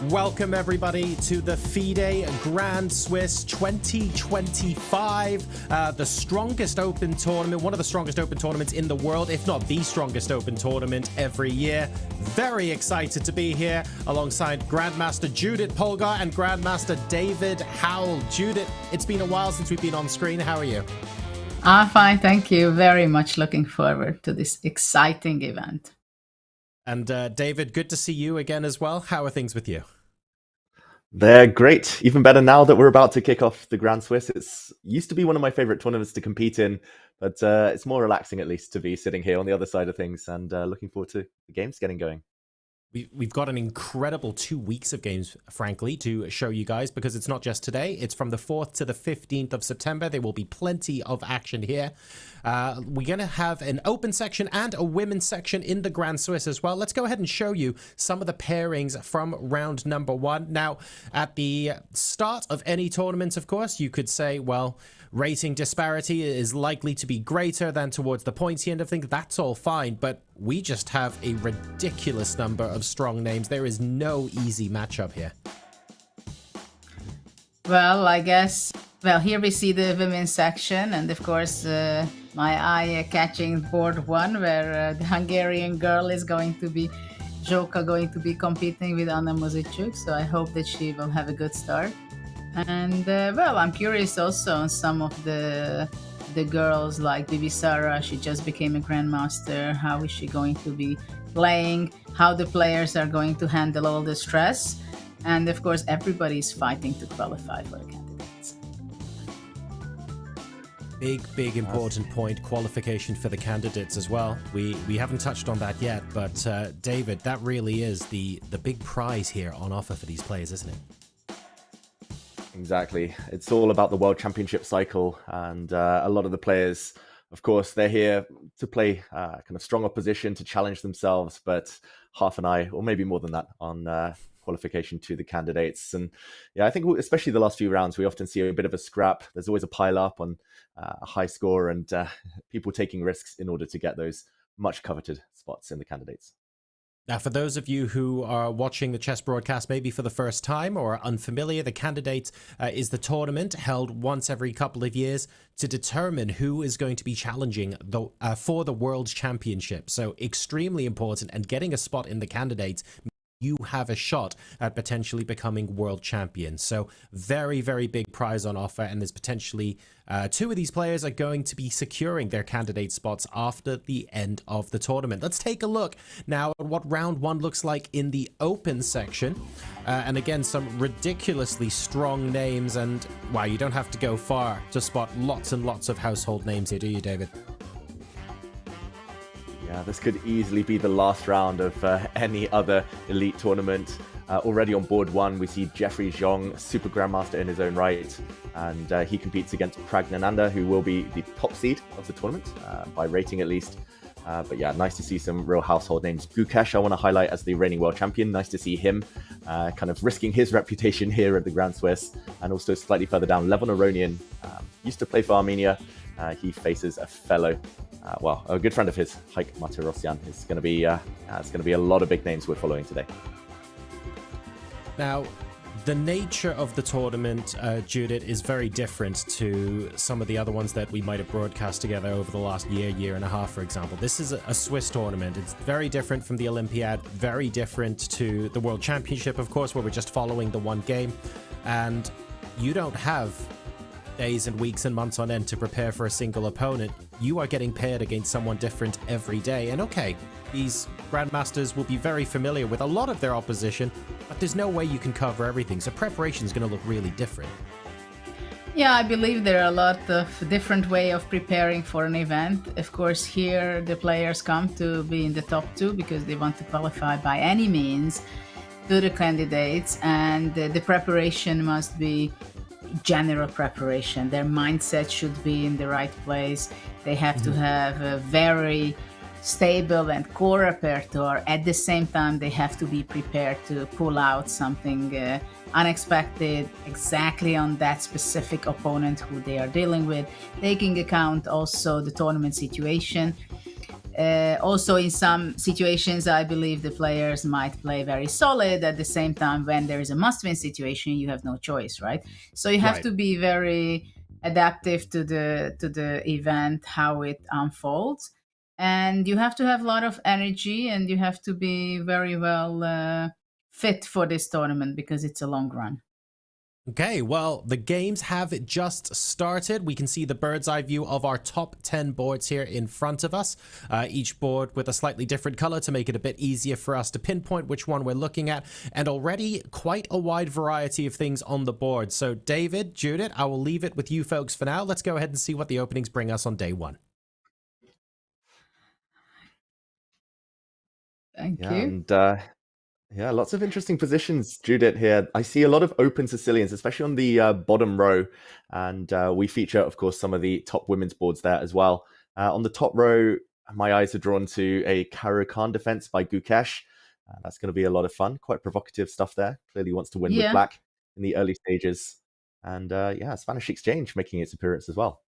Welcome everybody to the FIDE Grand Swiss 2025, the strongest open tournament, one of the strongest open tournaments in the world, if not the strongest open tournament every year. Very excited to be here alongside Grandmaster Judith Polgar and Grandmaster David Howell. Judith, it's been a while since we've been on screen. How are you? I'm fine, thank you. Very much looking forward to this exciting event. And David, good to see you again as well. How are things with you? They're great. Even better now that we're about to kick off the Grand Swiss. It's used to be one of my favorite tournaments to compete in, but it's more relaxing at least to be sitting here on the other side of things and looking forward to the games getting going. We've got an incredible 2 weeks of games, frankly, to show you guys, because it's not just today. It's from the 4th to the 15th of September. There will be plenty of action here. We're going to have an open section and a women's section in the Grand Swiss as well. Let's go ahead and show you some of the pairings from round number one. Now, at the start of any tournament, of course, you could say, well, rating disparity is likely to be greater than towards the pointy end of things. That's all fine, but we just have a ridiculous number of strong names. There is no easy matchup here. Well, I guess, here we see the women's section, and of course, my eye catching board one, where the Hungarian girl is going to be, Joka, going to be competing with Anna Mozicuk, so I hope that she will have a good start. And I'm curious also on some of the girls like Bibi Sara. She just became a grandmaster. How is she going to be playing? How the players are going to handle all the stress? And of course, everybody is fighting to qualify for the candidates. Big important point, qualification for the candidates as well. We haven't touched on that yet, but David, that really is the big prize here on offer for these players, isn't it? Exactly. It's all about the World Championship cycle, and a lot of the players, of course, they're here to play kind of strong opposition, to challenge themselves, but half an eye, or maybe more than that, on qualification to the candidates. And yeah, I think especially the last few rounds, we often see a bit of a scrap. There's always a pile up on a high score, and people taking risks in order to get those much coveted spots in the candidates. Now, for those of you who are watching the chess broadcast maybe for the first time or are unfamiliar, the Candidates is the tournament held once every couple of years to determine who is going to be challenging for the World Championship. So extremely important, and getting a spot in the Candidates, you have a shot at potentially becoming world champion. So very big prize on offer, and there's potentially two of these players are going to be securing their candidate spots after the end of the tournament. Let's take a look now at what round one looks like in the open section. And again, some ridiculously strong names, and wow, you don't have to go far to spot lots and lots of household names here, do you, David? Yeah, this could easily be the last round of any other elite tournament. Already on board one, we see Jeffrey Zhong, super grandmaster in his own right, and he competes against Pragg, who will be the top seed of the tournament, by rating at least. But yeah, nice to see some real household names. Gukesh, I want to highlight as the reigning world champion. Nice to see him kind of risking his reputation here at the Grand Swiss. And also slightly further down, Levon Aronian, used to play for Armenia. He faces a fellow, a good friend of his, Haik Martirosyan. It's going to be a lot of big names we're following today. Now, the nature of the tournament, Judith, is very different to some of the other ones that we might have broadcast together over the last year and a half, for example. This is a Swiss tournament. It's very different from the Olympiad, very different to the World Championship, of course, where we're just following the one game. And you don't have days and weeks and months on end to prepare for a single opponent. You are getting paired against someone different every day. And okay, these grandmasters will be very familiar with a lot of their opposition, but there's no way you can cover everything. So preparation is going to look really different. Yeah, I believe there are a lot of different ways of preparing for an event. Of course, here the players come to be in the top two because they want to qualify by any means to the candidates, and the preparation must be general preparation. Their mindset should be in the right place. They have to have a very stable and core repertoire. At the same time, they have to be prepared to pull out something unexpected exactly on that specific opponent who they are dealing with, taking account also the tournament situation. Also, in some situations, I believe the players might play very solid. At the same time, when there is a must-win situation, you have no choice, right? So you have Right. to be very adaptive to the event, how it unfolds, and you have to have a lot of energy, and you have to be very well fit for this tournament because it's a long run. Okay, well, the games have just started. We can see the bird's eye view of our top 10 boards here in front of us, each board with a slightly different color to make it a bit easier for us to pinpoint which one we're looking at, and already quite a wide variety of things on the board. So David, Judith, I will leave it with you folks for now. Let's go ahead and see what the openings bring us on day one. Thank Yeah, you. and yeah, lots of interesting positions, Judith, here. I see a lot of open Sicilians, especially on the bottom row. And we feature, of course, some of the top women's boards there as well. On the top row, my eyes are drawn to a Karo Khan defense by Gukesh. That's going to be a lot of fun. Quite provocative stuff there. Clearly wants to win with Yeah. black in the early stages. And yeah, Spanish Exchange making its appearance as well.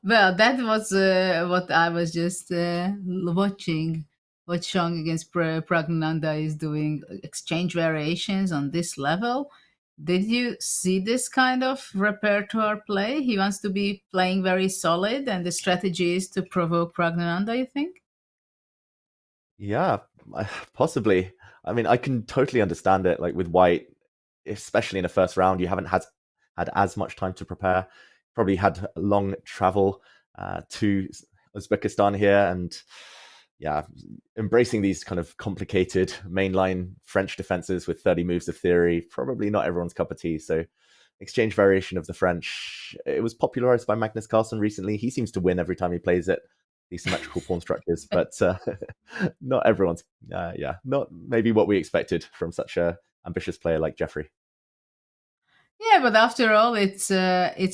Well, that was what I was just watching. What Shang against Pragnananda is doing, exchange variations on this level. Did you see this kind of repertoire play? He wants to be playing very solid, and the strategy is to provoke Pragnananda, you think? Yeah, possibly. I mean, I can totally understand it. Like with white, especially in the first round, you haven't had as much time to prepare. Probably had long travel to Uzbekistan here, and yeah, embracing these kind of complicated mainline French defenses with 30 moves of theory, probably not everyone's cup of tea. So exchange variation of the French. It was popularized by Magnus Carlsen recently. He seems to win every time he plays it, these symmetrical pawn structures, but not everyone's, yeah, not maybe what we expected from such a ambitious player like Jeffrey. Yeah, but after all, it's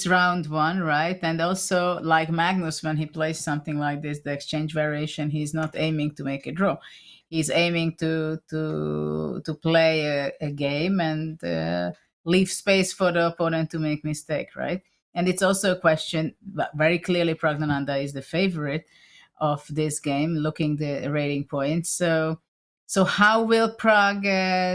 round one, right? And also, like Magnus, when he plays something like this, the exchange variation, he's not aiming to make a draw. He's aiming to play a game and leave space for the opponent to make mistake, right? And it's also a question. Very clearly, Pragnananda is the favorite of this game, looking the rating points. So how will Pragg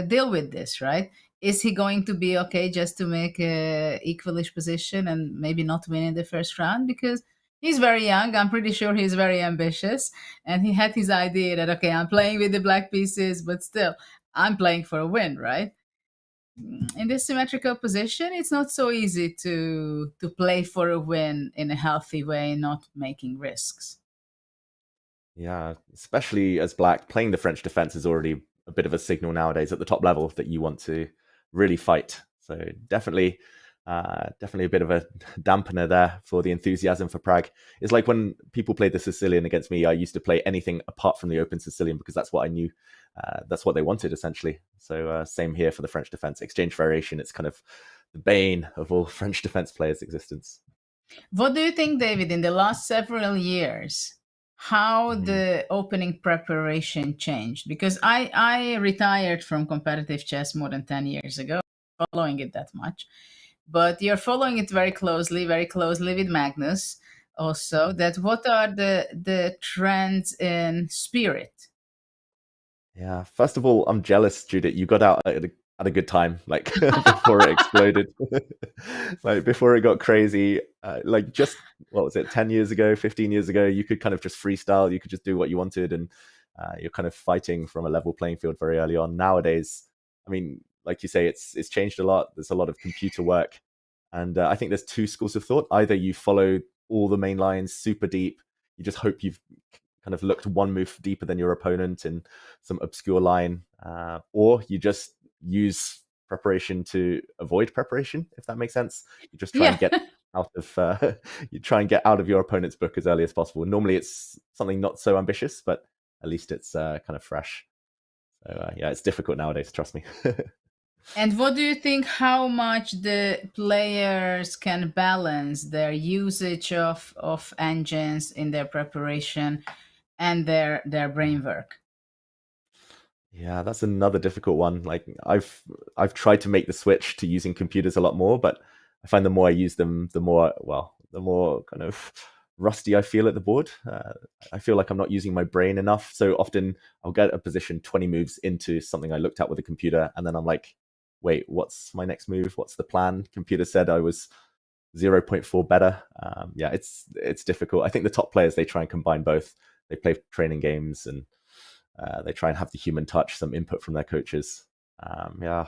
deal with this, right? Is he going to be okay just to make a equalish position and maybe not win in the first round? Because he's very young. I'm pretty sure he's very ambitious. And he had his idea that, okay, I'm playing with the black pieces, but still, I'm playing for a win, right? In this symmetrical position, it's not so easy to play for a win in a healthy way, not making risks. Yeah, especially as black, playing the French defense is already a bit of a signal nowadays at the top level that you want to really fight. So definitely a bit of a dampener there for the enthusiasm for Pragg. It's like when people played the Sicilian against me, I used to play anything apart from the open Sicilian because that's what I knew. That's what they wanted, essentially. So same here for the French defense. Exchange variation, it's kind of the bane of all French defense players' existence. What do you think, David, in the last several years, how the opening preparation changed? Because I retired from competitive chess more than 10 years ago, following it that much. But you're following it very closely with Magnus also. That what are the trends in spirit? Yeah, first of all, I'm jealous, Judith. You got out at a good time, like before it exploded, like before it got crazy. Like just what was it, 10 years ago, 15 years ago, you could kind of just freestyle. You could just do what you wanted, and you're kind of fighting from a level playing field very early on. Nowadays, I mean, like you say, it's changed a lot. There's a lot of computer work, and I think there's two schools of thought. Either you follow all the main lines super deep, you just hope you've kind of looked one move deeper than your opponent in some obscure line, or you just use preparation to avoid preparation, if that makes sense. You just try and get out of you try and get out of your opponent's book as early as possible. Normally it's something not so ambitious, but at least it's kind of fresh. So yeah, it's difficult nowadays, trust me. And what do you think, how much the players can balance their usage of engines in their preparation and their brain work? Yeah, that's another difficult one. Like I've tried to make the switch to using computers a lot more, but I find the more I use them, the more kind of rusty I feel at the board. I feel like I'm not using my brain enough. So often I'll get a position 20 moves into something I looked at with a computer, and then I'm like, wait, what's my next move? What's the plan? Computer said I was 0.4 better. Yeah, it's difficult. I think the top players, they try and combine both. They play training games, and they try and have the human touch, some input from their coaches. Yeah,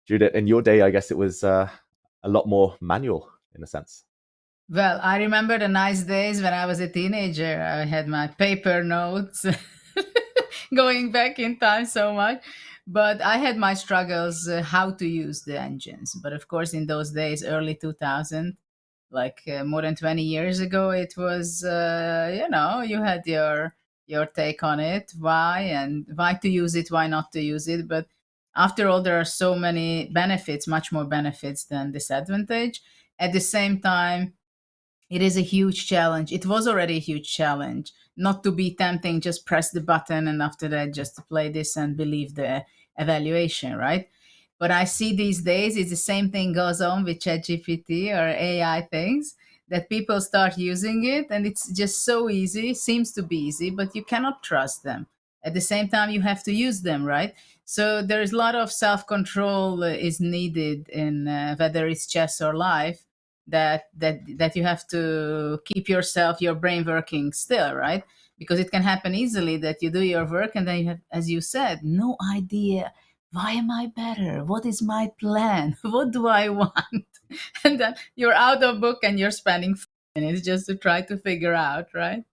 Judith, in your day, I guess it was a lot more manual in a sense. Well, I remember the nice days when I was a teenager. I had my paper notes going back in time so much. But I had my struggles how to use the engines. But of course, in those days, early 2000, like more than 20 years ago, it was, you had your take on it, why to use it, why not to use it. But after all, there are so many benefits, much more benefits than disadvantage. At the same time, it is a huge challenge. It was already a huge challenge. Not to be tempting, just press the button and after that just to play this and believe the evaluation, right? But I see these days it's the same thing goes on with ChatGPT or AI things, that people start using it and it's just so easy, seems to be easy, but you cannot trust them. At the same time, you have to use them, right? So there's a lot of self-control is needed in whether it's chess or life, that you have to keep your brain working still, right? Because it can happen easily that you do your work and then you have, as you said, no idea, why am I better, what is my plan, what do I want? And then you're out of book and you're spending 5 minutes just to try to figure out, right?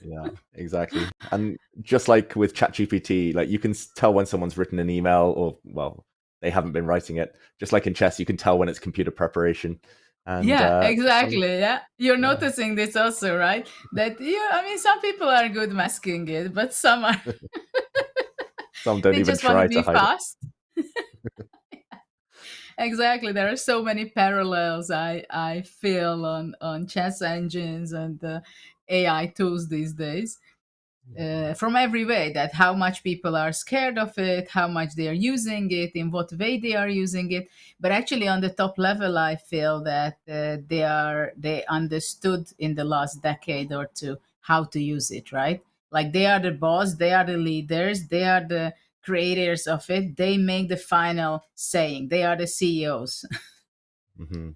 Yeah, exactly. And just like with ChatGPT, like you can tell when someone's written an email, or well, they haven't been writing it. Just like in chess, you can tell when it's computer preparation. And yeah, exactly. Yeah, you're noticing this also, right? That some people are good masking it, but some are some don't they even just want try to be to hide fast. Exactly. There are so many parallels I feel on chess engines and AI tools these days. From every way, that how much people are scared of it, how much they are using it, in what way they are using it. But actually on the top level, I feel that they understood in the last decade or two how to use it, right? Like they are the boss, they are the leaders, they are the creators of it, they make the final saying, they are the CEOs. Mm-hmm.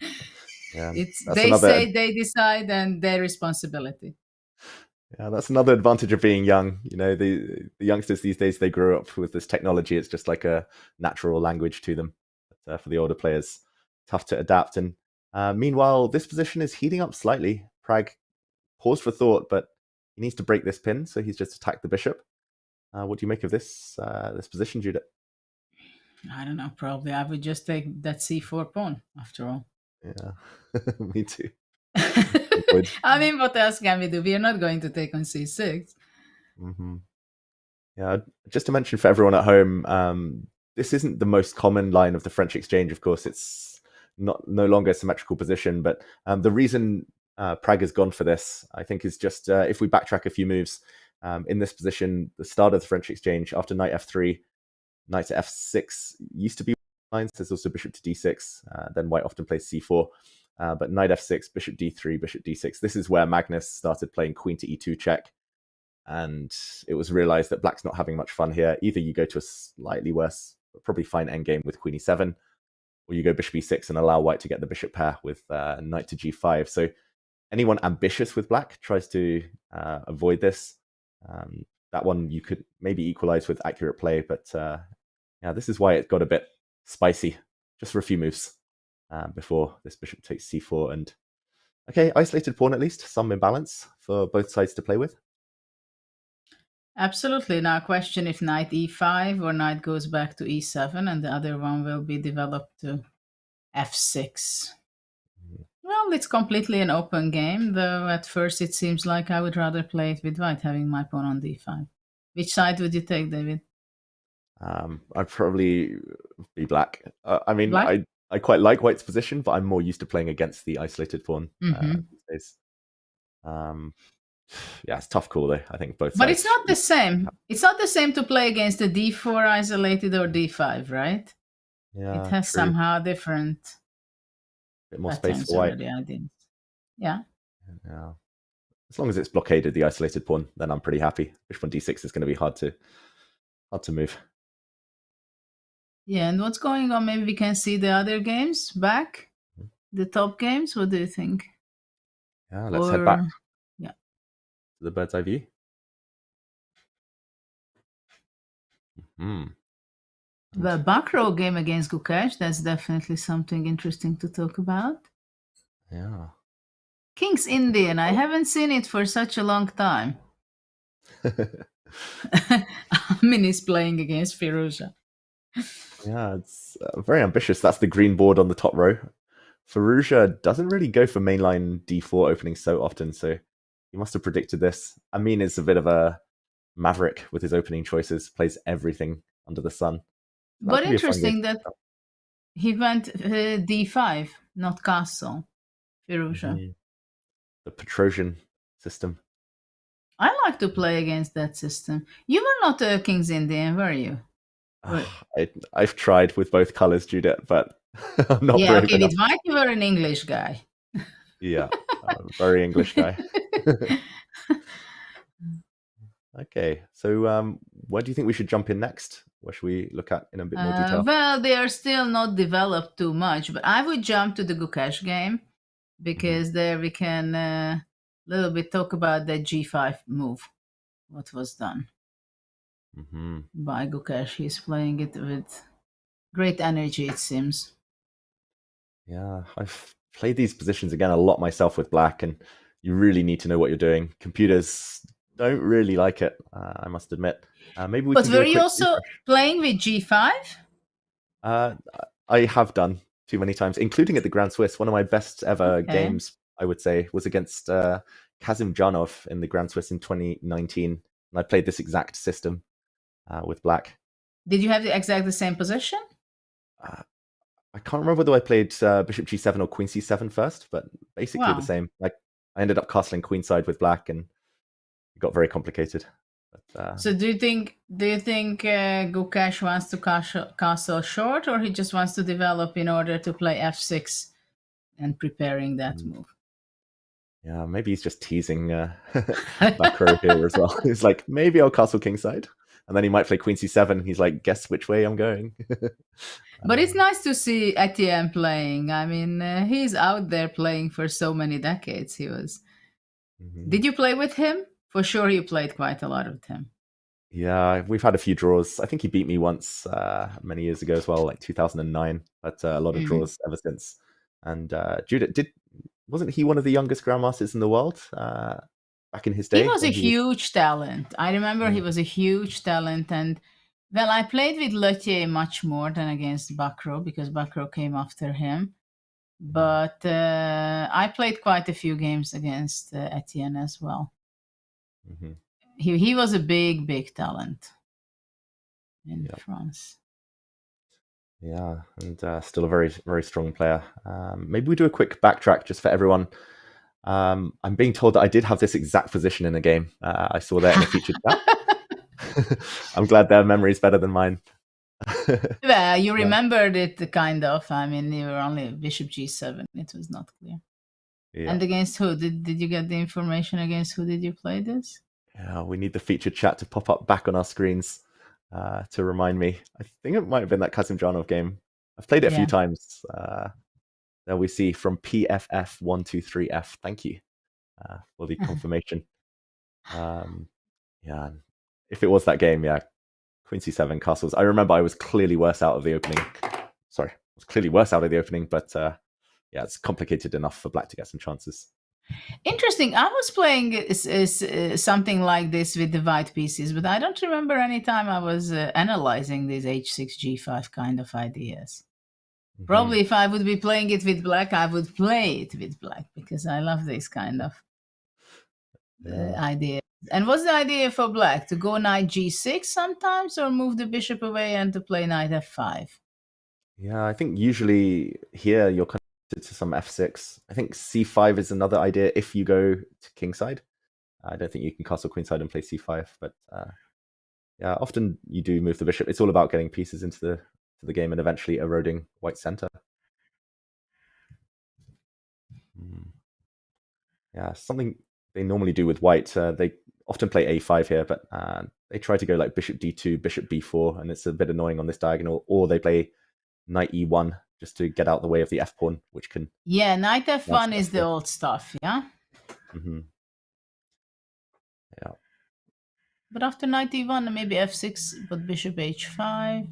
Yeah, It's that's they another. say, they decide, and their responsibility. Yeah, that's another advantage of being young. You know, the youngsters these days, they grow up with this technology. It's just like a natural language to them. But, for the older players, tough to adapt. And meanwhile, this position is heating up slightly. Pragg paused for thought, but he needs to break this pin, so he's just attacked the bishop. What do you make of this this position, Judith? I don't know. Probably I would just take that c4 pawn after all. Yeah, me too. I mean, what else can we do? We are not going to take on c6. Mm-hmm. Yeah, just to mention for everyone at home, this isn't the most common line of the French exchange. Of course, it's no longer a symmetrical position, but the reason Pragg has gone for this, I think, is just if we backtrack a few moves in this position, the start of the French exchange after knight f3, knight to f6 used to be lines. There's also bishop to d6. Then white often plays c4. But knight f6, bishop d3, bishop d6. This is where Magnus started playing queen to e2 check. And it was realized that black's not having much fun here. Either you go to a slightly worse, but probably fine endgame with queen e7, or you go bishop e6 and allow white to get the bishop pair with knight to g5. So anyone ambitious with black tries to avoid this. That one you could maybe equalize with accurate play, but yeah, this is why it got a bit spicy just for a few moves before this bishop takes c4. And okay, isolated pawn at least, some imbalance for both sides to play with. Absolutely. Now, question if knight e5 or knight goes back to e7, and the other one will be developed to f6. Well, it's completely an open game, though at first it seems like I would rather play it with white, having my pawn on d5. Which side would you take, David? I'd probably be black. I mean, Black? I quite like white's position, but I'm more used to playing against the isolated pawn these days. Yeah, it's a tough call though. I think both sides. But it's not the same. It's not the same to play against the d4 isolated or d5, right? Yeah, it has true. somehow different Bit more space for white. Yeah. Yeah. As long as it's blockaded the isolated pawn, then I'm pretty happy. Bishop on d6 is going to be hard to move. Yeah, and what's going on? Maybe we can see the other games back, the top games. What do you think? Yeah, let's head back Yeah, to the bird's eye view. the back row game against Gukesh. That's definitely something interesting to talk about. Yeah. King's Indian. I haven't seen it for such a long time. Anish playing against Firouzja. Yeah, it's very ambitious. That's the green board on the top row. Firouzja doesn't really go for mainline d4 openings so often, so he must have predicted this. Amin is a bit of a maverick with his opening choices, plays everything under the sun. But interesting that he went d5, not castle, Firouzja. The Petrosian system. I like to play against that system. You were not a King's Indian, were you? I've tried with both colors, Judith, but I'm not brave enough. With white you were an English guy. Yeah, very English guy. Okay, so where do you think we should jump in next? What should we look at in a bit more detail? Well, they are still not developed too much, but I would jump to the Gukesh game because there we can a little bit talk about that g5 move, what was done by Gukesh. He's playing it with great energy, it seems. Yeah, I've played these positions again a lot myself with black, and you really need to know what you're doing. Computers don't really like it, I must admit. Maybe we. But were you also playing with g5? I have done too many times, including at the Grand Swiss. One of my best ever games, I would say, was against Kazim Janov in the Grand Swiss in 2019, and I played this exact system with black. Did you have the same position? I can't remember whether I played Bishop G7 or Queen C7 first, but basically the same. Like I ended up castling queenside with black, and it got very complicated. But, so do you think Gukesh wants to castle short, or he just wants to develop in order to play f6 and preparing that move? Yeah, maybe he's just teasing back row here as well. He's like, maybe I'll castle kingside, and then he might play Queen C7. He's like, guess which way I'm going. But it's nice to see Etienne playing. I mean, he's out there playing for so many decades. He was. Did you play with him? For sure, you played quite a lot with him. Yeah, we've had a few draws. I think he beat me once many years ago as well, like 2009. But a lot of draws ever since. And Judith, wasn't he one of the youngest grandmasters in the world back in his day? He was a huge talent. I remember he was a huge talent. And, well, I played with Lothier much more than against Bakro because Bakro came after him. But I played quite a few games against Etienne as well. He was a big talent in France. Yeah, and still a very, very strong player. Maybe we do a quick backtrack just for everyone. I'm being told that I did have this exact position in the game. I saw that in the featured chat. I'm glad their memory is better than mine. Well, you remembered it kind of. I mean, you were only Bishop G7. It was not clear. Yeah. And against who? Did you get the information against who did you play this? Yeah, we need the featured chat to pop up back on our screens to remind me. I think it might have been that Kazim Janov game. I've played it a few times. There we see from PFF123F. Thank you for the confirmation. Yeah, if it was that game, Queen C7 castles. I remember I was clearly worse out of the opening. Sorry, I was clearly worse out of the opening, but it's complicated enough for black to get some chances. Interesting. I was playing something like this with the white pieces, but I don't remember any time I was analyzing these h6, g5 kind of ideas. Probably if I would be playing it with black, I would play it with black because I love this kind of idea. And what's the idea for black? To go knight g6 sometimes, or move the bishop away and to play knight f5? Yeah, I think usually here you're connected to some f6. I think c5 is another idea if you go to kingside. I don't think you can castle queenside and play c5, but often you do move the bishop. It's all about getting pieces into the game and eventually eroding white center. Yeah, something they normally do with white. They often play a5 here, but they try to go like bishop d2, bishop b4, and it's a bit annoying on this diagonal. Or they play knight e1 just to get out the way of the f pawn, which can. Yeah, knight f1 is the old stuff, yeah? Mm-hmm. Yeah. But after knight e1, maybe f6, but bishop h5.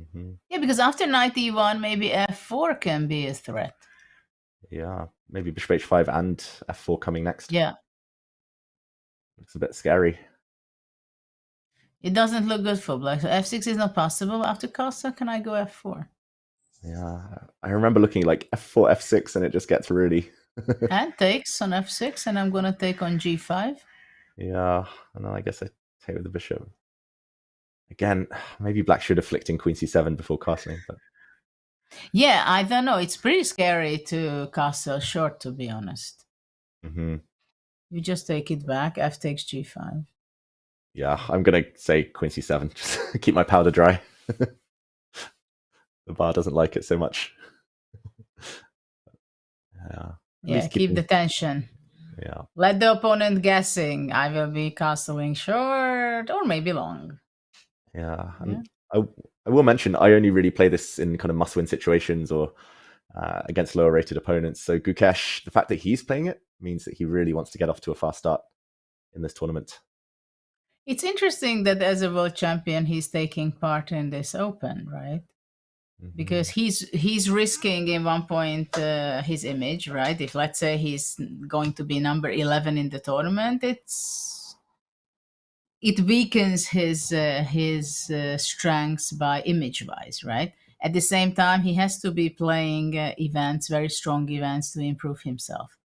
Mm-hmm. Yeah, because after knight e1, maybe f4 can be a threat. Yeah, maybe bishop h5 and f4 coming next. Yeah. It's a bit scary. It doesn't look good for black. So f6 is not possible. After castle, can I go f4? Yeah, I remember looking like f4, f6, and it just gets really. And takes on f6, and I'm going to take on g5. Yeah, and then I guess I take with the bishop. Again, maybe black should have flicked in queen c7 before castling, but. Yeah, I don't know. It's pretty scary to castle short, to be honest. Mm-hmm. You just take it back. F takes g5. Yeah, I'm going to say queen c7. Just keep my powder dry. The bar doesn't like it so much. Yeah, keep the tension. Yeah. Let the opponent guessing. I will be castling short or maybe long. Yeah, and I will mention I only really play this in kind of must-win situations or against lower-rated opponents. So Gukesh, the fact that he's playing it means that he really wants to get off to a fast start in this tournament. It's interesting that as a world champion, he's taking part in this open, right? Mm-hmm. Because he's risking in one point his image, right? If let's say he's going to be number 11 in the tournament, it weakens his strengths by image-wise, right? At the same time, he has to be playing events, very strong events, to improve himself.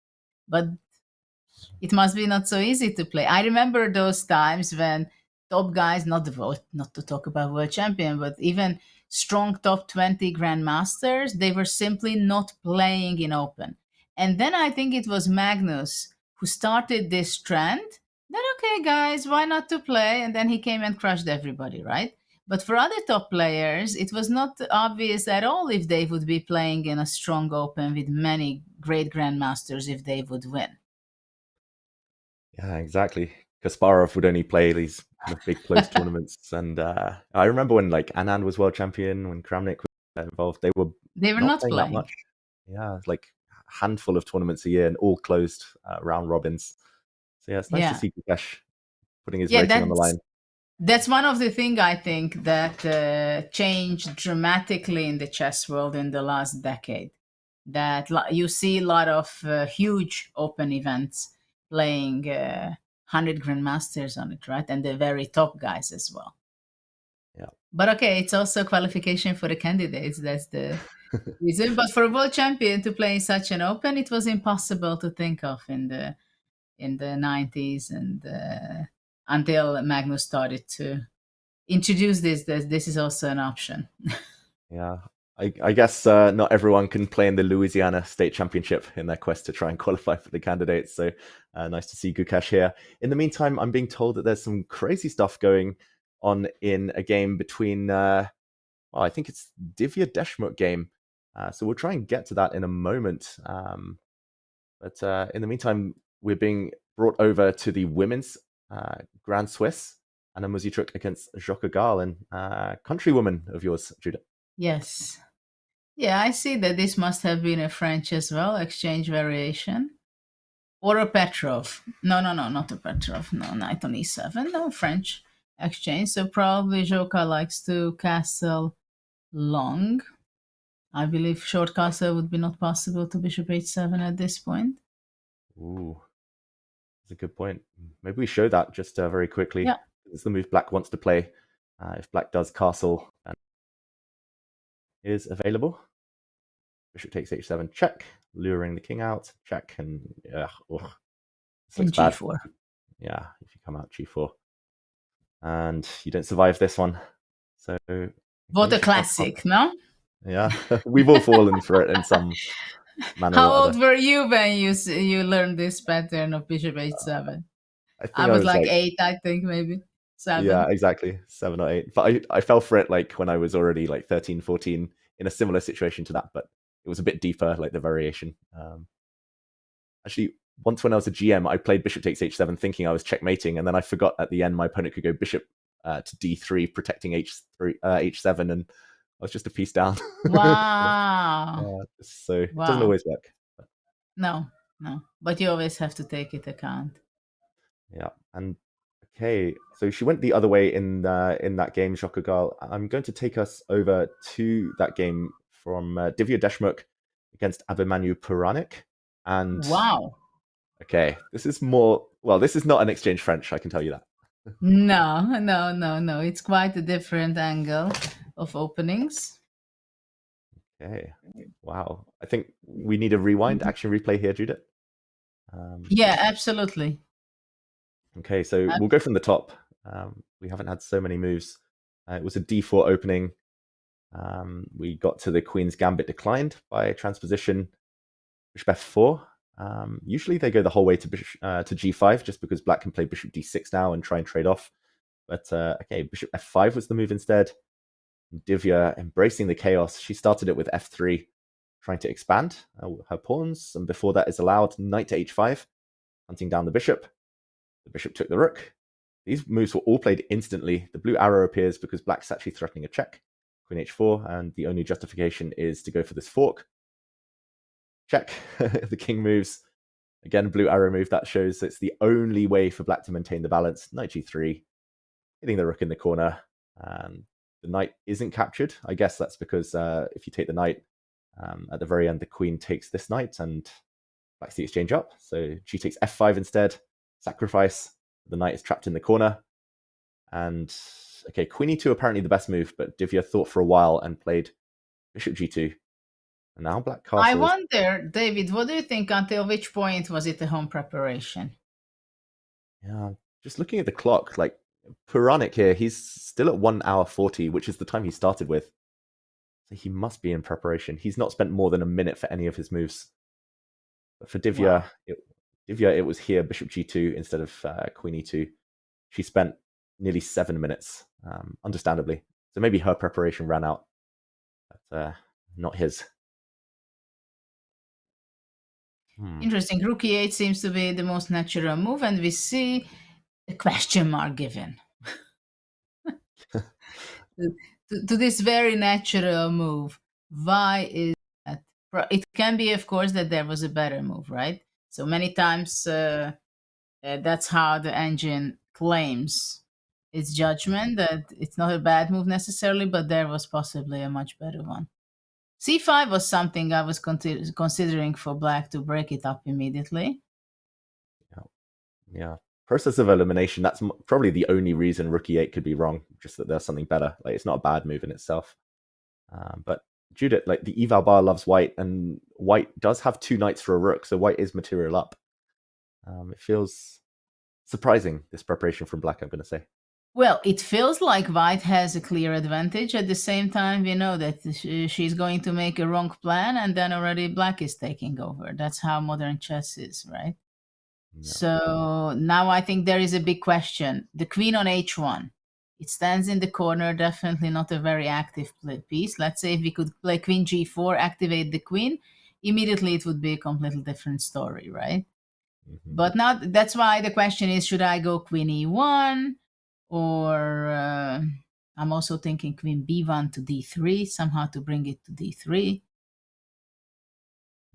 But it must be not so easy to play. I remember those times when top guys, not to talk about world champion, but even strong top 20 grandmasters, they were simply not playing in open. And then I think it was Magnus who started this trend. Then, okay, guys, why not to play? And then he came and crushed everybody, right? But for other top players, it was not obvious at all if they would be playing in a strong open with many great grandmasters if they would win. Yeah, exactly. Kasparov would only play these kind of big close tournaments, and I remember when like Anand was world champion, when Kramnik was involved, they were not playing that much. Yeah, like a handful of tournaments a year and all closed round robins. So yeah, it's nice to see Gukesh putting his rating on the line. That's one of the things I think that changed dramatically in the chess world in the last decade. That you see a lot of huge open events playing 100 grandmasters on it, right? And the very top guys as well. Yeah. But okay, it's also qualification for the candidates. That's the reason. But for a world champion to play in such an open, it was impossible to think of in the 90s and until Magnus started to introduce this is also an option. Yeah. I guess not everyone can play in the Louisiana State Championship in their quest to try and qualify for the candidates. So nice to see Gukesh here. In the meantime, I'm being told that there's some crazy stuff going on in a game between, I think it's Divya Deshmukh game. So we'll try and get to that in a moment. But in the meantime, we're being brought over to the women's Grand Swiss. Anna Muzichuk against Zsoka Garlin, countrywoman of yours, Judith. Yes. Yeah, I see that this must have been a French as well, exchange variation. Or a Petrov. No, not a Petrov. No, knight on e7. No, French exchange. So probably Zsoka likes to castle long. I believe short castle would be not possible to bishop h7 at this point. Ooh, that's a good point. Maybe we show that just very quickly. Yeah. It's the move black wants to play. If black does castle, and is available. Bishop takes h7, check, luring the king out, check, and this looks bad. G4. Yeah, if you come out g4, and you don't survive this one. So what a classic, no? Yeah, we've all fallen for it in some manner. How old were you when you learned this pattern of bishop h7? I was like 8, I think, maybe 7. Yeah, exactly, 7 or 8. But I fell for it like when I was already like 13, 14 in a similar situation to that, but it was a bit deeper, like the variation. Actually, once when I was a GM, I played bishop takes h7 thinking I was checkmating, and then I forgot at the end my opponent could go bishop to d3, protecting h7, and I was just a piece down. Wow. So it Wow. doesn't always work. No, but you always have to take it account. Yeah, and okay, so she went the other way in that game, Jokogal. I'm going to take us over to that game from Divya Deshmukh against Abhimanyu Puranik. And wow. Okay, this is more, well, this is not an exchange French, I can tell you that. No. It's quite a different angle of openings. Okay, wow. I think we need a rewind, action replay here, Judith. Yeah, absolutely. Okay, so we'll go from the top. We haven't had so many moves. It was a d4 opening. We got to the Queen's Gambit declined by transposition, bishop f4. Usually they go the whole way to g5, just because black can play bishop d6 now and try and trade off. But okay, bishop f5 was the move instead. Divya, embracing the chaos, she started it with f3, trying to expand her pawns, and before that is allowed, knight to h5, hunting down the bishop. The bishop took the rook. These moves were all played instantly. The blue arrow appears because black's actually threatening a check. Queen h4, and the only justification is to go for this fork. Check. The king moves. Again, blue arrow move. That shows it's the only way for black to maintain the balance. Knight g3, hitting the rook in the corner. And the knight isn't captured. I guess that's because if you take the knight, at the very end, the queen takes this knight and black's the exchange up. So she takes f5 instead. Sacrifice. The knight is trapped in the corner. And okay, queen e2 apparently the best move, but Divya thought for a while and played bishop g2. And now black castle. I wonder, David, what do you think? Until which point was it a home preparation? Yeah, just looking at the clock, like Puranik here, he's still at 1 hour 40, which is the time he started with. So he must be in preparation. He's not spent more than a minute for any of his moves. But for Divya, wow. It was here, bishop g2 instead of queen e2. She spent nearly 7 minutes, understandably. So maybe her preparation ran out, but not his. Interesting. Rook e8 seems to be the most natural move, and we see a question mark given to this very natural move. Why is that? It can be, of course, that there was a better move, right? So many times that's how the engine claims its judgment, that it's not a bad move necessarily, but there was possibly a much better one. c5 was something I was considering for black to break it up immediately. Yeah. Process of elimination, that's probably the only reason rook e8 could be wrong, just that there's something better. Like, it's not a bad move in itself. But Judith, like, the eval bar loves white, and white does have 2 knights for a rook, so white is material up. It feels surprising, this preparation from black, I'm going to say. Well, it feels like white has a clear advantage. At the same time, we know that she's going to make a wrong plan, and then already black is taking over. That's how modern chess is, right? Yeah. So now I think there is a big question. The queen on h1. It stands in the corner, definitely not a very active piece. Let's say if we could play queen g4, activate the queen, immediately it would be a completely different story, right? Mm-hmm. But now that's why the question is, should I go queen e1? Or I'm also thinking queen b1 to d3, somehow to bring it to d3.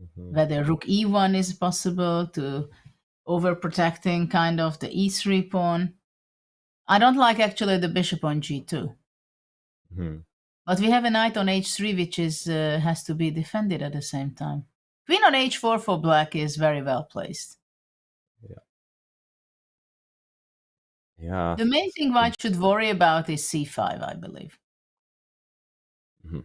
Mm-hmm. Whether rook e1 is possible, to overprotecting kind of the e3 pawn. I don't like actually the bishop on g2. Mm-hmm. But we have a knight on h3, which is has to be defended at the same time. Queen on h4 for black is very well placed. Yeah. The main thing white should worry about is c5, I believe. Mm-hmm.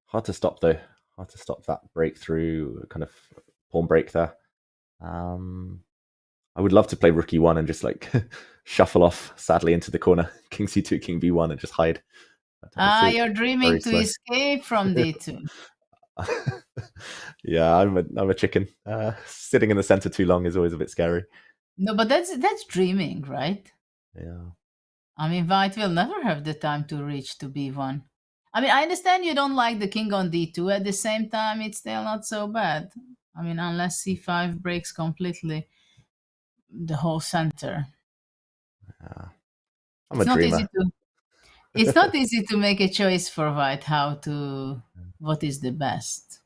Hard to stop, though. Hard to stop that breakthrough, kind of pawn break there. I would love to play rook e1 and just like shuffle off sadly into the corner, king c2, king b1, and just hide. You're dreaming to escape from d2. Yeah, I'm a chicken. Sitting in the center too long is always a bit scary. No, but that's dreaming, right? Yeah. I mean, white will never have the time to reach to b1. I mean, I understand you don't like the king on d2. At the same time, it's still not so bad. I mean, unless c5 breaks completely the whole center. I'm It's a not easy dreamer. to. It's not easy to make a choice for white. What is the best?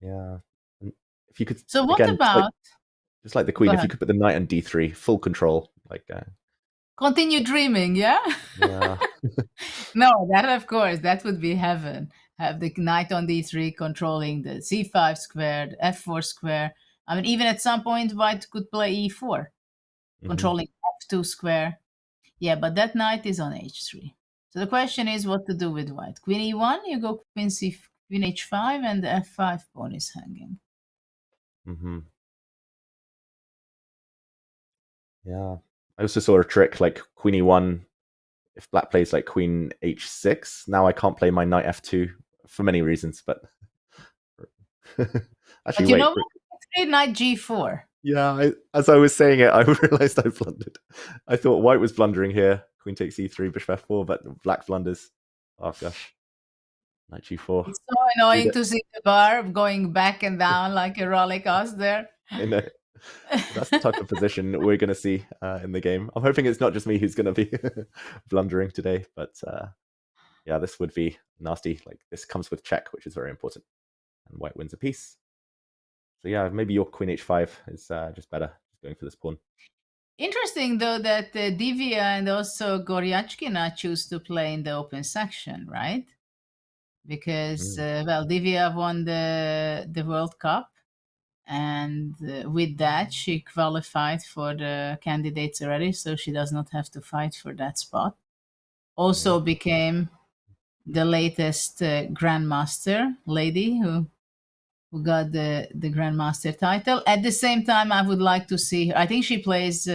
Yeah. And if you could, So what again, about? just like the Go queen, if you ahead. could put the knight on d3, full control, like, Continue dreaming, yeah? yeah. No, that of course, that would be heaven. Have the knight on d3 controlling the c5 squared, f4 square. I mean, even at some point, white could play e4, Mhm. controlling f2 square. Yeah, but that knight is on h3. So the question is what to do with white. Queen e1, you go queen h5, and the f5 pawn is hanging. Mhm. Yeah. I also saw a trick like queen e1. If black plays like queen h6, now I can't play my knight f2 for many reasons, but actually, But you know wait. what? It's knight g4. Yeah, as I was saying it, I realized I blundered. I thought white was blundering here. Queen takes e3, bishop f4, but black blunders. Oh gosh. Knight g4. It's so annoying Judith, to see the bar going back and down like a roller coaster. I know. That's the type of position we're going to see in the game. I'm hoping it's not just me who's going to be blundering today, but yeah, this would be nasty. Like this comes with check, which is very important, and white wins a piece. So yeah, maybe your queen h5 is just better, just going for this pawn. Interesting, though, that Divya and also Goryachkina choose to play in the open section, right? Because, well, Divya won the World Cup, and with that, she qualified for the candidates already, so she does not have to fight for that spot. Also became the latest Grandmaster lady who got the Grandmaster title. At the same time, I would like to see her. I think she plays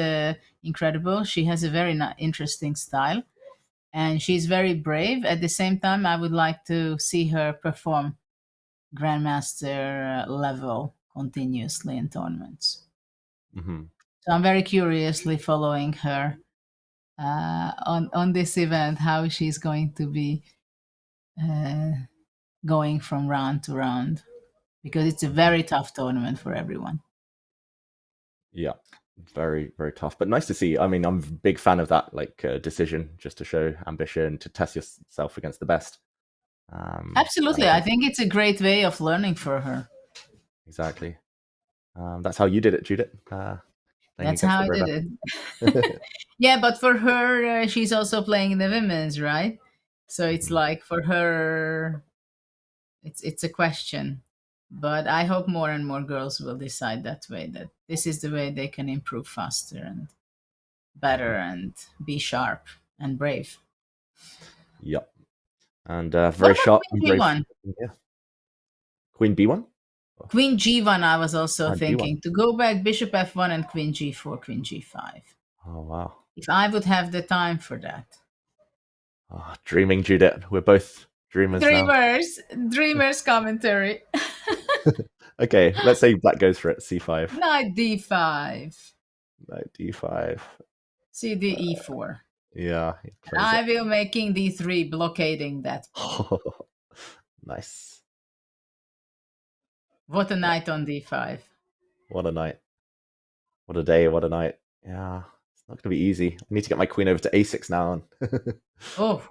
incredible. She has a very interesting style, and she's very brave. At the same time, I would like to see her perform Grandmaster level continuously in tournaments. Mm-hmm. So I'm very curiously following her on this event, how she's going to be going from round to round, because it's a very tough tournament for everyone. Yeah, very, very tough, but nice to see. I mean, I'm a big fan of that, like decision, just to show ambition, to test yourself against the best. Absolutely. I think it's a great way of learning for her. Exactly. That's how you did it, Judith. That's how I did it. Yeah, but for her, she's also playing in the women's, right? So it's like for her, it's a question. But I hope more and more girls will decide that way, that this is the way they can improve faster and better and be sharp and brave. Yep. And very sharp and brave. Yeah. Queen b1? Queen g1, I was also thinking g1. to go back bishop f1 and queen g4, queen g5. Oh, wow. If I would have the time for that. Oh, dreaming, Judith. We're both dreamers Dreamers commentary. Okay, let's say black goes for it. C5. Knight d5. Knight d5. CD e4. Yeah. I will make king d3, blockading that. Nice. What a knight on d5. What a night. What a day. What a night. Yeah. It's not going to be easy. I need to get my queen over to a6 now. Oh.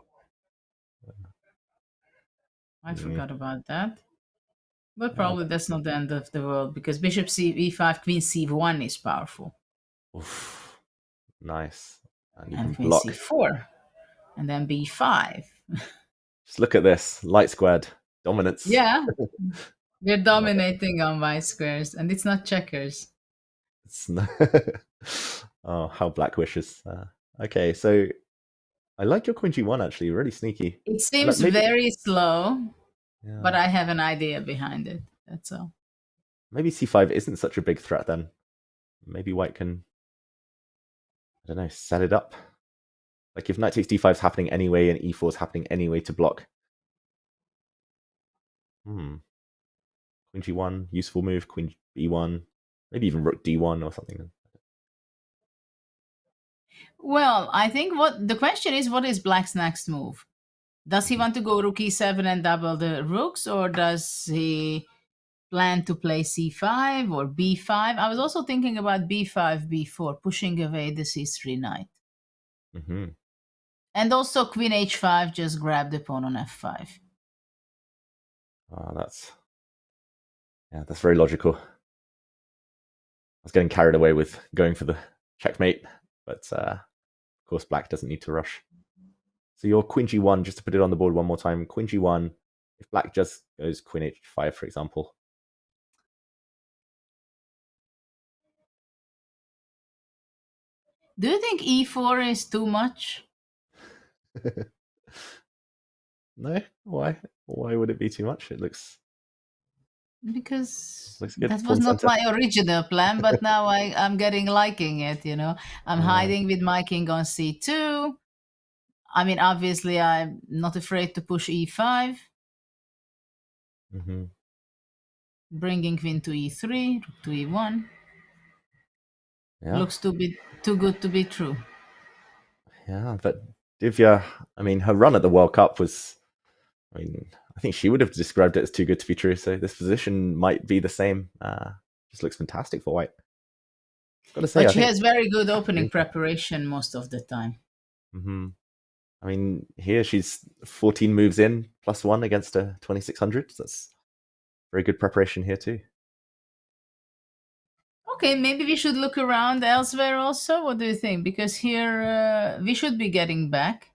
I forgot about that. But probably that's not the end of the world, because bishop e5, queen c1 is powerful. Oof. Nice. And queen c4. And then b5. Just look at this. Light squared. Dominance. Yeah. We're dominating on white squares, and it's not checkers. Oh, how black wishes. Okay, so I like your queen g1, actually. Really sneaky. It seems very slow, but I have an idea behind it. That's all. Maybe c5 isn't such a big threat then. Maybe white can, I don't know, set it up. Like if knight takes d5 is happening anyway and e4 is happening anyway to block. Queen g1, useful move. Queen b1, maybe even rook d1 or something. Well, I think what the question is, what is black's next move? Does he want to go rook e7 and double the rooks, or does he plan to play c5 or b5? I was also thinking about b5, b4, pushing away the c3 knight. Mm-hmm. And also queen h5, just grab the pawn on f5. That's very logical. I was getting carried away with going for the checkmate, but of course black doesn't need to rush. So your queen g1, just to put it on the board one more time, queen g1, if black just goes queen h5, for example. Do you think e4 is too much? No? Why? Why would it be too much? It looks Because good. that was not my original plan, but now I'm liking it, you know. I'm hiding with my king on c2. I mean, obviously, I'm not afraid to push e5. Mm-hmm. Bringing queen to e3, to e1. Yeah. Looks too good to be true. Yeah, but Divya, I mean, her run at the World Cup was, I think she would have described it as too good to be true. So this position might be the same. Just looks fantastic for white. Got to say, but she has very good opening preparation most of the time. Mm-hmm. I mean, here she's 14 moves in, +1 against a 2600. So that's very good preparation here too. Okay, maybe we should look around elsewhere also. What do you think? Because here we should be getting back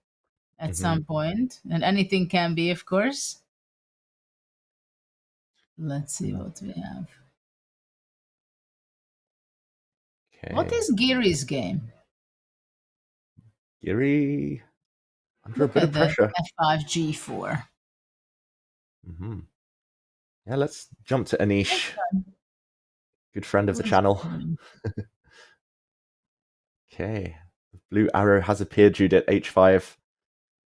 at some point, and anything can be, of course. Let's see what we have. Okay. What is Giri's game? Giri under a bit of pressure. F5, G4. Mm-hmm. Yeah, let's jump to Anish. Good friend of the channel. Okay. The blue arrow has appeared, Jude, at h5.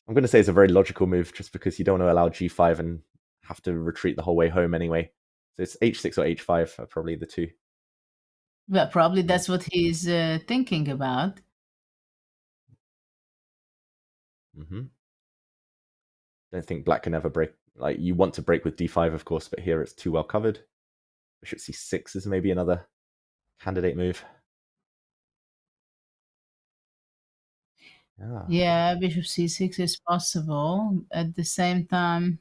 I'm going to say it's a very logical move just because you don't want to allow g5 and have to retreat the whole way home anyway. So it's h6 or h5 are probably the two. Well, probably that's what he's thinking about. Mm-hmm. Don't think black can ever break. Like, you want to break with d5, of course, but here it's too well covered. Bishop c6 is maybe another candidate move. Yeah, bishop c6 is possible. At the same time,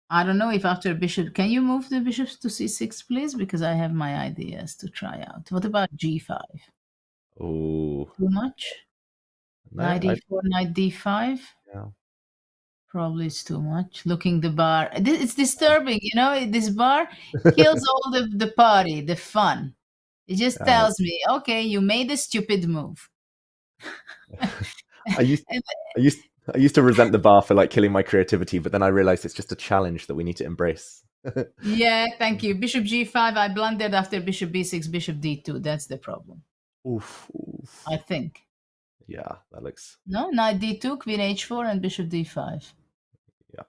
I don't know if after bishop... Can you move the bishops to c6, please? Because I have my ideas to try out. What about g5? Oh. Too much? No, knight d4, knight d5? Yeah. Probably it's too much. Looking the bar. It's disturbing, you know? This bar kills all the party, the fun. It just tells me, okay, you made a stupid move. I used to resent the bar for like killing my creativity, but then I realized it's just a challenge that we need to embrace. Yeah, thank you. Bishop g5, I blundered after bishop b6, bishop d2. That's the problem. Oof. I think. Yeah, that looks... No, knight d2, queen h4, and bishop d5. Yeah.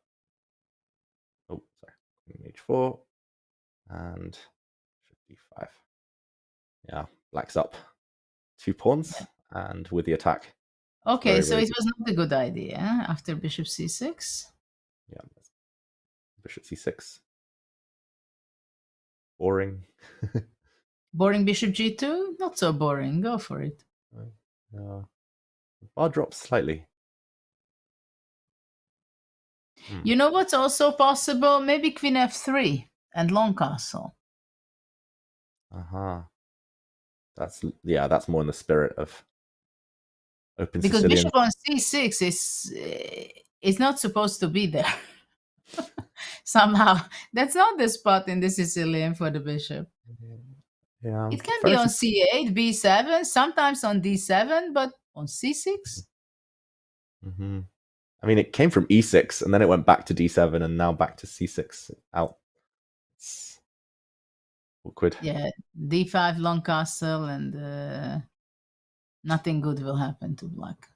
Oh, sorry. Queen h4 and bishop d5. Yeah, black's up 2 pawns and with the attack. Okay, so it was not a good idea after bishop c6. Yeah, bishop c6. Boring. Boring bishop g2? Not so boring. Go for it. Yeah. Bar drops slightly. You know what's also possible? Maybe queen f3 and long castle. That's more in the spirit of open because Sicilian. Bishop on c6 is not supposed to be there. Somehow that's not the spot in the Sicilian for the bishop. Yeah, it can be on c8, b7, sometimes on d7, but on c6. I mean, it came from e6 and then it went back to d7 and now back to c6 out. It's awkward. Yeah, d5 long castle and nothing good will happen to black.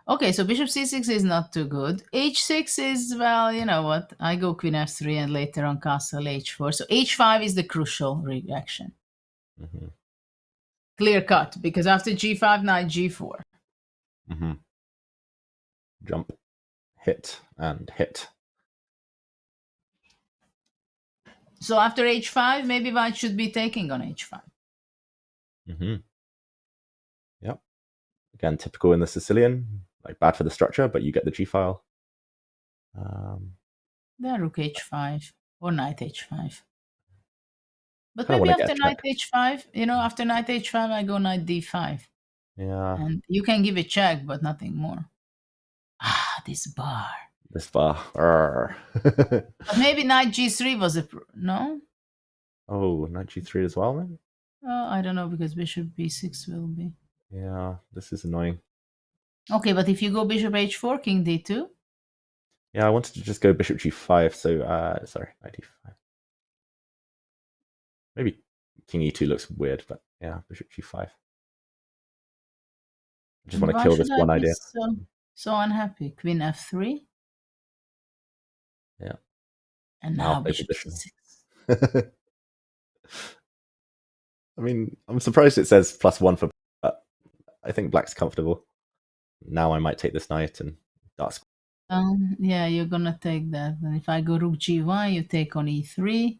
Okay, so bishop c6 is not too good. h6 is, well, you know what? I go queen f3 and later on castle h4. So h5 is the crucial reaction. Clear cut, because after g5, knight g4. Jump. hit and hit. So after h5, maybe white should be taking on h5. Mm-hmm. Yep. Again, typical in the Sicilian, like bad for the structure, but you get the g-file. Then rook h5 or knight h5. But Kinda maybe wanna get after a knight check. h5, after knight h5, I go knight d5. Yeah. And you can give a check, but nothing more. Ah, this bar. This bar. But maybe knight g3 was no? Oh, knight g3 as well, then? I don't know, because bishop b6 will be. Yeah, this is annoying. Okay, but if you go bishop h4, king d2? Yeah, I wanted to just go bishop g5, so, sorry, knight d5. Maybe king e2 looks weird, but yeah, bishop g5. I just want to Why kill should this I one be idea. so unhappy? Queen f3? Yeah. And Now now play bishop position. c6. I mean, I'm surprised it says +1 for, but I think black's comfortable. Now I might take this knight and dark's. Yeah, you're gonna take that. And if I go rook g1, you take on e3.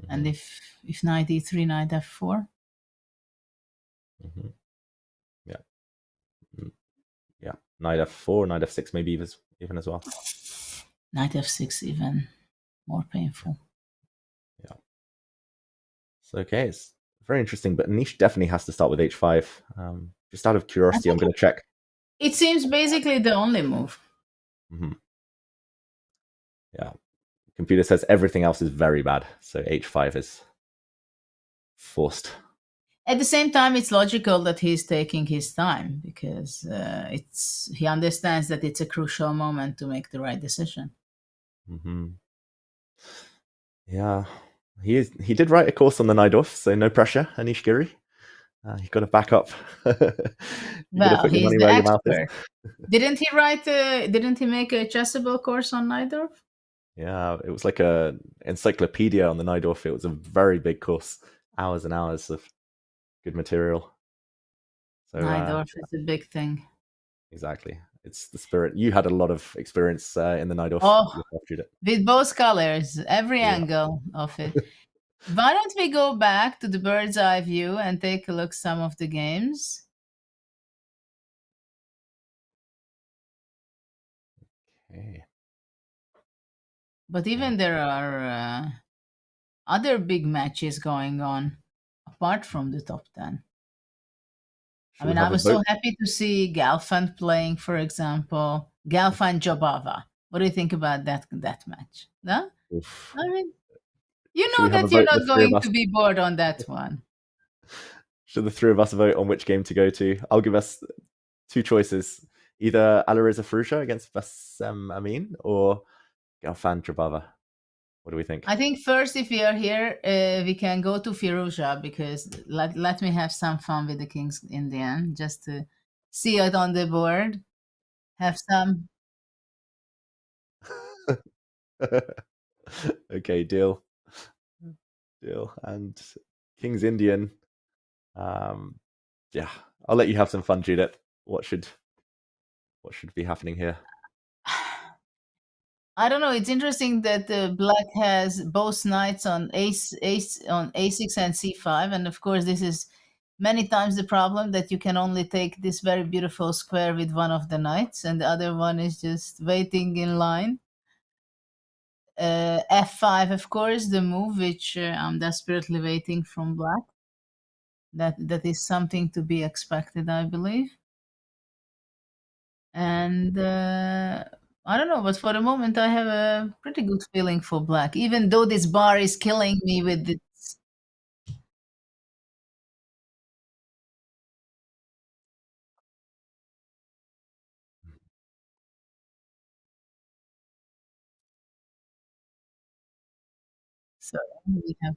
And if knight e3, knight f4. Yeah. Yeah. Knight f4, knight f6 maybe even as well. Knight f6 even more painful. Yeah. So okay, it's very interesting, but Anish definitely has to start with h5. Just out of curiosity, I'm going to check. It seems basically the only move. Yeah. Computer says everything else is very bad, so h5 is forced. At the same time, it's logical that he's taking his time, because he understands that it's a crucial moment to make the right decision. Yeah, he did write a course on the Najdorf, so no pressure, Anish Giri. You've got to back up. Well, he's the expert. Didn't he make a chessable course on Najdorf? Yeah, it was like a encyclopedia on the Najdorf. It was a very big course, hours and hours of good material. So Najdorf is a big thing. Exactly. It's the spirit. You had a lot of experience in the Najdorf. Oh, with both colors, every angle of it. Why don't we go back to the bird's eye view and take a look at some of the games? Okay. But even there are other big matches going on apart from the top 10. I mean, I was so happy to see Galfand playing, for example, Galfand Jobava. What do you think about that match? No? I mean, you know that you're not going to be bored on that one. Should the three of us vote on which game to go to? I'll give us two choices. Either Alireza Firouzja against Bassem Amin or Galfand Jobava. What do we think? I think first, if we are here, we can go to Firouzja, because let me have some fun with the Kings Indian, just to see it on the board. Have some. Okay, deal. And King's Indian. Yeah, I'll let you have some fun, Judith. What should be happening here? I don't know. It's interesting that black has both knights on a6 and c5, and of course this is many times the problem, that you can only take this very beautiful square with one of the knights, and the other one is just waiting in line. f5, of course, the move which I'm desperately waiting from black. That is something to be expected, I believe. And I don't know, but for the moment I have a pretty good feeling for black, even though this bar is killing me with this. So we have.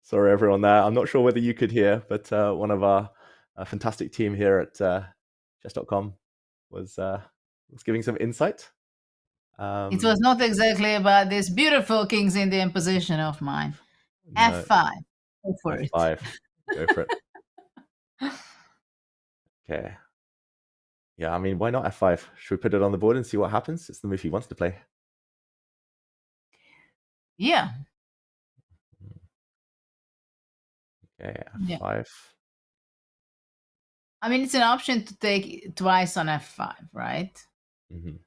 Sorry, everyone there. I'm not sure whether you could hear, but one of our fantastic team here at chess.com was giving some insight. It was not exactly about this beautiful King's Indian position of mine. No. F5. Go for F5. it. Go for it. Okay. Yeah, I mean, why not f5? Should we put it on the board and see what happens? It's the move he wants to play. Yeah. Okay, Yeah. f5. I mean, it's an option to take twice on f5, right? Mm-hmm.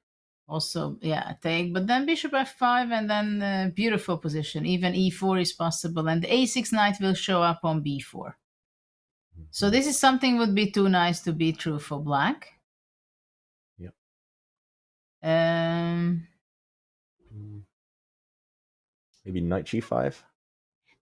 Also, yeah, take, but then bishop f5 and then beautiful position. Even e4 is possible, and the a6 knight will show up on b4. So this is something would be too nice to be true for black. Yep. Maybe knight g5.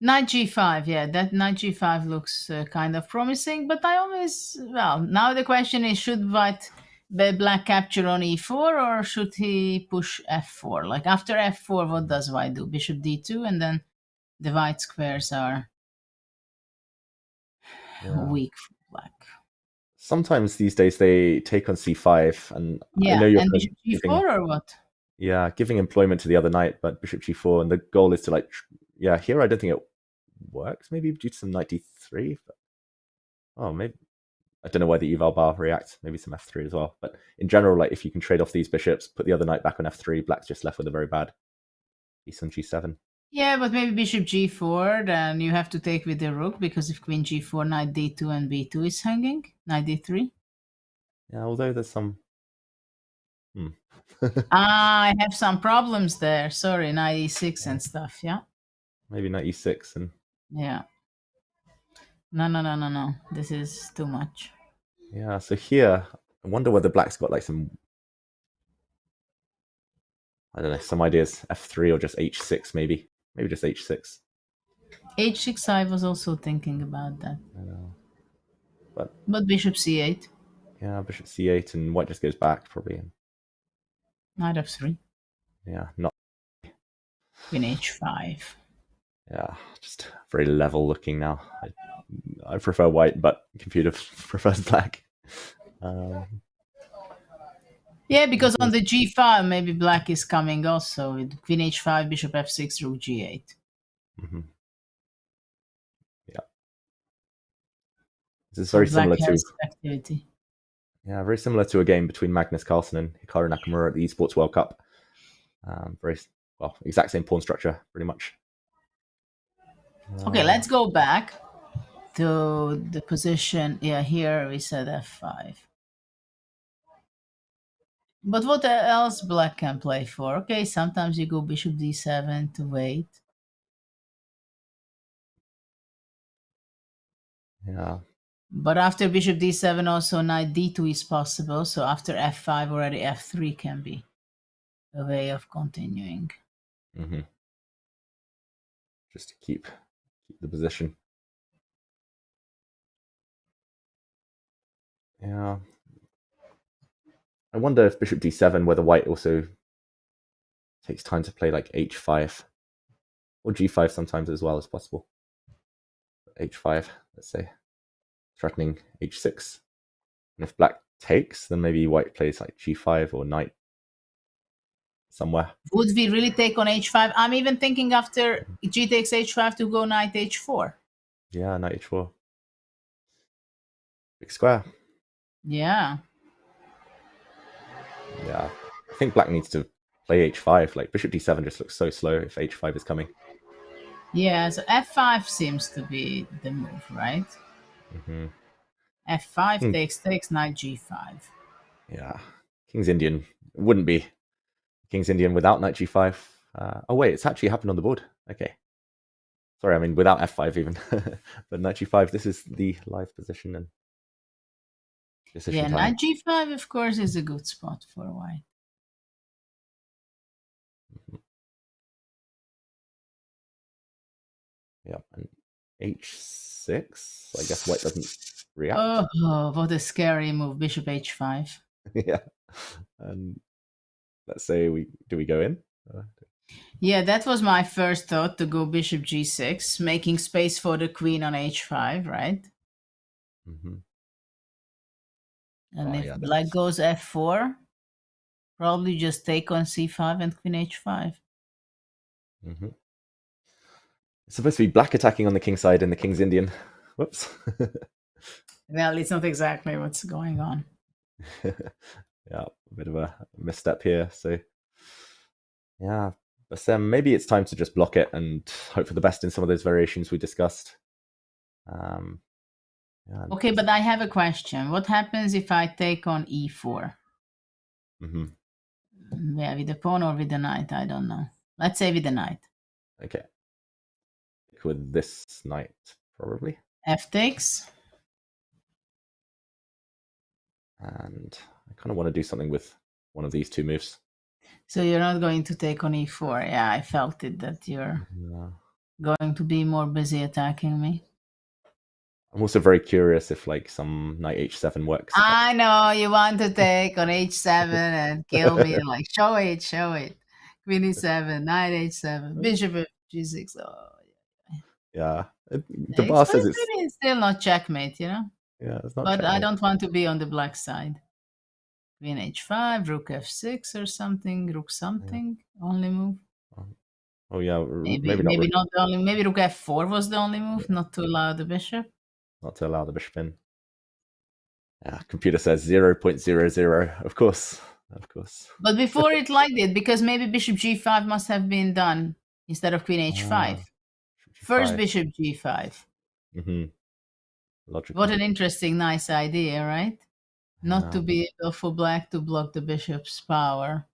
Knight g5, yeah, that knight g5 looks kind of promising, but I always, well, now the question is, should black capture on e4 or should he push f4? Like after f4, what does white do? Bishop d2, and then the white squares are weak for black. Sometimes these days they take on c5, and yeah, I know you're and bishop g4 or what? Yeah, giving employment to the other knight, but bishop g4, and the goal is to like, yeah, here I don't think it works. Maybe due to some knight d3. But, oh, maybe I don't know why the eval bar reacts. Maybe some f3 as well. But in general, like if you can trade off these bishops, put the other knight back on f3, black's just left with a very bad piece on g7. Yeah, but maybe bishop g4, then you have to take with the rook, because if queen g4, knight d2 and b2 is hanging, knight d3. Yeah, although there's some... I have some problems there. Sorry, knight e6 and stuff, yeah? Maybe knight e6 and... Yeah. No. This is too much. Yeah, so here, I wonder whether black's got like some... I don't know, some ideas. f3 or just h6 maybe. Maybe just h6. h6, I was also thinking about that. I know. But bishop c8. Yeah, bishop c8 and white just goes back probably. Knight f3. Yeah, not... Queen h5. Yeah, just very level looking now. I prefer white, but computer prefers black. Yeah, because on the g5, maybe black is coming also with queen h5, bishop f6, rook g8. Mm-hmm. Yeah. This is very similar to... activity. Yeah, very similar to a game between Magnus Carlsen and Hikaru Nakamura at the Esports World Cup. Very, well, exact same pawn structure, pretty much. Okay, let's go back to the position. Yeah, here we said f5. But what else black can play for? Okay, sometimes you go bishop d7 to wait. Yeah. But after bishop d7, also knight d2 is possible. So after f5, already f3 can be a way of continuing. Mm-hmm. Just to keep the position. Yeah. I wonder if bishop d7, whether white also takes time to play like h5 or g5 sometimes as well as possible. h5, let's say, threatening h6. And if black takes, then maybe white plays like g5 or knight somewhere. Would we really take on h5? I'm even thinking after g takes h5 to go knight h4. Yeah, knight h4. Big square. Yeah. Yeah. I think black needs to play h5. Like bishop d7 just looks so slow if h5 is coming. Yeah, so f5 seems to be the move, right? Mm-hmm. f5 takes knight g5. Yeah. King's Indian wouldn't be King's Indian without knight g5. Oh wait, it's actually happened on the board. Okay. Sorry, I mean without f5 even. But knight g5, this is the live position and decision yeah, time. knight g5 of course is a good spot for white. Mm-hmm. Yeah, and h6. I guess white doesn't react. Oh, what a scary move! Bishop h5. Yeah, and let's say we go in. Yeah, that was my first thought, to go bishop g6, making space for the queen on h5, right? Mm-hmm. And if black goes f4, probably just take on c5 and queen h5. Mm-hmm. It's supposed to be black attacking on the king side and the King's Indian. Whoops. Well, it's not exactly what's going on. Yeah, a bit of a misstep here. So yeah, but maybe it's time to just block it and hope for the best in some of those variations we discussed. Yeah, Okay, but I have a question. What happens if I take on e4? Yeah, with the pawn or with the knight? I don't know. Let's say with the knight. Okay. With this knight, probably. F takes. And I kind of want to do something with one of these two moves. So you're not going to take on e4. Yeah, I felt it that you're going to be more busy attacking me. I'm also very curious if like some knight h7 works. I know you want to take on h7 and kill me. Like show it. Queen e7, knight h7, bishop g6. Oh, yeah. The bar says it's still not checkmate, you know. Yeah, it's not. But checkmate. I don't want to be on the black side. Queen h5, rook f6 or something, rook something. Yeah. Only move. Oh yeah, maybe not the only. Maybe rook f4 was the only move, not to allow the bishop. Not to allow the bishop in. Yeah, computer says 0.00. Of course. But before it liked it, because maybe bishop g5 must have been done instead of queen h5. First bishop g5. Logical. What an interesting, nice idea, right? Not to be able for black to block the bishop's power.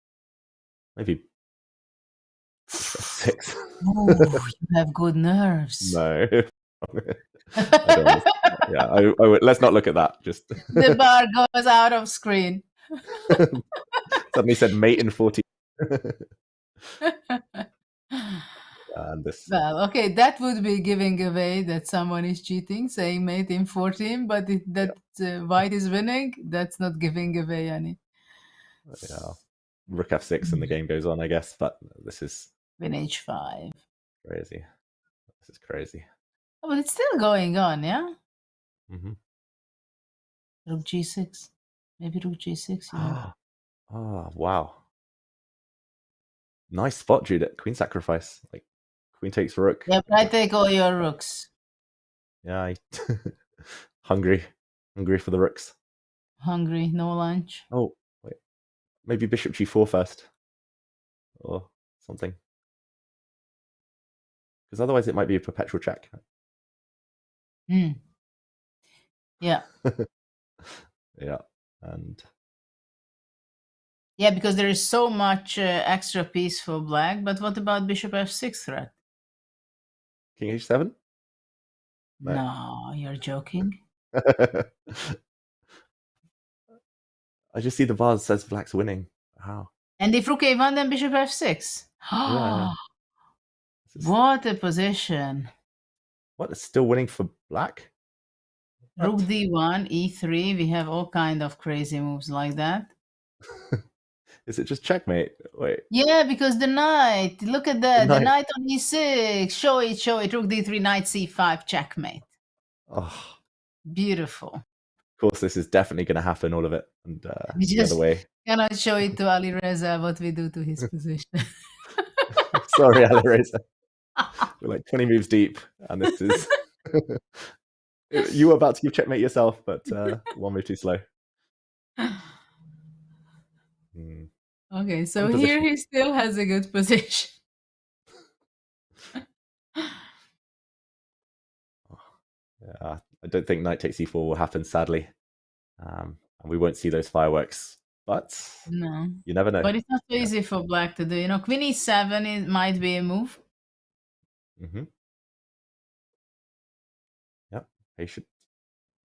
Maybe 6. Oh, you have good nerves. No. I don't yeah, let's not look at that. Just the bar goes out of screen. Suddenly said mate in 14. And this. Well, okay, that would be giving away that someone is cheating, saying mate in 14, but white is winning, that's not giving away any. Yeah, rook f6 and the game goes on, I guess, but this is Queen h5. Crazy. This is crazy. Oh, but it's still going on, yeah? Rook g6. Maybe rook g6. Yeah. Oh, wow. Nice spot, Judith. Queen sacrifice. Like, queen takes rook. Yeah, but I take all your rooks. Yeah, hungry for the rooks. Hungry, no lunch. Oh, wait. Maybe bishop g4 first. Or something. Because otherwise it might be a perpetual check. Yeah. Yeah, and... Yeah, because there is so much extra piece for black, but what about bishop f6 threat? King h7? No, you're joking. I just see the bars says black's winning. How? And if rook a1, then bishop f6. Yeah. What a position. What? It's still winning for black? Rook d1, e3. We have all kind of crazy moves like that. Is it just checkmate? Wait. Yeah, because the knight. Look at that. The knight on e6. Show it. Rook d3, knight c5, checkmate. Oh. Beautiful. Of course, this is definitely going to happen, all of it. And the other way. Cannot show it to Ali Reza what we do to his position. Sorry, Ali Reza. We're like 20 moves deep, and this is... You were about to give checkmate yourself, but one move too slow. Okay, so here he still has a good position. Yeah, I don't think knight takes e4 will happen, sadly. And we won't see those fireworks, but no, you never know. But it's not so easy for black to do. You know, queen e7 might be a move. Yep, patient.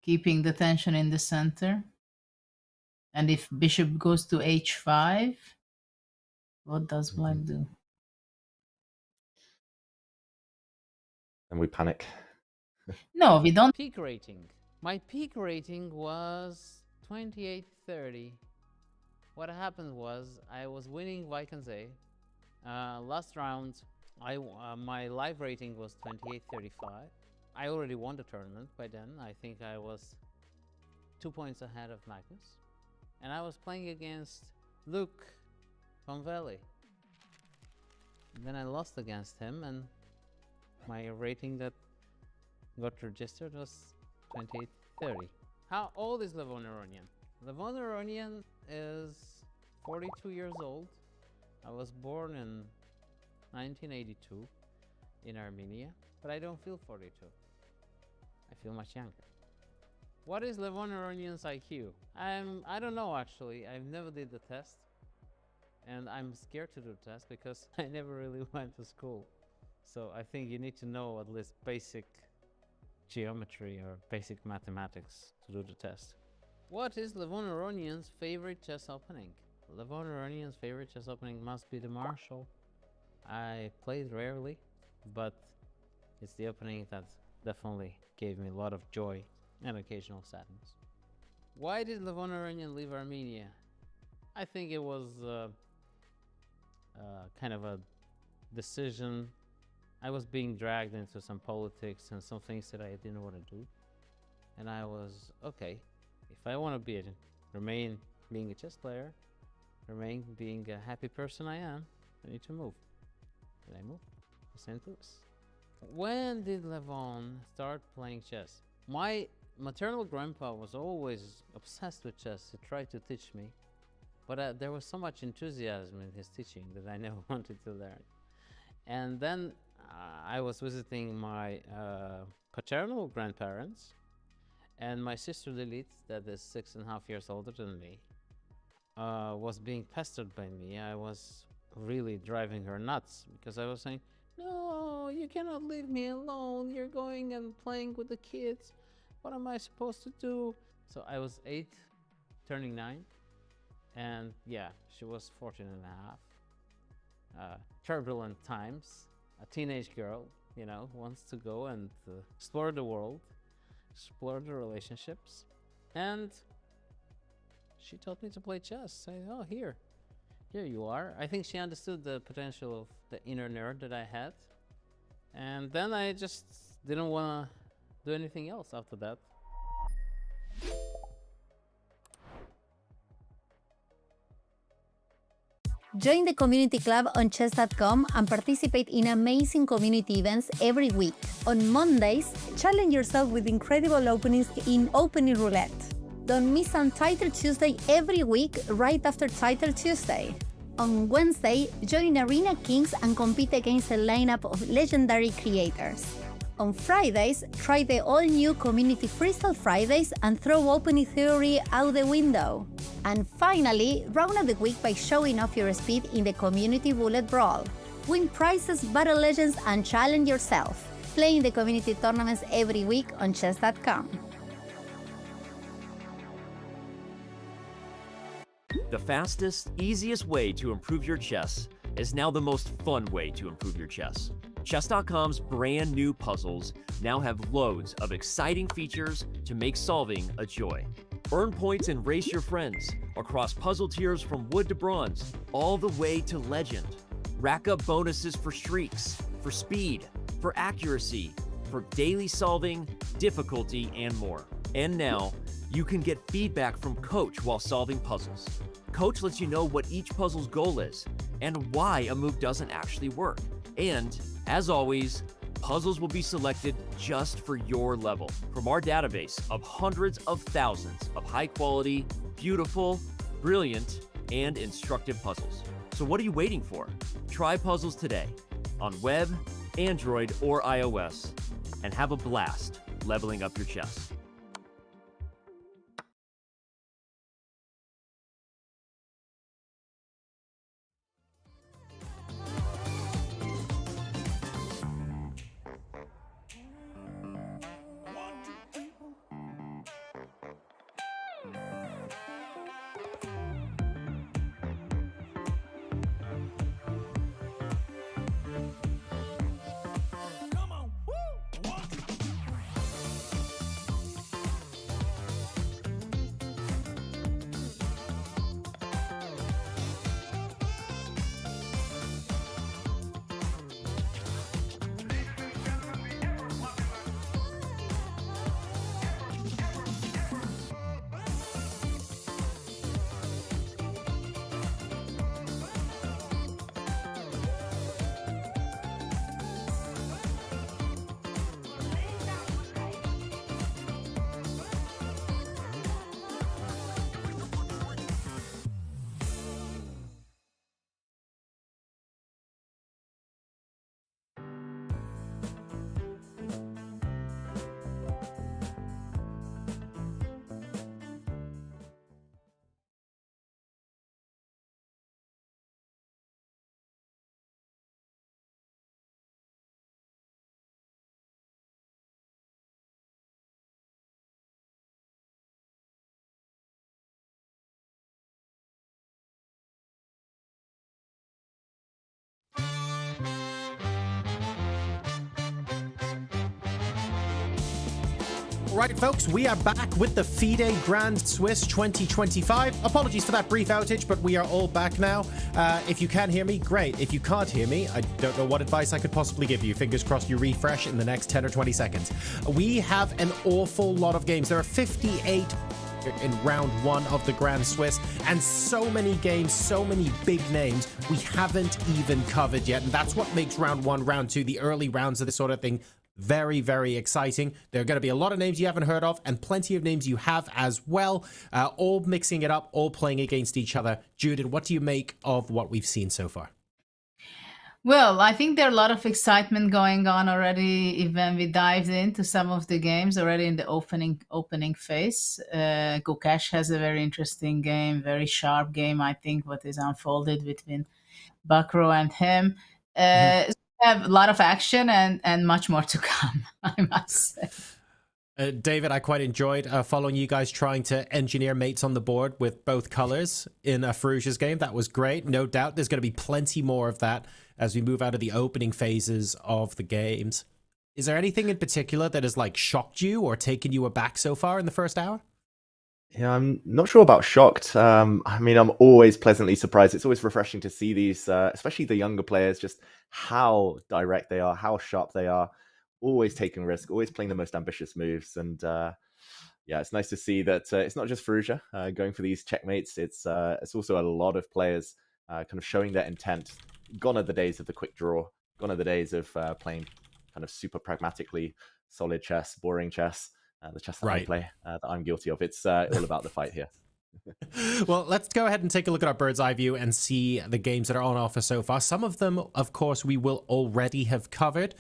Keeping the tension in the center. And if bishop goes to h5, what does black do? And we panic. No, we don't. Peak rating. My peak rating was 2830. What happened was I was winning Vaikanze. Last round, my live rating was 2835. I already won the tournament by then. I think I was 2 points ahead of Magnus. And I was playing against Luke from Valley. And then I lost against him, and my rating that got registered was 2830. How old is Levon Aronian? Levon Aronian is 42 years old. I was born in 1982 in Armenia, but I don't feel 42. I feel much younger. What is Levon Aronian's IQ? I don't know actually. I've never did the test, and I'm scared to do the test because I never really went to school. So I think you need to know at least basic geometry or basic mathematics to do the test. What is Levon Aronian's favorite chess opening? Levon Aronian's favorite chess opening must be the Marshall. I played rarely, but it's the opening that definitely gave me a lot of joy and occasional sadness. Why did Levon Aronian leave Armenia? I think it was kind of a decision. I was being dragged into some politics and some things that I didn't want to do. And I was, okay, if I want to remain being a chess player, remain being a happy person I am, I need to move. And I moved to St. Louis. When did Levon start playing chess? My maternal grandpa was always obsessed with chess. He tried to teach me, but there was so much enthusiasm in his teaching that I never wanted to learn. And then I was visiting my paternal grandparents, and my sister Lilith, that is 6.5 years older than me, was being pestered by me. I was really driving her nuts because I was saying, no, you cannot leave me alone. You're going and playing with the kids. What am I supposed to do? So I was 8, turning 9. And yeah, she was 14 and a half. Turbulent times. A teenage girl, you know, wants to go and explore the world, explore the relationships. And she taught me to play chess. Saying, oh, here you are. I think she understood the potential of the inner nerd that I had. And then I just didn't want to do anything else after that. Join the community club on chess.com and participate in amazing community events every week. On Mondays, challenge yourself with incredible openings in Opening Roulette. Don't miss on Title Tuesday every week right after Title Tuesday. On Wednesday, join Arena Kings and compete against a lineup of legendary creators. On Fridays, try the all-new Community Freestyle Fridays and throw opening theory out the window. And finally, round out the week by showing off your speed in the Community Bullet Brawl. Win prizes, battle legends, and challenge yourself. Play in the community tournaments every week on chess.com. The fastest, easiest way to improve your chess is now the most fun way to improve your chess. Chess.com's brand new puzzles now have loads of exciting features to make solving a joy. Earn points and race your friends across puzzle tiers from wood to bronze, all the way to legend. Rack up bonuses for streaks, for speed, for accuracy, for daily solving, difficulty, and more. And now, you can get feedback from Coach while solving puzzles. Coach lets you know what each puzzle's goal is and why a move doesn't actually work. And, as always, puzzles will be selected just for your level from our database of hundreds of thousands of high-quality, beautiful, brilliant, and instructive puzzles. So what are you waiting for? Try puzzles today on web, Android, or iOS, and have a blast leveling up your chess. Right, folks, we are back with the FIDE Grand Swiss 2025. Apologies for that brief outage, but we are all back now. If you can hear me, great. If you can't hear me, I don't know what advice I could possibly give you. Fingers crossed you refresh in the next 10 or 20 seconds. We have an awful lot of games. There are 58 in round one of the Grand Swiss, and so many games, so many big names we haven't even covered yet. And that's what makes round one, round two, the early rounds of this sort of thing, very, very exciting. There are going to be a lot of names you haven't heard of and plenty of names you have as well, all mixing it up, all playing against each other. Judith, what do you make of what we've seen so far? Well, I think there are a lot of excitement going on already when we dived into some of the games already in the opening phase. Gukesh has a very interesting game, very sharp game, I think, what is unfolded between Bakro and him. So we have a lot of action and much more to come, I must say. David, I quite enjoyed following you guys trying to engineer mates on the board with both colors in Farouja's game. That was great. No doubt there's going to be plenty more of that as we move out of the opening phases of the games. Is there anything in particular that has like shocked you or taken you aback so far in the first hour? Yeah, I'm not sure about shocked. I mean, I'm always pleasantly surprised. It's always refreshing to see these, especially the younger players, just how direct they are, how sharp they are, always taking risk, always playing the most ambitious moves. And yeah, it's nice to see that it's not just Farouja going for these checkmates. It's also a lot of players kind of showing their intent. Gone are the days of the quick draw. Gone are the days of playing kind of super pragmatically solid chess, boring chess. The chess that I play, that I'm guilty of. It's all about the fight here. Well, let's go ahead and take a look at our bird's eye view and see the games that are on offer so far. Some of them, of course, we will already have covered.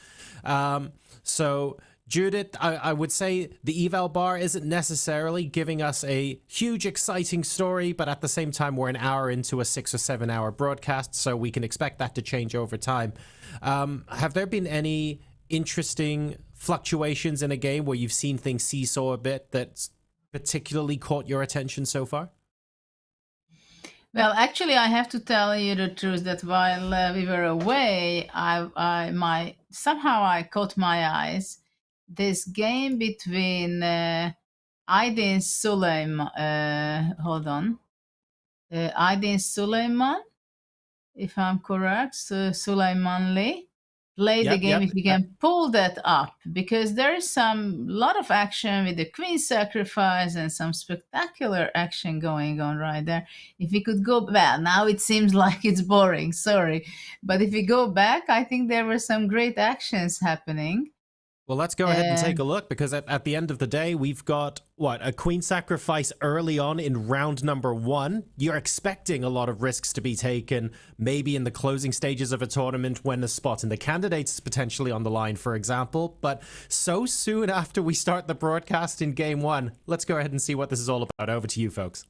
So, Judith, I would say the eval bar isn't necessarily giving us a huge, exciting story, but at the same time, we're an hour into a 6 or 7 hour broadcast, so we can expect that to change over time. Have there been any interesting fluctuations in a game where you've seen things seesaw a bit that's particularly caught your attention so far? Well, actually, I have to tell you the truth that while we were away, somehow I caught my eyes this game between Aydin Suleiman. Hold on, Aydin Suleiman, if I'm correct, so Suleymanli. Play the game if you can pull that up, because there is some lot of action with the queen sacrifice and some spectacular action going on right there. If we could go, well, now it seems like it's boring, sorry, but if we go back, I think there were some great actions happening. Well, let's go ahead and take a look, because at the end of the day, we've got, a queen sacrifice early on in round number one. You're expecting a lot of risks to be taken, maybe in the closing stages of a tournament when the spot in the candidates is potentially on the line, for example. But so soon after we start the broadcast in game one, let's go ahead and see what this is all about. Over to you, folks.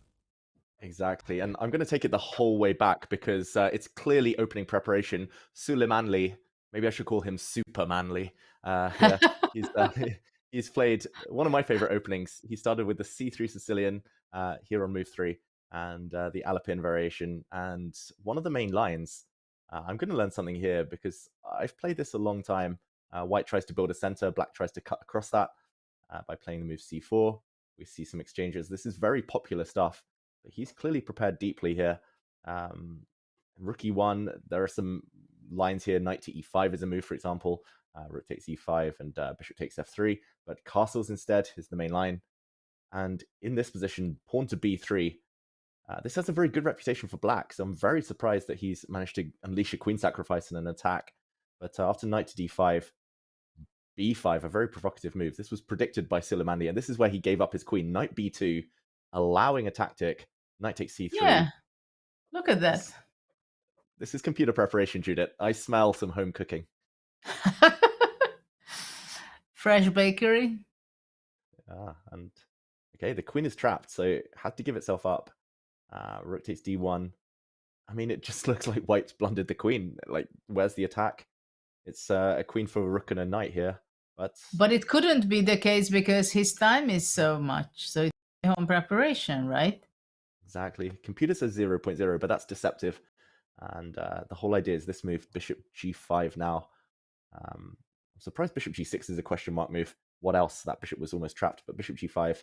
Exactly. And I'm going to take it the whole way back, because it's clearly opening preparation. Suleymanli, maybe I should call him Supermanly. Yeah, he's played one of my favorite openings. He started with the C3 Sicilian here on move 3 and the Alapin variation. And one of the main lines, I'm going to learn something here because I've played this a long time. White tries to build a center, black tries to cut across that by playing the move C4. We see some exchanges. This is very popular stuff, but he's clearly prepared deeply here. Rook E1, there are some lines here. Knight to E5 is a move, for example. Rook takes E5 and bishop takes F3, but castles instead is the main line. And in this position, pawn to B3. This has a very good reputation for black, so I'm very surprised that he's managed to unleash a queen sacrifice in an attack. But after knight to D5, B5, a very provocative move. This was predicted by Suleymanli, and this is where he gave up his queen. Knight B2, allowing a tactic. Knight takes C3. Yeah, look at that. This is computer preparation, Judith. I smell some home cooking. Fresh bakery. And okay, the queen is trapped, so it had to give itself up. Rook takes D1. I mean, it just looks like white's blundered the queen. Like, where's the attack? It's a queen for a rook and a knight here. But it couldn't be the case because his time is so much. So it's home preparation, right? Exactly. Computer says 0.0, but that's deceptive. And the whole idea is this move, bishop G5 now. I'm surprised bishop G6 is a question mark move. what else that bishop was almost trapped. But bishop g5,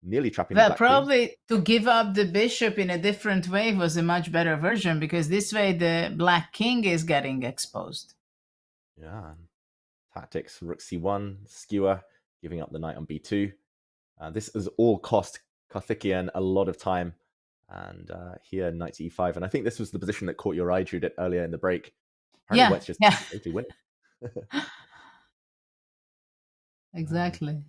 nearly trapping the Well, black queen. probably to give up the bishop in a different way was a much better version, because this way the black king is getting exposed. Yeah. Tactics, rook c1, skewer, giving up the knight on b2. This has all cost Karthikeyan a lot of time. And here, knight to e5. And I think this was the position that caught your eye, Judith, earlier in the break. Apparently White's just totally winning. Exactly.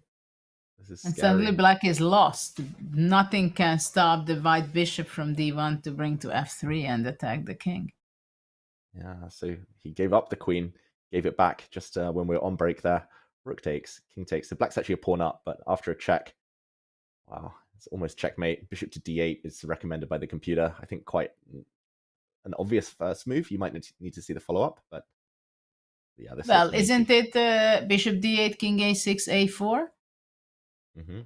This is and scary. suddenly black is lost. Nothing can stop the white bishop from d1 to bring to f3 and attack the king. Yeah, so he gave up the queen, gave it back just when we were on break there. Rook takes, king takes. So black's actually a pawn up, but after a check, wow, it's almost checkmate. Bishop to d8 is recommended by the computer. I think quite an obvious first move. You might need to see the follow-up, but yeah. This well, isn't it bishop d8, king a6, a4? Mm-hmm. And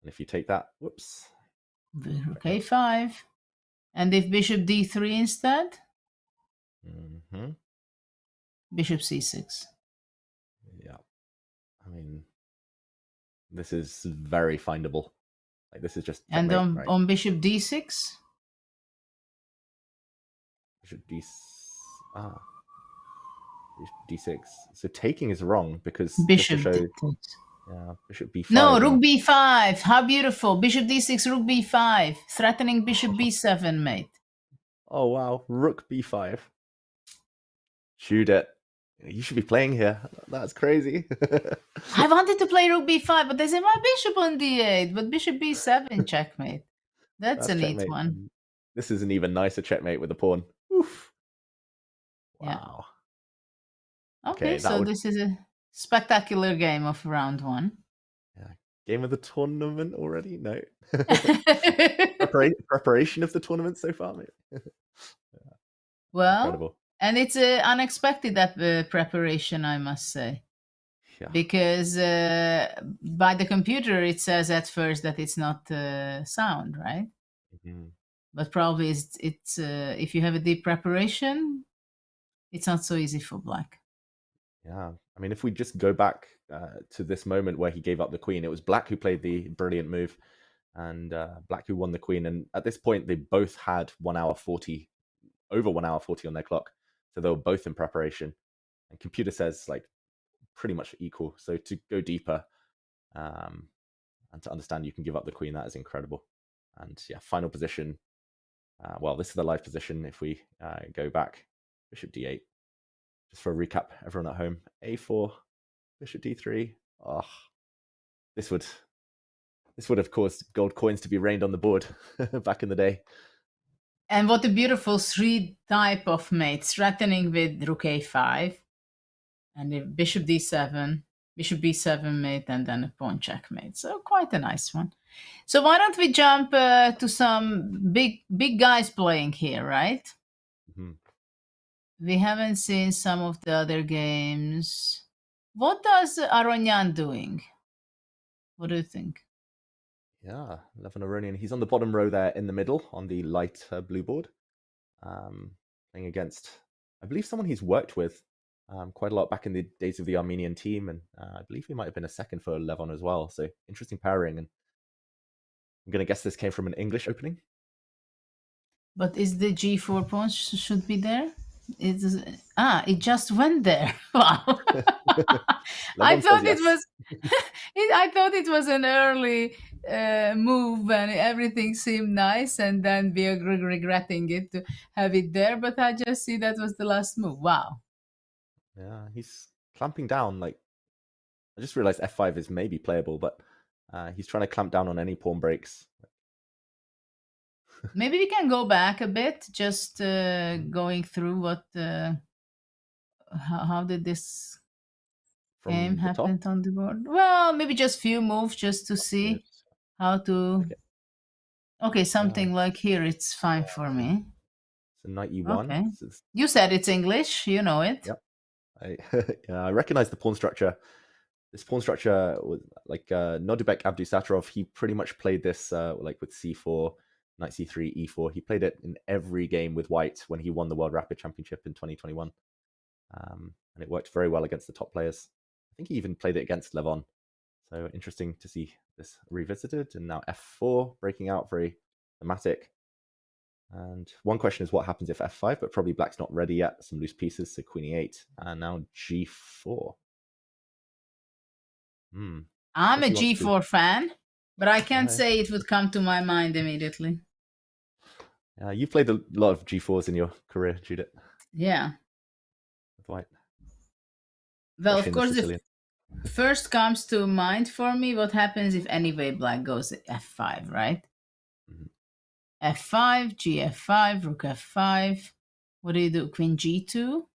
if you take that, whoops. Rook a5. And if bishop d3 instead? Mm-hmm. Bishop c6. Yeah. I mean, this is very findable. Like, this is just and on bishop d6? Bishop d6. So taking is wrong because bishop d6. Yeah, bishop b5. No, rook b5. How beautiful. Bishop d6, rook b5. Threatening bishop b7, mate. Oh, wow. Rook b5. Shoot it. You should be playing here. That's crazy. I wanted to play rook b5, but they say my bishop on d8. But bishop b7, checkmate. That's a neat one. This is an even nicer checkmate with the pawn. Oof. Wow. Yeah. Okay, so this is a spectacular game of round one. Yeah. Game of the tournament already? No. Preparation of the tournament so far, mate. Yeah. Well, incredible. And it's unexpected, that preparation, I must say. Yeah. Because by the computer, it says at first that it's not sound, right? Mm-hmm. But probably it's if you have a deep preparation, it's not so easy for black. Yeah. I mean, if we just go back to this moment where he gave up the queen, it was black who played the brilliant move and black who won the queen. And at this point, they both had 1 hour 40, over 1 hour 40 on their clock. So they were both in preparation. And computer says like pretty much equal. So to go deeper and to understand you can give up the queen, that is incredible. And yeah, final position. Well, this is the live position. If we go back, bishop d8. Just for a recap, everyone at home, a4, bishop d3. Oh, this would have caused gold coins to be rained on the board back in the day. And what a beautiful 3 type of mate, threatening with rook a5, and if bishop d7, bishop b7 mate, and then a pawn checkmate. So quite a nice one. So why don't we jump to some big guys playing here, right? Mm-hmm. We haven't seen some of the other games. What does Aronyan doing? What do you think? Yeah, Levin Aronian. He's on the bottom row there in the middle on the light blue board. Playing against, I believe, someone he's worked with quite a lot back in the days of the Armenian team. And I believe he might have been a second for Levon as well. So interesting pairing. And I'm going to guess this came from an English opening. But is the G4 pawn should be there? It just went there. Wow. I thought it was I thought it was an early move and everything seemed nice, and then we are regretting it to have it there, but I just see that was the last move. Wow. Yeah, he's clamping down. Like, I just realized f5 is maybe playable, but he's trying to clamp down on any pawn breaks. Maybe we can go back a bit, just going through what how did this game happen on the board. Well, maybe just few moves just to see how to. Okay, something like here, it's fine for me. So knight e1. Okay. You said it's English, you know it. Yep. I recognize the pawn structure. This pawn structure was like Nodibek Abdusattorov. He pretty much played this like with c4, knight c3, e4. He played it in every game with white when he won the World Rapid Championship in 2021. And it worked very well against the top players. I think he even played it against Levon. So interesting to see this revisited. And now f4 breaking out, very thematic. And one question is what happens if f5, but probably black's not ready yet. Some loose pieces, so queen e8, and now g4. I'm a g4 fan, but I can't Yeah. say it would come to my mind immediately. You've played a lot of g4s in your career, Judith. Yeah. With white. Well, Especially of in the course, Sicilian. the first comes to mind for me what happens if anyway black goes f5, right? f5, gf5, rook f5. What do? Queen g2?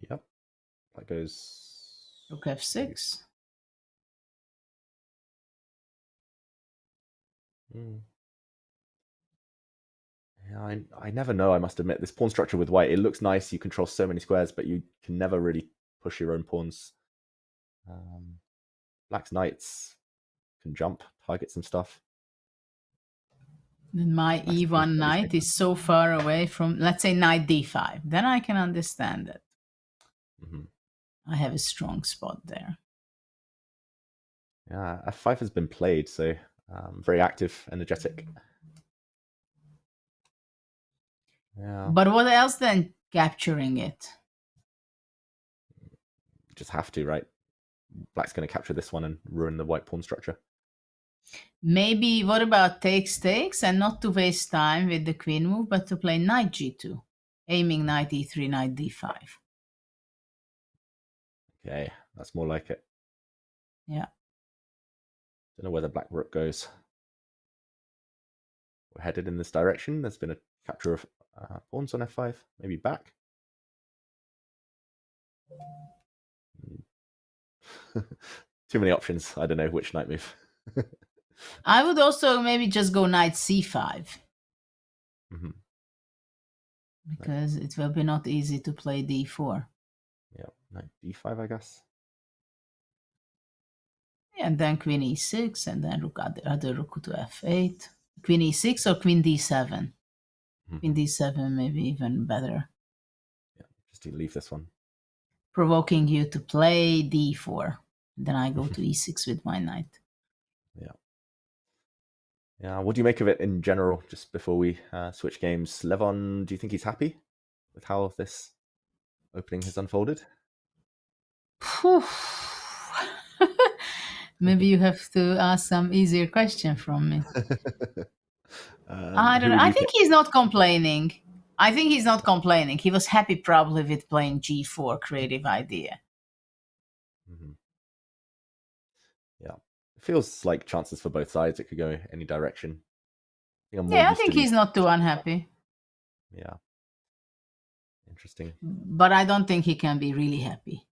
Yep. That goes... Rook f6. Yeah, I never know, I must admit. This pawn structure with white, it looks nice. You control so many squares, but you can never really push your own pawns. Black's knights can jump, target some stuff. Then my e1 knight is so far away from, let's say, knight d5. Then I can understand it. I have a strong spot there. Yeah, f5 has been played, so very active, energetic. Yeah. But what else then capturing it? You just have to, right? Black's going to capture this one and ruin the white pawn structure. Maybe, what about takes, and not to waste time with the queen move, but to play knight g2, aiming knight e3, knight d5. Okay, that's more like it. Yeah. Don't know where the black rook goes. We're headed in this direction. There's been a capture of pawns on f5, maybe back. Too many options. I don't know which knight move. I would also maybe just go knight c5. Because it will be not easy to play d4. Yeah, knight d5, I guess. And then queen e6, and then rook other rook to f8. Queen e6 or queen d7? Queen d7 maybe even better. Yeah, just to leave this one. Provoking you to play d4. Then I go to e6 with my knight. Yeah. Yeah, what do you make of it in general, just before we switch games? Levon, do you think he's happy with how this opening has unfolded? Maybe you have to ask some easier question from me. I don't know. I think he's not complaining. He was happy probably with playing g4, creative idea. Yeah. It feels like chances for both sides. It could go any direction. I think he's not too unhappy. Yeah. Interesting. But I don't think he can be really happy.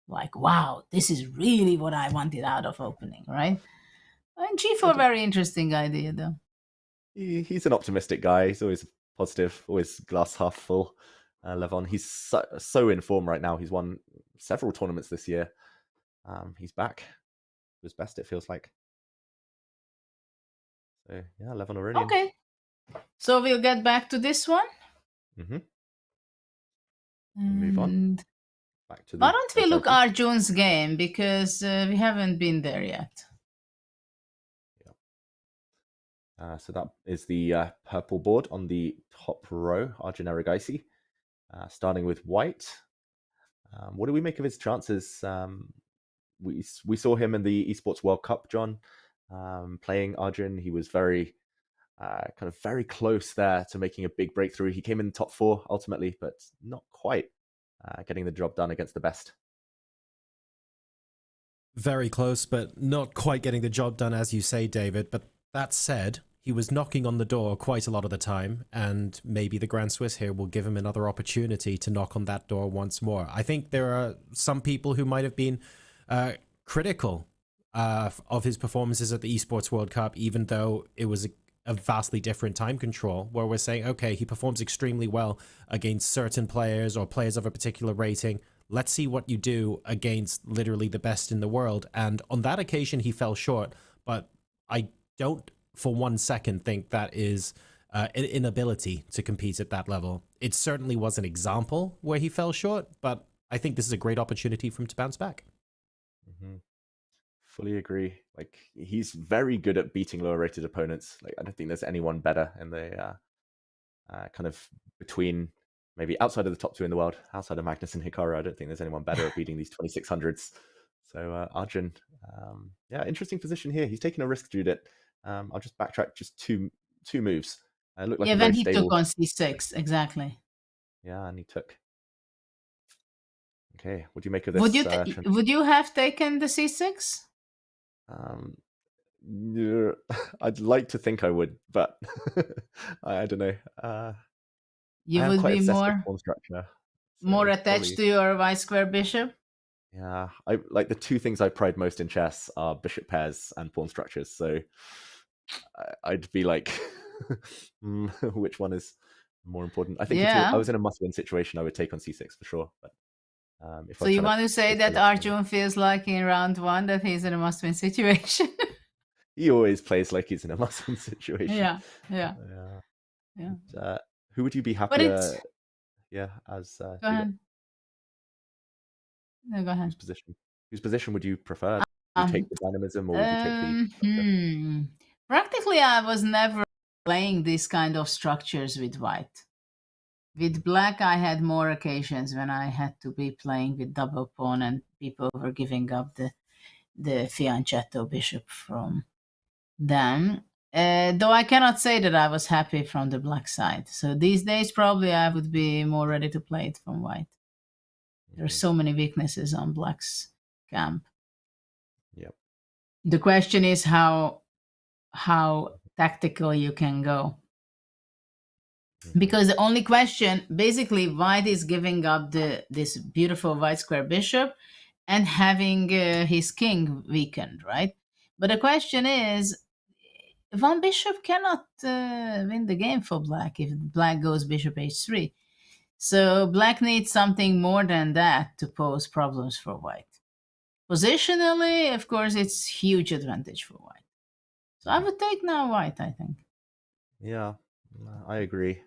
Like, wow, this is really what I wanted out of opening, right? And g4, very interesting idea, though. He's an optimistic guy. He's always positive, always glass half full. Levon, he's so in form right now. He's won several tournaments this year. He's back to his best, it feels like. So, yeah, Levon Aurelian. Okay. So we'll get back to this one. Move on. Back to why don't we look Arjun's game, because we haven't been there yet. So that is the purple board on the top row, Arjun Erigaisi, starting with white. What do we make of his chances? We saw him in the Esports World Cup, John, playing Arjun. He was very close there to making a big breakthrough. He came in top 4 ultimately, but not quite getting the job done against the best. Very close, but not quite getting the job done, as you say, David. But that said, he was knocking on the door quite a lot of the time, and maybe the Grand Swiss here will give him another opportunity to knock on that door once more. I think there are some people who might have been critical of his performances at the Esports World Cup, even though it was a vastly different time control, where we're saying, okay, he performs extremely well against certain players or players of a particular rating. Let's see what you do against literally the best in the world. And on that occasion, he fell short, but I don't for 1 second think that is an inability to compete at that level. It certainly was an example where he fell short, but I think this is a great opportunity for him to bounce back. Mm-hmm. Fully agree. Like, he's very good at beating lower rated opponents. Like, I don't think there's anyone better in the kind of between, maybe outside of the top two in the world, outside of Magnus and Hikaru. I don't think there's anyone better at beating these 2600s. So Arjun, yeah, interesting position here. He's taking a risk, Judith. I'll just backtrack just two moves. It looked like Yeah, a then very he stable. took on c6, exactly. Yeah, and he took. Okay, what do you make of this? Would you have taken the c6? Yeah, I'd like to think I would, but I don't know. You I am would quite be obsessed with pawn structure. more so attached probably- to your white square bishop? Yeah, I like the two things I pride most in chess are bishop pairs and pawn structures. So I'd be like, which one is more important? I think if Yeah. I was in a must-win situation, I would take on c6 for sure. But if I So was you trying want to say take that the left wing- Arjun feels like in round 1 that he's in a must-win situation? he always plays like he's in a must-win situation. Yeah. And, who would you be But happier? it's Yeah, as go ahead. No, go ahead. whose position would you prefer? Would you take the dynamism, or would you take the structure? Practically, I was never playing these kind of structures with white. With black, I had more occasions when I had to be playing with double pawn and people were giving up the fianchetto bishop from them. Though I cannot say that I was happy from the black side. So these days, probably I would be more ready to play it from white. There are so many weaknesses on black's camp. Yep. The question is how tactical you can go. Because the only question, basically, white is giving up this beautiful white square bishop and having his king weakened, right? But the question is, one bishop cannot win the game for black if black goes bishop h3. So black needs something more than that to pose problems for white. Positionally, of course, it's huge advantage for white. So I would take now white, I think. Yeah, I agree.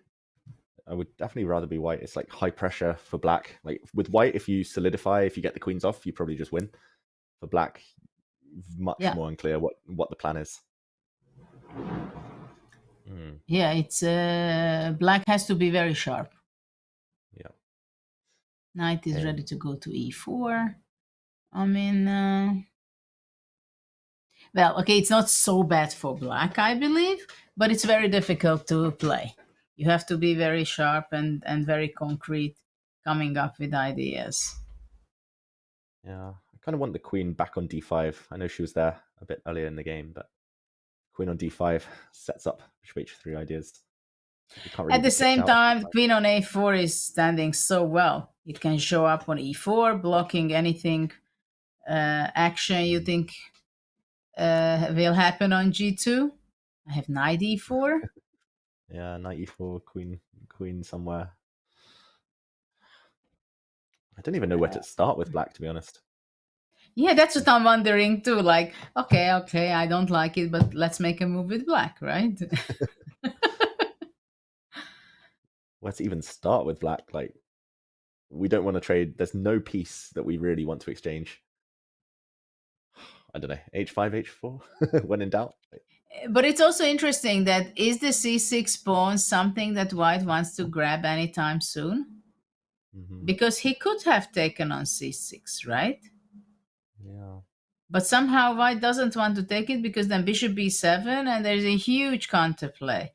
I would definitely rather be white. It's like high pressure for black. Like with white, if you solidify, if you get the queens off, you probably just win. For black, much more unclear what the plan is. Yeah, it's black has to be very sharp. Yeah. Knight is ready to go to e4. I mean, well, okay, it's not so bad for black, I believe, but it's very difficult to play. You have to be very sharp and very concrete, coming up with ideas. Yeah, I kind of want the queen back on d5. I know she was there a bit earlier in the game, but queen on d5 sets up bishop h3 ideas. Really at the same time, queen on a4 is standing so well. It can show up on e4, blocking anything action you think will happen on g2. I have knight e4. Yeah, knight e4, queen somewhere. I don't even know where to start with black, to be honest. Yeah, that's what I'm wondering too. Like, okay, I don't like it, but let's make a move with black, right? Where to even start with black? Like, we don't want to trade. There's no piece that we really want to exchange. I don't know, h5, h4, when in doubt. But it's also interesting that is the c6 pawn something that white wants to grab anytime soon? Because he could have taken on c6, right? Yeah. But somehow white doesn't want to take it because then bishop b7 and there's a huge counterplay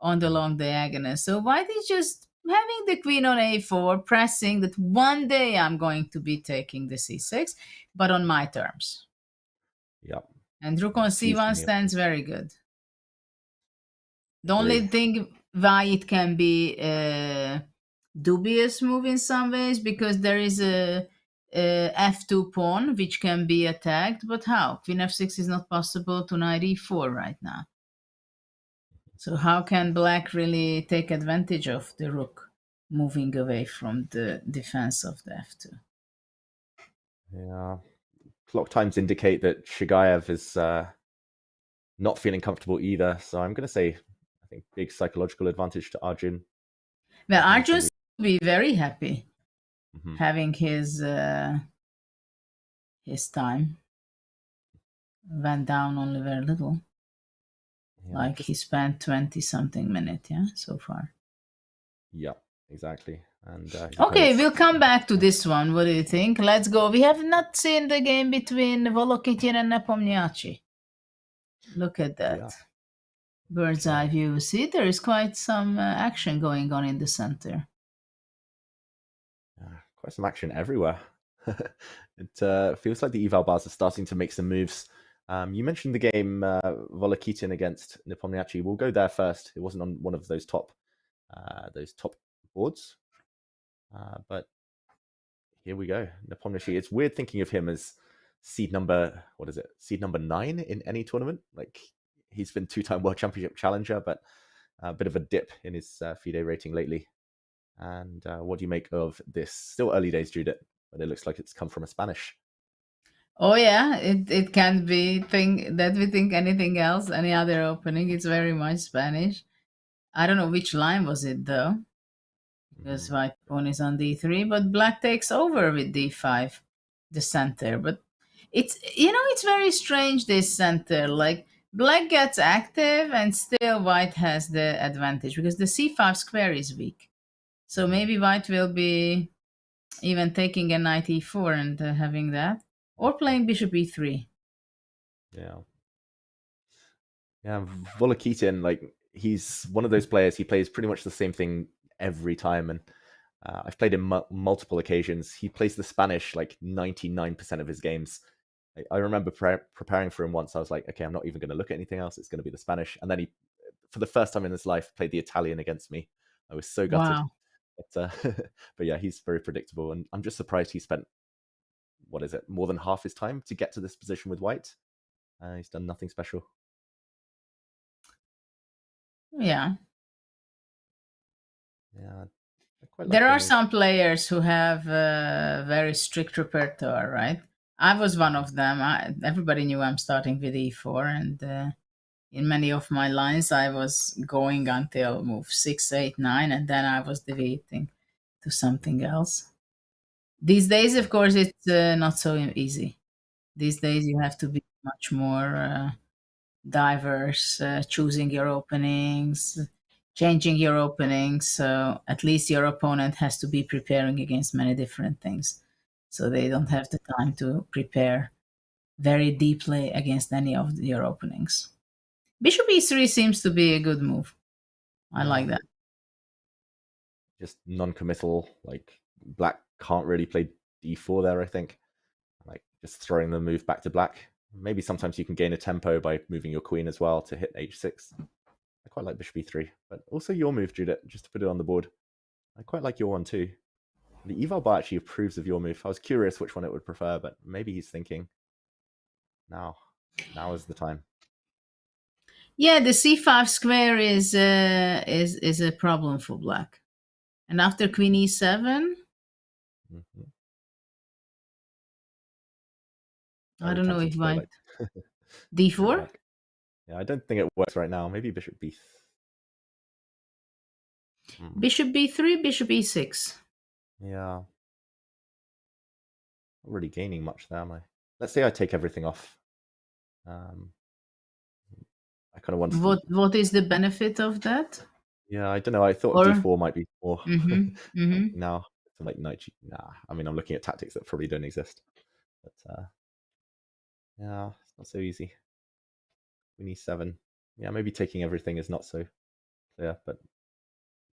on the long diagonal. So white is just having the queen on a4, pressing that one day I'm going to be taking the c6, but on my terms. Yep. And rook on c1 stands very good. The only thing why it can be a dubious move in some ways, because there is a f2 pawn which can be attacked, but how? Queen f6 is not possible to knight e4 right now. So how can black really take advantage of the rook moving away from the defense of the f2? Yeah. Clock times indicate that Shigaev is not feeling comfortable either. So I'm going to say, I think, big psychological advantage to Arjun. Well, Arjun will be very happy. Mhm. having his time went down only very little. Yeah, Like he spent 20 something minutes, yeah, so far. yeah, exactly. And his Okay, opponent's we'll come back to this one. What do you think? Let's go. We have not seen the game between Volokitin and Nepomniachtchi. Look at that. yeah, Bird's eye view. See, there is quite some action going on in the center. quite some action everywhere. It feels like the eval bars are starting to make some moves. You mentioned the game Volokitin against Nepomniachtchi. We'll go there first. It wasn't on one of those top boards, but here we go. Nepomniachtchi. It's weird thinking of him as seed number 9 in any tournament. Like he's been 2-time World Championship challenger, but a bit of a dip in his FIDE rating lately. And what do you make of this? Still early days, Judith, but it looks like it's come from a Spanish. Oh yeah, it can't be that we think anything else, any other opening. It's very much Spanish. I don't know which line was it though, because white pawn is on d3, but black takes over with d5, the center. But it's very strange, this center. Like black gets active and still white has the advantage because the c5 square is weak. So maybe white will be even taking a knight e4 and having that, or playing bishop e3. Yeah, Volokitin, like he's one of those players. He plays pretty much the same thing every time, and I've played him multiple occasions. He plays the Spanish like 99% of his games. I remember preparing for him once. I was like, okay, I'm not even going to look at anything else. It's going to be the Spanish. And then he, for the first time in his life, played the Italian against me. I was so gutted. Wow. But yeah, he's very predictable, and I'm just surprised he spent more than half his time to get to this position with white. He's done nothing special. Yeah. Yeah. Quite There are some players who have a very strict repertoire, right? I was one of them. Everybody knew I'm starting with e4, and in many of my lines, I was going until move 6, 8, 9, and then I was deviating to something else. These days, of course, it's not so easy. These days, you have to be much more diverse, choosing your openings, changing your openings. So at least your opponent has to be preparing against many different things. So they don't have the time to prepare very deeply against any of your openings. Bishop e3 seems to be a good move. I like that. Just non-committal. Like black can't really play d4 there, I think. Like just throwing the move back to black. Maybe sometimes you can gain a tempo by moving your queen as well to hit h6. I quite like bishop e3, but also your move, Judith, just to put it on the board. I quite like your one too. The eval bar actually approves of your move. I was curious which one it would prefer, but maybe he's thinking now is the time. Yeah, the c5 square is a problem for black. And after queen e7, I don't know if white d4. Yeah, I don't think it works right now. Maybe bishop b. Bishop b3, bishop e6. Yeah. Not really gaining much there, am I? Let's say I take everything off. I kind of want to... What is the benefit of that? Yeah, I don't know. I thought d4 might be more now. Like knight. Nah, I mean, I'm looking at tactics that probably don't exist. But yeah, it's not so easy. Queen e7. Yeah, maybe taking everything is not so clear, but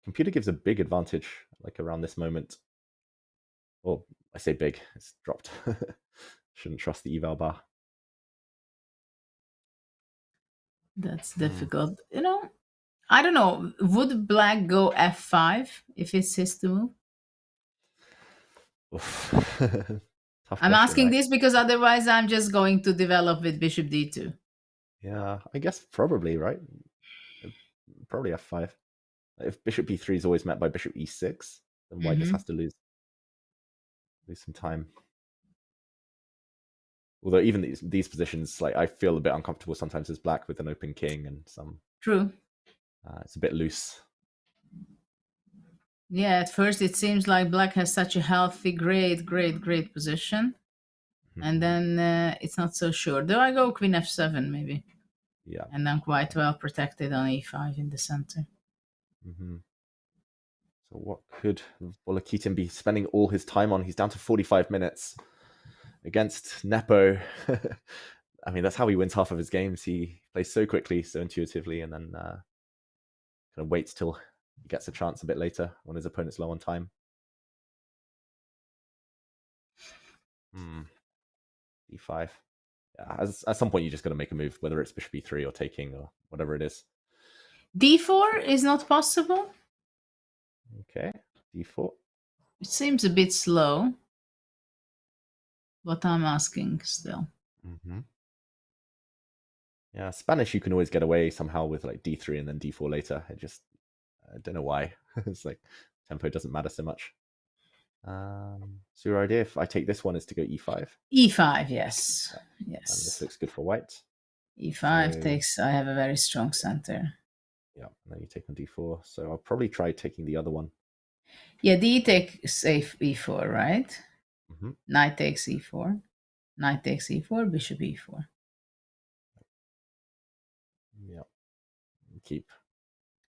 computer gives a big advantage, like around this moment. Well, I say big, it's dropped. Shouldn't trust the eval bar. That's difficult. I don't know. Would black go f5 if it's his to move? I'm asking this because otherwise I'm just going to develop with bishop d2. Yeah, I guess probably, right? Probably f5. If bishop b3 is always met by bishop e6, then white just has to lose some time. Although even these positions, like I feel a bit uncomfortable sometimes as black with an open king and some. True. It's a bit loose. Yeah, at first it seems like black has such a healthy, great position. And then it's not so sure. Though I go queen f7 maybe. Yeah. And I'm quite well protected on e5 in the center. So what could Volokitin be spending all his time on? He's down to 45 minutes against Nepo. I mean, that's how he wins half of his games. He plays so quickly, so intuitively, and then kind of waits till he gets a chance a bit later when his opponent's low on time. D5. Yeah, at some point, you just got to make a move, whether it's bishop e3 or taking or whatever it is. d4 is not possible. Okay, d4. It seems a bit slow, but I'm asking still. Yeah, Spanish, you can always get away somehow with like d3 and then d4 later. I don't know why. It's like tempo doesn't matter so much. So your idea, if I take this one, is to go e5. E5, yes. And this Yes. looks good for white. E5 takes, I have a very strong center. Yeah, and then you take on d4. So I'll probably try taking the other one. Yeah, d takes e4, right? Knight takes e4. Knight takes e4, bishop e4. Yeah, keep.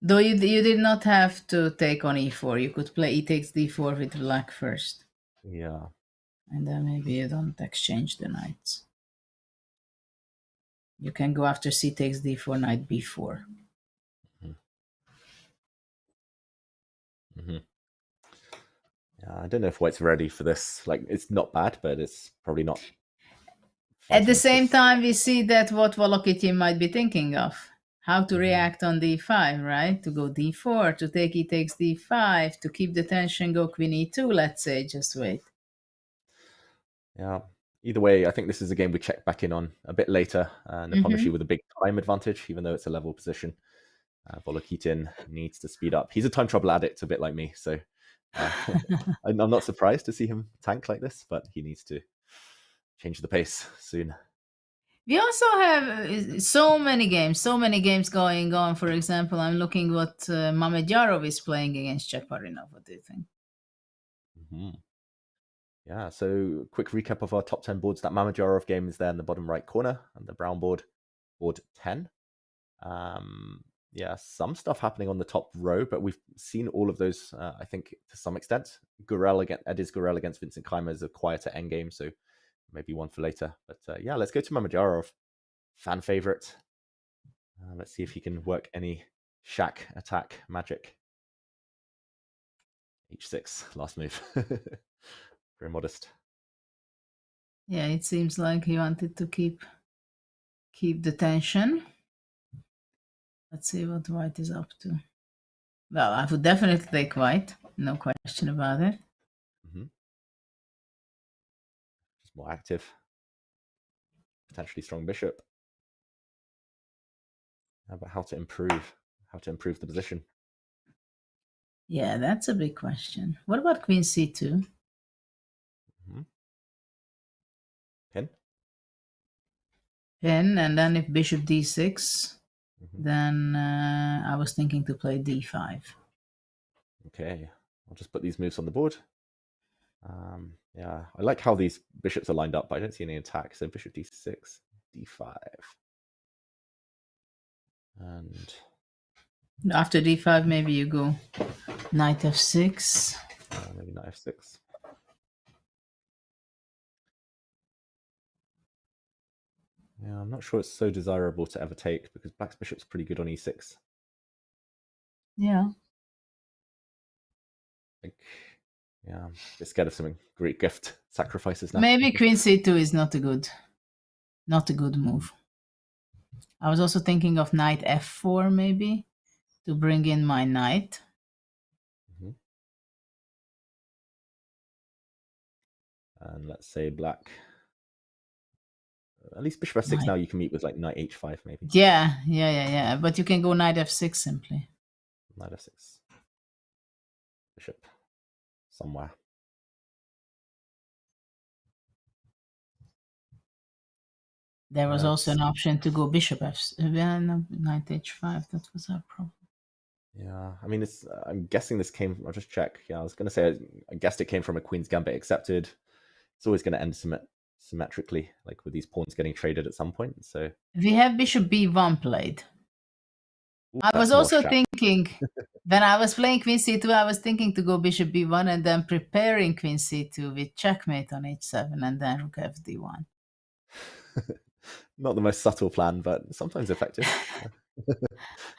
Though you did not have to take on e4. You could play e takes d4 with black first. Yeah. And then maybe you don't exchange the knights. You can go after c takes d4, knight b4. Yeah, I don't know if white's ready for this. Like, it's not bad, but it's probably not. At the same time, we see that what Volokitin might be thinking of. How to react on d5, right? To go d4, to take e takes d5, to keep the tension, go queen e2, let's say, just wait. Yeah. Either way, I think this is a game we check back in on a bit later. Nepomucci with a big time advantage, even though it's a level position. Volokitin needs to speed up. He's a time trouble addict, a bit like me, so I'm not surprised to see him tank like this, but he needs to change the pace soon. We also have so many games going on. For example, I'm looking what Mamedyarov is playing against Chaparinov. What do you think? Yeah, so quick recap of our top 10 boards. That Mamedyarov game is there in the bottom right corner, and the brown board 10. Yeah, some stuff happening on the top row, but we've seen all of those, I think, to some extent. Ediz Gurel against Vincent Kleimer is a quieter endgame, so maybe one for later. But yeah, let's go to Mamedyarov, fan favorite. Let's see if he can work any shack attack magic. H6, last move. Very modest. Yeah, it seems like he wanted to keep the tension. Let's see what white is up to. Well, I would definitely take white. No question about it. Just more active. Potentially strong bishop. How about how to improve the position? Yeah, that's a big question. What about queen c2? Pin? Pin, and then if bishop d6, then I was thinking to play d5. Okay, I'll just put these moves on the board. Yeah, I like how these bishops are lined up, but I don't see any attack. So bishop d6, d5. And after d5, maybe you go knight f6. Maybe knight f6. Yeah, I'm not sure it's so desirable to ever take because black's bishop's pretty good on e6. Yeah. Yeah, I'm a bit scared of something Greek gift sacrifices now. Maybe queen c2 is not a good move. I was also thinking of knight f4 maybe to bring in my knight. And let's say black. At least bishop f6 now you can meet with like knight h5 maybe. Yeah. But you can go knight f6 simply. Knight f6. Bishop somewhere. There was also an option to go bishop f. No, knight h5. That was our problem. Yeah, I mean, I'm guessing this came. I'll just check. Yeah, I was going to say I guessed it came from a Queen's Gambit accepted. It's always going to end symmetrically, like with these pawns getting traded at some point. So We have bishop b1 played. I was that's more also sharp. thinking, when I was playing queen c2, I was thinking to go bishop b1 and then preparing queen c2 with checkmate on h7 and then rook fd1. Not the most subtle plan, but sometimes effective.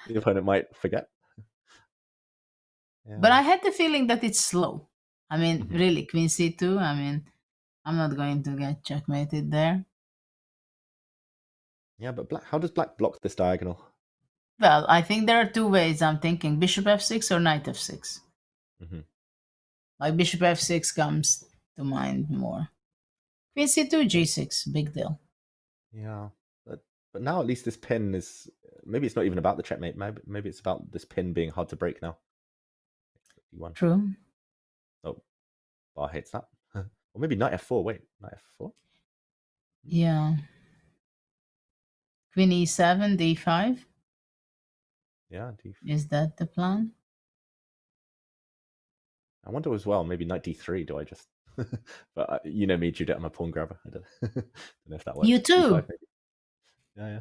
The opponent might forget. But I had the feeling that it's slow. I mean, Mhm. really, queen c2, I mean, I'm not going to get checkmated there. Yeah, but how does black block this diagonal? Well, I think there are two ways I'm thinking, bishop f6 or knight f6. Mm-hmm. Like bishop f6 comes to mind more. Queen c2, g6, big deal. Yeah, but now at least this pin is, maybe it's not even about the checkmate. Maybe it's about this pin being hard to break now. True. Oh, Bar hates that. Or maybe knight f4. Wait, knight f4? Yeah. Queen e7, d5. Yeah, d4. Is that the plan? I wonder as well, maybe knight d3. Do I just... but you know me, Judith, I'm a pawn grabber. I don't know if that works. You too. D5, maybe. Yeah.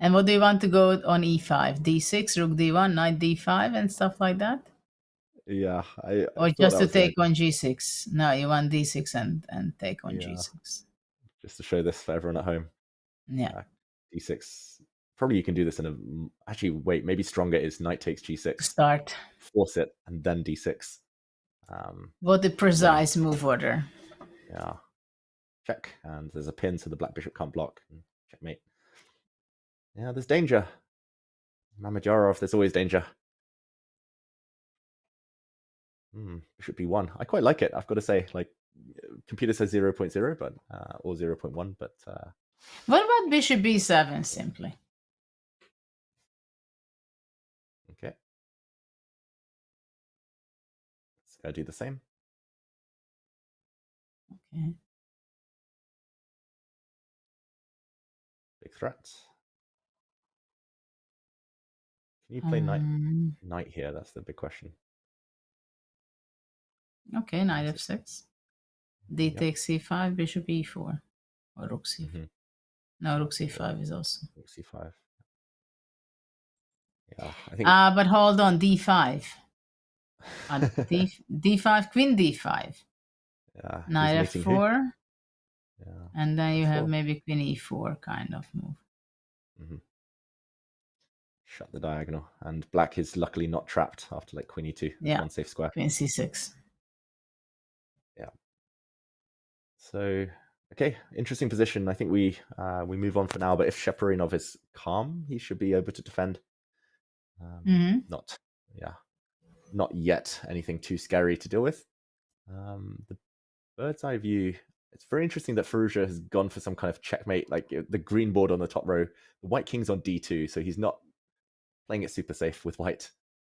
And what do you want to go on e5? d6, rook d1, knight d5, and stuff like that? Yeah. Or just to take on g6? No, you want d6 and take on g6. Just to show this for everyone at home. Yeah. d6. Probably you can do this in a... Actually, wait, maybe stronger is knight takes g6. Start. Force it, and then d6. What a precise move order. Yeah. Check. And there's a pin, so the black bishop can't block. Checkmate. Yeah, there's danger. Mamajarov, there's always danger. Bishop b1. I quite like it, I've got to say. Like, computer says 0.0, but or 0.1, but... What about bishop b7, simply? Okay. Let's go do the same. Okay. Big threat. Can you play knight here? That's the big question. Okay, knight f6. D takes c5, bishop e4. Or rook c5. No, rook c5 is also. Rook c5. Yeah, I think... but hold on, d5. d5, queen d5. Yeah. Knight f4. Yeah. And then you have maybe queen e4 kind of move. Shut the diagonal. And black is luckily not trapped after like queen e2. Yeah. One safe square. Queen c6. Yeah. So, okay, interesting position. I think we move on for now. But if Sheparinov is calm, he should be able to defend. Not yet anything too scary to deal with. The bird's eye view. It's very interesting that Firouzja has gone for some kind of checkmate, like the green board on the top row. The white king's on d2, so he's not playing it super safe with white.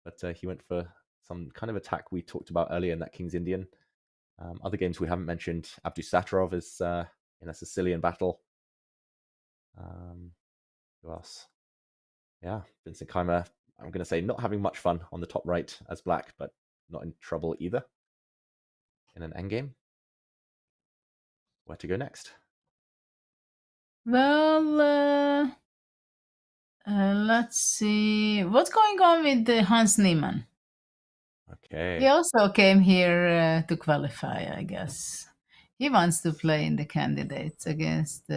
But he went for some kind of attack we talked about earlier in that King's Indian. Other games we haven't mentioned, Abdusattorov is in a Sicilian battle. Who else? Yeah, Vincent Keimer, I'm going to say not having much fun on the top right as black, but not in trouble either in an endgame. Where to go next? Well, let's see. What's going on with Hans Niemann? Okay. He also came here to qualify, I guess. He wants to play in the candidates against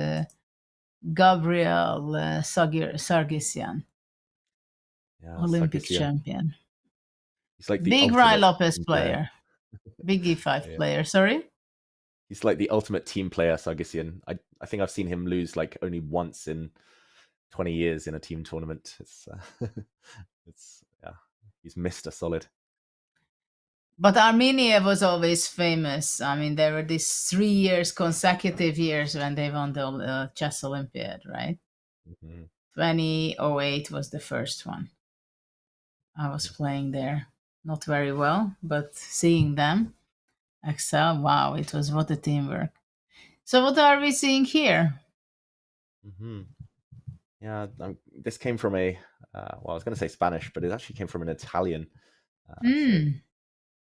Gabriel Sargsyan, Olympic champion. He's like the big Ryan Lopez player. Big E5 player, sorry? He's like the ultimate team player, Sargsyan. I think I've seen him lose like only once in 20 years in a team tournament. It's he's missed a solid. But Armenia was always famous. I mean, there were these 3 years, consecutive years when they won the chess Olympiad, right? 2008 was the first one. I was playing there. Not very well, but seeing them excel, wow, it was what a teamwork. So what are we seeing here? Yeah, this came from a well, I was going to say Spanish, but it actually came from an Italian. So Mm.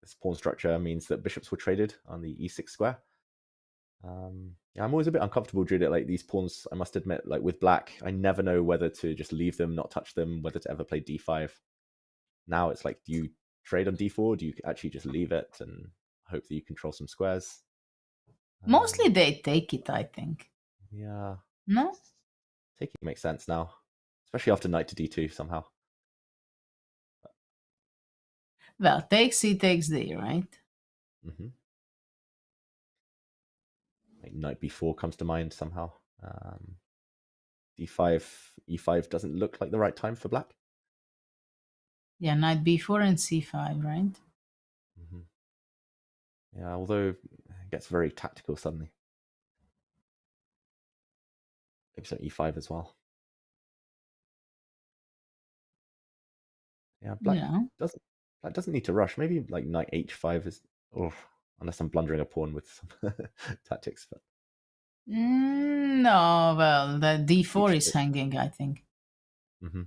this pawn structure means that bishops were traded on the e6 square. Yeah, I'm always a bit uncomfortable doing it like these pawns. I must admit, like with black, I never know whether to just leave them, not touch them, whether to ever play d5. Now it's like, do you trade on d4? Do you actually just leave it and hope that you control some squares? Mostly they take it, I think. Yeah, No? taking makes sense now, especially after knight to d2 somehow. Well, takes C takes D, right? Mm-hmm. Like knight b4 comes to mind somehow. d5, e5 doesn't look like the right time for black. Yeah, knight B4 and C5, right? Mm-hmm. Yeah, although it gets very tactical suddenly. Maybe some e5 as well. Yeah, black doesn't need to rush. Maybe like knight h5 is, unless I'm blundering a pawn with some tactics. But No, well, the D4 is hanging, I think. mm-hmm.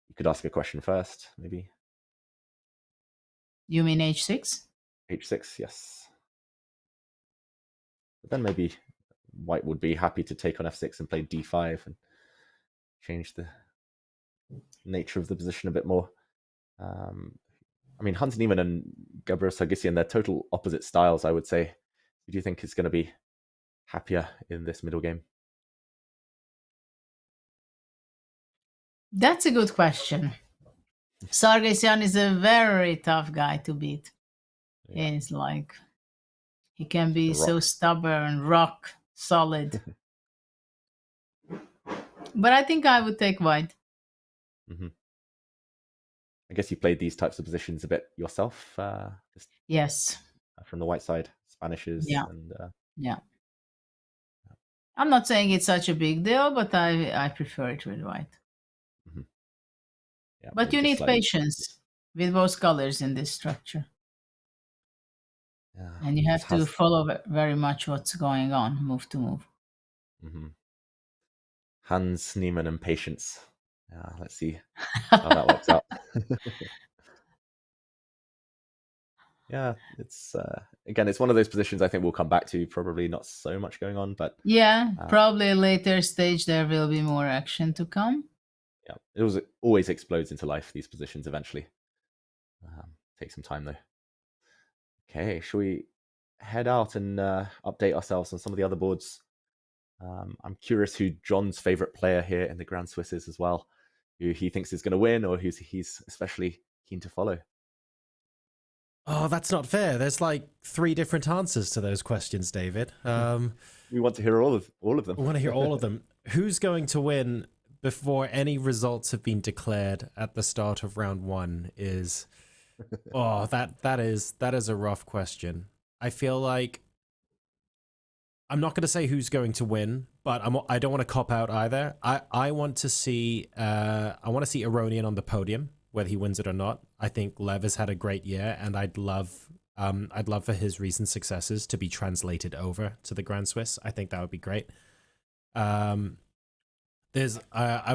You could ask a question first, maybe. You mean H6? H6, yes. But then maybe white would be happy to take on f6 and play d5 and change the nature of the position a bit more. I mean, Hans Niemann and Gabriel Sargsyan, they're total opposite styles, I would say. Who do you think is going to be happier in this middle game? That's a good question. Sargsyan is a very tough guy to beat. Yeah. He's like, he can be so stubborn, rock solid. But I think I would take white. Mm-hmm. I guess you played these types of positions a bit yourself. Yes. From the white side, Spanishes. Yeah. And, yeah. I'm not saying it's such a big deal, but I prefer it with white. Mm-hmm. Yeah, but you need patience with both colors in this structure. Yeah, and you have to follow very much what's going on, move to move. Mm-hmm. Hans Niemann and patience. Yeah, let's see how that works out. Yeah, it's again, it's one of those positions I think we'll come back to. Probably not so much going on, but yeah, probably a later stage there will be more action to come. Yeah, it always explodes into life, these positions eventually. Take some time though. Okay, shall we head out and update ourselves on some of the other boards? I'm curious who John's favorite player here in the Grand Swiss is as well, who he thinks is going to win or he's especially keen to follow. Oh, that's not fair. There's like 3 different answers to those questions, David. We want to hear all of them. We want to hear all of them. Who's going to win before any results have been declared at the start of round 1 is... Oh, that is a rough question. I feel like I'm not going to say who's going to win, but I don't want to cop out either. I want to see Aronian on the podium, whether he wins it or not. I think Lev has had a great year, and I'd love for his recent successes to be translated over to the Grand Swiss. I think that would be great. I'm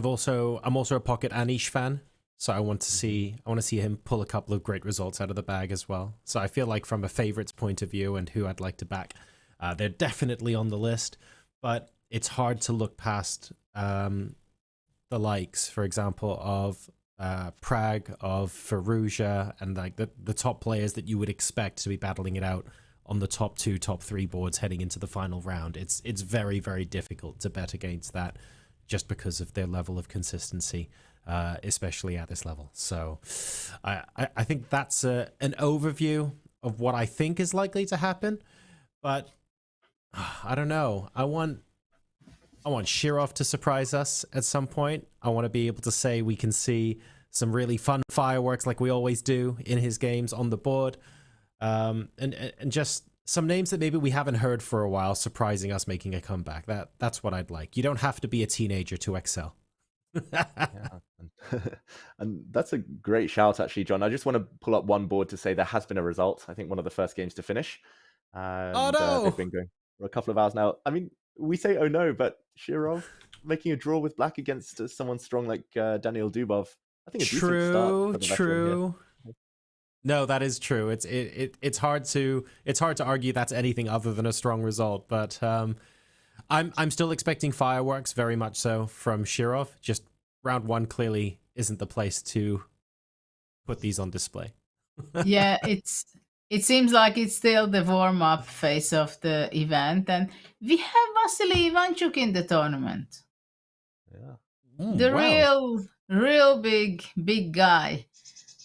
also a pocket Anish fan, so I want to see him pull a couple of great results out of the bag as well. So I feel like from a favorites point of view and who I'd like to back, they're definitely on the list, but it's hard to look past the likes, for example, of Pragg, of Firouzja, and like the top players that you would expect to be battling it out on the top 2, top 3 boards heading into the final round. It's very, very difficult to bet against that just because of their level of consistency, especially at this level. So I think that's an overview of what I think is likely to happen, but I don't know. I want Shirov to surprise us at some point. I want to be able to say we can see some really fun fireworks like we always do in his games on the board. And just some names that maybe we haven't heard for a while surprising us making a comeback. That's what I'd like. You don't have to be a teenager to excel. And that's a great shout, actually, John. I just want to pull up one board to say there has been a result. I think one of the first games to finish. And, oh no! They've been going for a couple of hours now. I mean, we say oh no, but Shirov, making a draw with black against someone strong like Daniel Dubov. I think a decent start for the veteran here. No, that is true. It's hard to argue that's anything other than a strong result. But I'm still expecting fireworks, very much so, from Shirov. Just round one clearly isn't the place to put these on display. Yeah, it seems like it's still the warm-up phase of the event, and we have Vasily Ivanchuk in the tournament. Yeah. The wow. real big guy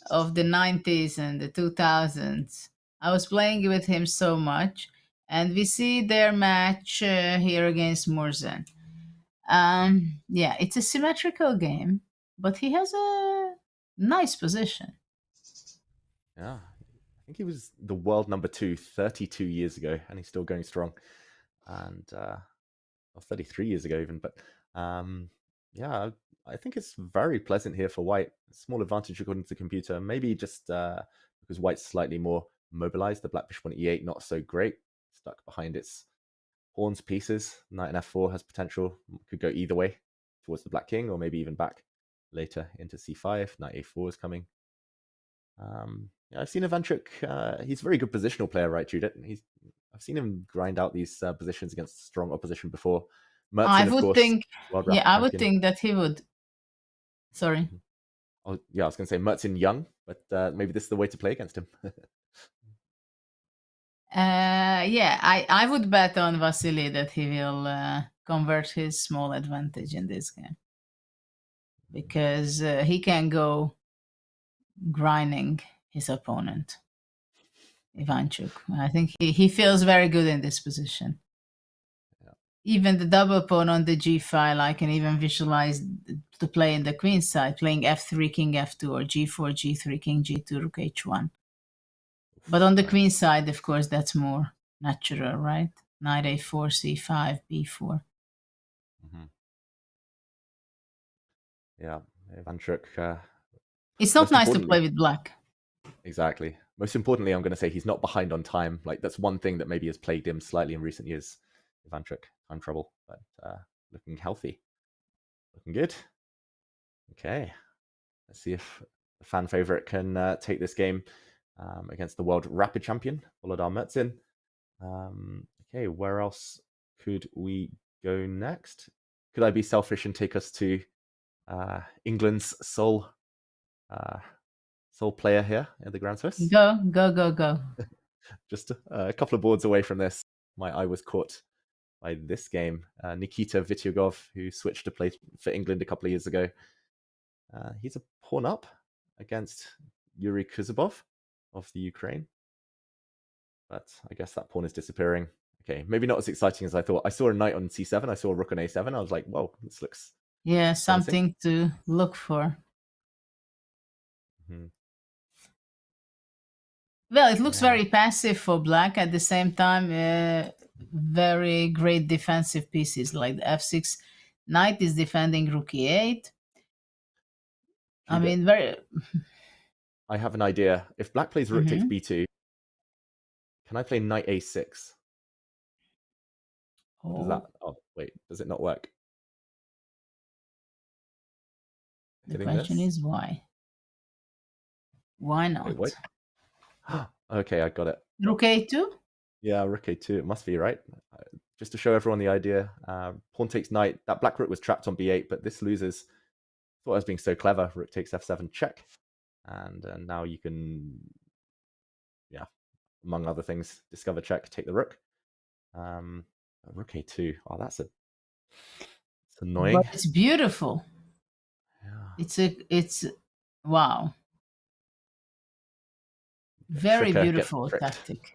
of the 90s and the 2000s. I was playing with him so much, and we see their match here against Murzen. Yeah, it's a symmetrical game, but he has a nice position. Yeah. I think he was the world number 2 32 years ago, and he's still going strong. And or 33 years ago even. But yeah, I think it's very pleasant here for white. Small advantage according to the computer. Maybe just because white's slightly more mobilized. The black bishop on e8 not so great. Stuck behind its pawns pieces. Knight and f4 has potential. Could go either way towards the black king, or maybe even back later into c5. Knight a4 is coming. Yeah, I've seen Ivanchuk. He's a very good positional player, right, Judith? I've seen him grind out these positions against strong opposition before. Mertzen, I of would course, think, world yeah, rapid I would champion. think that he would. Sorry. Oh, yeah, I was going to say Mertzen young, but maybe this is the way to play against him. Yeah, I would bet on Vasily that he will convert his small advantage in this game, because he can go grinding his opponent, Ivanchuk. I think he feels very good in this position. Yeah. Even the double pawn on the g file, I can even visualize to play in the queen side, playing f3, king f2, or g4, g3, king g2, rook h1. But on the queen side, of course, that's more natural, right? Knight a4, c5, b4. Mm-hmm. Yeah, Ivanchuk. It's not most nice to importantly- play with black. Exactly. Most importantly, I'm going to say he's not behind on time. Like, that's one thing that maybe has plagued him slightly in recent years. Ivanchuk, time trouble, but looking healthy. Looking good. Okay. Let's see if the fan favorite can take this game against the world rapid champion, Volodar Mertzin. Okay, where else could we go next? Could I be selfish and take us to England's sole player here at the Grand Swiss? Go. Just a couple of boards away from this, my eye was caught by this game. Nikita Vityugov, who switched to play for England a couple of years ago. He's a pawn up against Yuri Kuzubov of the Ukraine. But I guess that pawn is disappearing. Okay, maybe not as exciting as I thought. I saw a knight on c7. I saw a rook on a7. I was like, whoa, this looks... Yeah, something to look for. Mm-hmm. Well, it looks very passive for black. At the same time, very great defensive pieces like the f6. Knight is defending rook e8. I mean, very... I have an idea. If black plays rook takes b2, can I play knight a6? Does that... Oh, wait. Does it not work? The question is why? Why not? Wait, okay, I got it. Rook a2? Yeah, rook a2. It must be, right? Just to show everyone the idea. Pawn takes knight. That black rook was trapped on b8, but this loses. Thought I was being so clever. Rook takes f7, check. And now you can, yeah, among other things, discover check, take the rook. Rook a2. Oh, it's annoying. But it's beautiful. Yeah. It's wow. Very beautiful tactic.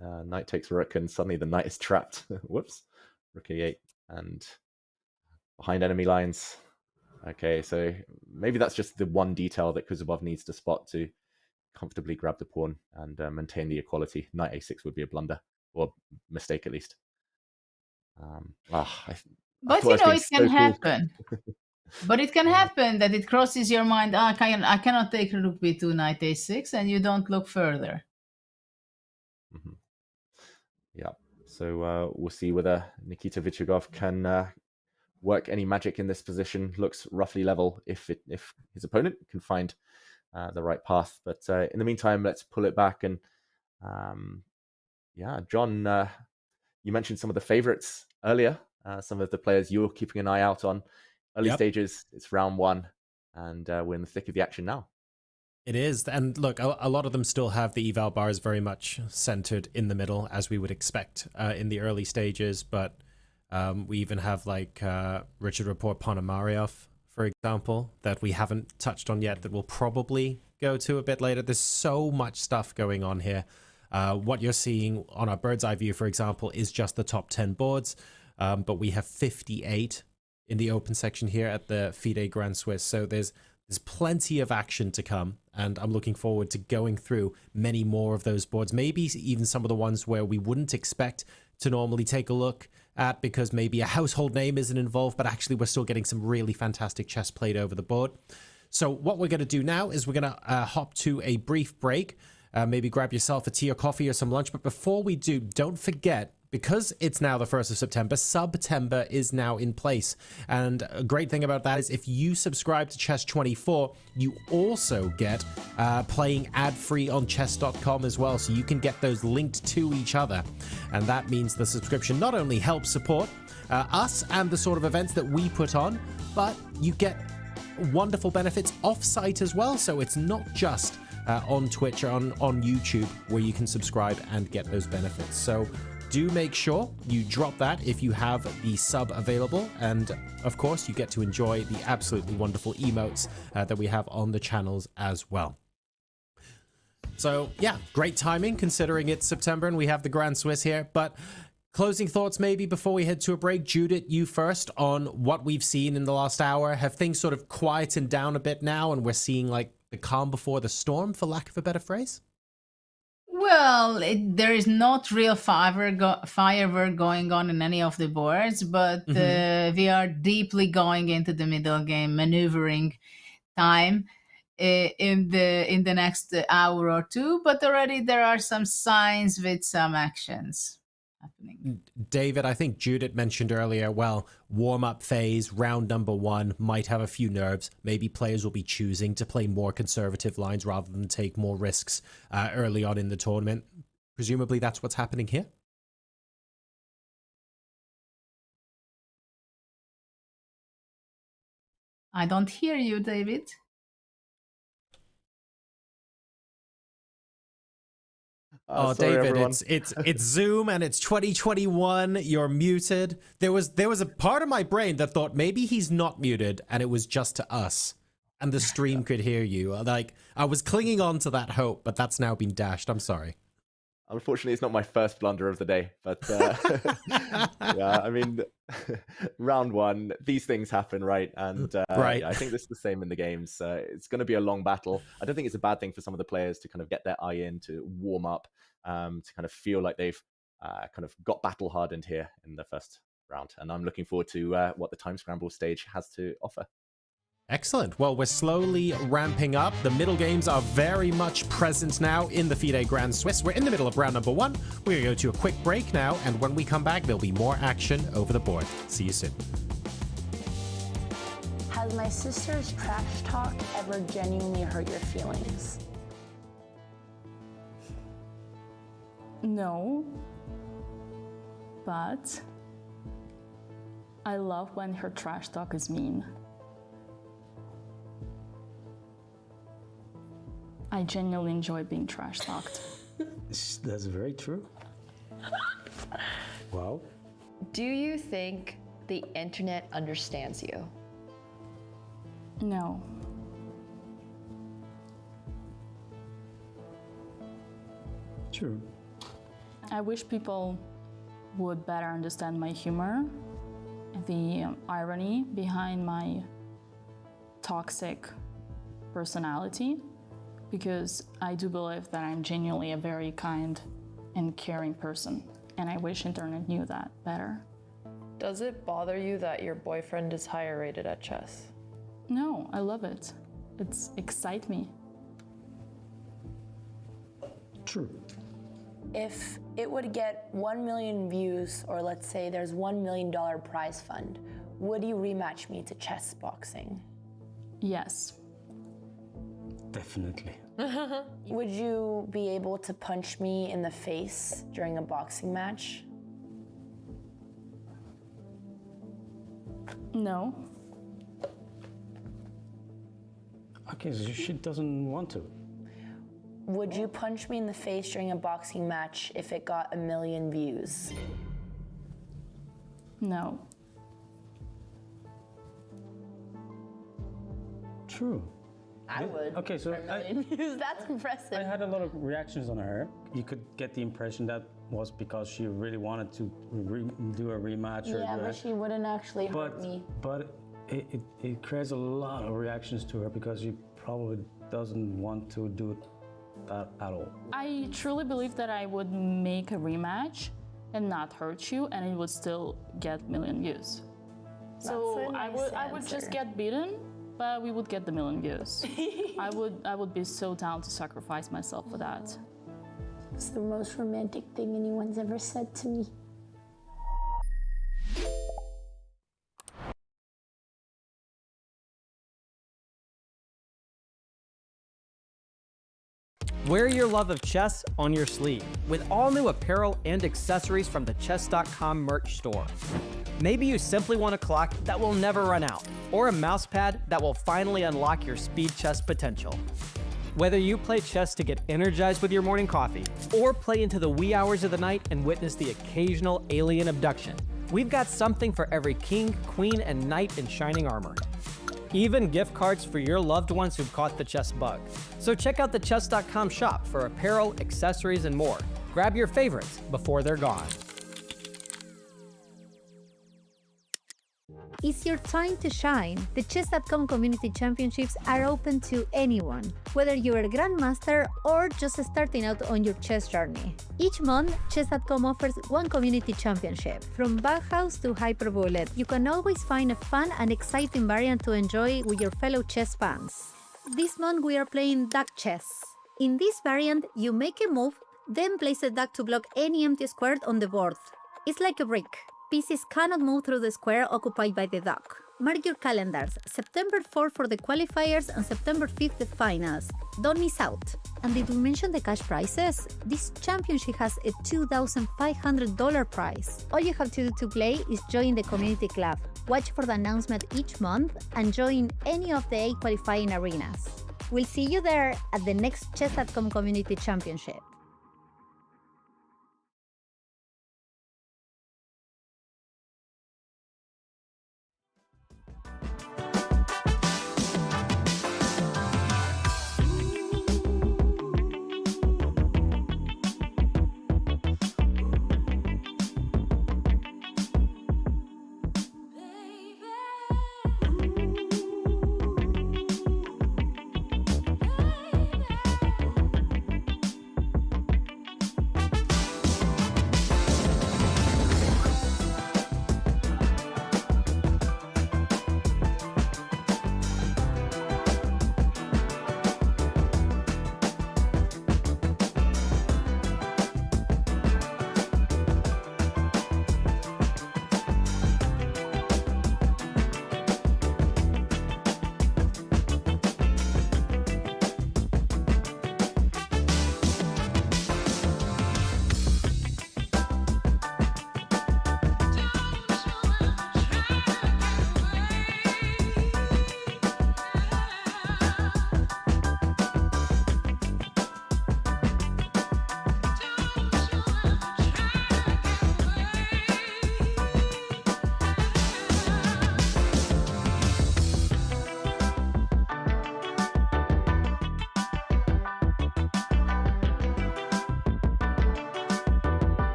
Knight takes rook, and suddenly the knight is trapped. Whoops. Rook a8, and behind enemy lines. Okay, so maybe that's just the one detail that Kuzubov needs to spot to comfortably grab the pawn and maintain the equality. Knight a6 would be a blunder, or mistake at least. But you know, it can happen. But it can happen that it crosses your mind, I cannot take rook b2, knight a6, and you don't look further. Yeah, so we'll see whether Nikita Vityugov can work any magic in this position. Looks roughly level if his opponent can find the right path. But in the meantime, let's pull it back. And John, you mentioned some of the favorites earlier, some of the players you're keeping an eye out on. Early stages, it's round 1, and we're in the thick of the action now. It is. And look, a lot of them still have the eval bars very much centered in the middle, as we would expect in the early stages. But we even have like Richard Rapport Ponomariov, for example, that we haven't touched on yet, that we'll probably go to a bit later. There's so much stuff going on here. What you're seeing on our bird's eye view, for example, is just the top 10 boards. But we have 58 in the open section here at the FIDE Grand Swiss. So there's plenty of action to come, and I'm looking forward to going through many more of those boards, maybe even some of the ones where we wouldn't expect to normally take a look at because maybe a household name isn't involved, but actually we're still getting some really fantastic chess played over the board. So what we're going to do now is we're going to hop to a brief break, maybe grab yourself a tea or coffee or some lunch. But before we do, don't forget, because it's now the 1st of September, September is now in place. And a great thing about that is if you subscribe to Chess24, you also get playing ad-free on chess.com as well. So you can get those linked to each other. And that means the subscription not only helps support us and the sort of events that we put on, but you get wonderful benefits off-site as well. So it's not just on Twitch or on YouTube where you can subscribe and get those benefits. So do make sure you drop that if you have the sub available. And of course, you get to enjoy the absolutely wonderful emotes that we have on the channels as well. So yeah, great timing considering it's September and we have the Grand Swiss here. But closing thoughts maybe before we head to a break. Judith, you first on what we've seen in the last hour. Have things sort of quietened down a bit now and we're seeing like the calm before the storm, for lack of a better phrase? Well, there is not real firework going on in any of the boards, but we are deeply going into the middle game maneuvering time in the next hour or two. But already there are some signs with some actions happening. David, I think Judith mentioned earlier, well, warm-up phase, round number 1 might have a few nerves. Maybe players will be choosing to play more conservative lines rather than take more risks early on in the tournament. Presumably that's what's happening here. I don't hear you, David. David, everyone. it's Zoom and it's 2021. You're muted. There was a part of my brain that thought maybe he's not muted and it was just to us and the stream could hear you. Like, I was clinging on to that hope, but that's now been dashed. I'm sorry. Unfortunately, it's not my first blunder of the day, but yeah, I mean, round 1, these things happen, right? And right. I think this is the same in the games. It's going to be a long battle. I don't think it's a bad thing for some of the players to kind of get their eye in, to warm up, to kind of feel like they've kind of got battle hardened here in the first round. And I'm looking forward to what the time scramble stage has to offer. Excellent. Well, we're slowly ramping up. The middle games are very much present now in the FIDE Grand Swiss. We're in the middle of round number 1. We're going to go to a quick break now, and when we come back, there'll be more action over the board. See you soon. Has my sister's trash talk ever genuinely hurt your feelings? No, but I love when her trash talk is mean. I genuinely enjoy being trash talked. That's very true. Wow. Do you think the internet understands you? No. True. I wish people would better understand my humor, the irony behind my toxic personality, because I do believe that I'm genuinely a very kind and caring person, and I wish internet knew that better. Does it bother you that your boyfriend is higher rated at chess? No, I love it. It's excite me. True. If it would get 1 million views, or let's say there's $1 million prize fund, Would you rematch me to chess boxing? Yes. Definitely. Would you be able to punch me in the face during a boxing match? No. Okay, so she doesn't want to. Would you punch me in the face during a boxing match if it got 1 million views? No. True. I would. Okay, so for 1 million views. That's impressive. I had a lot of reactions on her. You could get the impression that was because she really wanted to do a rematch. Yeah, but she wouldn't actually hurt but me. but it creates a lot of reactions to her because she probably doesn't want to do that at all. I truly believe that I would make a rematch and not hurt you, and it would still get 1 million views. So That's a nice I would just answer. get beaten, but we would get the 1 million views. I would be so down to sacrifice myself for that. It's the most romantic thing anyone's ever said to me. Wear your love of chess on your sleeve with all new apparel and accessories from the chess.com merch store. Maybe you simply want a clock that will never run out, or a mouse pad that will finally unlock your speed chess potential. Whether you play chess to get energized with your morning coffee, or play into the wee hours of the night and witness the occasional alien abduction, we've got something for every king, queen, and knight in shining armor. Even gift cards for your loved ones who've caught the chess bug. So check out the chess.com shop for apparel, accessories, and more. Grab your favorites before they're gone. It's your time to shine. The Chess.com Community Championships are open to anyone, whether you're a grandmaster or just starting out on your chess journey. Each month, Chess.com offers one community championship. From Bauhaus to Hyperbullet, you can always find a fun and exciting variant to enjoy with your fellow chess fans. This month, we are playing duck chess. In this variant, you make a move, then place a duck to block any empty square on the board. It's like a brick. Pieces cannot move through the square occupied by the duck. Mark your calendars, September 4 for the qualifiers and September 5 the finals. Don't miss out. And did we mention the cash prizes? This championship has a $2,500 prize. All you have to do to play is join the community club, watch for the announcement each month, and join any of the 8 qualifying arenas. We'll see you there at the next Chess.com Community Championship.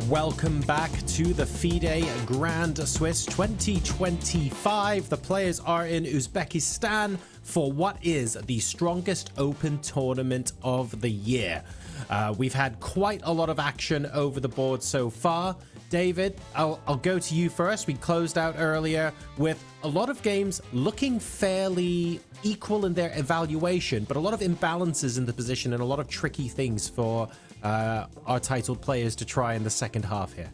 Welcome back to the FIDE Grand Swiss 2025. The players are in Uzbekistan for what is the strongest open tournament of the year. We've had quite a lot of action over the board so far. David, I'll go to you first. We closed out earlier with a lot of games looking fairly equal in their evaluation, but a lot of imbalances in the position and a lot of tricky things for our titled players to try in the second half here.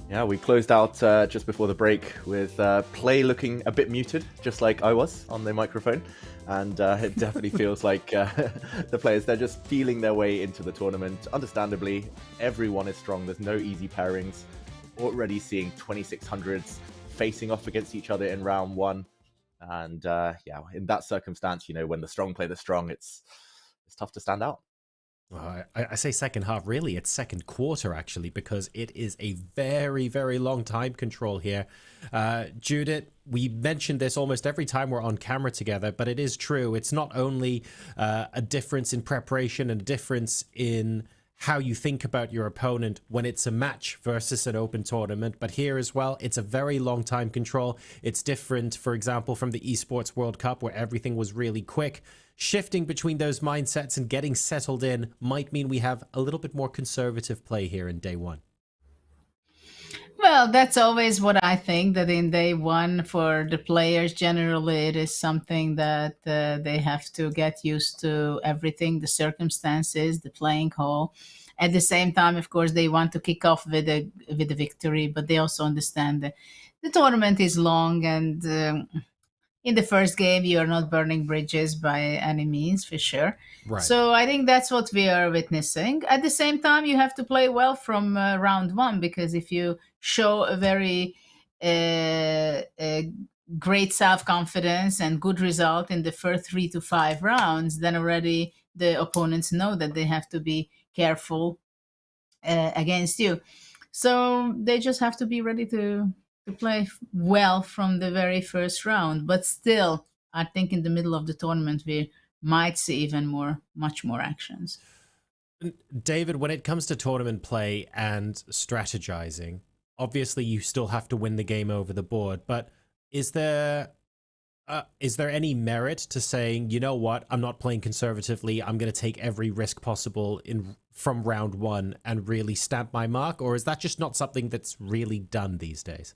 Yeah, we closed out just before the break with play looking a bit muted, just like I was on the microphone. And it definitely feels like the players, they're just feeling their way into the tournament. Understandably, everyone is strong. There's no easy pairings. Already seeing 2600s facing off against each other in round one. And yeah, in that circumstance, you know, when the strong play the strong, it's tough to stand out. I say second half, really, it's second quarter, actually, because it is a very, very long time control here. Judith, we mentioned this almost every time we're on camera together, but it is true. It's not only a difference in preparation and a difference in how you think about your opponent when it's a match versus an open tournament, but here as well, it's a very long time control. It's different, for example, from the Esports World Cup, where everything was really quick. Shifting between those mindsets and getting settled in might mean we have a little bit more conservative play here in day one. Well, that's always what I think, that in day one for the players, generally it is something that they have to get used to everything, the circumstances, the playing hall. At the same time, of course, they want to kick off with a victory, but they also understand that the tournament is long, and in the first game, you are not burning bridges by any means, for sure. Right. So I think that's what we are witnessing. At the same time, you have to play well from round one, because if you show a very great self-confidence and good result in the first 3 to 5 rounds, then already the opponents know that they have to be careful against you. So they just have to be ready to play well from the very first round. But still, I think in the middle of the tournament, we might see even much more actions. David, when it comes to tournament play and strategizing, obviously you still have to win the game over the board, but is there any merit to saying, you know what, I'm not playing conservatively, I'm going to take every risk possible from round one and really stamp my mark? Or is that just not something that's really done these days?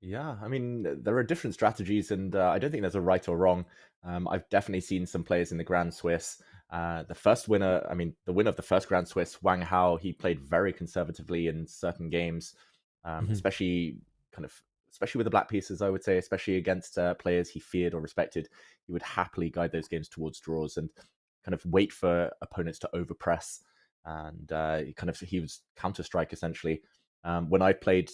Yeah, I mean, there are different strategies, and I don't think there's a right or wrong. I've definitely seen some players in the Grand Swiss. The winner of the first Grand Swiss, Wang Hao, he played very conservatively in certain games, especially with the black pieces, I would say, especially against players he feared or respected. He would happily guide those games towards draws and kind of wait for opponents to overpress, and he was counter-strike, essentially. When I played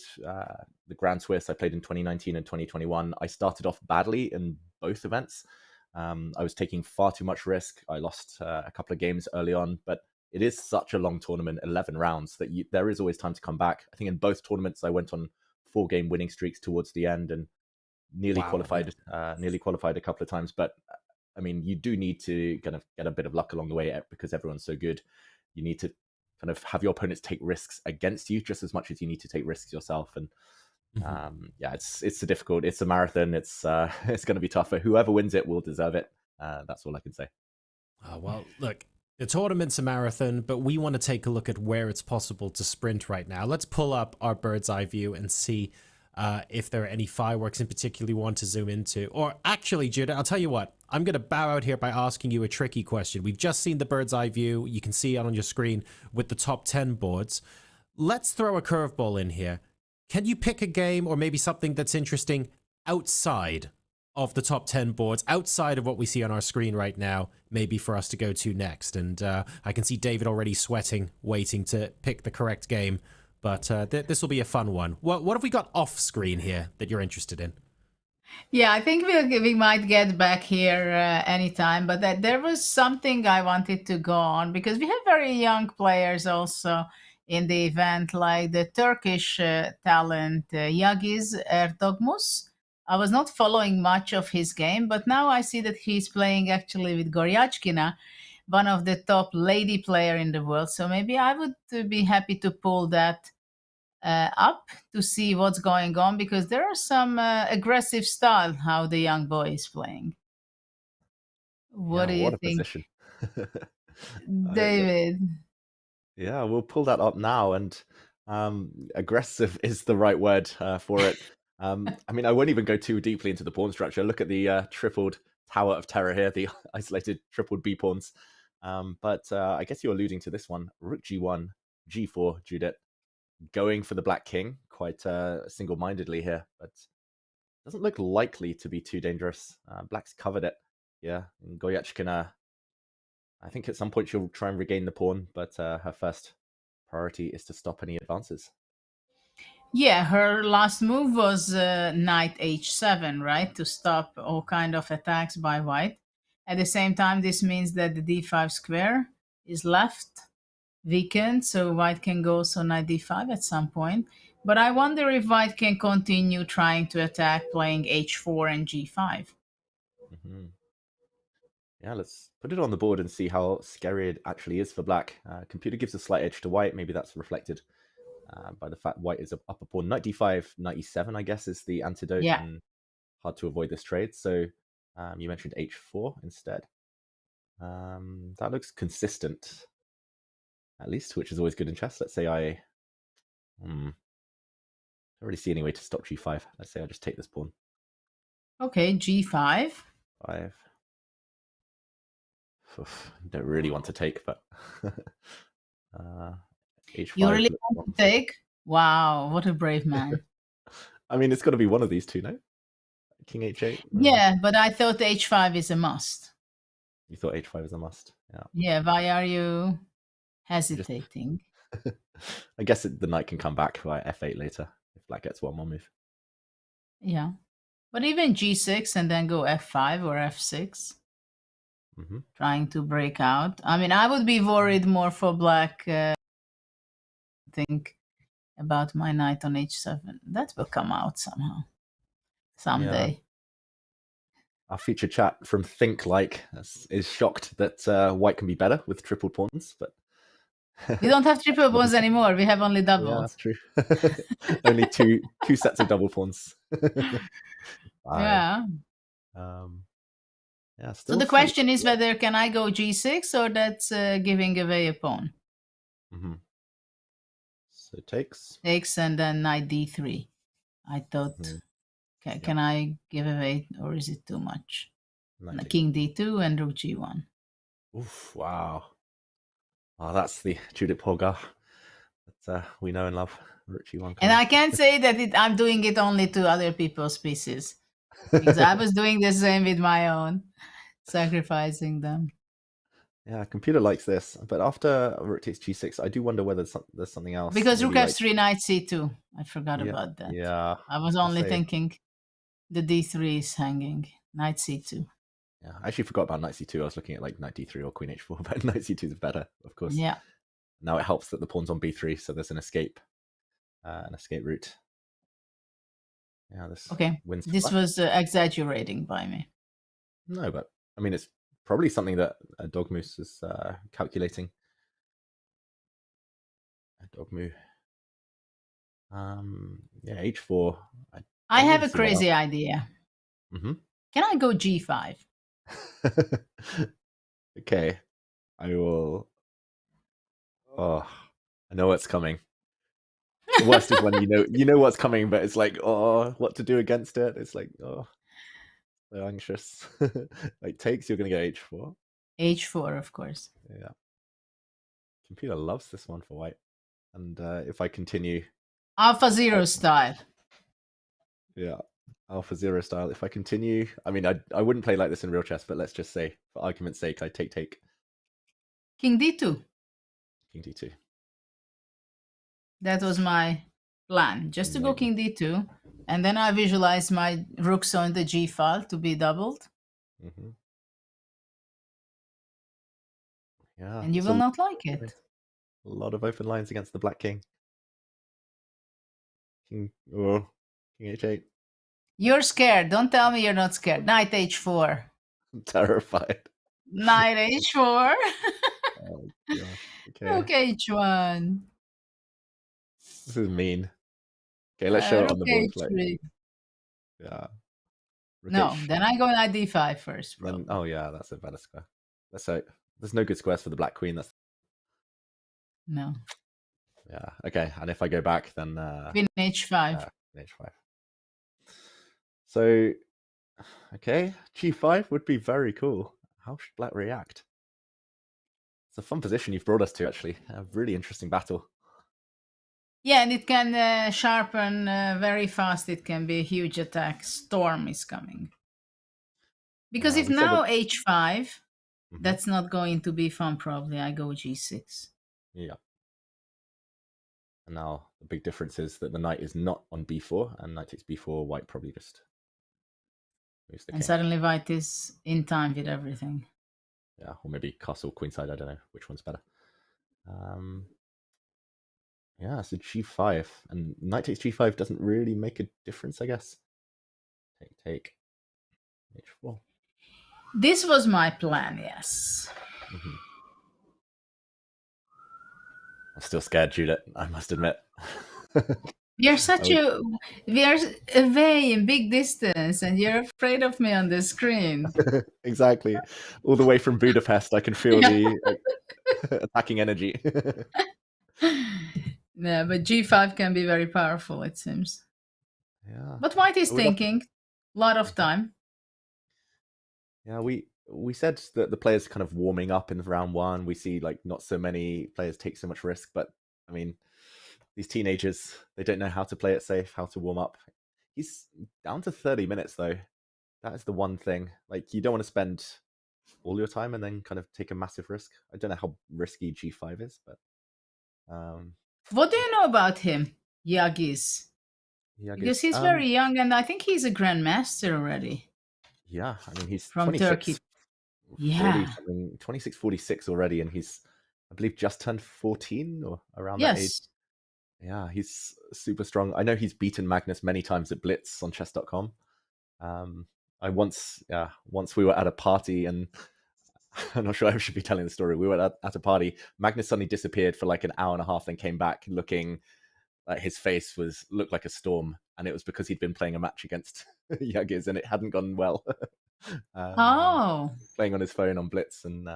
the Grand Swiss, I played in 2019 and 2021. I started off badly in both events. I was taking far too much risk. I lost a couple of games early on, but it is such a long tournament, 11 rounds, that there is always time to come back. I think in both tournaments, I went on 4-game winning streaks towards the end and nearly qualified a couple of times. But I mean, you do need to kind of get a bit of luck along the way because everyone's so good. You need to kind of have your opponents take risks against you just as much as you need to take risks yourself. And it's a marathon. It's going to be tougher. Whoever wins it will deserve it. That's all I can say. Well, look, the tournament's a marathon, but we want to take a look at where it's possible to sprint right now. Let's pull up our bird's eye view and see if there are any fireworks in particular you want to zoom into. Or actually, Judah, I'll tell you what, I'm going to bow out here by asking you a tricky question. We've just seen the bird's eye view. You can see it on your screen with the top 10 boards. Let's throw a curveball in here. Can you pick a game or maybe something that's interesting outside of the top 10 boards, outside of what we see on our screen right now, maybe for us to go to next? And I can see David already sweating, waiting to pick the correct game. But this will be a fun one. What have we got off screen here that you're interested in? Yeah, I think we might get back here anytime, but there was something I wanted to go on, because we have very young players also in the event, like the Turkish talent Yagiz Erdogmus. I was not following much of his game, but now I see that he's playing actually with Goryachkina. one of the top lady player in the world. So maybe I would be happy to pull that up to see what's going on, because there are some aggressive style how the young boy is playing. What do you what a think, position. David? Yeah, we'll pull that up now, and aggressive is the right word for it. I mean, I won't even go too deeply into the pawn structure. Look at the tripled Tower of Terror here, the isolated tripled B pawns. But I guess you're alluding to this one. Rook G1, G4, Judith, going for the Black King quite single-mindedly here, but doesn't look likely to be too dangerous. Black's covered it. Yeah, and Goyech can... I think at some point she'll try and regain the pawn, but her first priority is to stop any advances. Yeah, her last move was knight h7, right? To stop all kind of attacks by white. At the same time, this means that the d5 square is left weakened, so white can go also knight d5 at some point. But I wonder if white can continue trying to attack playing h4 and g5. Mm-hmm. Yeah, let's put it on the board and see how scary it actually is for black. Computer gives a slight edge to white. Maybe that's reflected by the fact white is up a pawn. Knight d5, knight e7, I guess, is the antidote, and hard to avoid this trade. So you mentioned h4 instead. That looks consistent, at least, which is always good in chess. Let's say I don't really see any way to stop g5. Let's say I just take this pawn. Okay, g5. 5. Don't really want to take, but h5. You really want to take? Wow, what a brave man. I mean, it's got to be one of these two, no? King h8? Yeah, but I thought h5 is a must. You thought h5 is a must? Yeah. Yeah, why are you hesitating? I guess the knight can come back by f8 later if black gets one more move. Yeah. But even g6 and then go f5 or f6. Trying to break out. I mean, I would be worried more for black. Think about my knight on h7. That will come out somehow. Someday. Yeah. Our feature chat from Think Like is shocked that white can be better with triple pawns, but we don't have triple pawns anymore. We have only doubles. Yeah, that's true. Only two sets of double pawns. Yeah. Yeah. So the question is whether can I go g6 or that's giving away a pawn. So takes. Takes and then knight d3. I thought, can I give away or is it too much? King d2 and rook g1. Oof! Wow. Oh, that's the Judith Polgar that we know and love. Rook g1. And I can't say that I'm doing it only to other people's pieces, because I was doing the same with my own, sacrificing them. Yeah, computer likes this, but after rook takes g6, I do wonder whether there's something else. Because rook f3, knight c2. I forgot about that. Yeah. I was only thinking the d3 is hanging. Knight c2. Yeah, I actually forgot about knight c2. I was looking at like knight d3 or queen h4, but knight c2 is better, of course. Yeah. Now it helps that the pawn's on b3, so there's an escape route. Yeah, this wins. This was exaggerating by me. No, but I mean, it's probably something that Dogmoose is calculating. Dogmoo. Yeah, h4. I have a crazy idea. Can I go g5? Okay, I will. Oh, I know what's coming. The worst is when you know what's coming, but it's like, oh, what to do against it. It's like, oh, so anxious. Like takes, you're gonna go h4. h4, of course. Yeah. Computer loves this one for white, and if I continue, AlphaZero style. Yeah, AlphaZero style. If I continue, I mean, I wouldn't play like this in real chess, but let's just say, for argument's sake, I take. King d2. King d2. That was my plan, just to go king d2, and then I visualize my rooks on the g file to be doubled. Yeah, and you will not like it. A lot of open lines against the black king. King h8. You're scared. Don't tell me you're not scared. Knight h4. I'm terrified. Knight h4. Oh, gosh. Okay. Rook h1. This is mean. Okay, let's show it on Rook the board. Like, h3. yeah. Rook No, H. then I go knight d5 first. Then, oh yeah, that's a better square. Let's hope. There's no good squares for the black queen. That's No. yeah. Okay, and if I go back, then Queen h5. h5. So, okay, g5 would be very cool. How should black react? It's a fun position you've brought us to, actually. A really interesting battle. Yeah, and it can sharpen very fast. It can be a huge attack. Storm is coming. Because if now h5, that's not going to be fun, probably. I go g6. Yeah. And now the big difference is that the knight is not on b4, and knight takes b4, white probably just moves the king. And suddenly white is in time with everything. Yeah, or maybe castle queenside, I don't know which one's better. Yeah, so g5, and knight takes g5 doesn't really make a difference, I guess. Take, h4. This was my plan, yes. I'm still scared, Judith, I must admit. We are away in big distance, and you're afraid of me on the screen. Exactly. All the way from Budapest, I can feel the attacking energy. Yeah, but g5 can be very powerful, it seems. Yeah. But white is thinking. A lot of time. Yeah, we said that the players kind of warming up in round one. We see like not so many players take so much risk, but I mean, these teenagers, they don't know how to play it safe, how to warm up. He's down to 30 minutes though. That is the one thing. Like, you don't want to spend all your time and then kind of take a massive risk. I don't know how risky g5 is, but what do you know about him, Yagis? Because he's very young, and I think he's a grandmaster already. Yeah, I mean, he's from 26, Turkey. 40, Yeah, 26, 46 already, and he's, I believe, just turned 14 or around yes. that age. Yeah, he's super strong. I know he's beaten Magnus many times at Blitz on chess.com. Once we were at a party, and I'm not sure I should be telling the story. We were at a party. Magnus suddenly disappeared for like an hour and a half, then came back looking like his face looked like a storm, and it was because he'd been playing a match against Yagis and it hadn't gone well. Playing on his phone on Blitz, and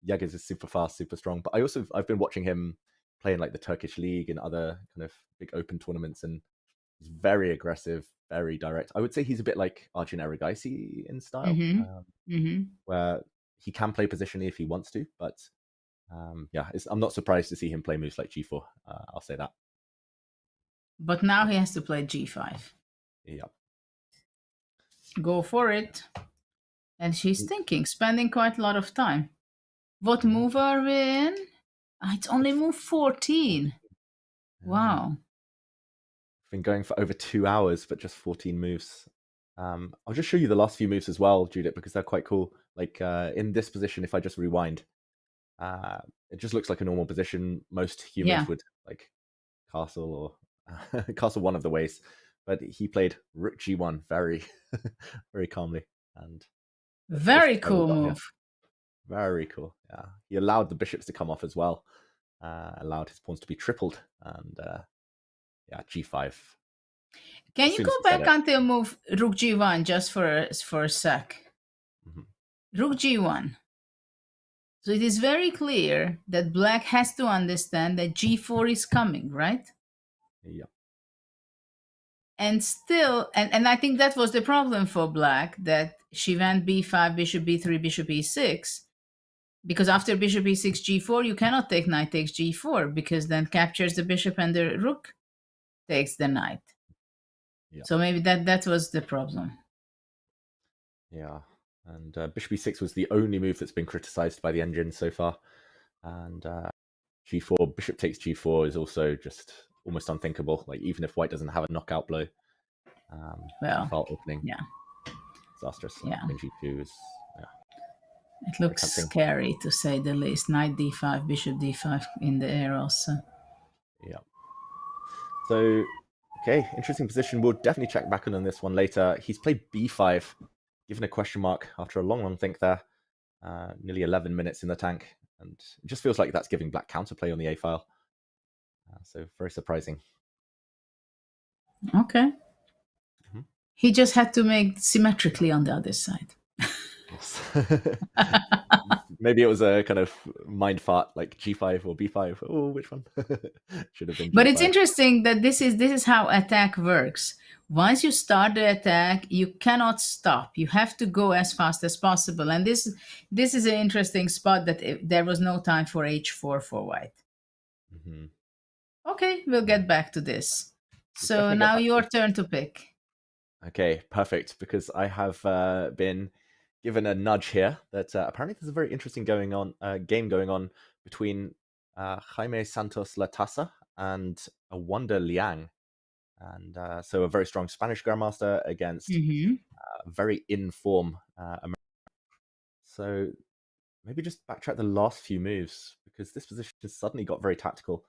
Yagis is super fast, super strong. But I've been watching him play in like the Turkish league and other kind of big open tournaments, and he's very aggressive, very direct. I would say he's a bit like Arjun Erigaisi in style, where he can play positionally if he wants to, but I'm not surprised to see him play moves like g4. I'll say that. But now he has to play g5. Yeah. Go for it. And she's thinking, spending quite a lot of time. What move are we in? It's only move 14. Wow. Been going for over 2 hours, but just 14 moves. I'll just show you the last few moves as well, Judith, because they're quite cool. Like in this position, if I just rewind, it just looks like a normal position. Most humans would like castle or castle one of the ways, but he played rook g1 very, very calmly, and very cool move. Very cool. Yeah, he allowed the bishops to come off as well, allowed his pawns to be tripled, and g5. Can you go back until move rook g1 just for a sec? Rook g1. So it is very clear that black has to understand that g4 is coming, right? Yeah. And still, and I think that was the problem for black, that she went b5, bishop b3, bishop e6, because after bishop e6, g4, you cannot take knight takes g4, because then captures the bishop and the rook takes the knight. Yeah. So maybe that was the problem. Yeah, and bishop e6 was the only move that's been criticized by the engine so far, and g4, bishop takes g4 is also just almost unthinkable. Like, even if white doesn't have a knockout blow, file opening, disastrous. Yeah, g2 is, it looks scary to say the least. Knight d5, bishop d5 in the air also. Yeah. So, okay, interesting position. We'll definitely check back on this one later. He's played b5, given a question mark after a long think there. nearly 11 minutes in the tank, and it just feels like that's giving black counterplay on the A file. So very surprising. Okay. He just had to make symmetrically on the other side. Yes. Maybe it was a kind of mind fart, like G5 or B5. Oh, which one? Should have been G5. But it's interesting that this is how attack works. Once you start the attack, you cannot stop. You have to go as fast as possible. And this is an interesting spot that there was no time for H4 for white. Okay, we'll get back to this. So now your turn to pick. Okay, perfect. Because I have been given a nudge here that apparently there's a very interesting game going on between Jaime Santos Latasa and a Wonder Liang. And so a very strong Spanish Grandmaster against very in-form American. So maybe just backtrack the last few moves, because this position has suddenly got very tactical.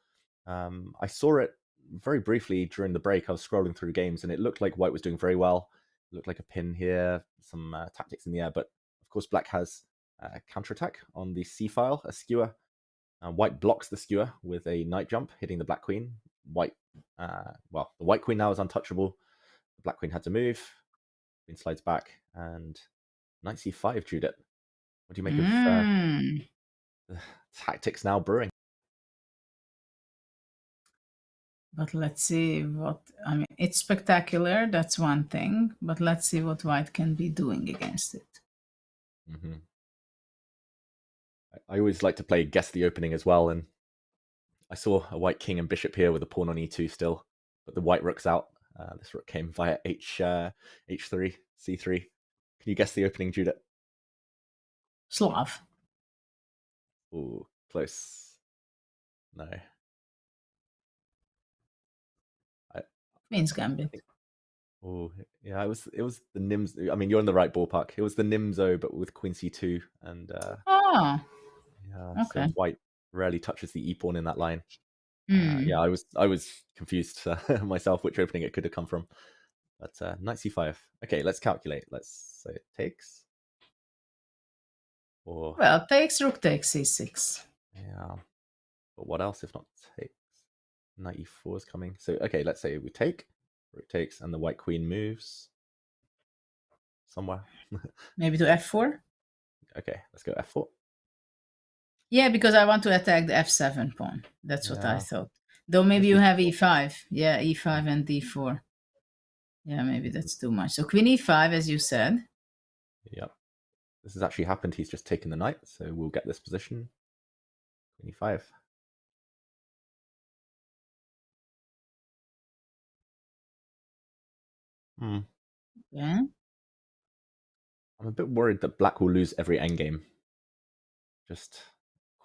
I saw it very briefly during the break. I was scrolling through games, and it looked like white was doing very well. It looked like a pin here, some tactics in the air. But, of course, black has a counterattack on the C-file, a skewer. White blocks the skewer with a knight jump, hitting the black queen. White, well, the white queen now is untouchable. The black queen had to move. Queen slides back, and knight C5, Judith. What do you make of the tactics now brewing? But let's see what, I mean, it's spectacular, that's one thing, but let's see what white can be doing against it. I always like to play guess the opening as well, and I saw a white king and bishop here with a pawn on e2 still, but the white rook's out. This rook came via h3, c3. Can you guess the opening, Judith? Slav. Ooh, close. No. Queen's Gambit. Oh, yeah, it was the Nims. I mean, you're in the right ballpark. It was the Nimzo, but with Queen C2, and yeah, so okay. white rarely touches the e pawn in that line. Yeah, I was confused myself which opening it could have come from, but knight C5. Okay, let's calculate. Let's say it takes. Or well, takes, rook takes C6. Yeah, but what else if not takes? Knight E4 is coming. So okay, let's say we take. Rook takes, and the white queen moves somewhere. Maybe to F4? Okay, let's go F4. Yeah, because I want to attack the F7 pawn. That's what I thought. Though maybe you have E5. Yeah, E5 and D4. Yeah, maybe that's too much. So Queen E5, as you said. Yep. This has actually happened. He's just taken the knight, so we'll get this position. Queen E5. Yeah. I'm a bit worried that black will lose every endgame. Just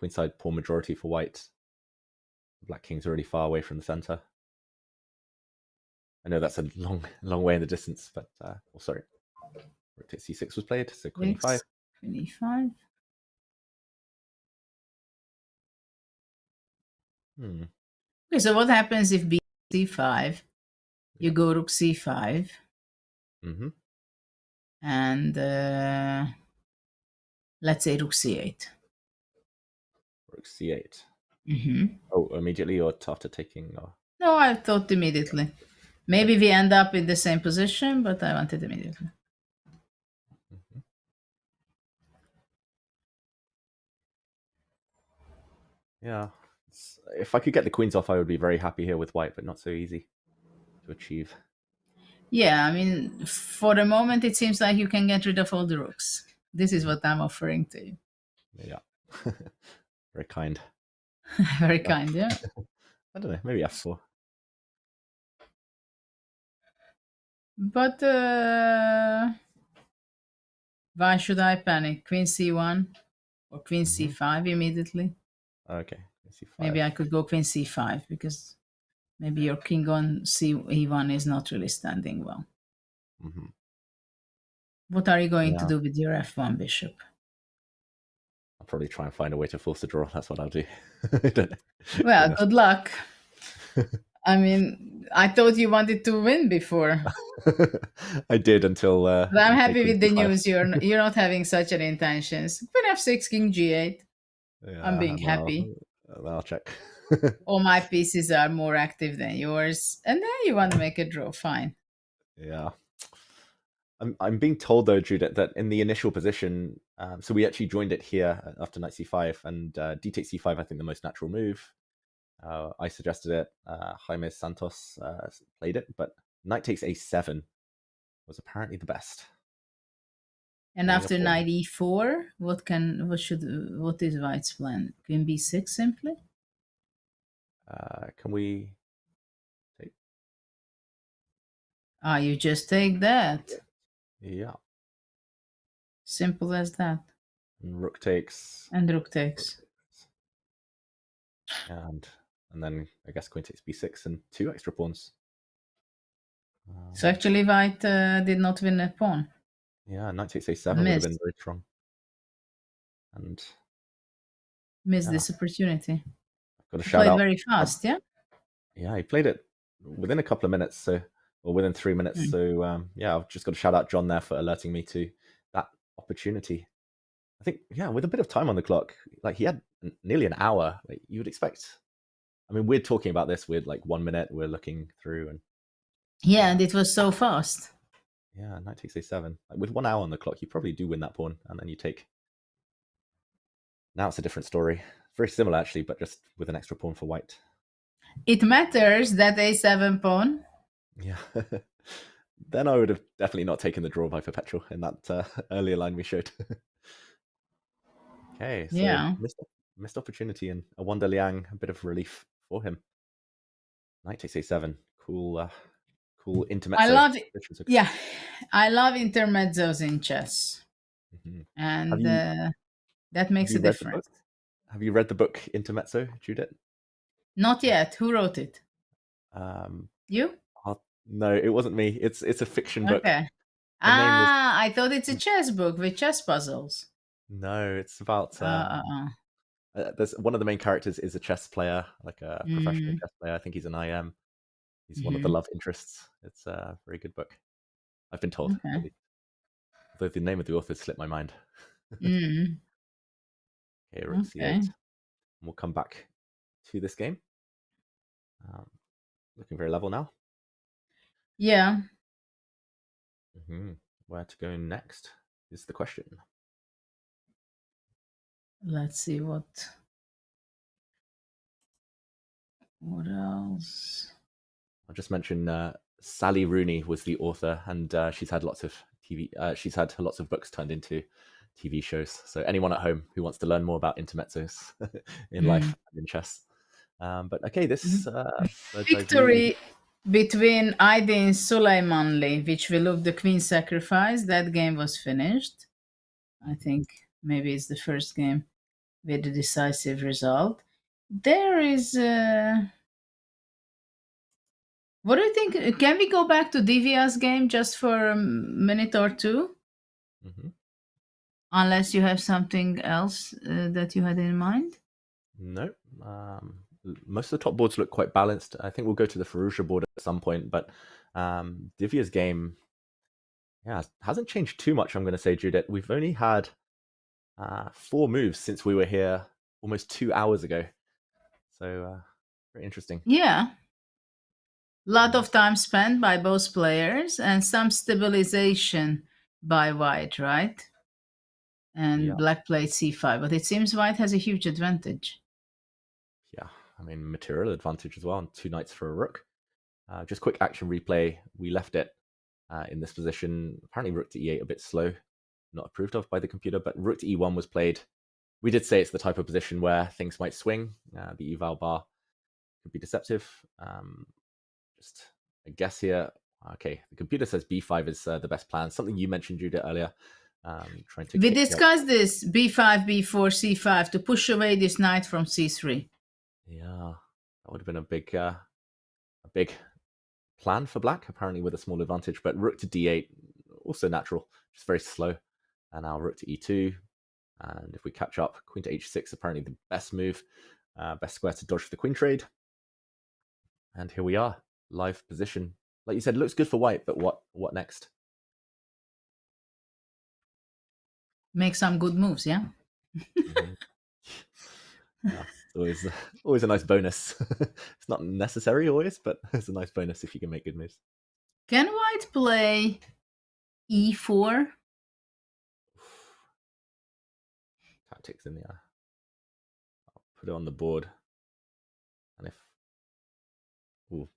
queenside pawn majority for white. Black king's already far away from the center. I know that's a long way in the distance, but oh, sorry. Rook takes c6 was played, so Queen E5. Queen E5. Okay, so what happens if B C5? You go rook C5. And let's say rook C8. Rook C8. Oh, immediately or after taking? Or... No, I thought immediately. Maybe we end up in the same position, but I want it immediately. Yeah. If I could get the queens off, I would be very happy here with white, but not so easy to achieve. Yeah, I mean, for the moment, it seems like you can get rid of all the rooks. This is what I'm offering to you. Yeah. Very kind. Very kind, yeah. I don't know, maybe F4. But why should I panic? Queen C1 or Queen C5 immediately? Okay, C5. Maybe I could go Queen C5 because maybe your king on E1 is not really standing well. What are you going to do with your F1 bishop? I'll probably try and find a way to force a draw. That's what I'll do. Well, good luck. I mean, I thought you wanted to win before. I did until. But I'm you happy take with the E5. news. You're not having such an intentions. Queen f6, king g8. I'm being happy. I'll check. All my pieces are more active than yours, and then you want to make a draw. Fine. Yeah. I'm being told though, Judith, that in the initial position, so we actually joined it here after knight c5 and d takes c5. I think the most natural move. I suggested it. Jaime Santos played it, but knight takes a7 was apparently the best. And Winning a after pawn. knight e4, what is White's plan? Queen b6 simply? Can we take? Ah, you just take that. Yeah. Simple as that. And rook takes. And rook takes. And then I guess queen takes b6 and 2 extra pawns. So actually White did not win a pawn. Yeah, knight takes a7 would have been very strong. And missed this opportunity. Got a shout played out. very fast, yeah? Yeah, he played it within a couple of minutes, so or within 3 minutes. So yeah, I've just got to shout out John there for alerting me to that opportunity. I think, yeah, with a bit of time on the clock, like he had nearly an hour. Like you would expect. I mean, we're talking about this with like 1 minute. We're looking through and yeah, and it was so fast. Yeah, knight takes a7. Like with 1 hour on the clock, you probably do win that pawn, and then you take. Now it's a different story. Very similar actually, but just with an extra pawn for white. It matters that a7 pawn. Yeah. Then I would have definitely not taken the draw by Perpetual in that earlier line we showed. Okay, so yeah, missed opportunity and a Wanda Liang, a bit of relief for him. Knight takes a7. Cool intermezzo. I love it. Yeah, I love intermezzos in chess, and that makes a difference. Have you read the book Intermezzo, Judith? Not yet. Who wrote it? You? No, it wasn't me. It's a fiction book. Okay. I thought it's a chess book with chess puzzles. No, it's about. There's one of the main characters is a chess player, like a professional chess player. I think he's an IM. He's one of the love interests. It's a very good book. I've been told. Okay. Although the name of the author slipped my mind. Okay. Rook c8. We'll come back to this game. Looking very level now. Yeah. Where to go next is the question. Let's see what else. I'll just mention Sally Rooney was the author, and she's had lots of TV. She's had lots of books turned into TV shows. So anyone at home who wants to learn more about intermezzos in life and in chess. But okay, this victory between Aydin Suleymanli, which we looked the queen sacrifice. That game was finished. I think maybe it's the first game with a decisive result. There is. What do you think? Can we go back to Divia's game just for a minute or two? Unless you have something else that you had in mind? No. Most of the top boards look quite balanced. I think we'll go to the Fallujah board at some point, but Divia's game, hasn't changed too much, I'm going to say, Judith. We've only had 4 moves since we were here almost 2 hours ago. So, very interesting. Yeah. Lot of time spent by both players and some stabilization by White, right? And Black played c5, but it seems White has a huge advantage. Yeah, I mean, material advantage as well, and 2 knights for a rook. Just quick action replay. We left it in this position. Apparently rook to e8 a bit slow, not approved of by the computer, but rook to e1 was played. We did say it's the type of position where things might swing. The eval bar could be deceptive. Just a guess here. Okay, the computer says b5 is the best plan. Something you mentioned, Judith, earlier. We discussed this b5, b4, c5 to push away this knight from c3. Yeah, that would have been a big plan for Black, apparently with a small advantage. But rook to d8, also natural, just very slow. And now rook to e2. And if we catch up, queen to h6, apparently the best move, best square to dodge the queen trade. And here we are, live position. Like you said, looks good for white, but what next? Make some good moves, yeah? Yeah, it's always a nice bonus. It's not necessary always, but it's a nice bonus if you can make good moves. Can white play e4? Tactics in the air. I'll put it on the board. And if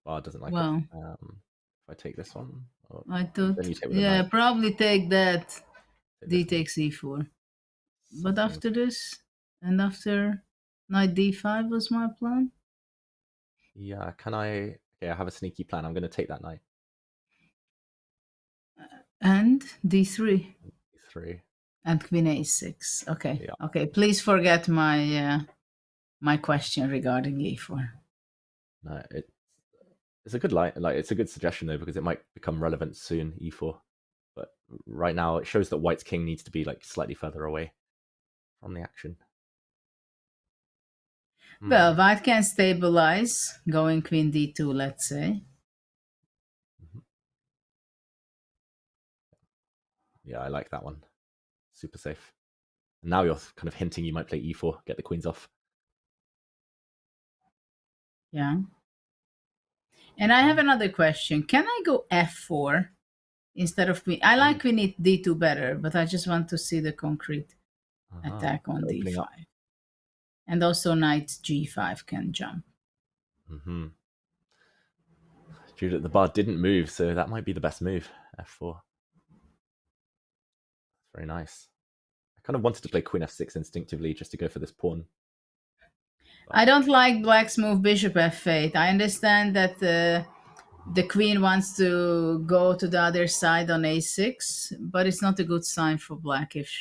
bar doesn't like it. If I take this one, I thought, then you take with the yeah, knight. probably take that. D this one. takes e4. But after this, and after knight d5 was my plan. Yeah, can I? Okay, I have a sneaky plan. I'm going to take that knight. And d3. D3. And queen a6. Okay. Yeah. Okay. Please forget my my question regarding e4. No, it's a good line. Like it's a good suggestion though, because it might become relevant soon. E4, but right now it shows that white's king needs to be like slightly further away from the action. Well, white can stabilize going queen d2, let's say. Yeah, I like that one. Super safe. And now you're kind of hinting you might play e4, get the queens off. Yeah. And I have another question. Can I go f4 instead of queen? I like queen d2 better, but I just want to see the concrete attack on d5. Up. And also knight g5 can jump. Judith, the bar didn't move, so that might be the best move, f4. Very nice. I kind of wanted to play queen f6 instinctively just to go for this pawn. I don't like black's move bishop f8. I understand that the queen wants to go to the other side on a6, but it's not a good sign for black if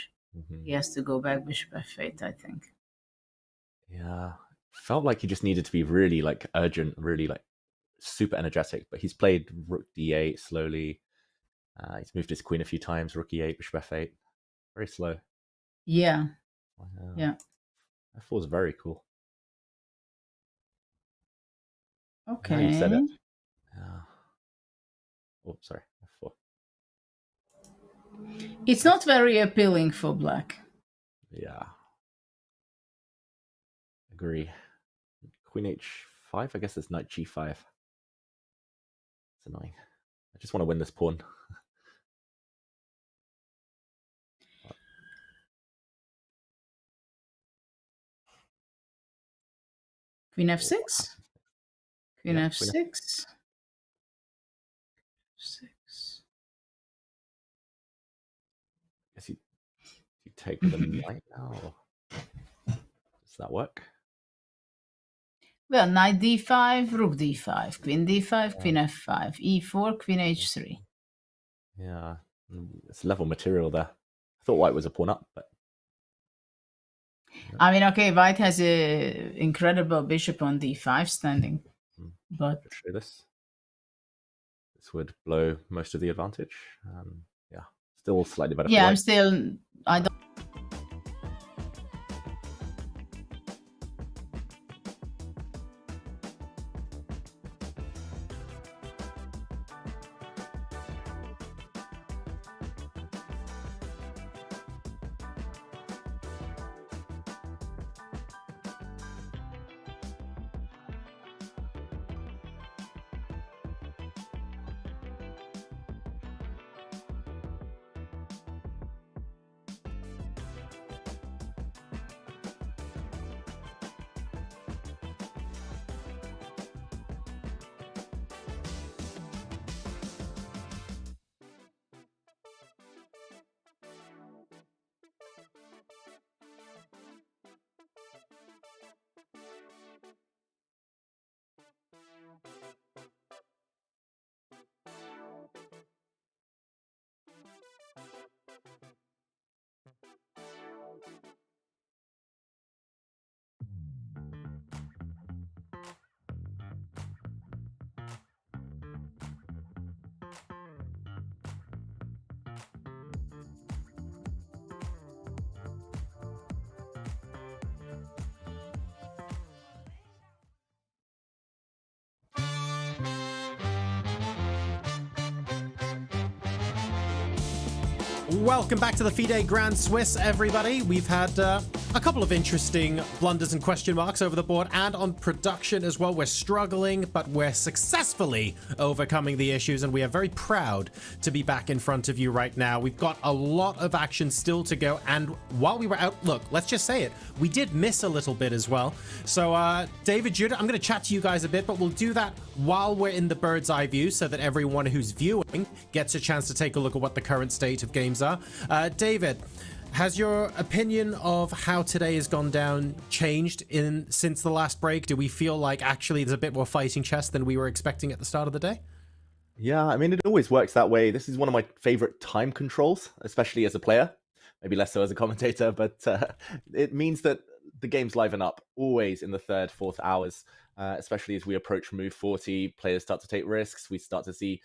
he has to go back bishop f8, I think. Yeah, felt like he just needed to be really like urgent, really like super energetic, but he's played rook d8 slowly. He's moved his queen a few times, rook e8, bishop f8. Very slow. Yeah. Yeah. F4 is very cool. Okay. Yeah, you said it. Yeah. Oh, sorry. F4. It's not very appealing for black. Yeah. Agree. Queen h5, I guess it's knight g5. It's annoying. I just want to win this pawn. Queen f6. Queen f6. Queen f6. Guess you take with a knight now. Does that work? Well, knight d5, rook d5, queen d5, queen f5, e4, queen h3. Yeah, it's level material there. I thought white was a pawn up, but I mean, okay, white has a incredible bishop on d5 standing, but show this. This would blow most of the advantage. Yeah, still slightly better. Yeah, for white. I don't. Welcome back to the FIDE Grand Swiss, everybody. We've had a couple of interesting blunders and question marks over the board and on production as well. We're struggling, but we're successfully overcoming the issues, and we are very proud to be back in front of you right now. We've got a lot of action still to go, and while we were out, look, let's just say it, we did miss a little bit as well. So, David, Judith, I'm going to chat to you guys a bit, but we'll do that while we're in the bird's eye view so that everyone who's viewing gets a chance to take a look at what the current state of games are. David, has your opinion of how today has gone down changed since the last break? Do we feel like actually there's a bit more fighting chess than we were expecting at the start of the day? Yeah, I mean, it always works that way. This is one of my favorite time controls, especially as a player, maybe less so as a commentator, but it means that the games liven up always in the third, fourth hours, especially as we approach move 40, players start to take risks. We start to see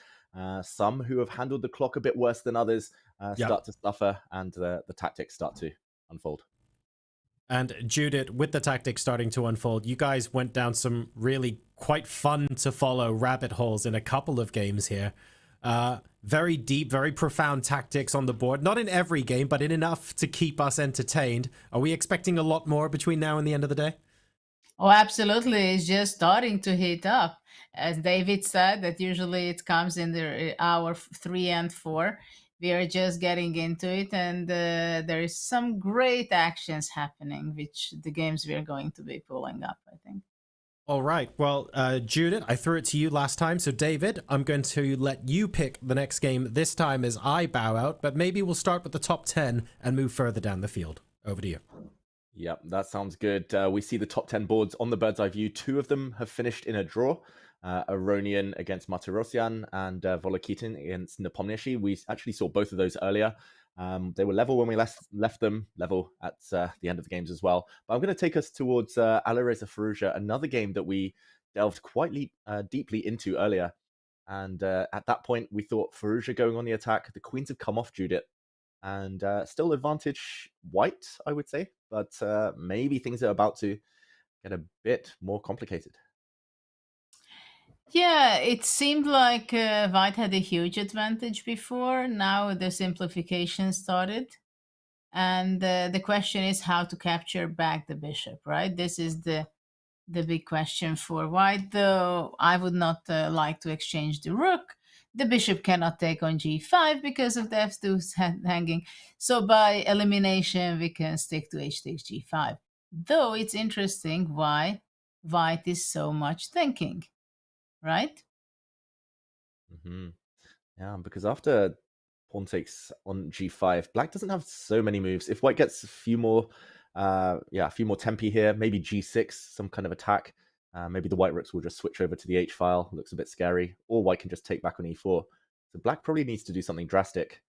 some who have handled the clock a bit worse than others start to suffer, and the tactics start to unfold. And Judith, with the tactics starting to unfold, you guys went down some really quite fun to follow rabbit holes in a couple of games here. Very deep, very profound tactics on the board. Not in every game, but in enough to keep us entertained. Are we expecting a lot more between now and the end of the day? Oh, absolutely. It's just starting to heat up. As David said, that usually it comes in the hour 3 and 4. We are just getting into it, and there is some great actions happening, which the games we are going to be pulling up, I think. All right. Well, Judith, I threw it to you last time. So, David, I'm going to let you pick the next game this time as I bow out, but maybe we'll start with the top 10 and move further down the field. Over to you. Yep, that sounds good. We see the top 10 boards on the bird's eye view. 2 of them have finished in a draw. Aronian against Martirosyan and Volokitin against Nepomniachtchi. We actually saw both of those earlier. They were level when we left them, level at the end of the games as well. But I'm going to take us towards Alireza Firouzja, another game that we delved quite deeply into earlier. And at that point, we thought Firouzja going on the attack. The queens have come off Judith. And still advantage white, I would say. But maybe things are about to get a bit more complicated. Yeah, it seemed like white had a huge advantage before. Now the simplification started. And the question is how to capture back the bishop, right? This is the big question for white, though I would not like to exchange the rook. The bishop cannot take on g5 because of the f2 hanging. So by elimination, we can stick to h takes g5. Though it's interesting why white is so much thinking, right? Mm-hmm. Yeah, because after pawn takes on g5, black doesn't have so many moves. If white gets a few more tempi here, maybe g6, some kind of attack, maybe the white rooks will just switch over to the h file. Looks a bit scary. Or white can just take back on e4. So black probably needs to do something drastic.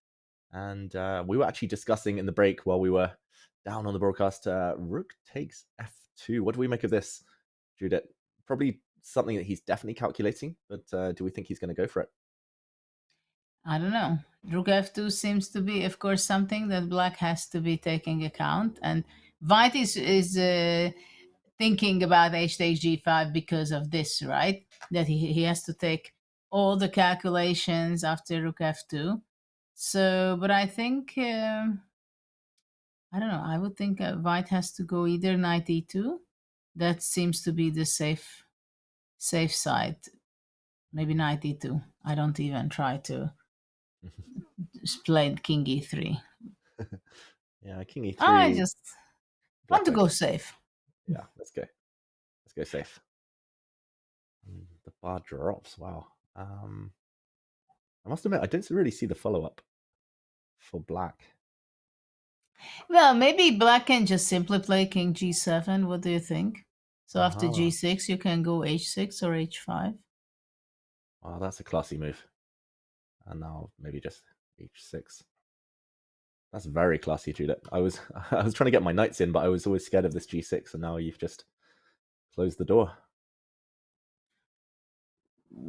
And we were actually discussing in the break while we were down on the broadcast, rook takes f2. What do we make of this, Judith? Probably something that he's definitely calculating, but do we think he's going to go for it? I don't know. Rook f2 seems to be, of course, something that black has to be taking account. And white is thinking about h takes g5 because of this, right? That he has to take all the calculations after rook f2. So, but I think, I don't know, I would think white has to go either knight e2. That seems to be the safe side. Maybe knight e2. I don't even try to play king e3. Yeah, king e3. I just want to go safe. Yeah, let's go safe. The bar drops. Wow. I must admit, I don't really see the follow-up for black. Well, maybe black can just simply play king g7. What do you think? So after g6, you can go h6 or h5. Wow, that's a classy move. And now maybe just h6. That's very classy, Judith. I was trying to get my knights in, but I was always scared of this g6, and now you've just closed the door.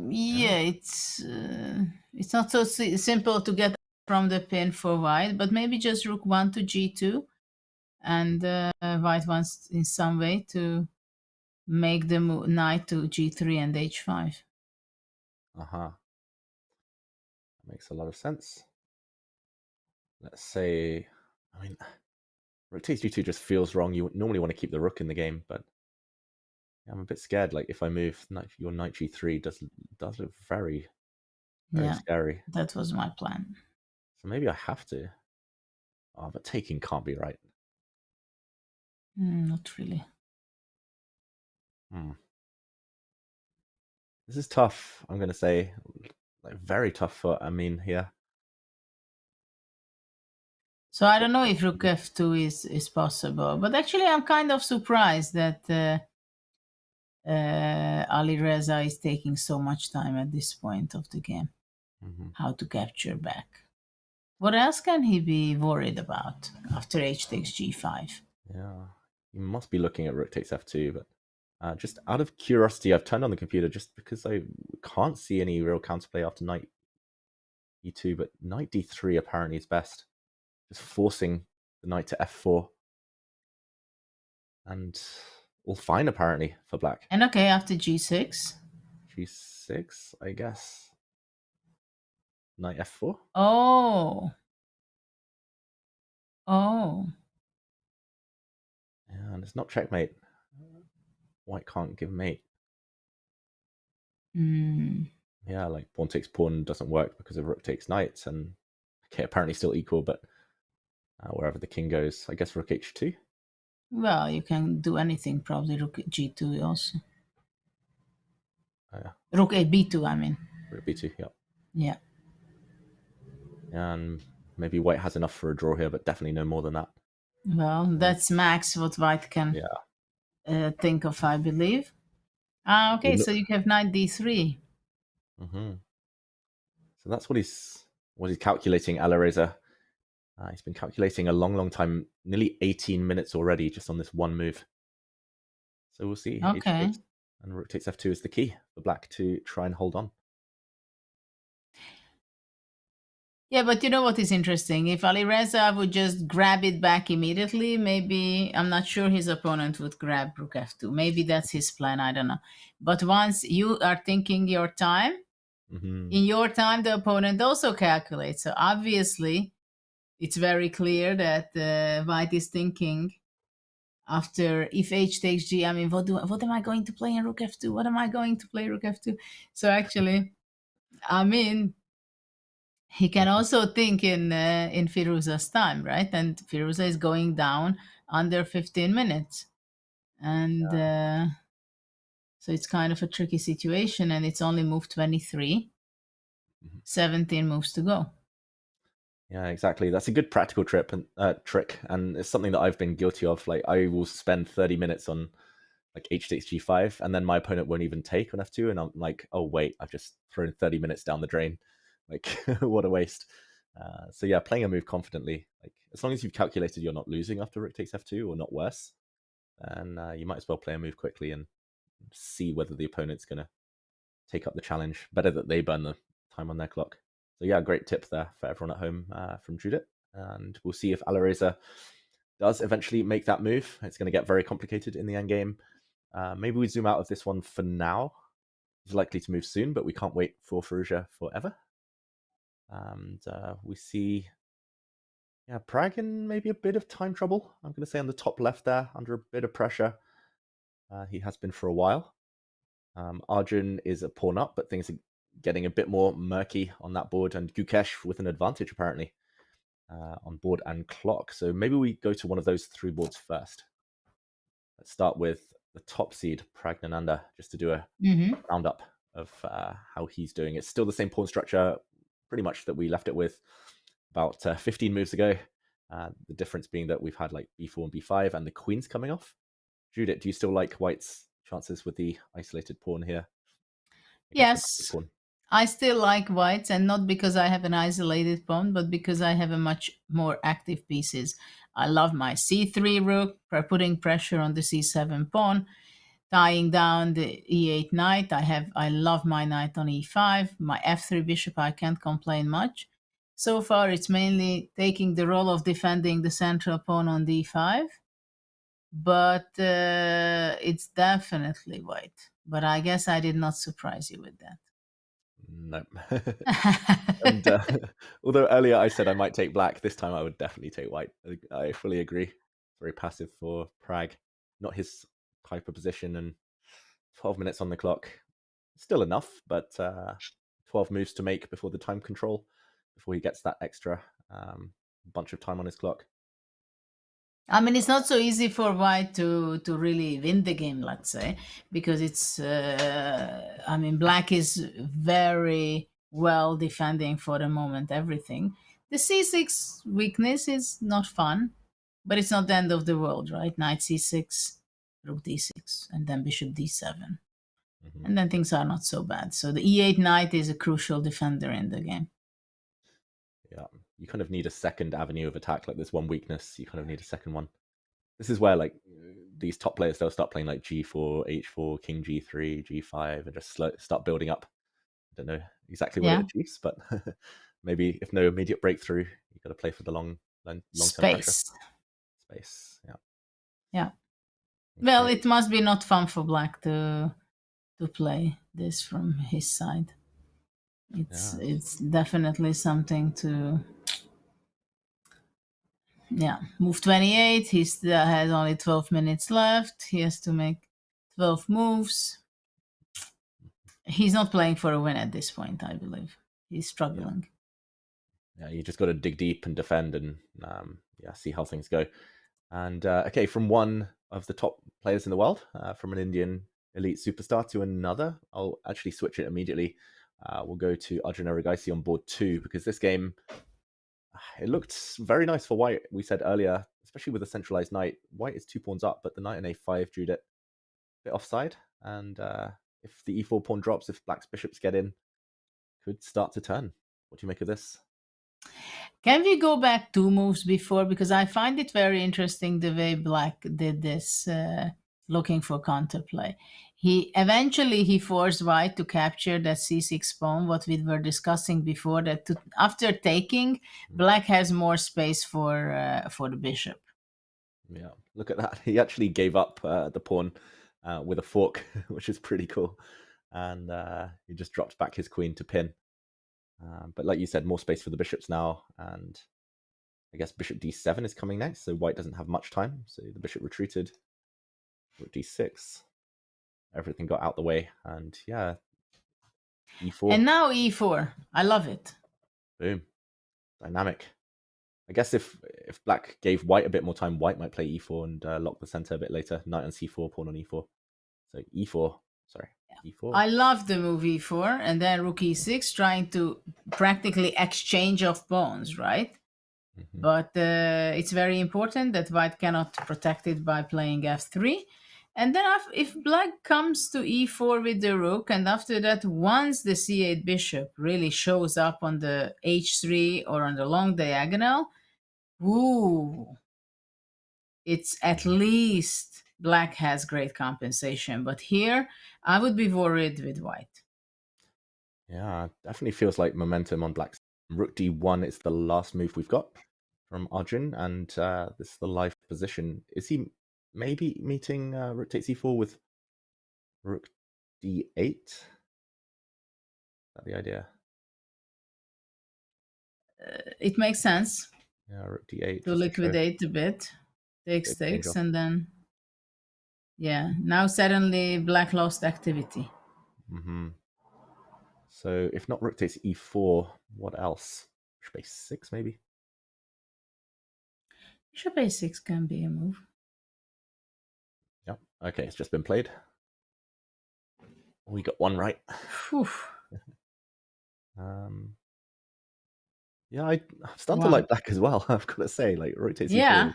Yeah, it's not so simple to get from the pin for white, but maybe just rook 1 to g2, and white wants in some way to make the knight to g3 and h5. That makes a lot of sense. let's say, I mean, rook takes g2 just feels wrong. You normally want to keep the rook in the game, but I'm a bit scared. Like if I move your knight g3 does look very scary. That was my plan. So maybe I have to. Oh, but taking can't be right. Not really. This is tough. I'm gonna say, like very tough for Amin here. So I don't know if rook f2 is possible, but actually I'm kind of surprised that Ali Reza is taking so much time at this point of the game. How to capture back. What else can he be worried about after h takes g5? Yeah, you must be looking at rook takes f2, but just out of curiosity, I've turned on the computer just because I can't see any real counterplay after knight e2, but knight d3 apparently is best. Just forcing the knight to f4. And all fine apparently for black. And okay, after g6? g6, I guess. Knight f4. Oh. Oh. Yeah, and it's not checkmate. White can't give mate. Yeah, like pawn takes pawn doesn't work because of rook takes knight, and okay, apparently still equal, but wherever the king goes, I guess rook h2. Well, you can do anything, probably rook g2 also. Rook b2, I mean. Rook b2, yeah. Yeah. And maybe white has enough for a draw here, but definitely no more than that. Well, that's max what white can think of, I believe. Okay, so you have knight d3. So that's what he's calculating, Alireza. He's been calculating a long time, nearly 18 minutes already, just on this one move. So we'll see. Okay. H6 and rook takes f2 is the key for black to try and hold on. Yeah, but you know what is interesting? If Alireza would just grab it back immediately, maybe, I'm not sure his opponent would grab rook f2. Maybe that's his plan, I don't know. But once you are thinking your time, in your time, the opponent also calculates. So obviously, it's very clear that white is thinking after if h takes g, I mean, what am I going to play in rook f2? What am I going to play rook f2? So actually, I mean, he can also think in Firuza's time, right? And Firuza is going down under 15 minutes. And so it's kind of a tricky situation, and it's only move 23. 17 moves to go. Yeah, exactly. That's a good practical trick, and it's something that I've been guilty of. Like I will spend 30 minutes on like h takes g5, and then my opponent won't even take on f2, and I'm like, oh wait, I've just thrown 30 minutes down the drain. Like what a waste. So yeah, playing a move confidently, like as long as you've calculated you're not losing after rook takes f2 or not worse, then you might as well play a move quickly and see whether the opponent's going to take up the challenge. Better that they burn the time on their clock. So yeah, great tip there for everyone at home from Judith. And we'll see if Alireza does eventually make that move. It's going to get very complicated in the end game. Maybe we zoom out of this one for now. He's likely to move soon, but we can't wait for Firouzja forever. And we see, Pragg in maybe a bit of time trouble. I'm going to say on the top left there, under a bit of pressure. He has been for a while. Arjun is a pawn up, but things are getting a bit more murky on that board, and Gukesh with an advantage apparently on board and clock. So maybe we go to one of those three boards first. Let's start with the top seed, Pragnananda, just to do a roundup of how he's doing. It's still the same pawn structure, pretty much that we left it with about 15 moves ago. The difference being that we've had like b4 and b5 and the queen's coming off. Judith, do you still like white's chances with the isolated pawn here? Yes, I still like white's, and not because I have an isolated pawn, but because I have a much more active pieces. I love my c3 rook, putting pressure on the c7 pawn, tying down the e8 knight. I love my knight on e5. My f3 bishop, I can't complain much. So far, it's mainly taking the role of defending the central pawn on d5. But it's definitely white. But I guess I did not surprise you with that. No. And although earlier I said I might take black, this time I would definitely take white. I fully agree. Very passive for Pragg. Not his type of position, and 12 minutes on the clock. Still enough, but 12 moves to make before the time control, before he gets that extra bunch of time on his clock. I mean, it's not so easy for white to really win the game, let's say, because it's, I mean, black is very well defending for the moment, everything. The c6 weakness is not fun, but it's not the end of the world, right? Knight c6, rook d6, and then bishop d7. And then things are not so bad. So the e8 knight is a crucial defender in the game. Yeah, you kind of need a second avenue of attack. Like there's one weakness, you kind of need a second one. This is where like these top players, they'll start playing like g4, h4, king g3, g5, and just start building up. I don't know exactly what it achieves, but maybe if no immediate breakthrough, you got to play for the long-term Space. Space, yeah. Yeah. Okay. Well, it must be not fun for black to play this from his side. It's definitely something to move 28. He still has only 12 minutes left. He has to make 12 moves. He's not playing for a win at this point, I believe. He's struggling. Yeah, you just got to dig deep and defend and see how things go. And okay, from one of the top players in the world, from an Indian elite superstar to another, I'll actually switch it immediately. We'll go to Arjun Erigaisi on board 2, because this game, it looked very nice for white. We said earlier, especially with a centralized knight, white is 2 pawns up, but the knight in a5 drew it a bit offside. And if the e4 pawn drops, if black's bishops get in, could start to turn. What do you make of this? Can we go back 2 moves before? Because I find it very interesting the way black did this, looking for counterplay. He eventually forced white to capture that c6 pawn, what we were discussing before, that after taking, black has more space for the bishop. Yeah, look at that. He actually gave up the pawn with a fork, which is pretty cool. And he just dropped back his queen to pin. But like you said, more space for the bishops now. And I guess bishop d7 is coming next, so white doesn't have much time. So the bishop retreated. Rook d6. Everything got out the way. And yeah, e4. And now e4. I love it. Boom. Dynamic. I guess if black gave white a bit more time, white might play e4 and lock the center a bit later. Knight on c4, pawn on e4. So e4. Sorry. E4. I love the move e4 and then rook e6, trying to practically exchange of pawns, right? But it's very important that white cannot protect it by playing f3. And then if black comes to e4 with the rook, and after that, once the c8 bishop really shows up on the h3 or on the long diagonal, it's at least black has great compensation. But here, I would be worried with white. Yeah, definitely feels like momentum on black's. Rook d1 is the last move we've got from Arjun, and this is the live position. Is he maybe meeting rook takes e4 with rook d8? Is that the idea? It makes sense. Yeah, rook d8. To liquidate a bit. Takes, and then... Yeah, now suddenly black lost activity. So if not rook takes e4, what else? Bishop a6 maybe? Bishop a6 can be a move. Yep. Okay, it's just been played. We got one right. Yeah, I'm starting to like black as well. I've got to say, like rook takes e4. Yeah,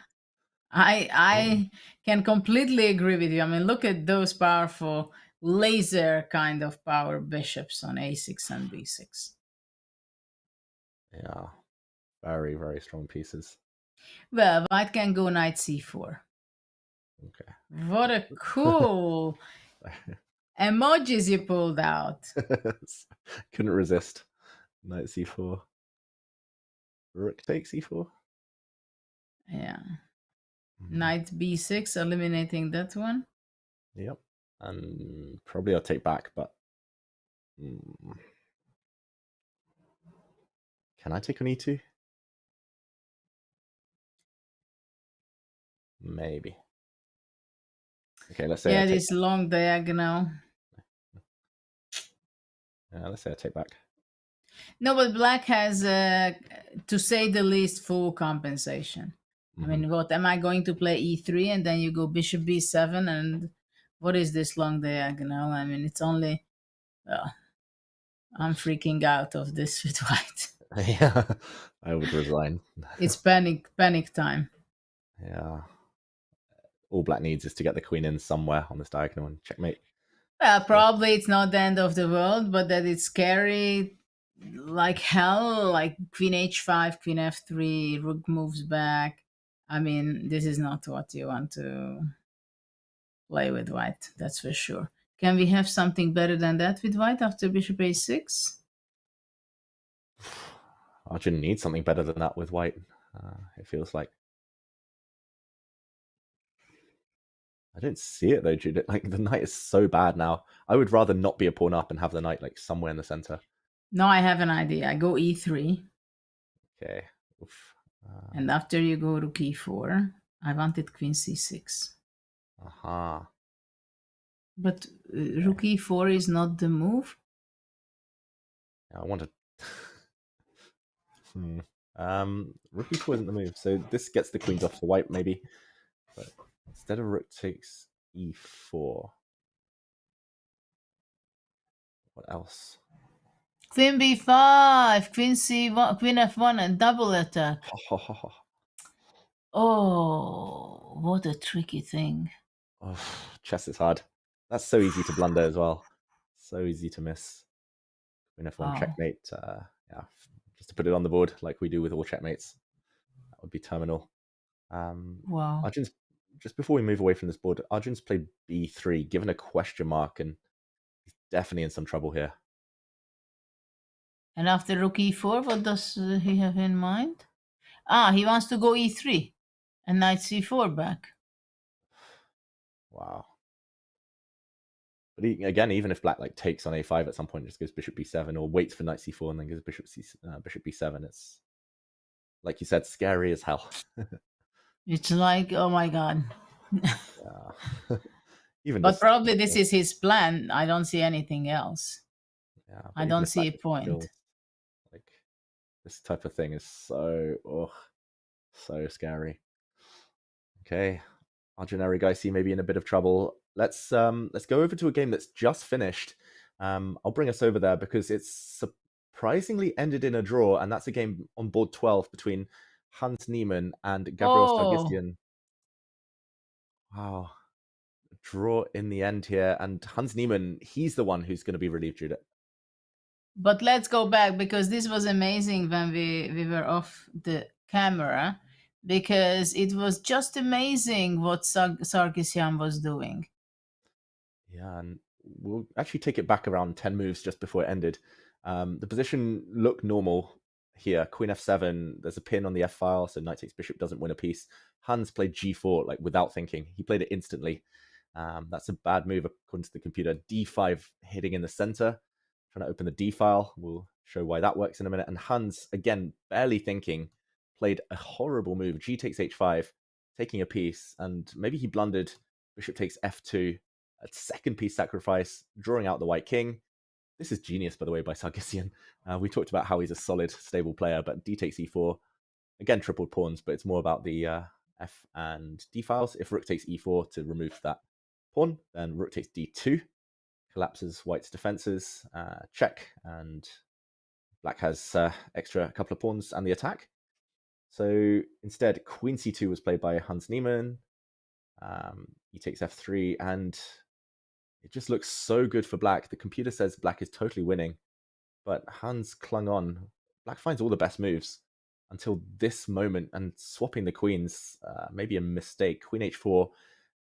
I can completely agree with you. I mean, look at those powerful laser kind of power bishops on a6 and b6. Yeah, very, very strong pieces. Well, white can go knight c4. Okay. What a cool emojis you pulled out. Couldn't resist. Knight c4. Rook takes e4. Yeah. Knight b6, eliminating that one. Yep. And probably I'll take back, but Can I take on e2? Maybe. Okay, let's say Yeah, I take this long diagonal. let's say I take back. No, but black has, to say the least, full compensation. I mean, what am I going to play e3 and then you go bishop b7 and what is this long diagonal? I mean, it's only, well, I'm freaking out of this with white. Yeah, I would resign. It's panic time. Yeah. All black needs is to get the queen in somewhere on this diagonal and checkmate. Well, probably it's not the end of the world, but that it's scary like hell, like queen h5, queen f3, rook moves back. I mean, this is not what you want to play with white, that's for sure. Can we have something better than that with white after bishop a6? Arjun needs something better than that with white, it feels like. I don't see it though, Judith. Like, the knight is so bad now. I would rather not be a pawn up and have the knight like somewhere in the center. No, I have an idea. I go e3. Okay. Oof. And after you go rook e4, I wanted queen c6. Aha. But rook e4 is not the move. Yeah, I wanted. Rook e4 isn't the move, so this gets the queens off to white maybe. But instead of rook takes e4, what else? Queen b5, queen c1, queen f1, and double attack. Oh, what a tricky thing. Oh, chess is hard. That's so easy to blunder as well. So easy to miss. Queen f1 checkmate. Yeah, just to put it on the board like we do with all checkmates. That would be terminal. Wow. Arjun's, just before we move away from this board, Arjun's played b3, given a question mark, and he's definitely in some trouble here. And after rook e4, what does he have in mind? He wants to go e3 and knight c4 back. Wow. But again, even if black like takes on a5 at some point, just goes bishop b7 or waits for knight c4 and then goes bishop b7, it's, like you said, scary as hell. It's like, oh my god. Yeah. Even but probably this is his plan. I don't see anything else. Yeah, I don't see a point. Like, this type of thing is so scary. Okay, Arjun Erigaisi may be in a bit of trouble. Let's go over to a game that's just finished. I'll bring us over there because it's surprisingly ended in a draw, and that's a game on board 12 between Hans Niemann and Gabriel Sargsyan. Wow. Draw in the end here, and Hans Niemann, he's the one who's going to be relieved, Judith. But let's go back, because this was amazing when we were off the camera, because it was just amazing what Sargsyan was doing. Yeah, and we'll actually take it back around 10 moves just before it ended. The position looked normal here. Queen f7, there's a pin on the f file, so knight takes bishop doesn't win a piece. Hans played g4 like without thinking. He played it instantly. That's a bad move according to the computer. d5 hitting in the center, trying to open the d file. We'll show why that works in a minute. And Hans, again, barely thinking, played a horrible move. G takes h5, taking a piece, and maybe he blundered. Bishop takes f2, a second piece sacrifice, drawing out the white king. This is genius, by the way, by Sargsyan. We talked about how he's a solid, stable player, but d takes e4. Again, tripled pawns, but it's more about the f and d files. If rook takes e4 to remove that pawn, then rook takes d2, collapses white's defenses, check, and black has extra couple of pawns and the attack. So instead, queen c2 was played by Hans Niemann. He takes f3, and it just looks so good for black. The computer says black is totally winning, but Hans clung on. Black finds all the best moves until this moment, and swapping the queens, maybe a mistake. Queen h4,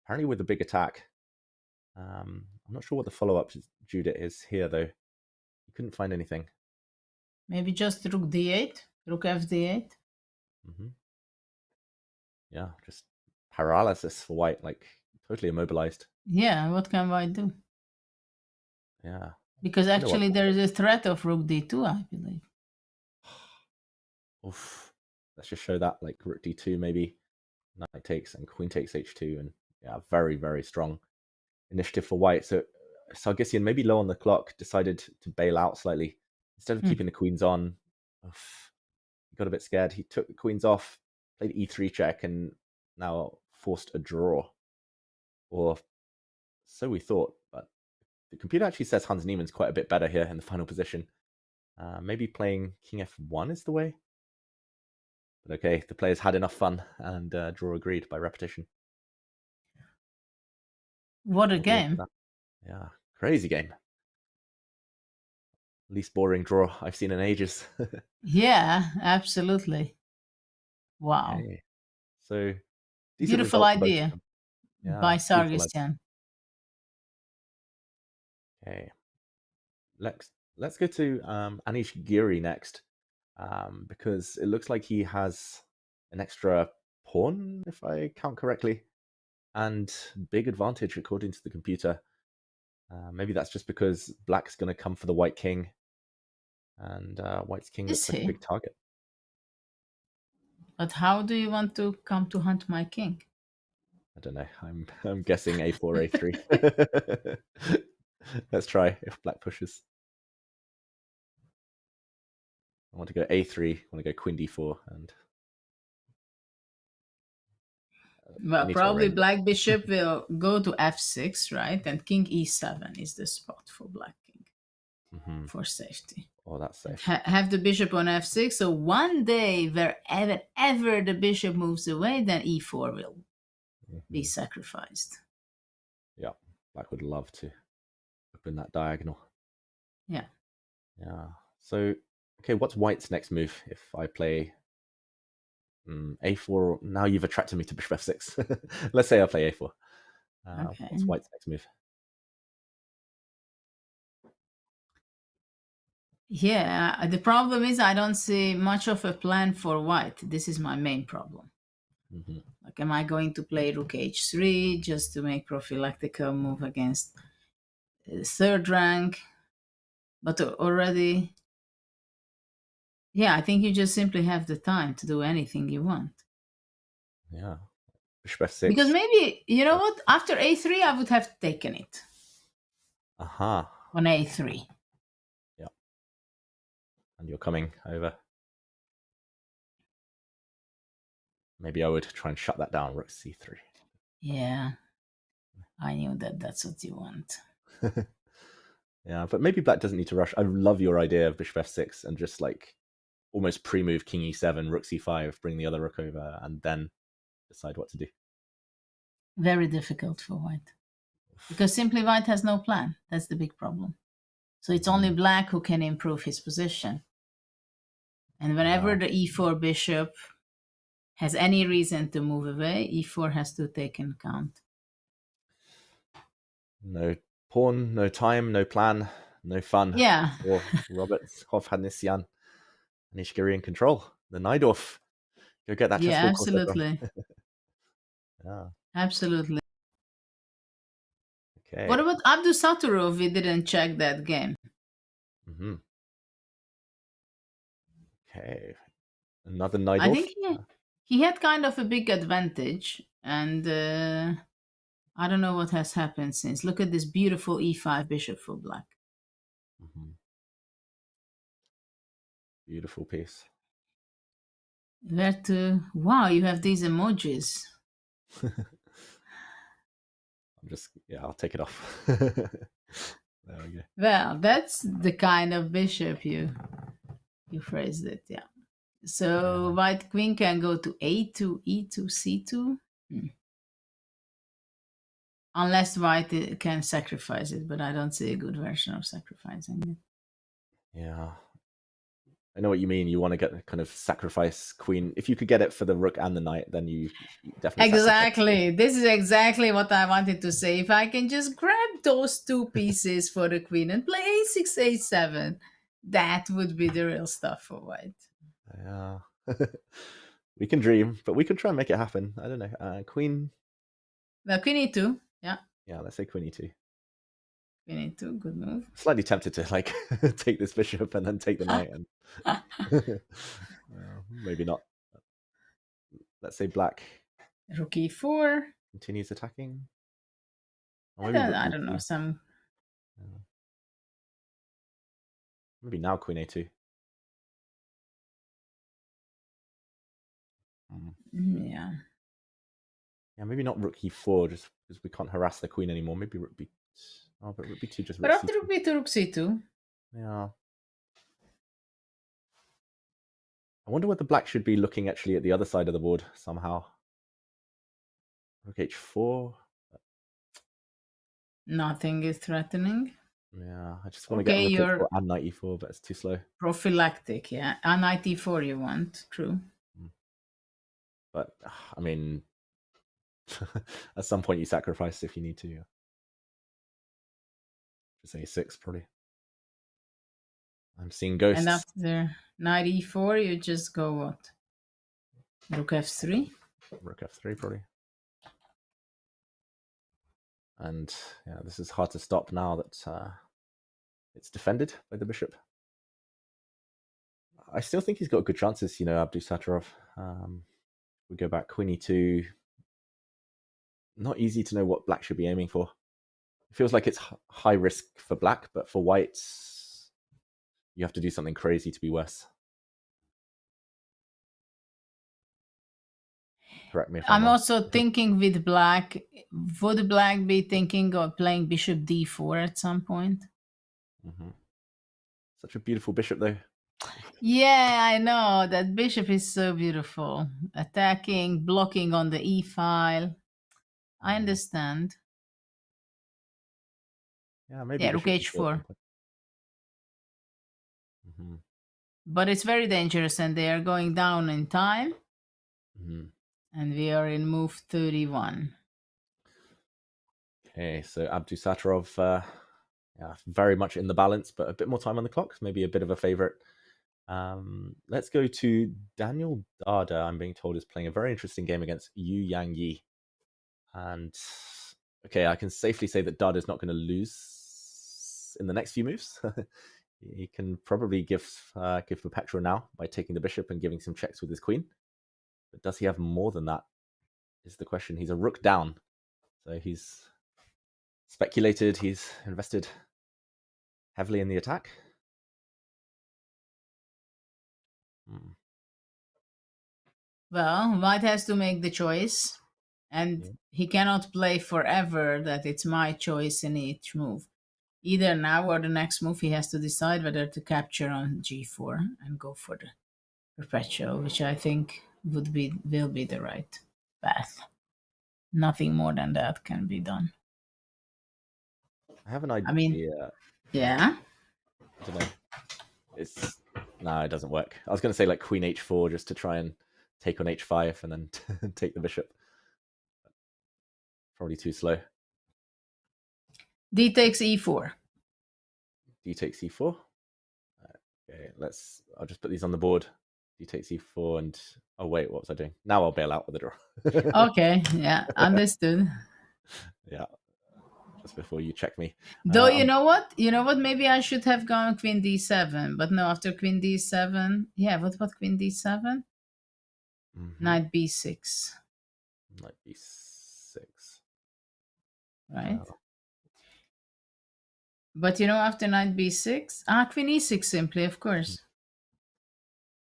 apparently with a big attack. I'm not sure what the follow-up Judith is here, though. You couldn't find anything. Maybe just rook d8, rook fd8. Yeah, just paralysis for white, like totally immobilized. Yeah, what can white do? Yeah. Because actually there is a threat of rook d2, I believe. Oof. Let's just show that, like rook d2 maybe. Knight takes and queen takes h2, and yeah, very, very strong initiative for white. So Sargsyan, maybe low on the clock, decided to bail out slightly. Instead of keeping the queens on, he got a bit scared. He took the queens off, played e3 check, and now forced a draw. Or so we thought, but the computer actually says Hans Niemann's quite a bit better here in the final position. Maybe playing king f1 is the way. But okay, the players had enough fun, and draw agreed by repetition. What a game. Yeah, crazy game. Least boring draw I've seen in ages. Yeah, absolutely. Wow. Okay. So beautiful idea by beautiful Sargsyan. Okay. Let's go to Anish Giri next, because it looks like he has an extra pawn, if I count correctly, and big advantage according to the computer. Maybe that's just because black's going to come for the white king, and white's king looks like a big target. But how do you want to come to hunt my king? I don't know. I'm guessing a4, a3. Let's try if black pushes. I want to go a3. I want to go queen d4, and well, probably black bishop will go to f6, right? And king e7 is the spot for black king for safety. Oh, that's safe. Have the bishop on f6. So one day, wherever the bishop moves away, then e4 will be sacrificed. Yeah, black would love to open that diagonal. Yeah. Yeah. So, okay, what's white's next move if I play a4? Now you've attracted me to bishop f6. Let's say I play a4. Okay. What's white's next move? Yeah, the problem is I don't see much of a plan for white. This is my main problem. Like, am I going to play rook h3 just to make prophylactical move against third rank? But already, yeah, I think you just simply have the time to do anything you want. Yeah, bishop f6. Because maybe, you know what? After a3, I would have taken it. On a3. Yeah. And you're coming over. Maybe I would try and shut that down, rook c3. Yeah, I knew that that's what you want. Yeah, but maybe black doesn't need to rush. I love your idea of bishop f6 and just like almost pre-move king e7, rook c5, bring the other rook over, and then decide what to do. Very difficult for white. Because simply white has no plan. That's the big problem. So it's only black who can improve his position. And whenever the e4 bishop has any reason to move away, e4 has to take in account. No pawn, no time, no plan, no fun. Yeah. Or Robert Hovhannisyan, Anish Giri in control. The Najdorf. Go get that. Yeah, absolutely. Yeah. Absolutely. Okay. What about Abdul Saturov? We didn't check that game. Okay. Another Najdorf. I think he had kind of a big advantage, and I don't know what has happened since. Look at this beautiful e5 bishop for black. Beautiful piece. Wow, you have these emojis. I'll take it off. There we go. Well, that's the kind of bishop you phrased it, yeah. So white queen can go to a2, e2, c2. Unless white can sacrifice it, but I don't see a good version of sacrificing it. Yeah. I know what you mean. You want to get kind of sacrifice queen. If you could get it for the rook and the knight, then you definitely exactly. This is exactly what I wanted to say. If I can just grab those two pieces for the queen and play a6, a7, that would be the real stuff for white. Yeah. We can dream, but we could try and make it happen. I don't know. Queen. Well, queen e2. Yeah. Yeah, let's say queen e2. Queen e2, good move. Slightly tempted to like take this bishop and then take the knight. And Maybe not. Let's say black Rook e4. continues attacking. Or I maybe don't, rook I don't know, d2. some... Maybe now queen a2. Yeah. Yeah, maybe not rook e4, just because we can't harass the queen anymore. Maybe rook b. Oh, but rook b2 just But rook after c2. rook b2, rook c2. Yeah. I wonder whether black should be looking actually at the other side of the board somehow. Rook h4. Nothing is threatening. Yeah, I just want to Okay, get rook you're h4 and knight e4, but it's too slow. prophylactic, yeah. And knight e4 you want, true. But, I mean, at some point you sacrifice if you need to. Just a6, probably. I'm seeing ghosts. And after knight e4, you just go what? Rook f3? Rook f3, probably. And yeah, this is hard to stop now that it's defended by the bishop. I still think he's got good chances, Abdou Sattarov. We go back, queen e2. Not easy to know what black should be aiming for. It feels like it's high risk for black, but for white, you have to do something crazy to be worse. Correct me if I'm I'm wrong. also thinking with black, would black be thinking of playing bishop d4 at some point? Such a beautiful bishop, though. Yeah, I know. That bishop is so beautiful. Attacking, blocking on the e-file. I understand. Yeah, maybe. Yeah, rook h4. But it's very dangerous, and they are going down in time. And we are in move 31. Okay, so Abdou Sattarov, yeah, very much in the balance, but a bit more time on the clock. Maybe a bit of a favorite. Let's go to Daniel Dada. I'm being told is playing a very interesting game against Yu Yang Yi. And okay, I can safely say that Dada is not going to lose in the next few moves. He can probably give the petrol now by taking the bishop and giving some checks with his queen. But does he have more than that? Is the question. He's a rook down, so he's speculated. He's invested heavily in the attack. Well, white has to make the choice, and he cannot play forever that it's my choice in each move. Either now or the next move, he has to decide whether to capture on g4 and go for the perpetual, which I think will be the right path. Nothing more than that can be done. I have an idea. I mean, yeah. I don't know. No, it doesn't work. I was going to say like queen h4 just to try and take on h5 and then take the bishop. Probably too slow. D takes e4. D takes e4. Okay, I'll just put these on the board. D takes e4 and oh wait, what was I doing? Now I'll bail out with a draw. Okay, yeah, understood. Yeah, just before you check me. Though you know what? Maybe I should have gone queen d7, but no. After queen d7, yeah. What about queen d7? Knight b6. Knight b6. Right. But after knight b6, queen e6 simply, of course.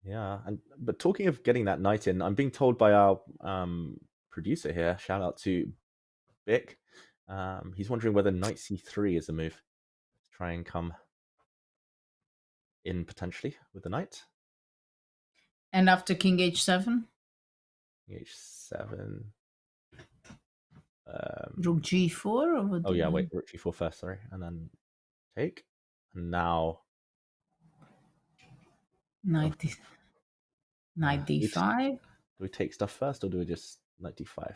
Yeah, but talking of getting that knight in, I'm being told by our producer here. Shout out to Bick. He's wondering whether knight c3 is a move to try and come in potentially with the knight. And after king h7? h7. Rook g4? Or what? Oh yeah, wait, rook g4 first, sorry, and then take. And now knight d5. Do we take stuff first, or do we just knight d5?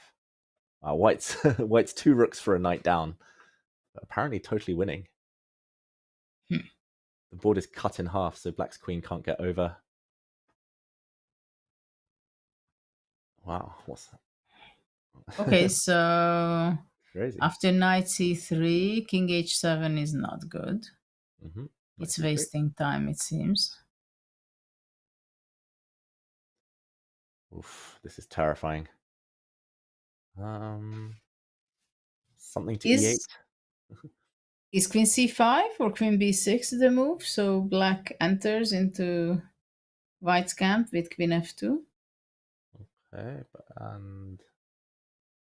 White's two rooks for a knight down. But apparently totally winning. The board is cut in half, so black's queen can't get over. Wow, what's that? Okay, so crazy. After knight c3, king h7 is not good. It's wasting time, it seems. Oof, this is terrifying. Something to Is e8. is queen c5 or queen b6 the move? So black enters into white's camp with queen f2. Okay, and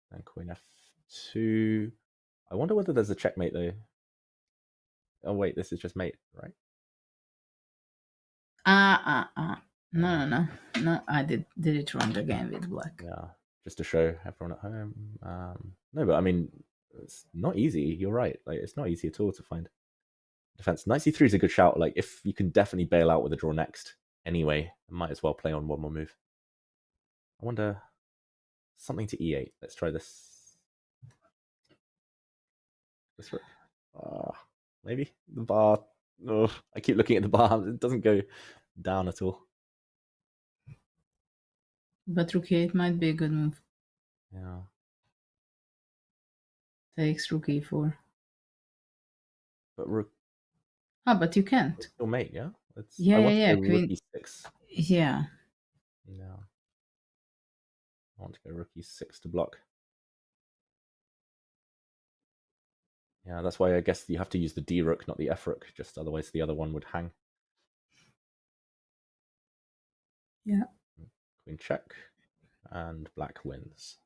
then queen f2. I wonder whether there's a checkmate though. Oh wait, this is just mate, right? No. I did it wrong again with black. Yeah, just to show everyone at home. No, but I mean, it's not easy. You're right. Like, it's not easy at all to find defense. Knight c3 is a good shout. Like, if you can definitely bail out with a draw next anyway, I might as well play on one more move. I wonder, something to e8. Let's try this. This rook. Maybe the bar. Oh, I keep looking at the bar. It doesn't go down at all. But rook e8 might be a good move. Yeah. Takes rook e4. But rook. But you can't. Still mate, yeah. Yeah. Rook e6. Yeah. No. I want to go rook e6 to block. Yeah, that's why I guess you have to use the d rook, not the f rook. Just otherwise the other one would hang. Yeah. Queen check, and black wins.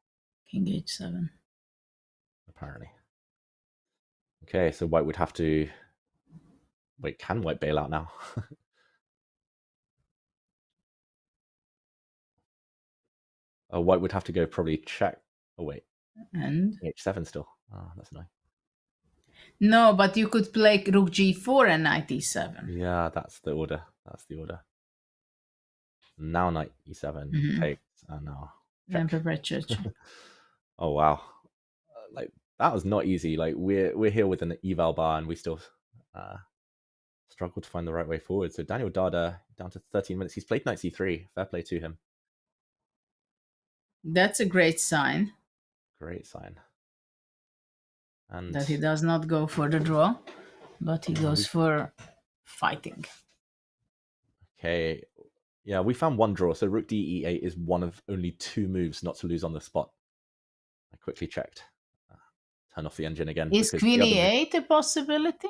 King h7. Apparently. Okay, so white would have to... Wait, can white bail out now? White would have to go probably check. Oh, wait. And? h7 still. Oh, that's annoying. No, but you could play rook g4 and knight e7. Yeah, that's the order. That's the order. Now knight e7 takes, and now check. Oh wow, like that was not easy. Like we're here with an eval bar, and we still struggle to find the right way forward. So Daniel Dada down to 13 minutes. He's played knight c3. Fair play to him. That's a great sign. Great sign. And that he does not go for the draw, but he goes for fighting. Okay. Yeah, we found one draw. So rook d e8 is one of only two moves not to lose on the spot. I quickly checked. Turn off the engine again. Is queen e8 a possibility?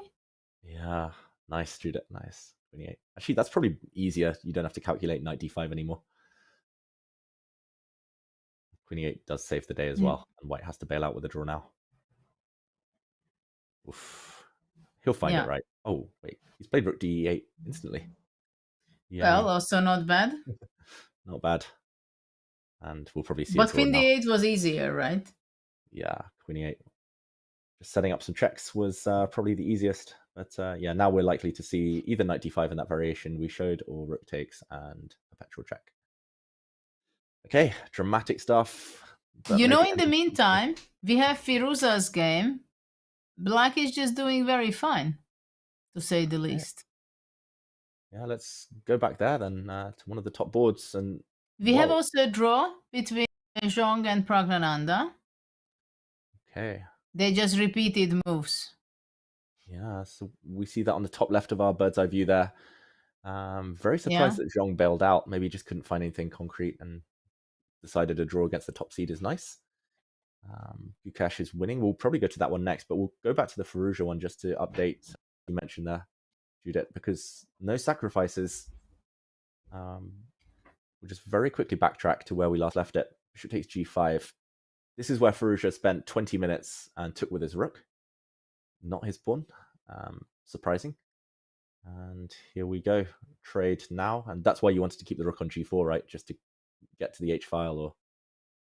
Yeah. Nice, Judith. Nice. Queen e8. Actually, that's probably easier. You don't have to calculate knight d5 anymore. Queen e8 does save the day as well. And white has to bail out with a draw now. Oof. He'll find it right. Oh, wait. He's played rook d8 instantly. Yeah. Well, also not bad. Not bad. And we'll probably see. But queen d8 was easier, right? Yeah, queen e8. Just setting up some checks was probably the easiest. But yeah, now we're likely to see either knight d5 in that variation we showed, or rook takes and perpetual check. Okay, dramatic stuff. You know, in the meantime, we have Firuza's game. Black is just doing very fine, to say the least. Yeah, let's go back there then to one of the top boards. And we have also a draw between Zhong and Pragnananda. Okay. They just repeated moves. Yeah, so we see that on the top left of our bird's eye view there. Very surprised that Zhong bailed out. Maybe he just couldn't find anything concrete and decided a draw against the top seed is nice. Gukesh is winning. We'll probably go to that one next, but we'll go back to the Firouzja one just to update. You mentioned there, Judith, because no sacrifices. We'll just very quickly backtrack to where we last left it. Bishop takes g5. This is where Firouzja spent 20 minutes and took with his rook, not his pawn. Surprising. And here we go. Trade now. And that's why you wanted to keep the rook on g4, right? Just to get to the h file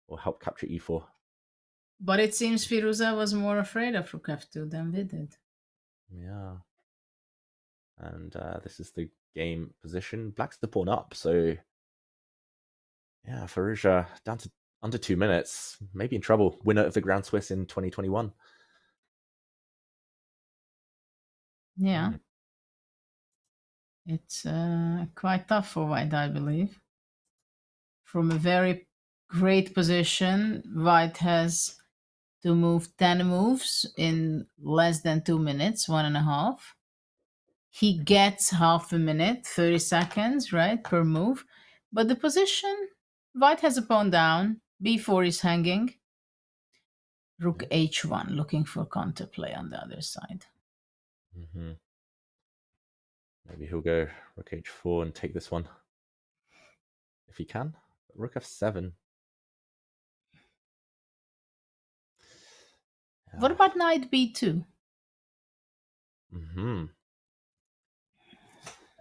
or help capture e4. But it seems Firuza was more afraid of rook f2 than we did. Yeah. And this is the game position. Black's the pawn up, so yeah, Firouzja down to under 2 minutes, maybe in trouble. Winner of the Grand Swiss in 2021. Yeah. It's quite tough for white, I believe. From a very great position, white has to move 10 moves in less than 2 minutes, 1.5. He gets half a minute, 30 seconds, right, per move. But the position White has a pawn down. b4 is hanging. Rook h1, looking for counterplay on the other side. Mm-hmm. Maybe he'll go rook h4 and take this one. If he can. Rook f7. Yeah. What about knight b2? Mm-hmm.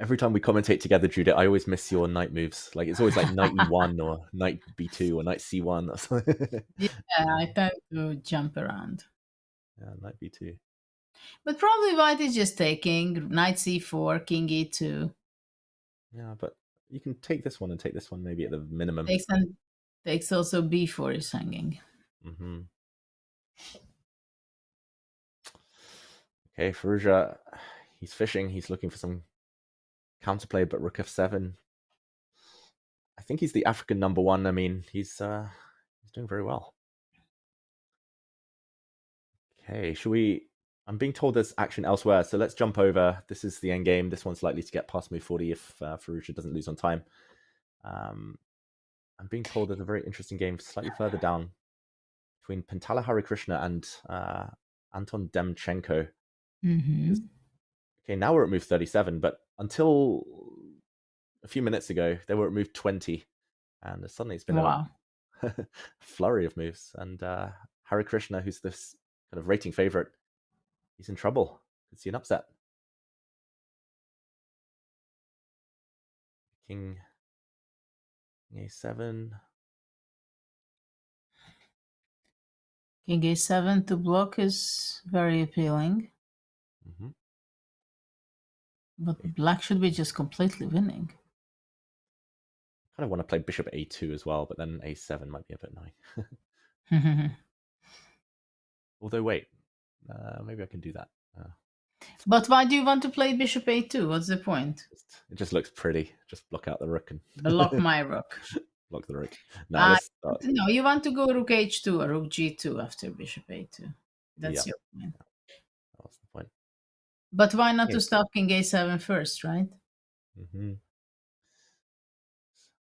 Every time we commentate together, Judith, I always miss your knight moves. Like it's always like knight e1 or knight b2 or knight c1 or something. Yeah, I tend to jump around. Yeah, knight b2. But probably white is just taking knight c4, king e2. Yeah, but you can take this one and take this one maybe at the minimum. Takes also b4 is hanging. Mm-hmm. Okay, Firouzja, he's fishing. He's looking for some counterplay, but rook f7. I think he's the African number one. I mean, he's doing very well. Okay, should we? I'm being told there's action elsewhere, so let's jump over. This is the end game. This one's likely to get past move 40 if Firouzja doesn't lose on time. I'm being told there's a very interesting game slightly further down between Pantala Harikrishna and Anton Demchenko. Mm-hmm. Okay, now we're at move 37, but until a few minutes ago, they were at move 20, and suddenly it's been a flurry of moves. And Harikrishna, who's this kind of rating favorite, he's in trouble. Could see an upset. King a7. King a7 to block is very appealing. Mm-hmm. But black should be just completely winning. I kind of want to play bishop a2 as well, but then a7 might be a bit annoying. Although, wait, maybe I can do that. But why do you want to play bishop a2? What's the point? It just looks pretty. Just block out the rook and block my rook. Block the rook. No, no, you want to go rook h2 or rook g2 after bishop a2. That's your point. That's the point. But why not to stop king a7 first, right? Mm-hmm.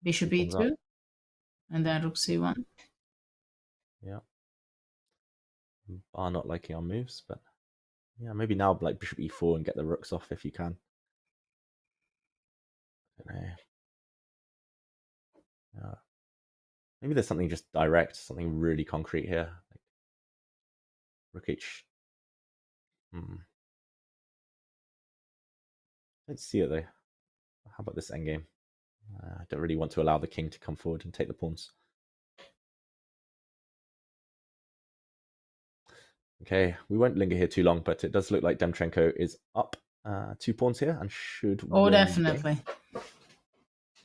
Bishop e2 and then rook c1. Yeah. Are not liking our moves, but yeah, maybe now like bishop e4 and get the rooks off if you can. I don't know. Yeah. Maybe there's something just direct, something really concrete here. Like rook h. Let's see it though. How about this endgame? I don't really want to allow the king to come forward and take the pawns. Okay, we won't linger here too long, but it does look like Demchenko is up 2 pawns here and should win. Oh, definitely.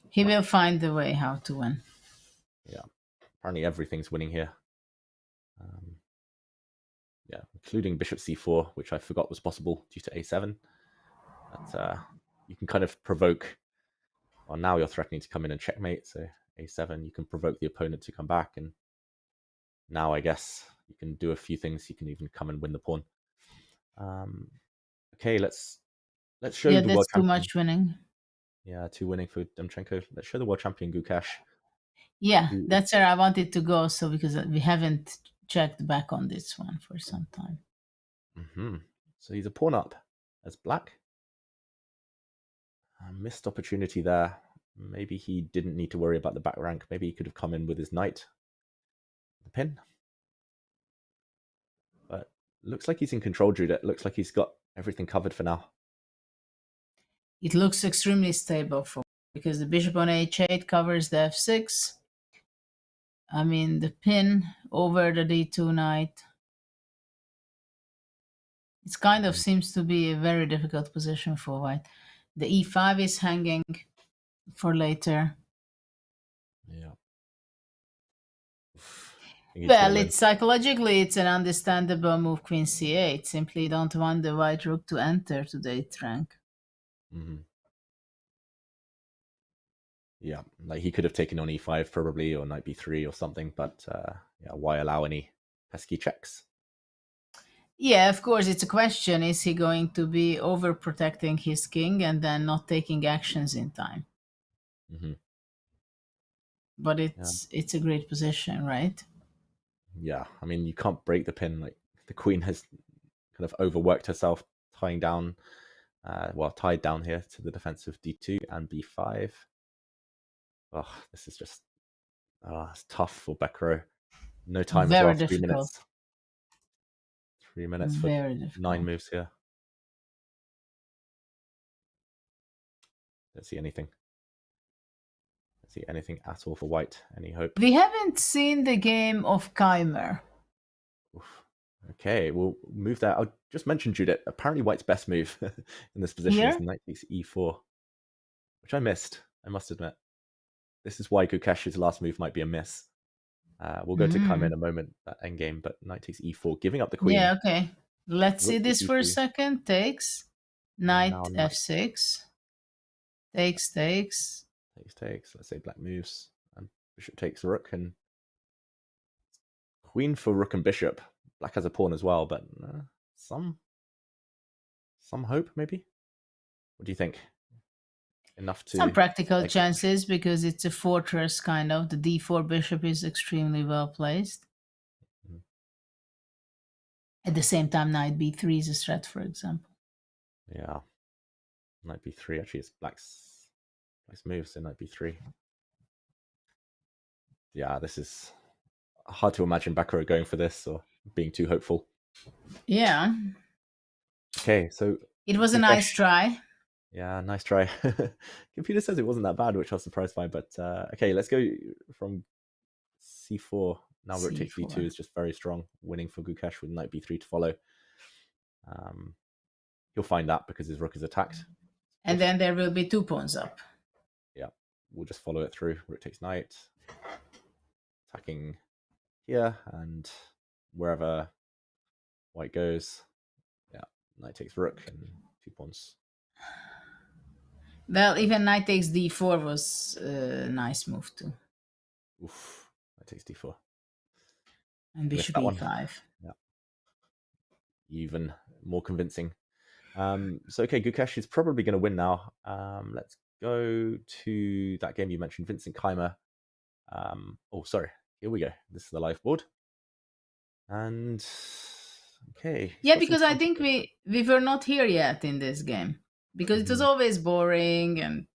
He will find the way how to win. Yeah, apparently everything's winning here. Yeah, including bishop c4, which I forgot was possible due to a7. But you can kind of provoke. Well, now you're threatening to come in and checkmate, so a7, you can provoke the opponent to come back, and now I guess you can do a few things. You can even come and win the pawn. Okay, let's show the world champion. Yeah, that's too much winning. Yeah, 2 winning for Demchenko. Let's show the world champion Gukesh. Yeah, that's where I wanted to go. So because we haven't checked back on this one for some time. Mm-hmm. So he's a pawn up as black. Missed opportunity there. Maybe he didn't need to worry about the back rank. Maybe he could have come in with his knight. The pin. But looks like he's in control, Judah. It looks like he's got everything covered for now. It looks extremely stable because the bishop on h8 covers the f6. I mean, the pin over the d2 knight. It kind of seems to be a very difficult position for white. The e5 is hanging for later. Yeah. Well, it's psychologically, it's an understandable move, queen c8. Simply don't want the white rook to enter to the 8th rank. Mm-hmm. Yeah, like he could have taken on e5 probably, or knight b3 or something, but yeah, why allow any pesky checks? Yeah, of course, it's a question. Is he going to be overprotecting his king and then not taking actions in time? Mm-hmm. but it's a great position, right? Yeah, I mean, you can't break the pin. Like, the queen has kind of overworked herself, tied down here to the defensive d2 and b5. Oh, this is just it's tough for Beccaro. No time as Very well. 3 difficult. minutes. 3 minutes for Very difficult. 9 moves here. Don't see anything. Don't see anything at all for white. Any hope? We haven't seen the game of Keimer. Oof. Okay, we'll move that. I'll just mention Judith. Apparently, white's best move in this position is knight takes e4, which I missed, I must admit. This is why Gukesh's last move might be a miss. We'll go to Keimer in a moment, that endgame, but knight takes e4, giving up the queen. Yeah, okay. Let's see Rook this to for a e2. second. Takes. Knight Now knight. f6. Takes. Let's say black moves. And bishop takes rook, and queen for rook and bishop. Black has a pawn as well, but some hope, maybe? What do you think? Enough to... Some practical chances, because it's a fortress, kind of. The d4 bishop is extremely well placed. At the same time, knight b3 is a threat, for example. Yeah. Knight b3, actually, it's black's move, so knight b3. Yeah, this is hard to imagine Beccaro going for this or being too hopeful. Yeah. Okay, so... It was a nice try. Yeah, nice try. Computer says it wasn't that bad, which I was surprised by. But okay, let's go from c4. Now rook takes b2 is just very strong, winning for Gukesh with knight b3 to follow. He'll find that because his rook is attacked. And then there will be 2 pawns up. Yeah, we'll just follow it through. Rook takes knight. Attacking here and wherever white goes. Yeah, knight takes rook and 2 pawns. Well, even knight takes d4 was a nice move too. Oof, knight takes d4. And bishop e5. Yeah. Even more convincing. So, okay, Gukesh is probably going to win now. Let's go to that game you mentioned, Vincent Keimer. Oh, sorry. Here we go. This is the live board. And, okay. Yeah, because I think we were not here yet in this game. Because it was always boring and...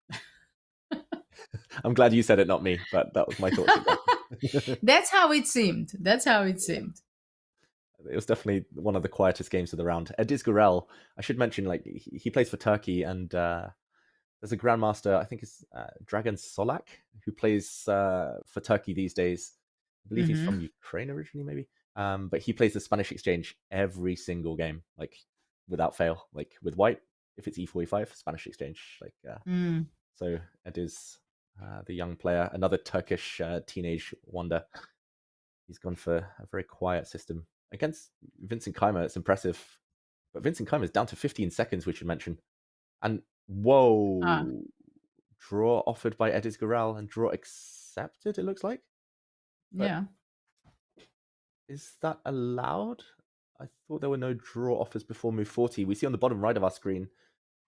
I'm glad you said it, not me, but that was my thoughts. That's how it seemed. It was definitely one of the quietest games of the round. Ediz Gurel, I should mention, like, he plays for Turkey, and there's a grandmaster, I think it's Dragan Solak, who plays for Turkey these days. I believe he's from Ukraine originally, maybe. But he plays the Spanish Exchange every single game, like, without fail. Like, with white, if it's e4, e5, Spanish Exchange. Like, so Ediz, the young player, another Turkish teenage wonder. He's gone for a very quiet system. Against Vincent Keimer, it's impressive. But Vincent Keimer is down to 15 seconds, we should mention. And, whoa, draw offered by Ediz Gurel and draw accepted, it looks like. But yeah. Is that allowed? I thought there were no draw offers before move 40. We see on the bottom right of our screen,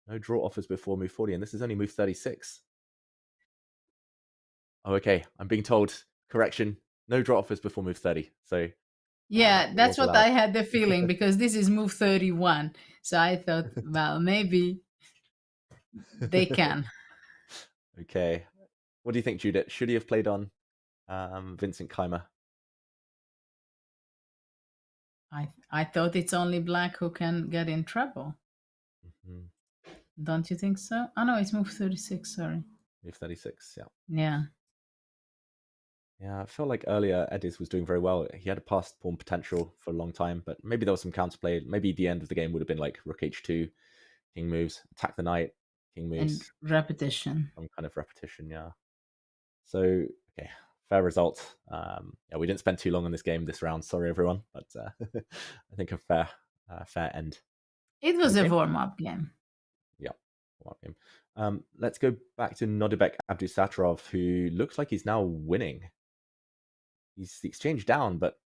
no draw offers before move 40, and this is only move 36. Oh, okay. I'm being told, correction, no draw offers before move 30. So yeah, that's what I had the feeling, because this is move 31. So I thought, well, maybe they can. Okay. What do you think, Judith? Should he have played on Vincent Keimer? I thought it's only black who can get in trouble. Don't you think so? Oh, no, it's move 36, sorry. Move 36, yeah. Yeah. Yeah, I felt like earlier Ediz was doing very well. He had a passed pawn potential for a long time, but maybe there was some counterplay. Maybe the end of the game would have been like rook h2, king moves, attack the knight, king moves. And repetition. Some kind of repetition, yeah. So, okay, fair result. Yeah, we didn't spend too long on this game this round. Sorry, everyone, but I think a fair end. It was a warm-up game. Yeah, warm-up game. Let's go back to Nodibek Abdusattarov, who looks like he's now winning. He's the exchange down, but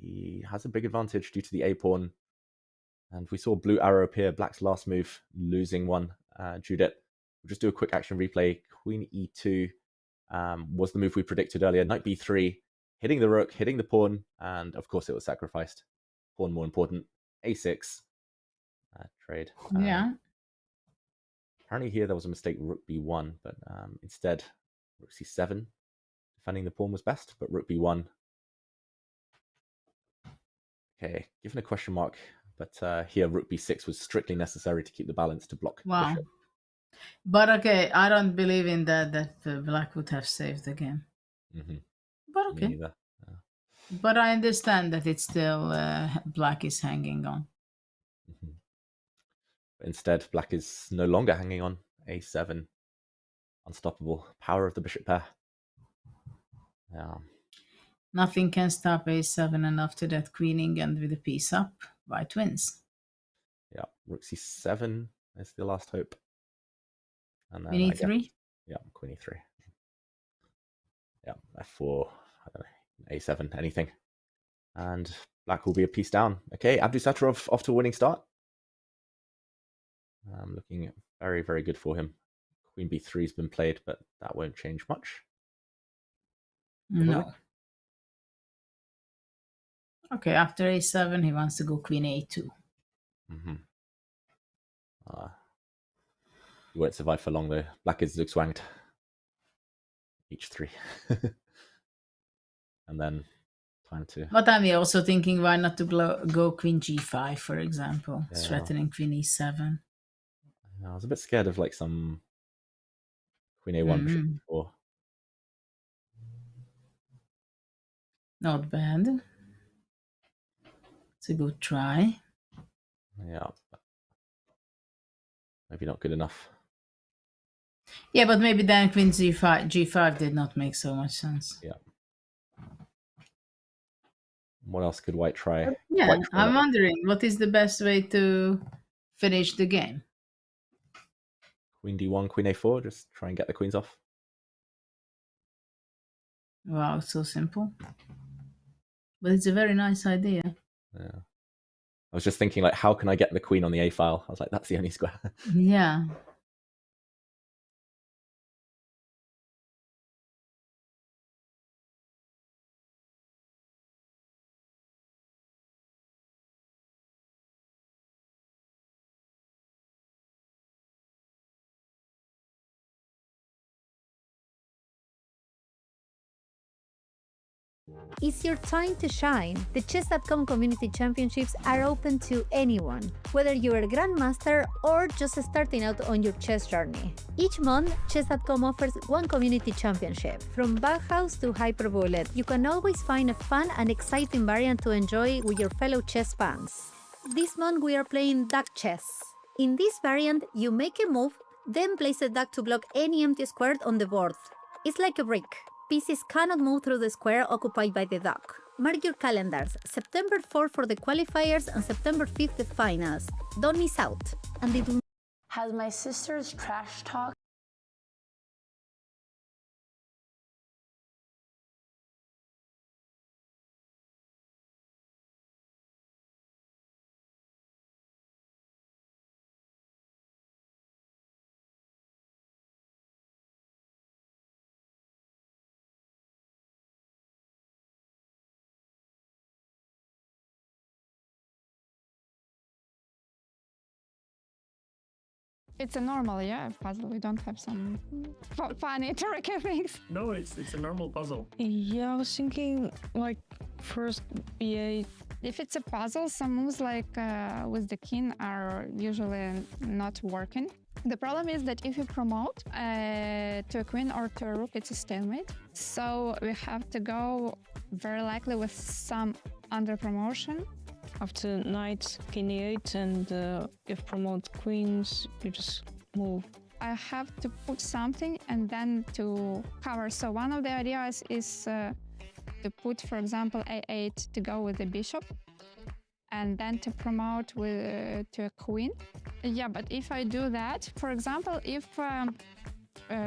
he has a big advantage due to the A-pawn. And we saw blue arrow appear, black's last move, losing one. Judith, we'll just do a quick action replay. Queen E2. was the move we predicted earlier. Knight b3, hitting the rook, hitting the pawn, and of course it was sacrificed. Pawn more important. a6 trade. Yeah. Apparently here there was a mistake, rook b1, but instead rook c7. Defending the pawn was best, but rook b1. Okay, given a question mark, but here rook b6 was strictly necessary to keep the balance to block Wow. bishop. But okay, I don't believe in that black would have saved the game. Mm-hmm. But okay. Me neither. But I understand that it's still black is hanging on. Mm-hmm. Instead, black is no longer hanging on. a7, unstoppable. Power of the bishop pair. Yeah. Nothing can stop a7, and after that queening and with a piece up, white wins. Yeah, rook c7 is the last hope. And then Queen e3? Yeah, queen e3. Yeah, f4, I don't know, a7, anything. And black will be a piece down. Okay, Abdusattorov off to a winning start. Looking very, very good for him. Queen b3 has been played, but that won't change much. No. Okay, after a7, he wants to go queen a2. Mm-hmm. He won't survive for long, though. Black is zugzwanged. h3. And then time to... But I'm also thinking, why not to go queen g5, for example, Yeah. threatening queen e7. I was a bit scared of like some queen a1, bishop e4. Not bad. It's a good try. Yeah, but maybe not good enough. Yeah, but maybe then queen g5 did not make so much sense. Yeah. What else could white try? Yeah, White try I'm that. wondering, what is the best way to finish the game? Queen d1, queen a4, just try and get the queens off. Wow, it's so simple. But it's a very nice idea. Yeah. I was just thinking, like, how can I get the queen on the a file? I was like, that's the only square. Yeah. It's your time to shine. The Chess.com Community Championships are open to anyone, whether you're a grandmaster or just starting out on your chess journey. Each month, Chess.com offers one community championship. From Bauhaus to Hyperbullet, you can always find a fun and exciting variant to enjoy with your fellow chess fans. This month, we are playing duck chess. In this variant, you make a move, then place a duck to block any empty square on the board. It's like a brick. Pieces cannot move through the square occupied by the duck. Mark your calendars, September 4th for the qualifiers and September 5th the finals. Don't miss out. And they do. Has my sister's trash talk It's a normal, puzzle. We don't have some funny, tricky things. No, it's a normal puzzle. Yeah, I was thinking like first b8. If it's a puzzle, some moves like with the king are usually not working. The problem is that if you promote to a queen or to a rook, it's a stalemate. So we have to go very likely with some under promotion. After knight, king e8, and if promote queens, you just move. I have to put something and then to cover. So one of the ideas is to put, for example, a8 to go with the bishop, and then to promote with to a queen. Yeah, but if I do that, for example, if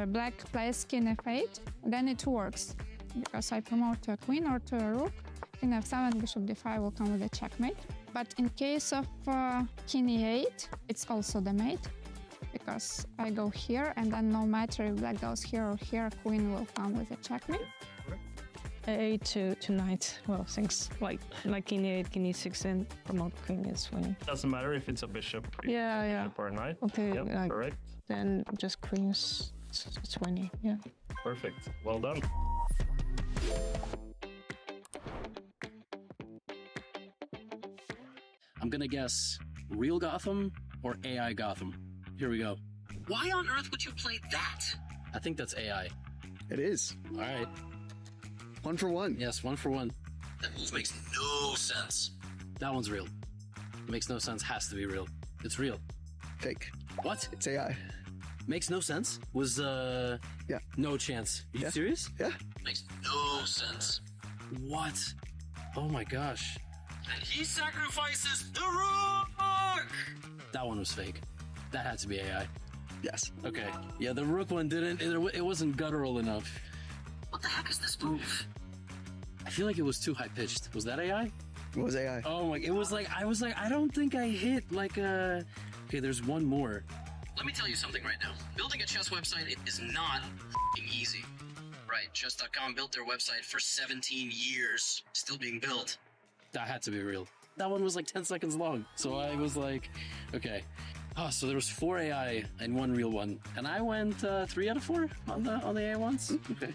black plays king f8, then it works because I promote to a queen or to a rook. King f7, bishop d5 will come with a checkmate. But in case of king e8, it's also the mate. because I go here, and then no matter if black goes here or here, queen will come with a checkmate. A8 to knight. Well, things like king e8, king e6, and promote queen is winning. Doesn't matter if it's a bishop, Yeah. or a knight. Okay, Yep, like, correct. then just queens. It's winning. Yeah. Perfect. Well done. I'm gonna guess real Gotham or AI Gotham. Here we go. Why on earth would you play that? I think that's AI. It is. All right. 1 for 1. Yes, 1 for 1. That move makes no sense. That one's real. Makes no sense. Has to be real. It's real. Fake. What? It's AI. Makes no sense? Was, yeah. No chance. Are you serious? Yeah. Makes no sense. What? Oh my gosh. And he sacrifices the rook! That one was fake. That had to be AI. Yes. Okay. Yeah, the rook one didn't. It wasn't guttural enough. What the heck is this move? I feel like it was too high pitched. Was that AI? It was AI. Oh my! It was like I don't think I hit like a. Okay, there's one more. Let me tell you something right now. Building a chess website is not easy. Right? Chess.com built their website for 17 years, still being built. That had to be real. That one was like 10 seconds long. So I was like, okay. Oh, so there was 4 AI and 1 real one, and I went 3 out of 4 on the AI ones. Okay.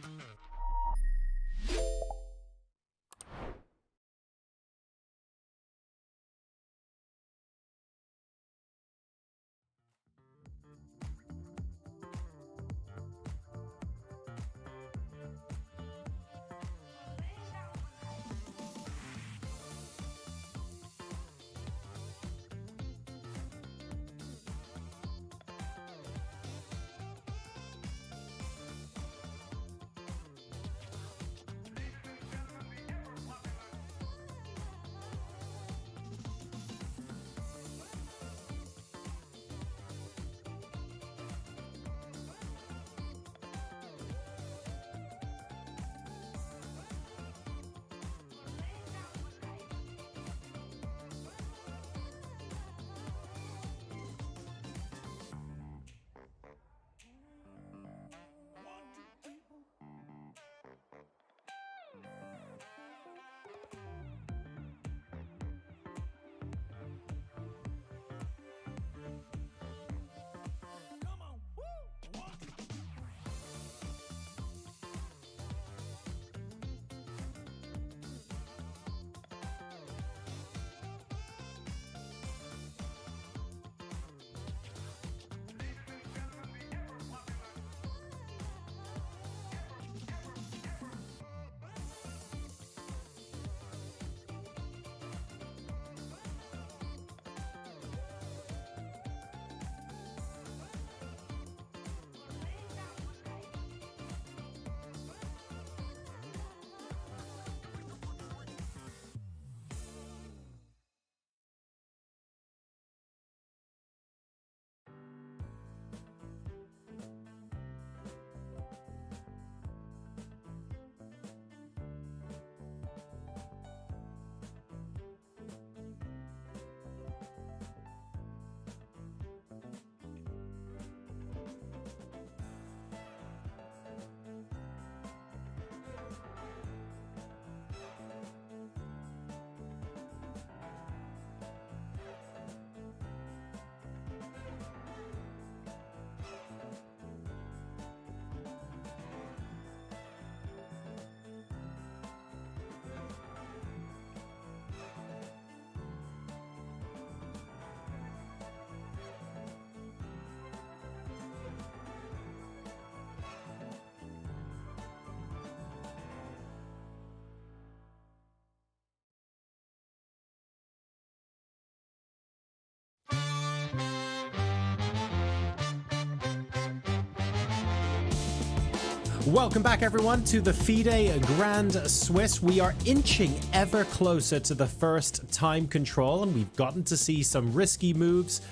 Welcome back, everyone, to the FIDE Grand Swiss. We are inching ever closer to the first time control, and we've gotten to see some risky moves,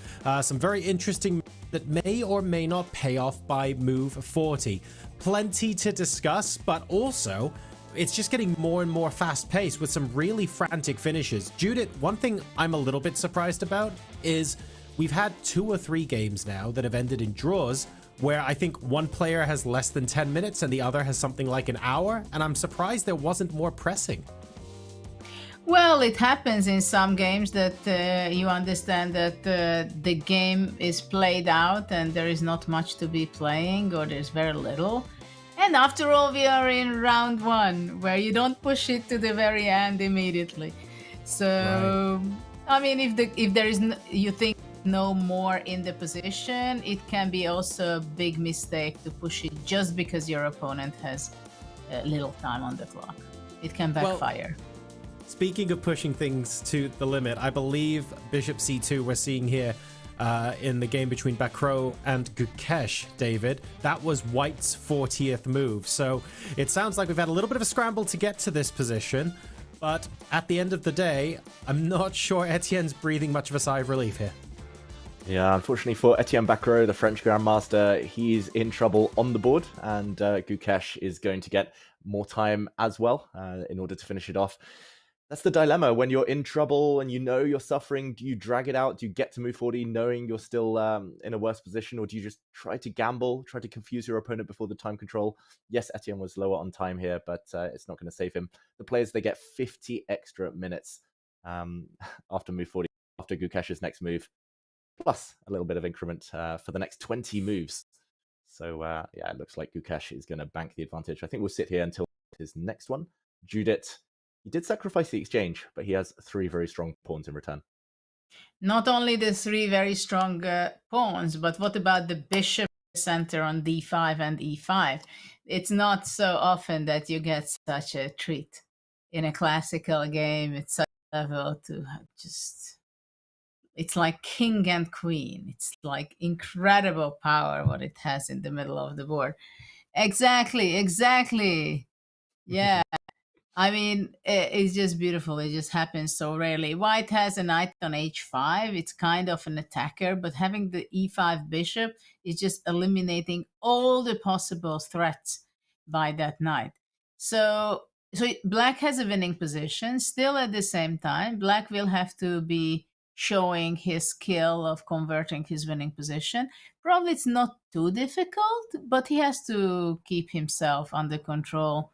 some very interesting that may or may not pay off by move 40. Plenty to discuss, but also it's just getting more and more fast-paced with some really frantic finishes. Judith, one thing I'm a little bit surprised about is we've had 2 or 3 games now that have ended in draws where I think one player has less than 10 minutes and the other has something like an hour, and I'm surprised there wasn't more pressing. Well, it happens in some games that you understand that the game is played out and there is not much to be playing, or there's very little. And after all, we are in round 1, where you don't push it to the very end immediately. So, I mean, if there is you think no more in the position, it can be also a big mistake to push it just because your opponent has little time on the clock. It can backfire. Well, speaking of pushing things to the limit, I believe Bishop C2 we're seeing here in the game between Bakro and Gukesh, David. That was White's 40th move. So it sounds like we've had a little bit of a scramble to get to this position. But at the end of the day, I'm not sure Etienne's breathing much of a sigh of relief here. Yeah, unfortunately for Etienne Bakro, the French Grandmaster, he's in trouble on the board, and Gukesh is going to get more time as well in order to finish it off. That's the dilemma when you're in trouble and you know you're suffering. Do you drag it out? Do you get to move 40 knowing you're still in a worse position? Or do you just try to gamble, try to confuse your opponent before the time control? Yes, Etienne was lower on time here, but it's not going to save him. The players, they get 50 extra minutes after move 40, after Gukesh's next move, plus a little bit of increment for the next 20 moves. So yeah, it looks like Gukesh is going to bank the advantage. I think we'll sit here until his next one. Judith, he did sacrifice the exchange, but he has 3 very strong pawns in return. Not only the 3 very strong pawns, but what about the bishop center on d5 and e5? It's not so often that you get such a treat in a classical game. It's such a level to just... It's like king and queen. It's like incredible power what it has in the middle of the board. Exactly. Yeah. I mean, it's just beautiful. It just happens so rarely. White has a knight on h5. It's kind of an attacker, but having the e5 bishop is just eliminating all the possible threats by that knight. So Black has a winning position. Still at the same time, Black will have to be showing his skill of converting his winning position. Probably it's not too difficult, but he has to keep himself under control,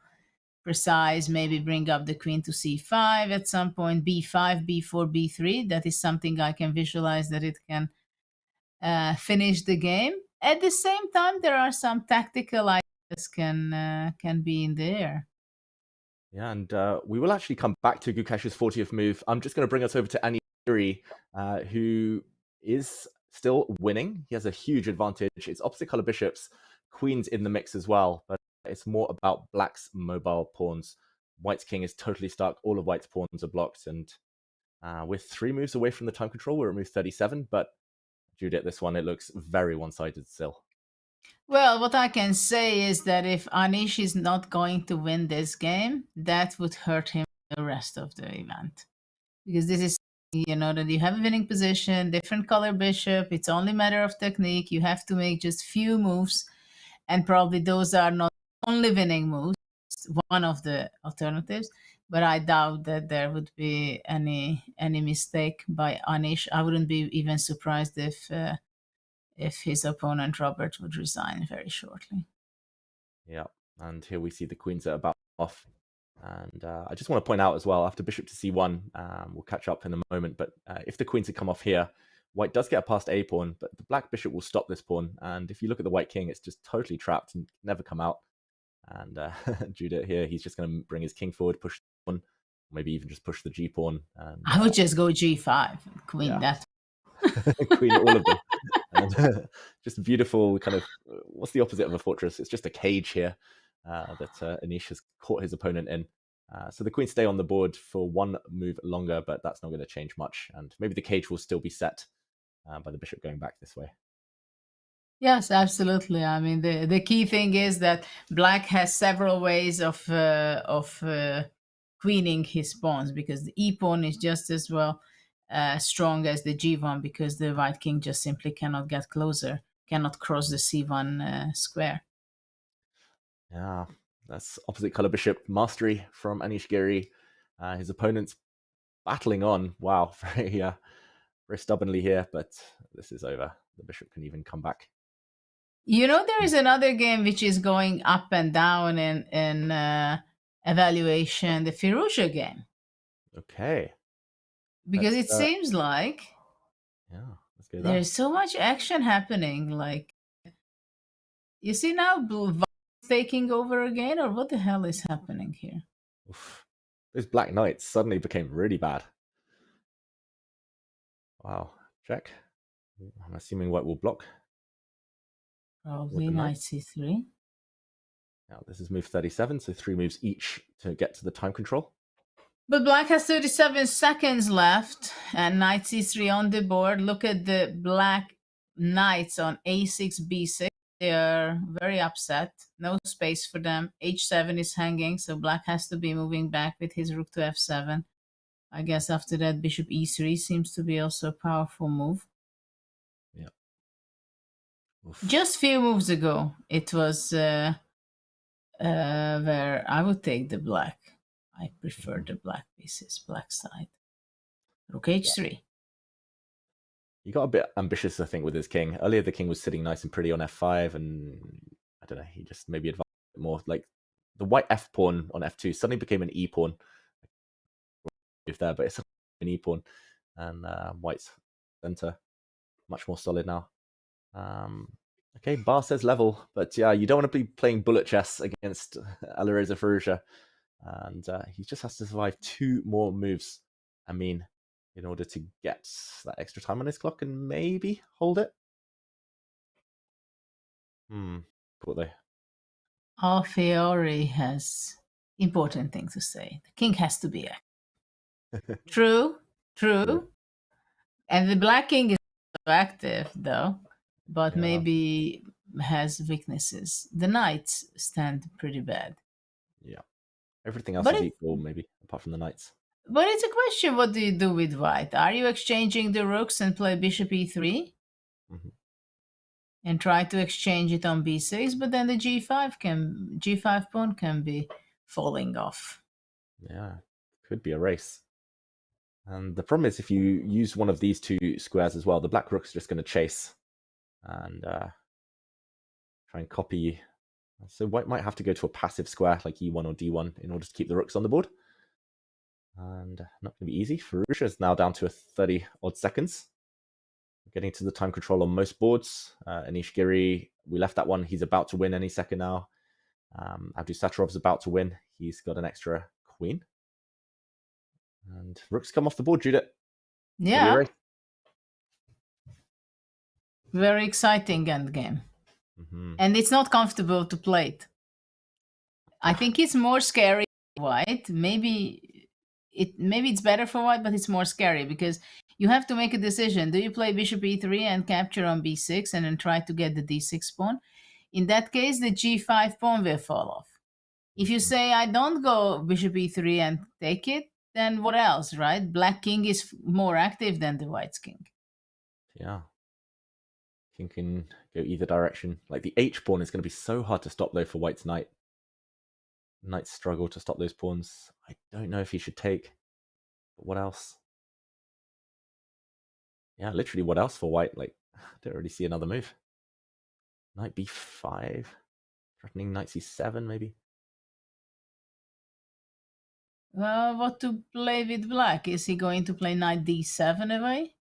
precise, maybe bring up the queen to c5 at some point, b5, b4, b3. That is something I can visualize that it can finish the game. At the same time, there are some tactical ideas can be in the air. Yeah, and we will actually come back to Gukesh's 40th move. I'm just going to bring us over to Anish, who is still winning. He has a huge advantage. It's opposite color bishops, queens in the mix as well, but it's more about Black's mobile pawns. White's king is totally stuck. All of White's pawns are blocked, and we're 3 moves away from the time control. We're at move 37, but Judith, this one, it looks very one-sided still. Well, what I can say is that if Anish is not going to win this game, that would hurt him the rest of the event. Because this is, you know, that you have a winning position, different color bishop, it's only a matter of technique. You have to make just few moves, and probably those are not only winning moves, one of the alternatives, but I doubt that there would be any mistake by Anish. I wouldn't be even surprised if his opponent Robert would resign very shortly. Yeah, and here we see the queens are about off. And I just want to point out as well, after bishop to c1, we'll catch up in a moment, but if the queens had come off here, White does get past a pawn, but the black bishop will stop this pawn. And if you look at the white king, it's just totally trapped and never come out. And Judith here, he's just going to bring his king forward, push the pawn, maybe even just push the g pawn. And, I would just go g5, queen that. Queen all of them. And, just beautiful kind of, what's the opposite of a fortress? It's just a cage here that Anish has caught his opponent in. So the queens stay on the board for 1 move longer, but that's not going to change much. And maybe the cage will still be set by the bishop going back this way. Yes, absolutely. I mean, the key thing is that Black has several ways of queening his pawns, because the e pawn is just as well strong as the g1, because the white king just simply cannot get closer, cannot cross the c1 square. Yeah, that's opposite color bishop mastery from Anish Giri. His opponent's battling on. Wow, very very stubbornly here, but this is over. The bishop can even come back. You know, there is another game which is going up and down in evaluation, the Firouzja game. Okay. Because it seems like let's go there. there's so much action happening. Like, you see now blue taking over again, or what the hell is happening here? Oof. Those black knights suddenly became really bad. Wow. Check. I'm assuming white will block. Probably knight c3. Now this is move 37, so 3 moves each to get to the time control. But black has 37 seconds left, and knight c3 on the board. Look at the black knights on a6, b6. They are very upset. No space for them. h7 is hanging, so black has to be moving back with his rook to f7. I guess after that, bishop e3 seems to be also a powerful move. Yeah. Oof. Just a few moves ago, it was where I would take the black. I prefer the black pieces, black side. Rook h3. He got a bit ambitious, I think, with his king. Earlier, the king was sitting nice and pretty on f5, and I don't know, he just maybe advanced a bit more. Like the white f pawn on f2 suddenly became an e pawn. There, but it's an e pawn, and white's center much more solid now. Okay, Bar says level, but yeah, you don't want to be playing bullet chess against Alireza Firouzja, and he just has to survive 2 more moves. I mean, in order to get that extra time on his clock and maybe hold it. What they? Alfieri has important thing to say. The king has to be active. True. And the black king is active though, but maybe has weaknesses. The knights stand pretty bad. Yeah. Everything else is equal, maybe, apart from the knights. But it's a question, what do you do with white? Are you exchanging the rooks and play bishop e3? And try to exchange it on b6, but then the g5 pawn can be falling off. Yeah, could be a race. And the problem is if you use one of these 2 squares as well, the black rook's just going to chase and try and copy. So white might have to go to a passive square like e1 or d1 in order to keep the rooks on the board. And not going to be easy. Firouzja is now down to 30 odd seconds. Getting to the time control on most boards. Anish Giri, we left that one. He's about to win any second now. Abdul Satarov's about to win. He's got an extra queen. And rooks come off the board, Judith. Yeah. Very exciting endgame. And it's not comfortable to play it. I think it's more scary for white. Maybe it's better for white, but it's more scary because you have to make a decision. Do you play bishop e3 and capture on b6 and then try to get the d6 pawn? In that case, the g5 pawn will fall off. If you say, I don't go bishop e3 and take it, then what else, right? Black king is more active than the white's king. Yeah. King can go either direction. Like the h pawn is going to be so hard to stop though for white's knight. Knights struggle to stop those pawns. I don't know if he should take. But what else? Yeah, literally what else for white? Like, I don't really see another move. Knight b5. Threatening knight c7 maybe. Well, what to play with black? Is he going to play knight d7 away?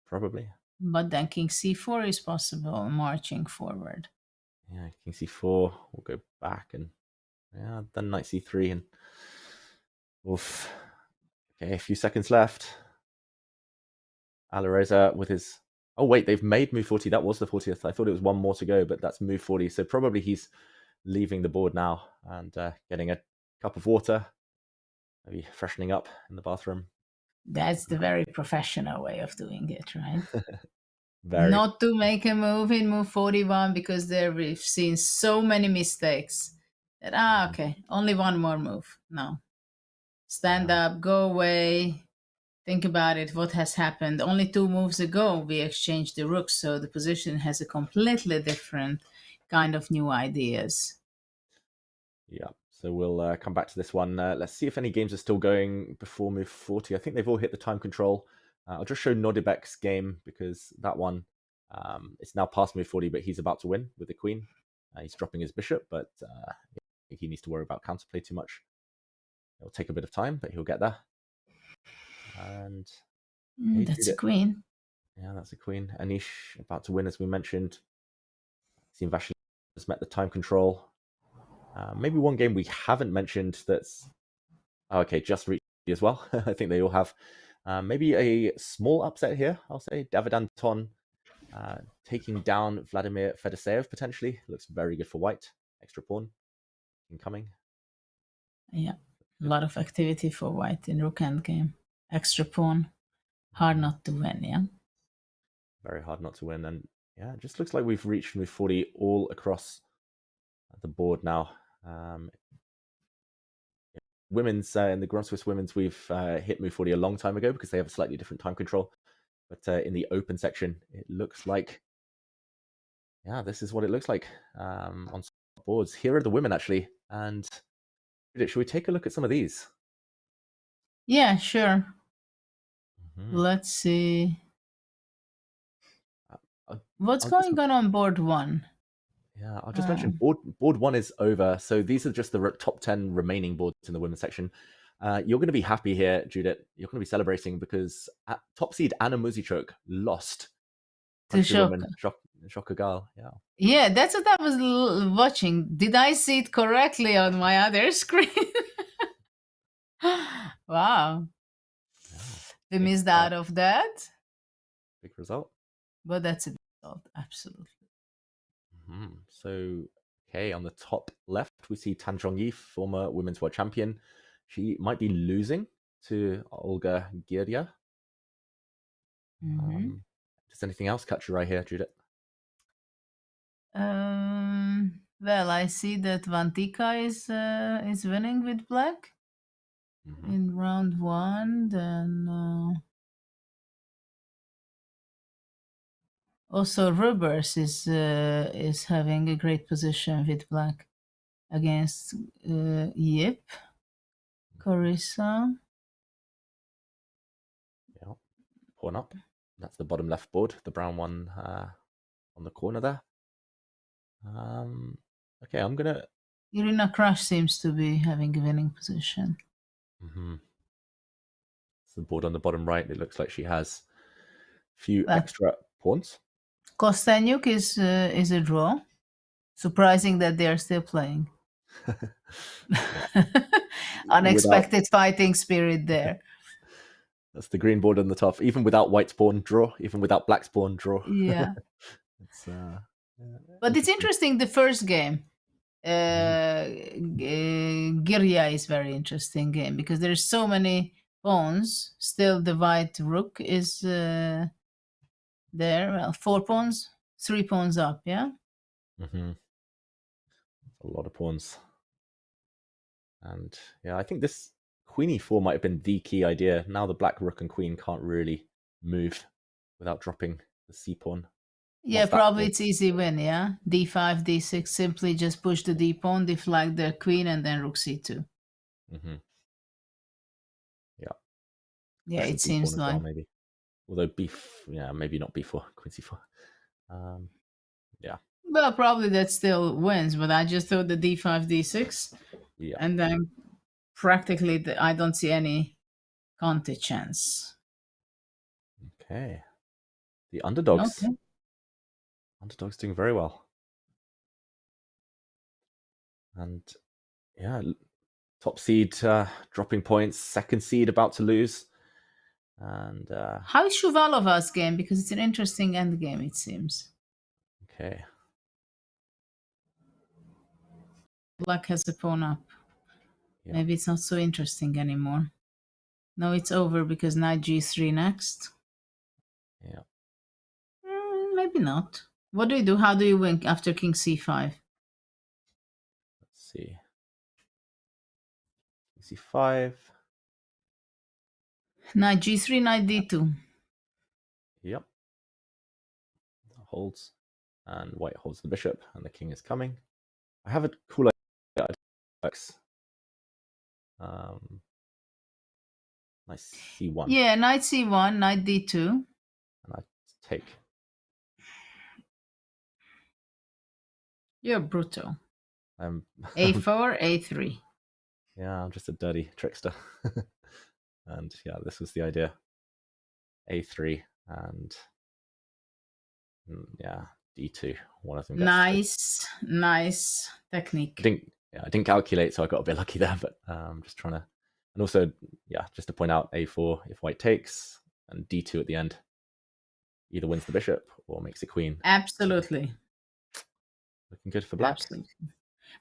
Probably. But then king c4 is possible, marching forward. Yeah, king c4 will go back, and yeah, then knight c3, and oof. Okay, a few seconds left. Alireza with his... Oh wait, they've made move 40. That was the 40th. I thought it was one more to go, but that's move 40. So probably he's leaving the board now and getting a cup of water, maybe freshening up in the bathroom. That's the very professional way of doing it, right? Very. Not to make a move in move 41 because there we've seen so many mistakes that, okay, only one more move. No. Stand up, go away, think about it, what has happened. Only 2 moves ago, we exchanged the rooks, so the position has a completely different kind of new ideas. Yeah, so we'll come back to this one. Let's see if any games are still going before move 40. I think they've all hit the time control. I'll just show Nodibek's game because that one, it's now past move 40, but he's about to win with the queen. He's dropping his bishop, but he needs to worry about counterplay too much. It'll take a bit of time, but he'll get there. And that's a queen. Yeah, that's a queen. Anish about to win, as we mentioned. Seen Vaishali has met the time control. Maybe one game we haven't mentioned that's okay, just reached as well. I think they all have. Maybe a small upset here, I'll say. David Anton taking down Vladimir Fedoseev potentially. Looks very good for white. Extra pawn incoming. Yeah, a lot of activity for white in rook endgame. Extra pawn, hard not to win, yeah? Very hard not to win. And yeah, it just looks like we've reached move 40 all across the board now. Women's in the Grand Swiss women's, we've hit move 40 a long time ago because they have a slightly different time control. But in the open section, it looks like, yeah, this is what it looks like on boards. Here are the women actually. And should we take a look at some of these? Yeah, sure. Let's see. What's going on board 1? Yeah, I'll just mention board 1 is over. So these are just the top 10 remaining boards in the women's section. You're going to be happy here, Judith. You're going to be celebrating because top seed Anna Muzichuk lost to Shoka Gal. Yeah. Yeah, that's what I was watching. Did I see it correctly on my other screen? Wow. Yeah, we missed out of that. Big result. But that's a big result, absolutely. So, okay, on the top left, we see Tan Zhongyi, former Women's World Champion. She might be losing to Olga Girya. Does anything else catch your eye here, Judith? Well, I see that Vantika is winning with black in round 1. Then also Rubers is having a great position with black against Yip, Carissa. Yeah, pawn up. That's the bottom left board, the brown one on the corner there. Okay, I'm gonna. Irina Crush seems to be having a winning position. It's the board on the bottom right. It looks like she has a few extra pawns. Kostenyuk is a draw. Surprising that they are still playing. Unexpected fighting spirit there. That's the green board on the top. Even without white's pawn, draw. Even without black's pawn, draw. Yeah. It's, but it's interesting, the first game. Girya is very interesting game because there's so many pawns. Still the white rook is there. Well, 4 pawns, 3 pawns up, yeah? A lot of pawns. And yeah, I think this queen e4 might have been the key idea. Now the black rook and queen can't really move without dropping the c pawn. Yeah, probably it's easy win, yeah? d5, d6, simply just push the d pawn, deflag the queen, and then rook c2. Yeah. Yeah, it seems like. Well, maybe. Although maybe not b4, queen c4. Yeah. Well, probably that still wins, but I just thought the d5, d6. Yeah. And then practically I don't see any counter chance. Okay. The underdogs. Okay. Underdogs doing very well. And yeah, top seed dropping points, second seed about to lose. And how is Shuvalova's game? Because it's an interesting end game, it seems. Okay. Black has a pawn up. Yeah. Maybe it's not so interesting anymore. No, it's over because knight g3 next. Yeah. Maybe not. What do you do? How do you win after king c5? Let's see. c5. Knight g3, knight d2. Yep. Holds. And white holds the bishop, and the king is coming. I have a cool idea. Knight c1. Yeah, knight c1, knight d2. And I take. You're brutal. I'm a4, a3. Yeah, I'm just a dirty trickster. And yeah, this was the idea. a3 and yeah, d2. One of them. Nice technique. I didn't calculate, so I got a bit lucky there. But I'm just trying to, and also just to point out, a4 if white takes, and d2 at the end either wins the bishop or makes a queen. Absolutely. Looking good for black. Absolutely.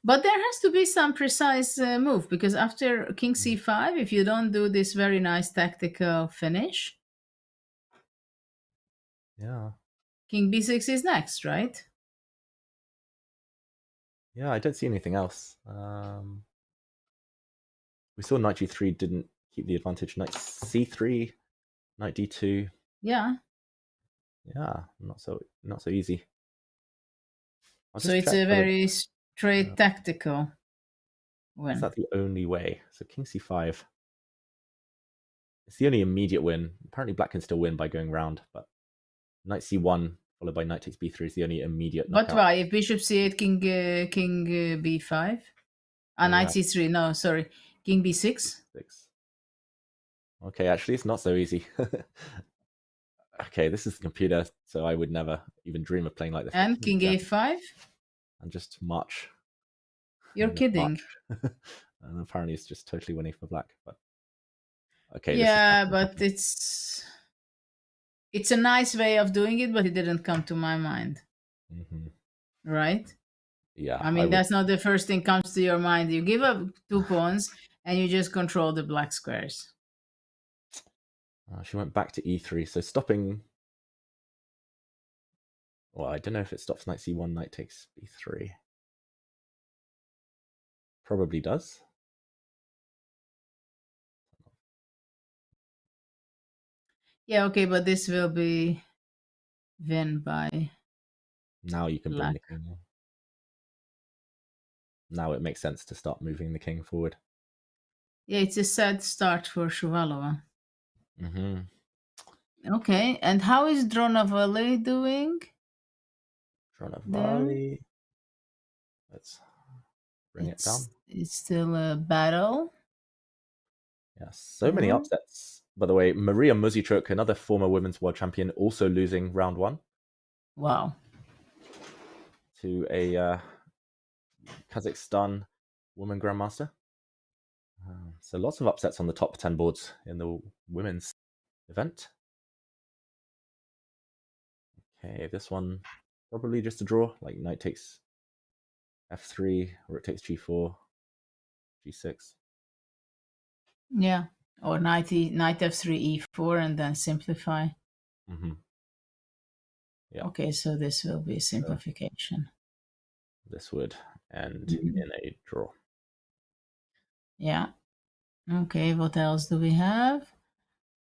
But there has to be some precise move, because after king c5, if you don't do this very nice tactical finish, yeah, king b6 is next, right? Yeah, I don't see anything else. We saw knight g3 didn't keep the advantage. Knight c3, knight d2. Yeah. Yeah, not so easy. So it's a very straight tactical win. Is that the only way? So king c5. It's the only immediate win. Apparently black can still win by going round, but knight c1 followed by knight takes b3 is the only immediate knockout. But why? If bishop c8, king b5? Knight c3, no, sorry. King b6? Okay, actually it's not so easy. Okay, this is the computer, so I would never even dream of playing like this. And king a5? And just march. You're kidding. And apparently it's just totally winning for black. But okay. Yeah, but it's a nice way of doing it, but it didn't come to my mind. Right? Yeah. I mean, that's not the first thing comes to your mind. You give up 2 pawns and you just control the black squares. She went back to e3, so stopping. Well, I don't know if it stops knight c1, knight takes b3. Probably does. Yeah, okay, but this will be win by now you can black. bring the king. Now it makes sense to start moving the king forward. Yeah, it's a sad start for Shuvalova. Okay, and how is Dronavali doing? Dronavali. Let's bring it down. It's still a battle. Yeah, so many upsets. By the way, Maria Muzichuk, another former women's world champion, also losing round 1. Wow. To a Kazakhstan woman grandmaster. So lots of upsets on the top 10 boards in the women's event. Okay, this one probably just a draw, like knight takes f3, rook takes g4, g6. Yeah, or knight f3, e4, and then simplify. Yeah. Okay, so this will be simplification. This would end in a draw. Yeah. Okay, what else do we have?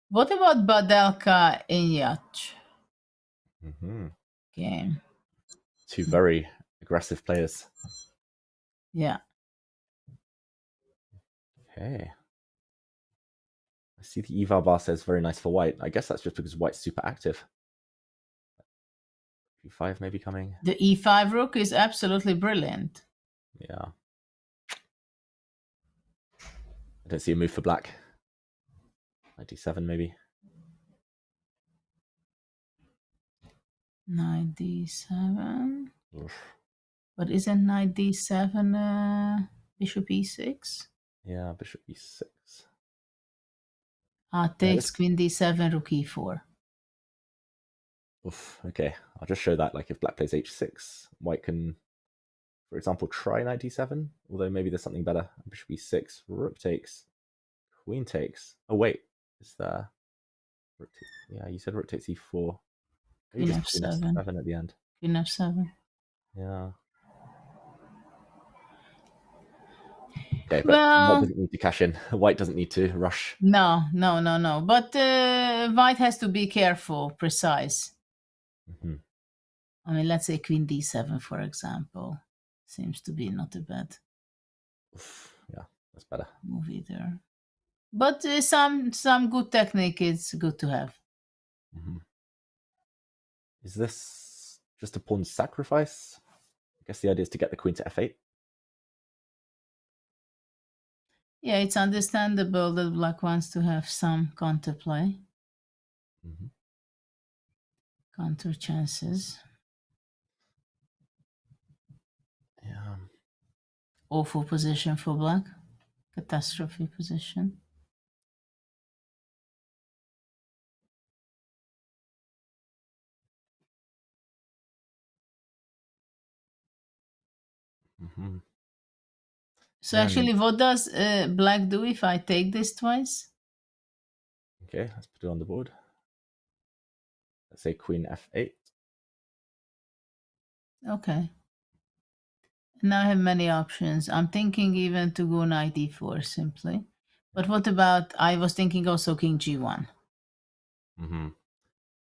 What about Badelka Inyach? Okay. 2 very aggressive players. Yeah. Okay. I see the eval bar says very nice for white. I guess that's just because white's super active. e5 maybe coming. The e5 rook is absolutely brilliant. Yeah. I don't see a move for black. Knight d7 maybe. Knight d7. But isn't knight d7 bishop e6? Yeah, bishop e6. Takes queen d7, rook e4. Oof, okay, I'll just show that. Like if black plays h6, white can, for example, try knight d7. Although maybe there's something better. Bishop e6, rook takes, queen takes. Oh wait, is there? Yeah, you said rook takes e4. Maybe Queen just f7. queen f7 at the end. Queen f7. Yeah. Okay, but Well, white doesn't need to cash in. White doesn't need to rush. No. But white has to be careful, precise. I mean, let's say queen d7, for example. Seems to be not a bad Yeah, that's better. move either. But some good technique is good to have. Is this just a pawn sacrifice? I guess the idea is to get the queen to f8. Yeah, it's understandable that black wants to have some counterplay. Counter chances. Yeah. Awful position for black. Catastrophe position. So Yeah, actually, what does black do if I take this twice? Okay, let's put it on the board. Let's say queen f8. Okay. Now I have many options. I'm thinking even to go knight e4 simply. But what about, I was thinking also king g1.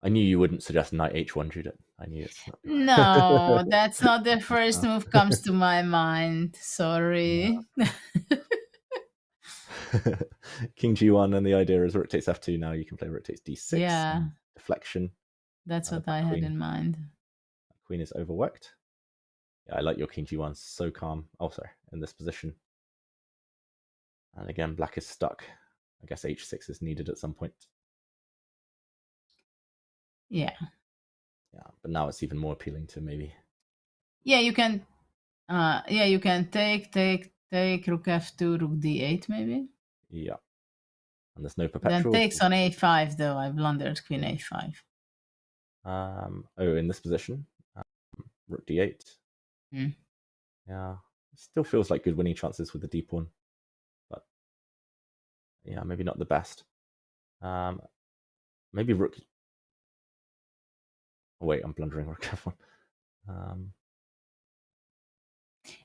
I knew you wouldn't suggest knight h1, Judith. I knew it's not. No, that's not the first move comes to my mind. Sorry. King g1, and the idea is rook takes f2. Now you can play rook takes d6. Yeah. Deflection. That's what I had in mind. Queen is overworked. Yeah, I like your king g1. So calm. Oh, sorry. In this position. And again, black is stuck. I guess h6 is needed at some point. Yeah. Yeah, but now it's even more appealing to maybe. Yeah, you can. Yeah, you can take rook f2, rook d8 maybe. Yeah. And there's no perpetual. Then takes on a5 though. I blundered queen a5. Oh, in this position, rook d8. Yeah, it still feels like good winning chances with the d pawn, but yeah, maybe not the best. Maybe rook. Oh, wait, I'm blundering rook f1.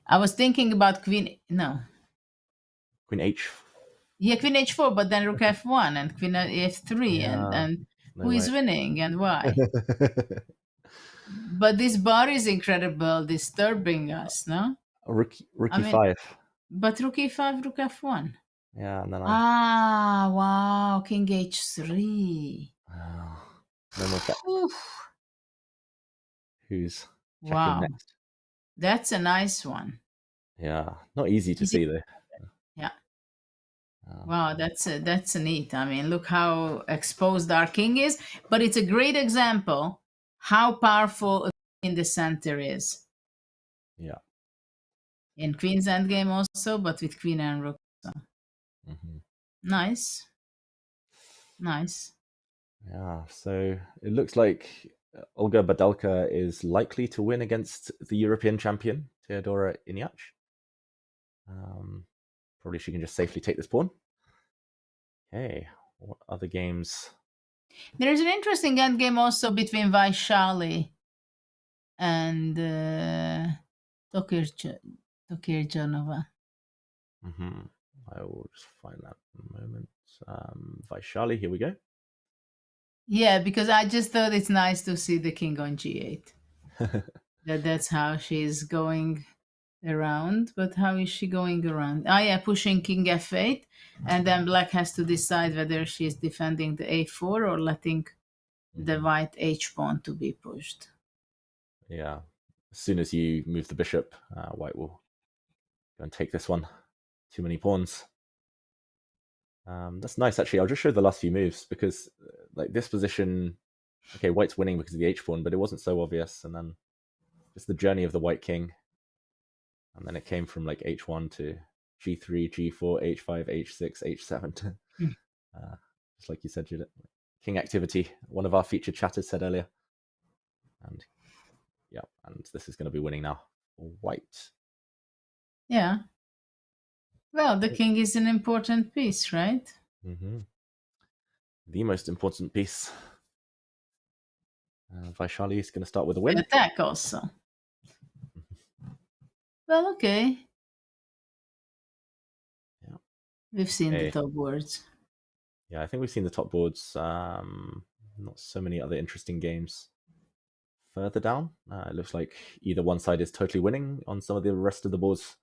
I was thinking about queen. No. Queen h. Yeah, queen h4, but then rook f1 and queen f3, Yeah, and no who is way. winning and why? But this bar is incredible, disturbing us, no? Rook e5. But rook e5, rook f1. Yeah, and then wow, king h3. no more check. Who's checking Wow, next? that's a nice one. Yeah, not easy to see though. Yeah. Wow, that's neat. I mean, look how exposed our king is, but it's a great example how powerful a king in the center is. Yeah. In queen's endgame also, but with queen and rook. So. Nice. Nice. Yeah, so it looks like Olga Badelka is likely to win against the European champion, Teodora Inyach. Probably she can just safely take this pawn. Okay, what other games? There is an interesting endgame also between Vaishali and Tokirjanova. I will just find that in a moment. Vaishali, here we go. Yeah, because I just thought it's nice to see the king on g8. That's how she's going around. But how is she going around? Yeah, pushing king f8, and then black has to decide whether she's defending the a4 or letting the white h pawn to be pushed. Yeah, as soon as you move the bishop, white will go and take this one. Too many pawns. That's nice, actually. I'll just show the last few moves because, like, this position, okay, white's winning because of the h pawn, but it wasn't so obvious. And then just the journey of the white king, and then it came from like h1 to g3, g4, h5, h6, h7. Just like you said, Judith. King activity. One of our featured chatters said earlier. And yeah, and this is going to be winning now. White. Yeah. Well, the king is an important piece, right? The most important piece. Vaishali is going to start with a win. Attack also. Well, okay. Yeah. We've seen the top boards. Yeah, I think we've seen the top boards. Not so many other interesting games. Further down, it looks like either one side is totally winning on some of the rest of the boards,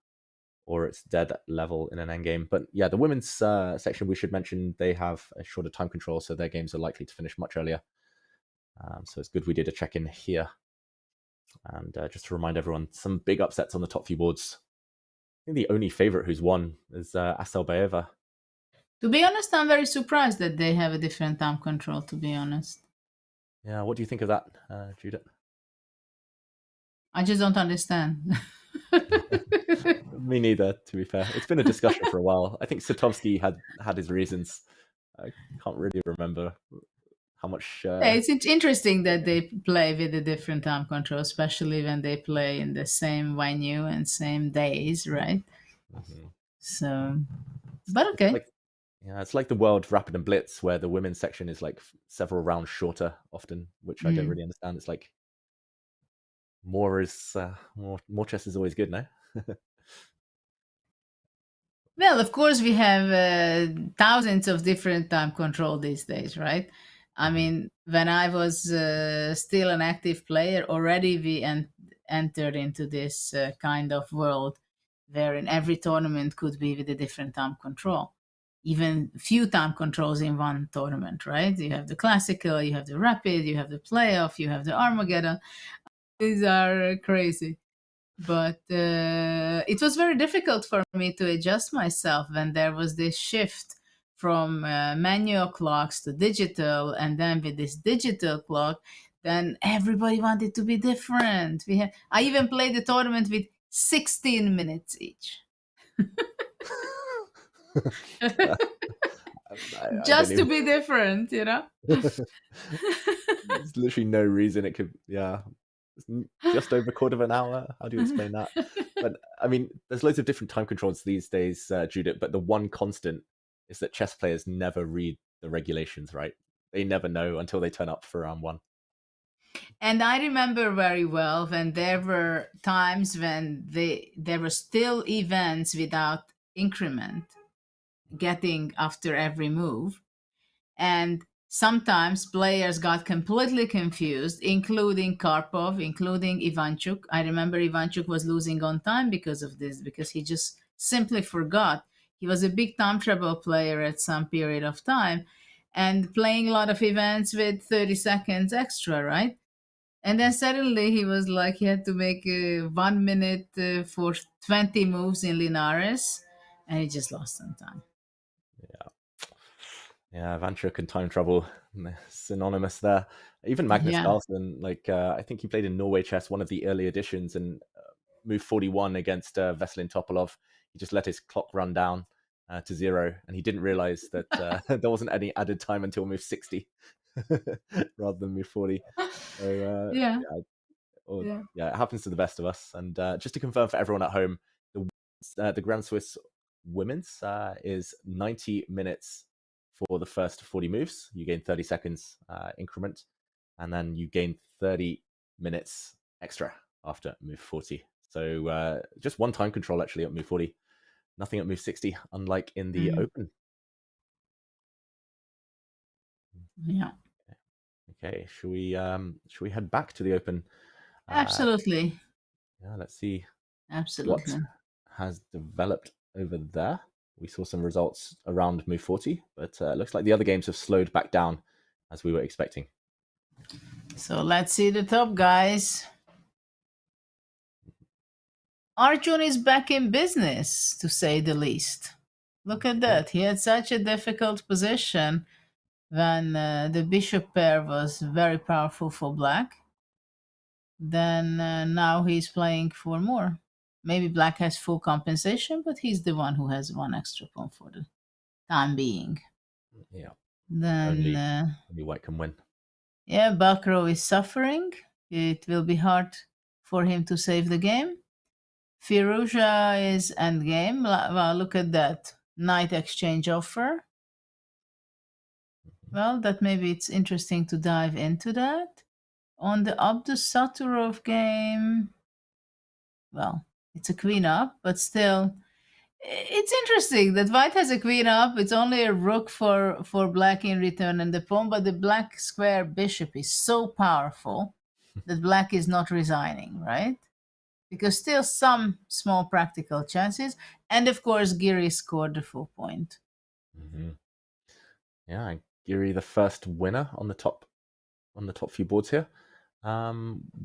or it's dead level in an endgame. But yeah, the women's section, we should mention, they have a shorter time control, so their games are likely to finish much earlier. So it's good we did a check-in here. And just to remind everyone, some big upsets on the top few boards. I think the only favorite who's won is Asselbaeva. To be honest, I'm very surprised that they have a different time control, to be honest. Yeah, what do you think of that, Judith? I just don't understand. Me neither, to be fair. It's been a discussion for a while. I think Satovsky had his reasons. I can't really remember how much... Yeah, it's interesting that they play with a different time control, especially when they play in the same venue and same days, right? Mm-hmm. So, but okay. It's like the World Rapid and Blitz, where the women's section is like several rounds shorter often, which I don't really understand. It's like more chess is always good, no? Well, of course, we have thousands of different time control these days, right? I mean, when I was still an active player, already we entered into this kind of world wherein every tournament could be with a different time control. Even few time controls in one tournament, right? You have the classical, you have the rapid, you have the playoff, you have the Armageddon. These are crazy. But it was very difficult for me to adjust myself when there was this shift from manual clocks to digital, and then with this digital clock, then everybody wanted to be different. I even played the tournament with 16 minutes each. Just to be different, you know? There's literally no reason it could, just over a quarter of an hour. How do you explain that? But I mean, there's loads of different time controls these days, Judith, but the one constant is that chess players never read the regulations, right? They never know until they turn up for round one. And I remember very well when there were times when there were still events without increment getting after every move. And sometimes players got completely confused, including Karpov, including Ivanchuk. I remember Ivanchuk was losing on time because of this, because he just simply forgot. He was a big time trouble player at some period of time and playing a lot of events with 30 seconds extra, right? And then suddenly he was like, he had to make 1 minute for 20 moves in Linares, and he just lost some time. Yeah, Vanchuk and time trouble, synonymous there. Even Magnus Carlsen, I think he played in Norway chess, one of the early editions, and moved 41 against Veselin Topalov. He just let his clock run down to 0, and he didn't realize that there wasn't any added time until move 60 rather than move 40. So, it happens to the best of us. And just to confirm for everyone at home, the Grand Swiss women's is 90 minutes for the first 40 moves. You gain 30 seconds increment, and then you gain 30 minutes extra after move 40. So just one time control actually at move 40, nothing at move 60, unlike in the Open. Yeah. Okay, should we head back to the Open? Absolutely. Let's see. Absolutely. What has developed over there. We saw some results around move 40, but it looks like the other games have slowed back down as we were expecting. So let's see the top guys. Arjun is back in business, to say the least. Look at that. He had such a difficult position when the bishop pair was very powerful for black. Then now he's playing for more. Maybe black has full compensation, but he's the one who has one extra pawn for the time being. Yeah. Then only white can win. Yeah, Bakro is suffering. It will be hard for him to save the game. Firouzja is endgame. Well, look at that. Knight exchange offer. Well, that maybe it's interesting to dive into that. On the Abdus Saturov game, well, it's a queen up, but still, it's interesting that white has a queen up. It's only a rook for black in return and the pawn, but the black square bishop is so powerful that black is not resigning, right? because still some small practical chances. And of course, Giri scored the full point. Mm-hmm. Yeah, Giri, the first winner on the top few boards here.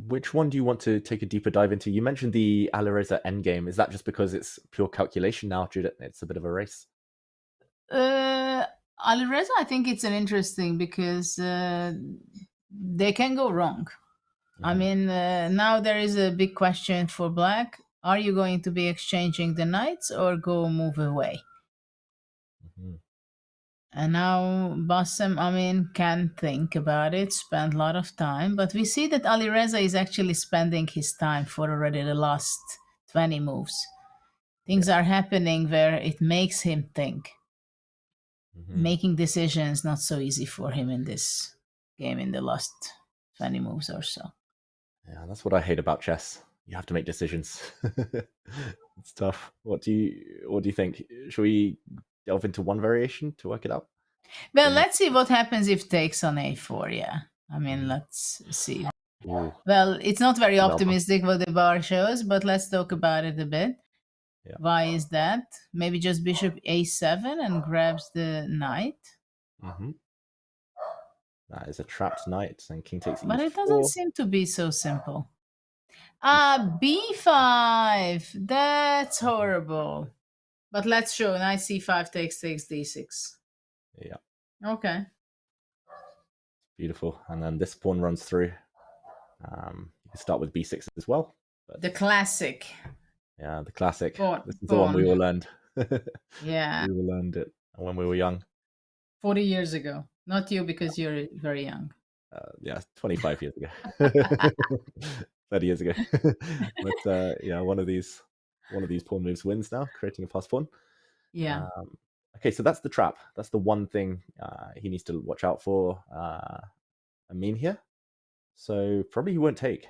Which one do you want to take a deeper dive into? You mentioned the Alireza endgame. Is that just because it's pure calculation now, Judith? It's a bit of a race. Alireza, I think it's an interesting because they can go wrong. I mean, now there is a big question for Black. Are you going to be exchanging the knights or go move away? And now Bassem, I mean, can think about it, spend a lot of time. But we see that Alireza is actually spending his time for already the last 20 moves. Things are happening where it makes him think. Making decisions not so easy for him in this game in the last 20 moves or so. Yeah, that's what I hate about chess. You have to make decisions. It's tough. What do you think? Should we delve into one variation to work it out? Well, let's see what happens if takes on a4. Yeah, I mean, let's see. Ooh. Well, it's not very optimistic what the bar shows, but let's talk about it a bit. Yeah. Why is that? Maybe just bishop a7 and grabs the knight. That is a trapped knight, and king takes e4. But it doesn't seem to be so simple. b5. That's horrible. But let's show knight c5 takes d6. Yeah. Okay. Beautiful. And then this pawn runs through. You can start with b6 as well. But the classic. Yeah, the classic. Pawn. This is the one we all learned. Yeah. We all learned it when we were young. 40 years ago. Not you, because you're very young. Yeah, 25 years ago. 30 years ago. But yeah, one of these pawn moves wins now, creating a pass pawn. Yeah. Okay, so that's the trap. That's the one thing he needs to watch out for. Amin here. So probably he won't take.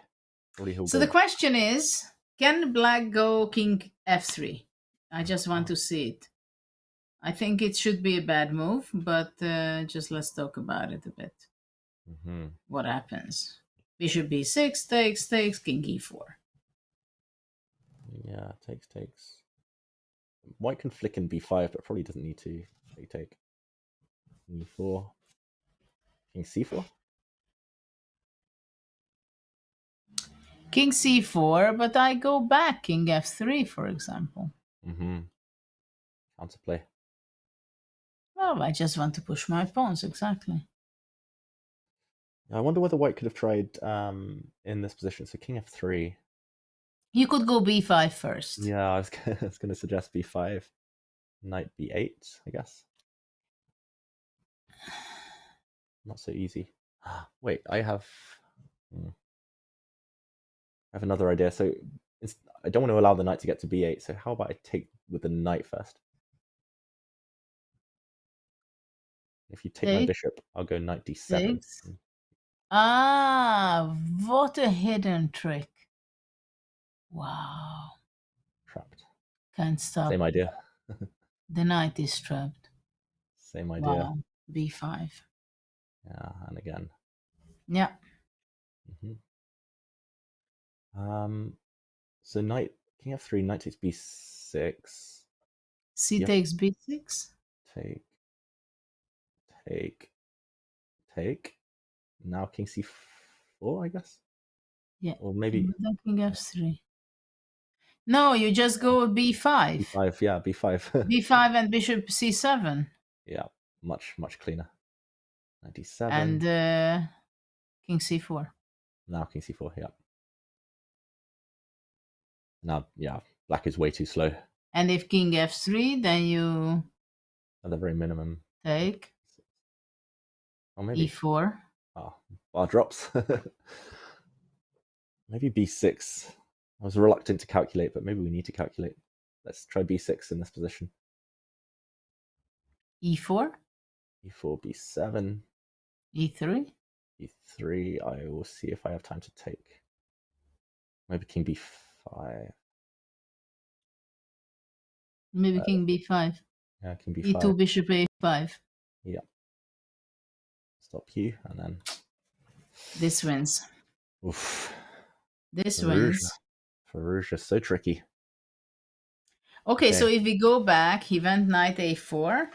Probably he'll so go. The question is, can Black go king f3? I just want to see it. I think it should be a bad move, but just let's talk about it a bit. What happens? Bishop b6 takes, king e4. Yeah, takes. White can flick in b5, but probably doesn't need to take. e4. King c4. King c4, but I go back king f3, for example. Counterplay. Well, I just want to push my pawns, exactly. I wonder whether White could have tried in this position. So king f3. You could go b5 first. Yeah, I was going to suggest b5. Knight b8, I guess. Not so easy. Wait, I have another idea. So I don't want to allow the knight to get to b8. So how about I take with the knight first? If you take my bishop, I'll go knight d7. Ah, what a hidden trick. Wow. Trapped. Can't stop. Same idea. The knight is trapped. Same idea. Wow. b5. Yeah, and again. Yeah. So knight, king f3, knight takes b6. C takes b6. Take. Now king c4, I guess. Yeah. Or maybe king f3. No, you just go b5. b5, yeah, b5. b5 and bishop c7. Yeah, much cleaner. 97. And king c4. Now king c4, yeah. Now, yeah, Black is way too slow. And if king f3, then you at the very minimum take. Or maybe e4. Oh, bar drops. Maybe b6. I was reluctant to calculate, but maybe we need to calculate. Let's try b6 in this position. e4. e4, b7. e3. e3. I will see if I have time to take. Maybe king b5. Maybe king b5. Yeah, king b5. e2, bishop a5. Yeah. Stop you, and then this wins. Oof. This wins. Farouche is so tricky. Okay, so if we go back, he went knight a4.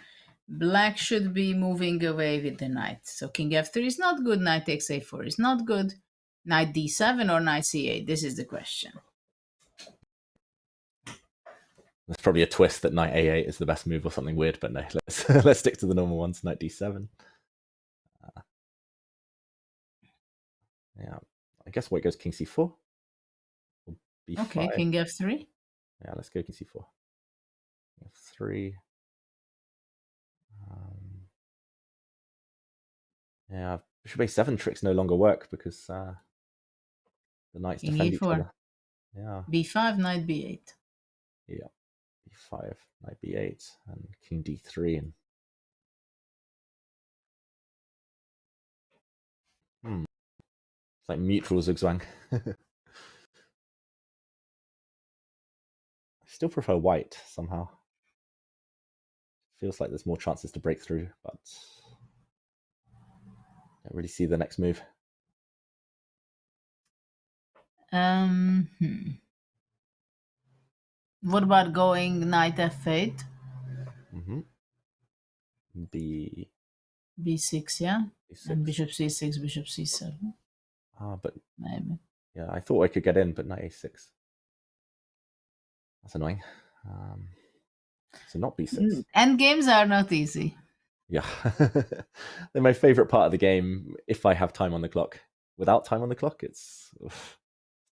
Black should be moving away with the knight. So king f3 is not good, knight takes a4 is not good. Knight d7 or knight c8? This is the question. There's probably a twist that knight a8 is the best move or something weird, but no, let's stick to the normal ones. Knight d7. Yeah, I guess white goes king c4. Or b5. Okay, king f3. Yeah, let's go king c4. F3. Yeah, bishop a7 tricks no longer work because the knights King defend each e4. other. Yeah. b5, knight b8. Yeah. b5, knight b8, and king d3. And it's like mutual zugzwang. I still prefer white somehow. Feels like there's more chances to break through, but don't really see the next move. What about going knight f8? B6, yeah? B6. And bishop c6, bishop c7. But maybe. Yeah, I thought I could get in, but knight a6. That's annoying. So not b6. Endgames are not easy. Yeah. They're my favorite part of the game if I have time on the clock. Without time on the clock, it's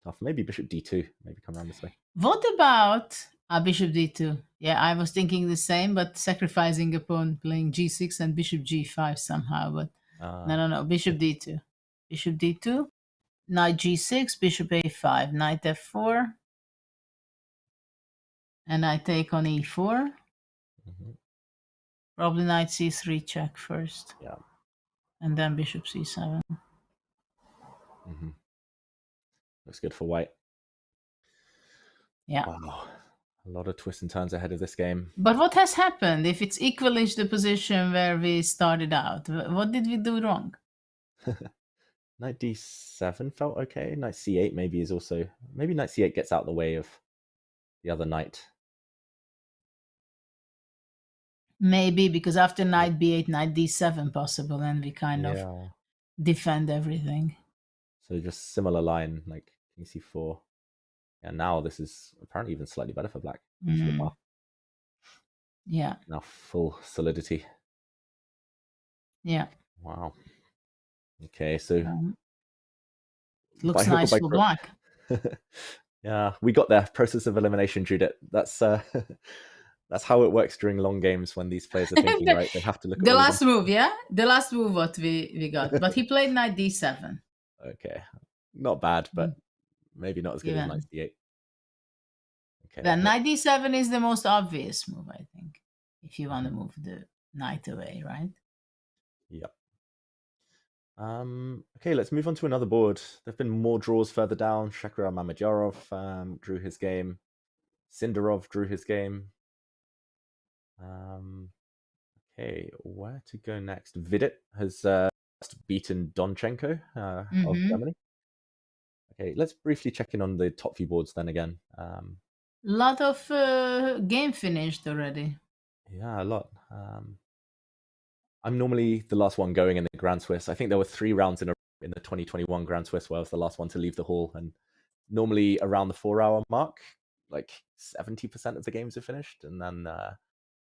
tough. Maybe bishop d2. Maybe come around this way. What about bishop d2? Yeah, I was thinking the same, but sacrificing a pawn, playing g6 and bishop g5 somehow. But no. Bishop d2. Bishop d2. Knight g6, bishop a5, knight f4. And I take on e4. Probably knight c3 check first. Yeah. And then bishop c7. Looks good for white. Yeah. Wow. A lot of twists and turns ahead of this game. But what has happened if it's equalish the position where we started out? What did we do wrong? Knight d7 felt okay. Knight c8 maybe is also... Maybe knight c8 gets out the way of the other knight. Maybe, because after knight b8, knight d7 possible, and we kind of defend everything. So just similar line, like king c4. And now this is apparently even slightly better for black. Yeah. Now full solidity. Yeah. Wow. Okay, so... looks nice for black. Yeah, we got there. Process of elimination, Judith. That's how it works during long games when these players are thinking, right? They have to look at the last move, yeah? The last move what we got. But he played knight d7. Okay. Not bad, but maybe not as good as knight c8. Okay. Then knight d7 is the most obvious move, I think, if you want to move the knight away, right? Yep. Okay, let's move on to another board. There have been more draws further down. Shakriyar Mamedyarov drew his game. Sindarov drew his game. Okay, where to go next? Vidit has beaten Donchenko of Germany. Okay, let's briefly check in on the top few boards then again. Lot of game finished already. Yeah, a lot. I'm normally the last one going in the Grand Swiss. I think there were 3 rounds in the 2021 Grand Swiss where I was the last one to leave the hall. And normally around the 4-hour mark, like 70% of the games are finished. And then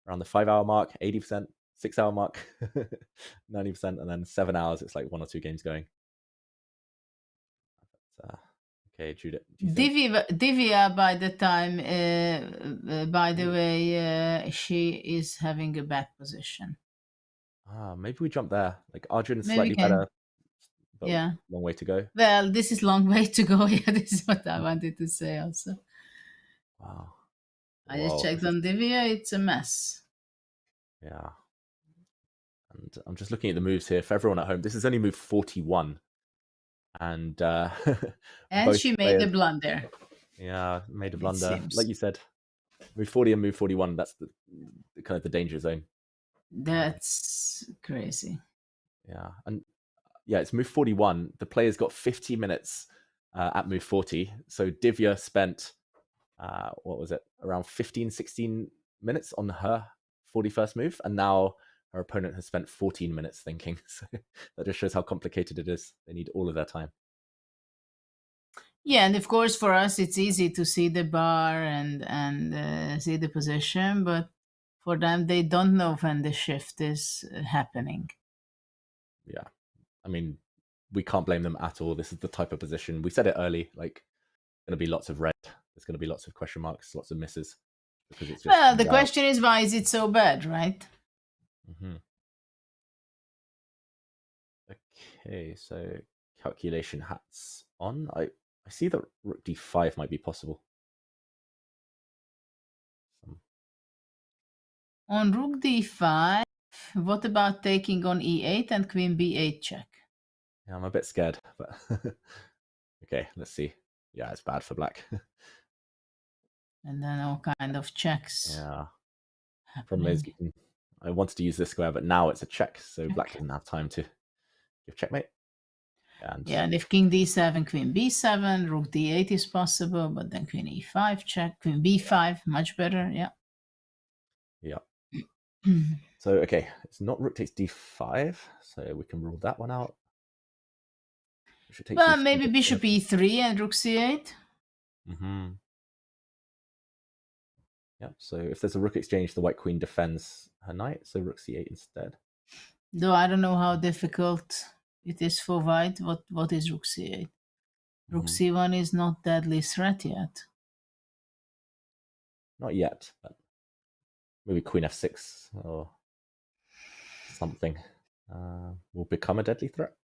around the 5-hour mark, 80%, 6-hour mark, 90%. And then 7 hours, it's like 1 or 2 games going. But, okay, Judith. Divya, by the time, by the way, she is having a bad position. Maybe we jump there. Like Arjun's slightly better, but long way to go. Well, this is long way to go. Yeah, this is what I wanted to say also. Wow. I just checked on Divya. It's a mess. Yeah. And I'm just looking at the moves here. For everyone at home, this is only move 41. And and she made a blunder. Yeah, made a blunder. Like you said, move 40 and move 41. That's the kind of the danger zone. That's crazy. Yeah. And yeah, it's move 41. The player's got 50 minutes at move 40. So Divya spent, what was it, around 15, 16 minutes on her 41st move, and now her opponent has spent 14 minutes thinking. So that just shows how complicated it is. They need all of their time. Yeah, and of course for us it's easy to see the bar and see the position, but for them they don't know when the shift is happening. Yeah, I mean, we can't blame them at all. This is the type of position. We said it early, like, going to be lots of red. There's going to be lots of question marks, lots of misses. Because it's just, Well, the question is, why is it so bad, right? Mm-hmm. Okay, so calculation hats on. I see that rook d5 might be possible. On rook d5, what about taking on e8 and queen b8 check? Yeah, I'm a bit scared, but okay, let's see. Yeah, it's bad for black. And then all kind of checks. Yeah. Problem is, I wanted to use this square, but now it's a check, so black doesn't have time to give checkmate. And yeah, and if king d7, queen b7, rook d8 is possible, but then queen e5 check, queen b5, much better, yeah. Yeah. So, okay, it's not rook takes d5, so we can rule that one out. Well, maybe bishop e3 and rook c8. Mm-hmm. Yeah, so if there's a rook exchange, the white queen defends her knight, so rook c8 instead. Though I don't know how difficult it is for white. What is rook c8? Rook c1 is not deadly threat yet. Not yet, but maybe queen f6 or something will become a deadly threat.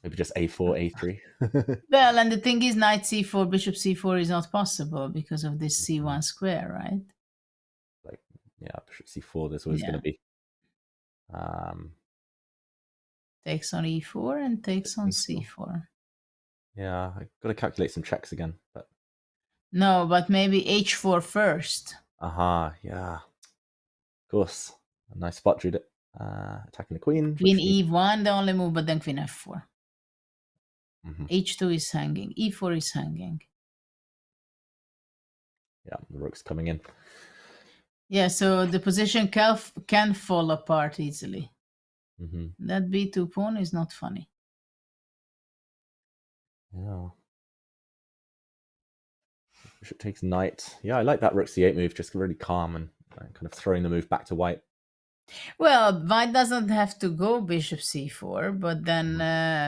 Maybe just a4, a3. Well, and the thing is, knight c4, bishop c4 is not possible because of this c1 square, right? Like, yeah, bishop c4, there's always going to be. Takes on e4 and takes on c4. Yeah, I've got to calculate some checks again. But no, but maybe h4 first. Aha, yeah. Of course. A nice spot, Judith. Attacking the queen. Queen e1, the only move, but then queen f4. h2 is hanging. e4 is hanging. Yeah, the rook's coming in. Yeah, so the position can fall apart easily. That b2 pawn is not funny. Yeah. Bishop takes knight. Yeah, I like that rook c8 move, just really calm and kind of throwing the move back to white. Well, white doesn't have to go bishop c4, but then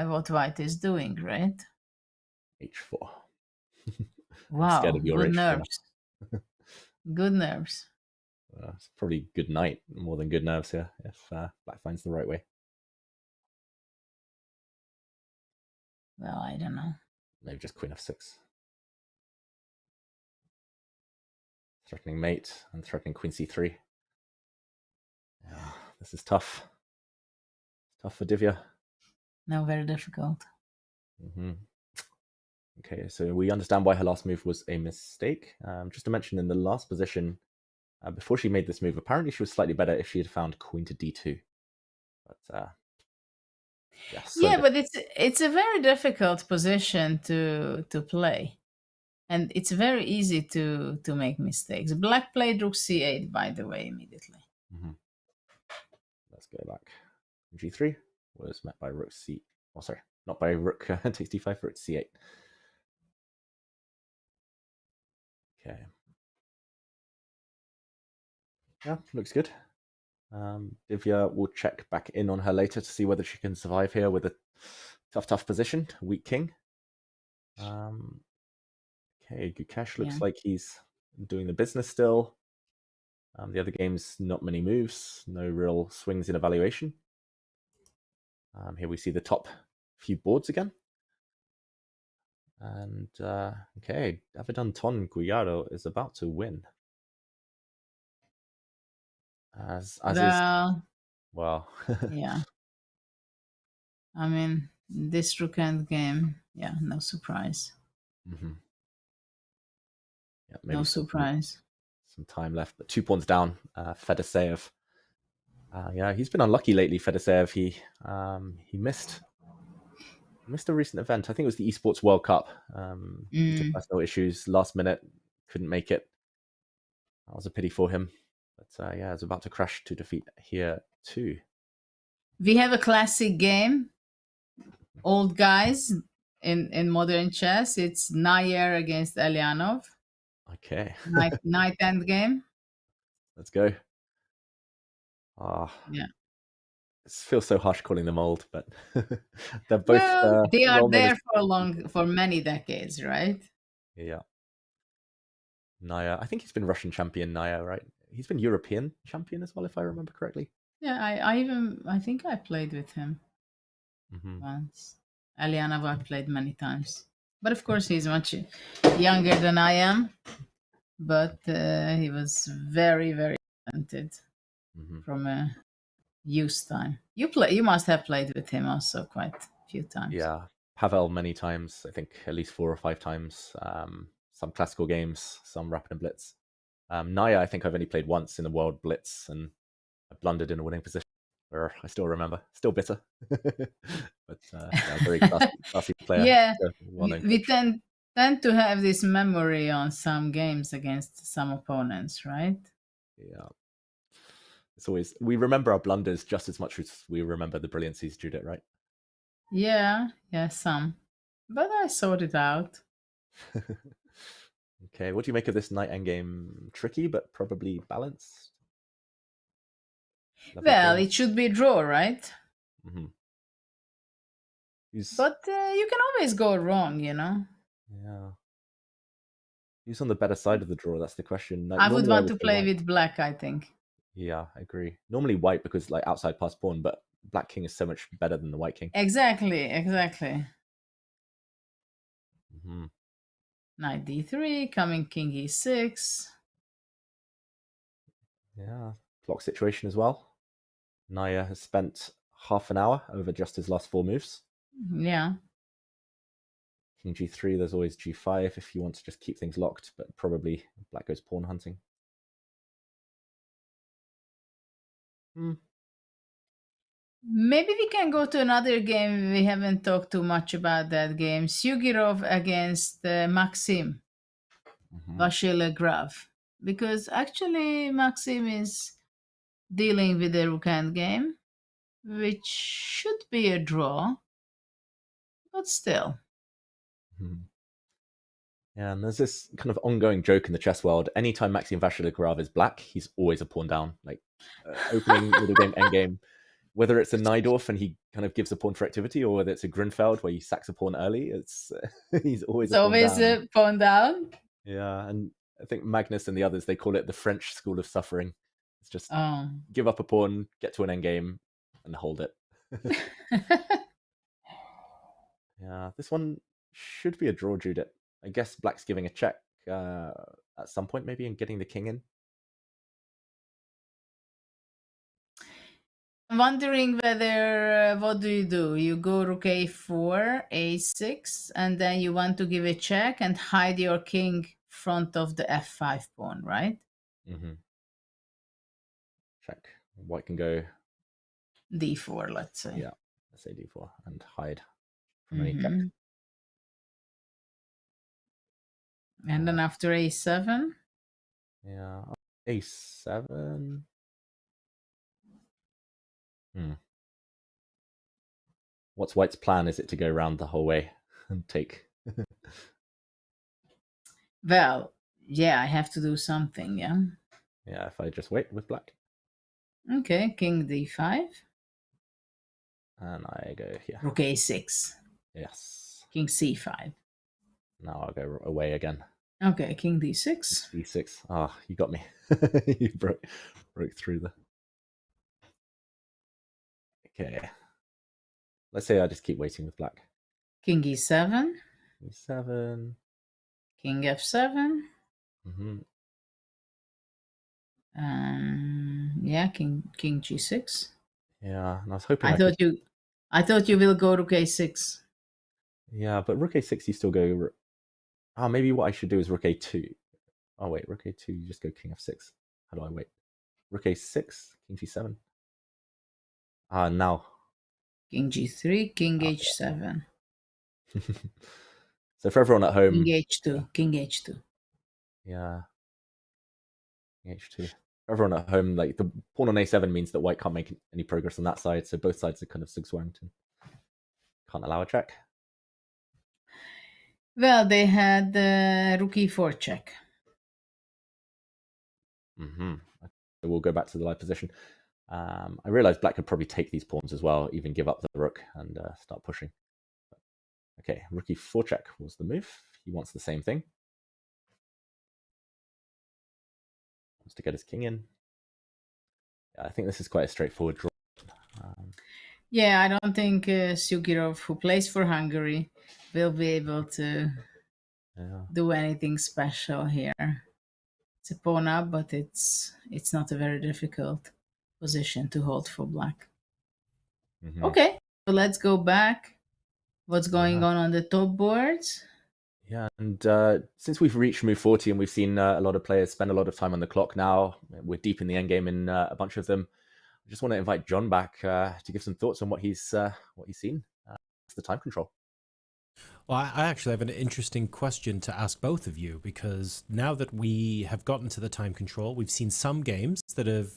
what white is doing, right? h4. Wow, scared of your good h4. nerves. Good nerves. It's probably good knight more than good nerves here, if black finds the right way. Well, I don't know. Maybe just queen f6. Threatening mate and threatening queen c3. Yeah, this is tough. It's tough for Divya. No, very difficult. Okay, so we understand why her last move was a mistake. Just to mention, in the last position, before she made this move, apparently she was slightly better if she had found queen to d2. But yeah, yeah, but it's a very difficult position to play, and it's very easy to make mistakes. Black played rook c8, by the way, immediately. Let's go back. g3 was met by rook c. Oh, sorry, not by rook takes d5, rook c8. Okay. Yeah, looks good. Divya will check back in on her later to see whether she can survive here with a tough position. Weak king. Okay, Gukesh looks like he's doing the business still. The other game's not many moves, no real swings in evaluation. Here we see the top few boards again. And okay, David Anton Guiaro is about to win. Well, yeah. I mean, this rook end game, yeah, no surprise. Yeah, maybe no surprise. Some time left, but 2 pawns down. Fedoseev. Yeah, he's been unlucky lately. Fedoseev. He Missed a recent event. I think it was the Esports World Cup. Due to personal issues, last minute, couldn't make it. That was a pity for him. But yeah, I was about to crash to defeat here too. We have a classic game, old guys in modern chess. It's Nair against Elyanov. Okay. Night end game. Let's go. Yeah. It feels so harsh calling them old, but they're both. Well, they are well-known there as- for many decades, right? Yeah. Naya, I think he's been Russian champion. Naya, right? He's been European champion as well, if I remember correctly. Yeah, I think I played with him once. Elyanov I played many times, but of course he's much younger than I am. But he was very, very talented from a youth time. You must have played with him also quite a few times. Yeah, Pavel many times. I think at least 4 or 5 times. Some classical games, some Rapid and Blitz. Naya, I think I've only played once in the World Blitz, and I blundered in a winning position. Where I still remember, still bitter, but yeah, very classy player. Yeah, Well-known we coach. tend to have this memory on some games against some opponents, right? Yeah, it's always we remember our blunders just as much as we remember the brilliancies, Judith, right? Yeah, some, but I sorted out. Okay, what do you make of this knight endgame? Tricky, but probably balanced. Well, it should be a draw, right? But you can always go wrong, you know. Yeah. Who's on the better side of the draw? That's the question. Like, I would normally want to say play white. with black, I think. Yeah, I agree. Normally white because like outside pass pawn, but black king is so much better than the white king. Exactly. Mm-hmm. Knight d3, coming king e6. Yeah, clock situation as well. Naya has spent half an hour over just his last 4 moves. Yeah. King g3, there's always g5 if you want to just keep things locked, but probably black goes pawn hunting. Maybe we can go to another game. We haven't talked too much about that game. Sugirov against Maxim. Vaishali Graf. Because actually Maxim is dealing with the rook hand game, which should be a draw, but still. Yeah, and there's this kind of ongoing joke in the chess world. Anytime Maxim Vaishali is black, he's always a pawn down. Like opening middle game, end game. Whether it's a Najdorf and he kind of gives a pawn for activity, or whether it's a Grinfeld where he sacks a pawn early, it's he's always a pawn down. Yeah, and I think Magnus and the others, they call it the French school of suffering. It's just give up a pawn, get to an end game, and hold it. Yeah, this one should be a draw, Judith. I guess black's giving a check at some point, maybe, and getting the king in. I'm wondering whether, what do? You go rook a4, a6, and then you want to give a check and hide your king front of the f5 pawn, right? Check. White can go d4, let's say. Yeah, let's say d4 and hide from any check. And then after a7? Yeah, a7. What's White's plan? Is it to go around the whole way and take? Well, yeah, I have to do something, yeah. Yeah, if I just wait with black. Okay, king d5. And I go here. Rook a6. Yes. King c5. Now I'll go away again. Okay, king d6. d6. Ah, you got me. You broke through the... Okay. Let's say I just keep waiting with black. King e7. e7. King f7. Yeah, king g6. Yeah, and I was hoping I thought you will go rook a6. Yeah, but rook a6 you still go... maybe what I should do is rook a2. Oh wait, rook a2 you just go king f6. How do I wait? Rook a6, king g7. Now. King g3, king h7. So for everyone at home, King H2. Yeah. H2. For everyone at home, like the pawn on A7 means that white can't make any progress on that side, so both sides are kind of Zugzwanged. Can't allow a check. Well, they had rook e4 check. So we'll go back to the live position. I realized black could probably take these pawns as well, even give up the rook and start pushing. Okay, rook e4 check was the move. He wants the same thing. Wants to get his king in. Yeah, I think this is quite a straightforward draw. Yeah, I don't think Sugirov, who plays for Hungary, will be able to do anything special here. It's a pawn up, but it's not a very difficult position to hold for black. Okay, so let's go back. What's going on the top boards? Yeah, and since we've reached move 40 and we've seen a lot of players spend a lot of time on the clock now, we're deep in the endgame in a bunch of them. I just want to invite John back to give some thoughts on what he's seen. It's the time control. Well, I actually have an interesting question to ask both of you, because now that we have gotten to the time control, we've seen some games that have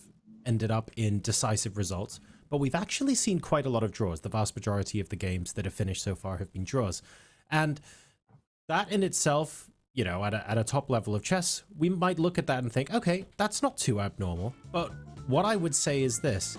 ended up in decisive results, but we've actually seen quite a lot of draws. The vast majority of the games that have finished so far have been draws. And that in itself, you know, at a top level of chess, we might look at that and think, okay, that's not too abnormal. But what I would say is this: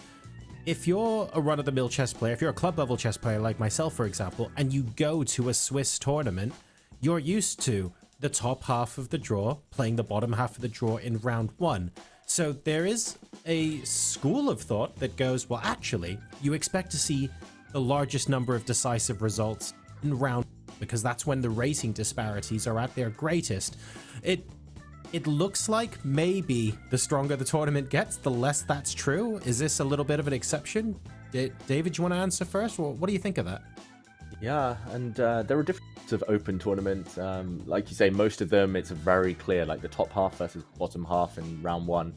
if you're a run-of-the-mill chess player, if you're a club-level chess player like myself, for example, and you go to a Swiss tournament, you're used to the top half of the draw playing the bottom half of the draw in round one. So there is a school of thought that goes, well, actually, you expect to see the largest number of decisive results in round one, because that's when the rating disparities are at their greatest. It looks like maybe the stronger the tournament gets, the less that's true. Is this a little bit of an exception? David, do you want to answer first? Or what do you think of that? Yeah, and there are different types of open tournaments. Like you say, most of them, it's very clear, like the top half versus bottom half in round one.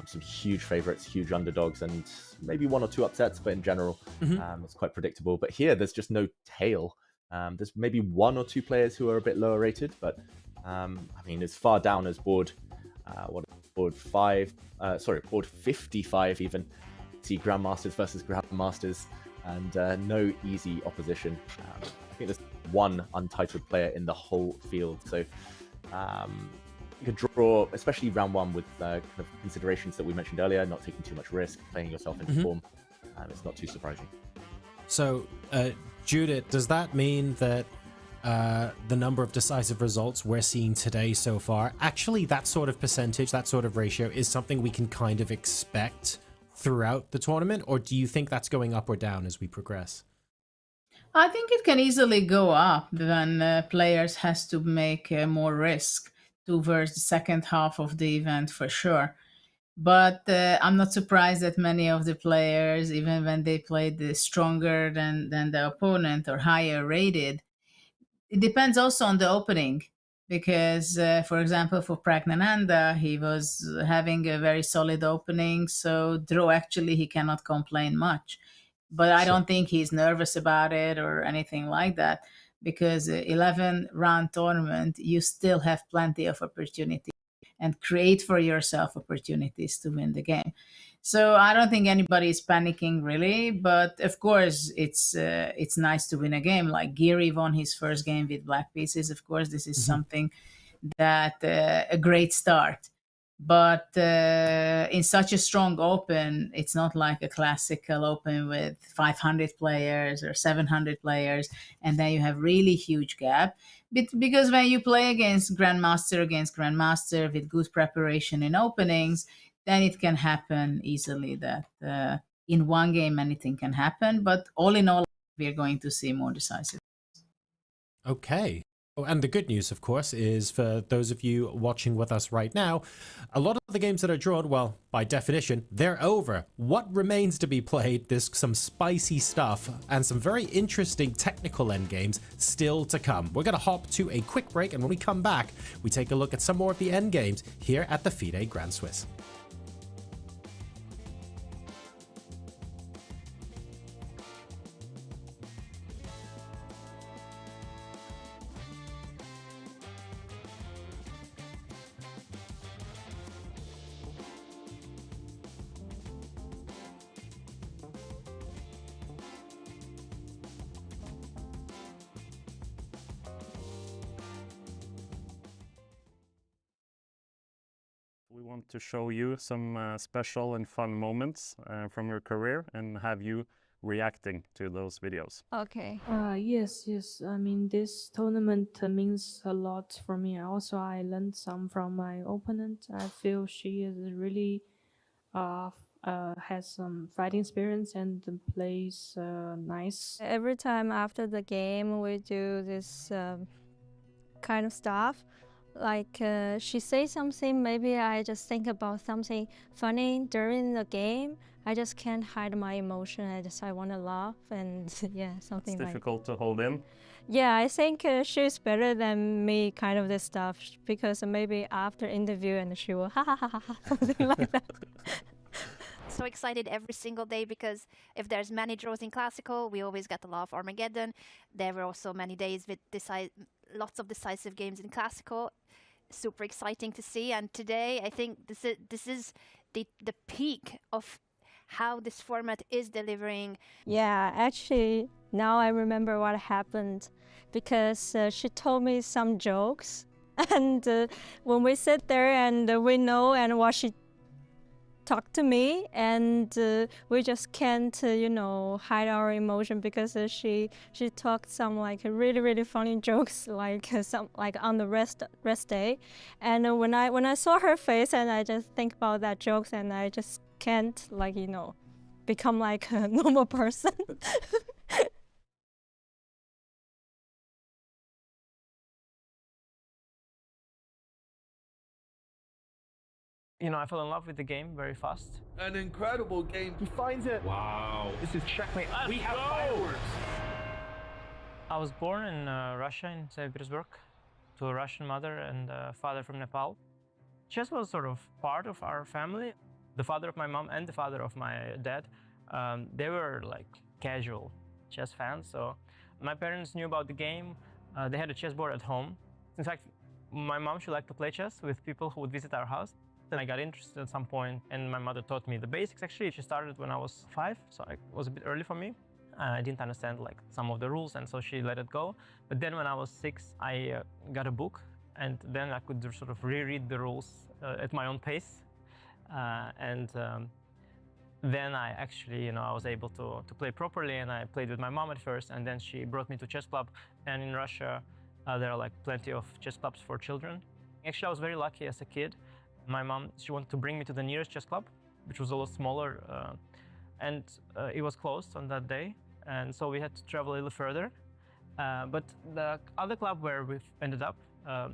Some huge favorites, huge underdogs, and maybe one or two upsets, but in general, it's quite predictable. But here, there's just no tail. There's maybe one or two players who are a bit lower rated, but I mean, as far down as board 55 even. See Grandmasters versus Grandmasters, and no easy opposition. I think there's one untitled player in the whole field, so you could draw, especially round one, with kind of considerations that we mentioned earlier, not taking too much risk, playing yourself into form. It's not too surprising. So, Judith, does that mean that the number of decisive results we're seeing today so far, actually that sort of percentage, that sort of ratio, is something we can kind of expect throughout the tournament? Or do you think that's going up or down as we progress? I think it can easily go up when players has to make more risk towards the second half of the event, for sure. But I'm not surprised that many of the players, even when they played stronger than the opponent or higher rated, it depends also on the opening, because, for example, for Pragg, he was having a very solid opening, so draw, actually, he cannot complain much. But I don't think he's nervous about it or anything like that, because 11-round tournament, you still have plenty of opportunity and create for yourself opportunities to win the game. So I don't think anybody is panicking, really, but of course it's nice to win a game. Like Geary won his first game with black pieces. Of course, this is something that a great start. But in such a strong open, it's not like a classical open with 500 players or 700 players, and then you have really huge gap. Because when you play against Grandmaster with good preparation in openings, then it can happen easily that in one game anything can happen. But all in all, we're going to see more decisive. Okay. Oh, and the good news, of course, is for those of you watching with us right now, a lot of the games that are drawn, well, by definition, they're over. What remains to be played? There's some spicy stuff and some very interesting technical endgames still to come. We're going to hop to a quick break, and when we come back, we take a look at some more of the endgames here at the FIDE Grand Swiss. We want to show you some special and fun moments from your career and have you reacting to those videos. Okay. Yes. I mean, this tournament means a lot for me. Also, I learned some from my opponent. I feel she is really has some fighting experience and plays nice. Every time after the game, we do this kind of stuff. Like she says something, maybe I just think about something funny during the game. I just can't hide my emotion. I want to laugh and yeah, something It's like. difficult to hold in. Yeah, I think she's better than me, kind of this stuff, because maybe after interview and she will ha ha ha ha something like that. So excited every single day because if there's many draws in classical, we always get a lot of Armageddon. There were also many days with lots of decisive games in classical. Super exciting to see. And today, I think this is the peak of how this format is delivering. Yeah, actually, now I remember what happened because she told me some jokes, and when we sit there and we know and what she talked to me, and we just can't hide our emotion because she talked some like really funny jokes like some like on the rest day, and when I saw her face and I just think about that jokes and I just can't become like a normal person. I fell in love with the game very fast. An incredible game. He finds it. Wow. This is checkmate. We have fireworks. I was born in Russia, in St. Petersburg, to a Russian mother and a father from Nepal. Chess was sort of part of our family. The father of my mom and the father of my dad, they were like casual chess fans. So my parents knew about the game. They had a chessboard at home. In fact, my mom, she liked to play chess with people who would visit our house. Then I got interested at some point, and my mother taught me the basics. Actually, she started when I was 5, so it was a bit early for me. I didn't understand like some of the rules, and so she let it go. But then when I was 6, I got a book, and then I could sort of reread the rules at my own pace. Then I actually, I was able to play properly, and I played with my mom at first, and then she brought me to chess club. And in Russia, there are like plenty of chess clubs for children. Actually, I was very lucky as a kid. My mom, she wanted to bring me to the nearest chess club, which was a lot smaller, and it was closed on that day, and so we had to travel a little further. But the other club where we ended up,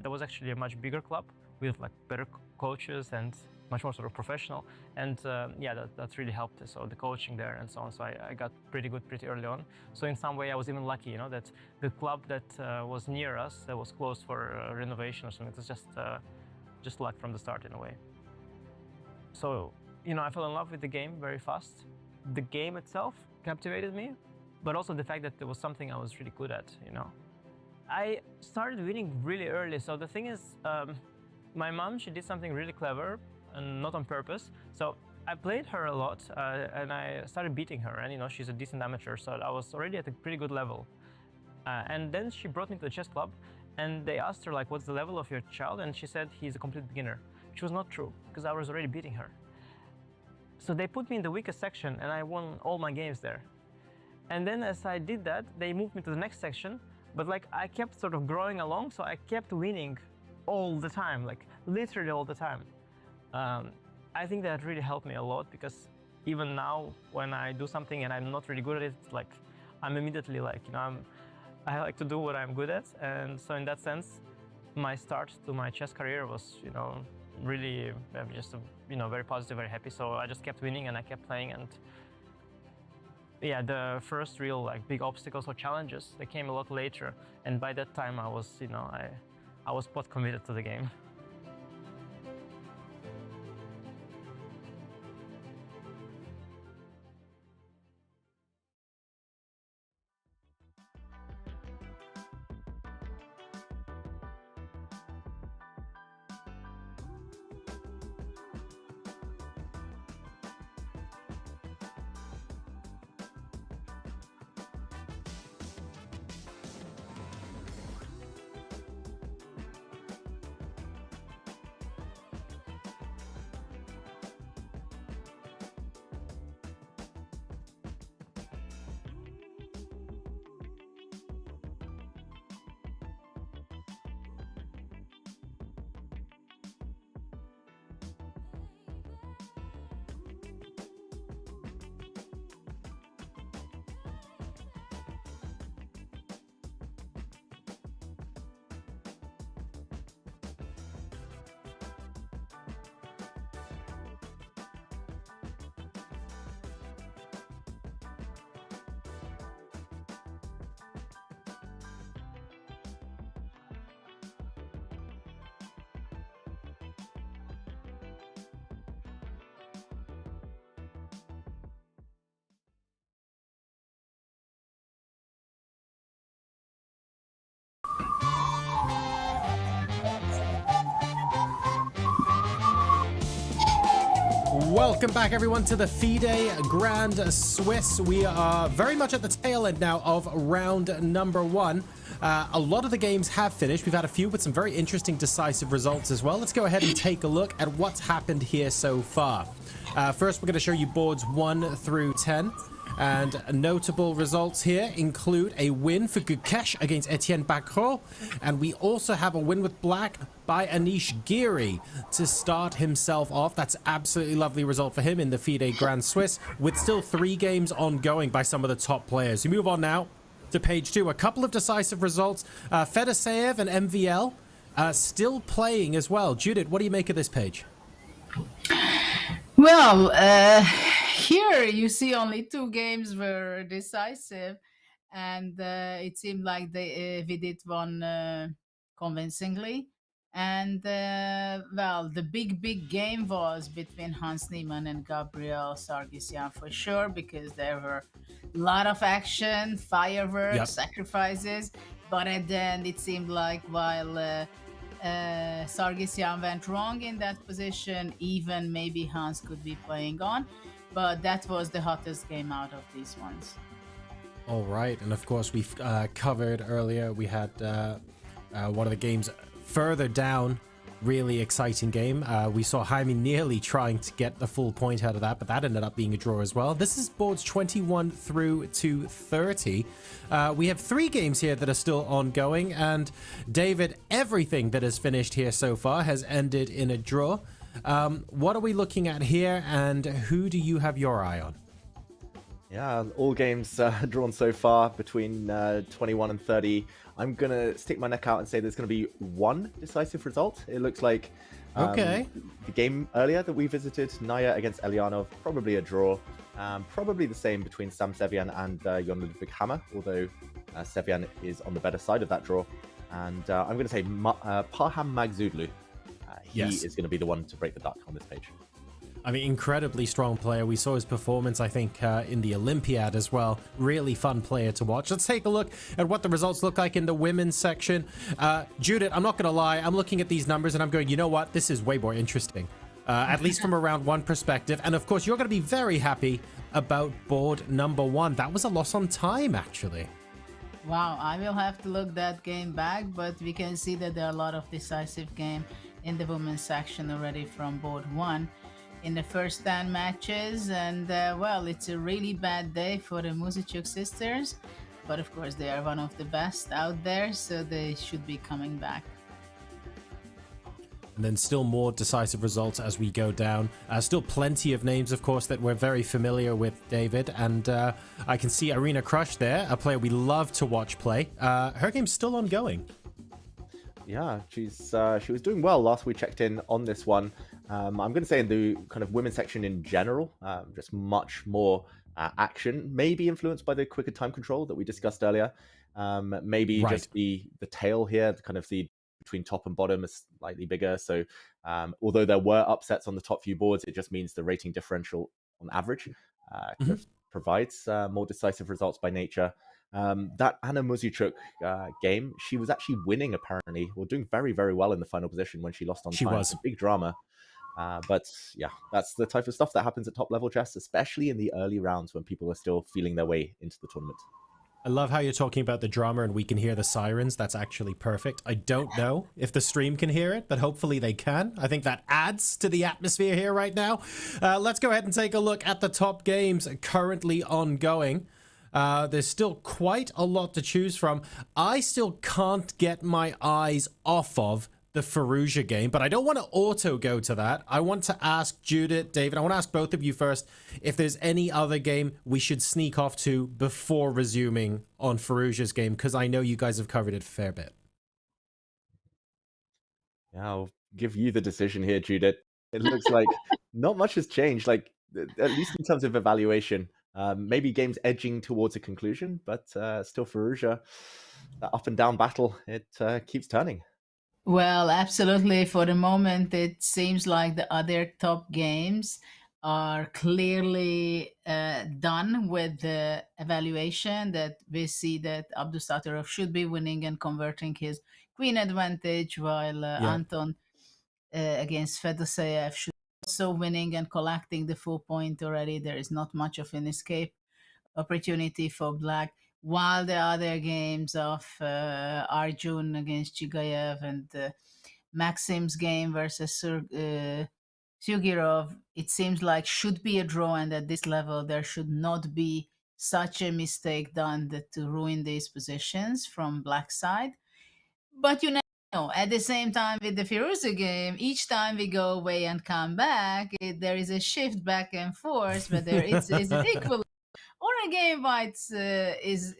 there was actually a much bigger club with like better coaches and much more sort of professional, and that really helped. So the coaching there and so on. So I got pretty good pretty early on. So in some way I was even lucky, that the club that was near us that was closed for renovation or something. It was just luck from the start in a way. So, I fell in love with the game very fast. The game itself captivated me, but also the fact that there was something I was really good at, I started winning really early. So the thing is, my mom, she did something really clever and not on purpose. So I played her a lot and I started beating her, and she's a decent amateur, so I was already at a pretty good level. And then she brought me to the chess club, and they asked her, like, what's the level of your child? And she said, he's a complete beginner, which was not true, because I was already beating her. So they put me in the weakest section, and I won all my games there. And then as I did that, they moved me to the next section, but like I kept sort of growing along, so I kept winning all the time, like literally all the time. I think that really helped me a lot, because even now when I do something and I'm not really good at it, like I'm immediately like, I like to do what I'm good at. And so in that sense, my start to my chess career was, really just, very positive, very happy. So I just kept winning and I kept playing. And yeah, the first real like big obstacles or challenges, they came a lot later. And by that time I was, I was spot committed to the game. Welcome back, everyone, to the FIDE Grand Swiss. We are very much at the tail end now of round number 1. A lot of the games have finished. We've had a few with some very interesting decisive results as well. Let's go ahead and take a look at what's happened here so far. First, we're going to show you boards 1 through 10. And notable results here include a win for Gukesh against Etienne Bacro. And we also have a win with black by Anish Giri to start himself off. That's absolutely lovely result for him in the FIDE Grand Swiss, with still 3 games ongoing by some of the top players. We move on now to page 2. A couple of decisive results. Fedoseev and MVL still playing as well. Judith, what do you make of this page? Well, here you see only 2 games were decisive, and it seemed like Vidit won convincingly. And well, the big game was between Hans Niemann and Gabriel Sargsyan for sure, because there were a lot of action, fireworks, sacrifices. But at the end, it seemed like while Sargsyan went wrong in that position, even maybe Hans could be playing on. But that was the hottest game out of these ones. All right. And of course, we've covered earlier, we had one of the games further down, really exciting game. We saw Jaime nearly trying to get the full point out of that, but that ended up being a draw as well. This is boards 21 through to 30. We have 3 games here that are still ongoing, and David, everything that has finished here so far has ended in a draw. What are we looking at here, and who do you have your eye on? Yeah, all games drawn so far between 21 and 30. I'm going to stick my neck out and say there's going to be 1 decisive result. It looks like the game earlier that we visited, Naya against Elianov, probably a draw. Probably the same between Sam Sevian and Jon Ludwig Hammer, although Sevian is on the better side of that draw. And I'm going to say Parham Magzudlu. He is going to be the one to break the duck on this page. I mean, incredibly strong player. We saw his performance, I think, in the Olympiad as well. Really fun player to watch. Let's take a look at what the results look like in the women's section. Judith, I'm not going to lie. I'm looking at these numbers and I'm going, you know what? This is way more interesting, at least from a round 1 perspective. And of course, you're going to be very happy about board number 1. That was a loss on time, actually. Wow, I will have to look that game back, but we can see that there are a lot of decisive game in the women's section already from board 1. In the first 10 matches, and well, it's a really bad day for the Muzichuk sisters, but of course they are one of the best out there, so they should be coming back. And then still more decisive results as we go down. Still plenty of names, of course, that we're very familiar with, David, and I can see Irina Krush there, a player we love to watch play. Her game's still ongoing. Yeah, she was doing well last we checked in on this one. I'm going to say in the kind of women's section in general, just much more action, maybe influenced by the quicker time control that we discussed earlier. Maybe just the tail here, kind of the between top and bottom is slightly bigger. So although there were upsets on the top few boards, it just means the rating differential on average kind of provides more decisive results by nature. That Anna Muzichuk game, she was actually winning apparently, or doing very, very well in the final position when she lost on time. She was. A big drama. But yeah, that's the type of stuff that happens at top level chess, especially in the early rounds when people are still feeling their way into the tournament. I love how you're talking about the drama and we can hear the sirens. That's actually perfect. I don't know if the stream can hear it, but hopefully they can. I think that adds to the atmosphere here right now. Let's go ahead and take a look at the top games currently ongoing. There's still quite a lot to choose from. I still can't get my eyes off of the Fallujah game, but I don't want to auto go to that. I want to ask Judith, David, I want to ask both of you first if there's any other game we should sneak off to before resuming on Fallujah's game, because I know you guys have covered it a fair bit. Yeah, I'll give you the decision here, Judith. It looks like not much has changed, like at least in terms of evaluation. Maybe games edging towards a conclusion, but still Fallujah, that up and down battle, it keeps turning. Well, absolutely. For the moment, it seems like the other top games are clearly done with the evaluation, that we see that Abdusattorov should be winning and converting his queen advantage, while Anton against Fedoseev should also winning and collecting the full point already. There is not much of an escape opportunity for Black. While the other games of Arjun against Chigayev and Maxim's game versus Sugirov, it seems like should be a draw, and at this level there should not be such a mistake done to ruin these positions from Black side. But you never know. At the same time, with the Firuza game, each time we go away and come back, there is a shift back and forth, whether is it equal or a game white is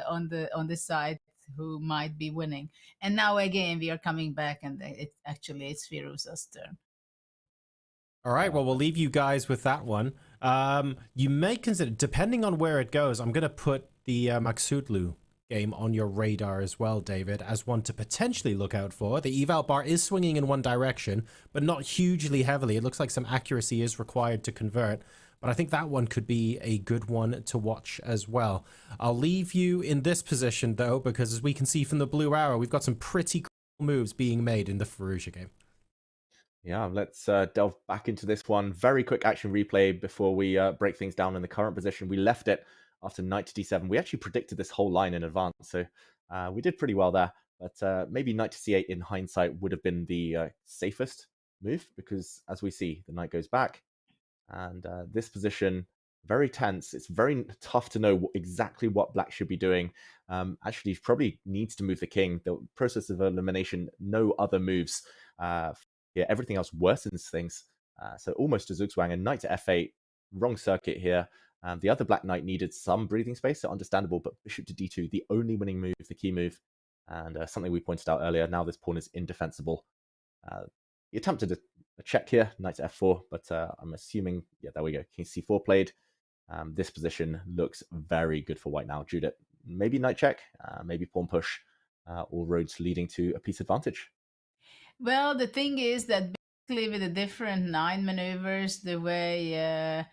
on the side who might be winning. And now again we are coming back, and it's Firuza's turn. All right, well, we'll leave you guys with that one. You may consider, depending on where it goes, I'm going to put the Maksutlu game on your radar as well, David, as one to potentially look out for. The eval bar is swinging in one direction, but not hugely heavily. It looks like some accuracy is required to convert, but I think that one could be a good one to watch as well. I'll leave you in this position, though, because as we can see from the blue arrow, we've got some pretty cool moves being made in the Fallujah game. Yeah, let's delve back into this one. Very quick action replay before we break things down in the current position. We left it after knight to d7. We actually predicted this whole line in advance, so we did pretty well there. But maybe knight to c8 in hindsight would have been the safest move, because as we see, the knight goes back. And this position, very tense. It's very tough to know exactly what Black should be doing. Actually, he probably needs to move the king. The process of elimination, no other moves. Yeah, everything else worsens things. So almost a Zugzwang, and knight to f8, wrong circuit here. The other Black knight needed some breathing space, so understandable, but bishop to d2, the only winning move, the key move, and something we pointed out earlier. Now this pawn is indefensible. He attempted a check here, knight to f4, but I'm assuming, yeah, there we go, king c4 played. This position looks very good for white now. Judith, maybe knight check, maybe pawn push, all roads leading to a piece advantage. Well, the thing is that basically with the different 9 maneuvers, the way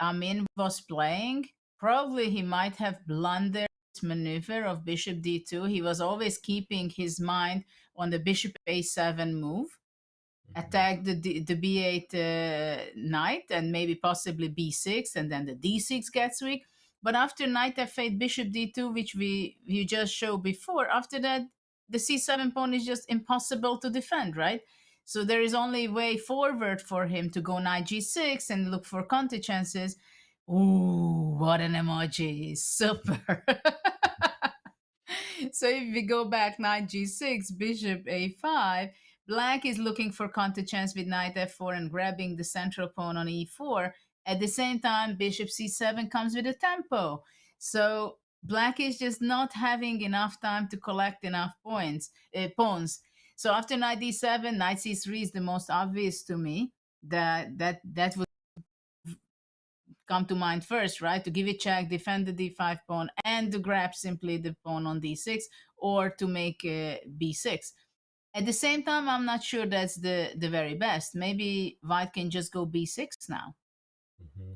Amin was playing, probably he might have blundered this maneuver of bishop d2. He was always keeping his mind on the bishop a7 move, attack the b8 knight, and maybe possibly b6, and then the d6 gets weak. But after knight f8, bishop d2, which you just showed before, after that, the c7 pawn is just impossible to defend, right? So there is only way forward for him to go knight g6 and look for counter chances. Ooh, what an emoji. Super. So if we go back knight g6, bishop a5, Black is looking for counter chance with knight f4 and grabbing the central pawn on e4. At the same time, bishop c7 comes with a tempo. So Black is just not having enough time to collect enough pawns. So after knight d7, knight c3 is the most obvious to me. That would come to mind first, right? To give it check, defend the d5 pawn, and to grab simply the pawn on d6, or to make b6. At the same time, I'm not sure that's the very best. Maybe white can just go b6 now. Mm-hmm.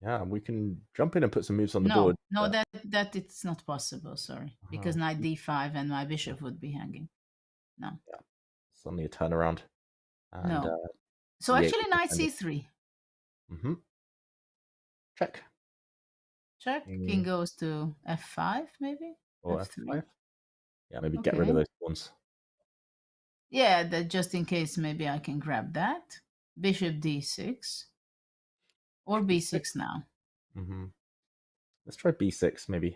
Yeah, we can jump in and put some moves on the board. No, that it's not possible, sorry. Because knight d5 and my bishop would be hanging. No. Yeah, suddenly a turnaround. And, no. So actually knight c3. Mm-hmm. Check. Check. King goes to f5, maybe? Or f5? Yeah, maybe get rid of those pawns. Yeah, that just in case, maybe I can grab that. Bishop d6. Or b6 now. Mm-hmm. Let's try b6, maybe.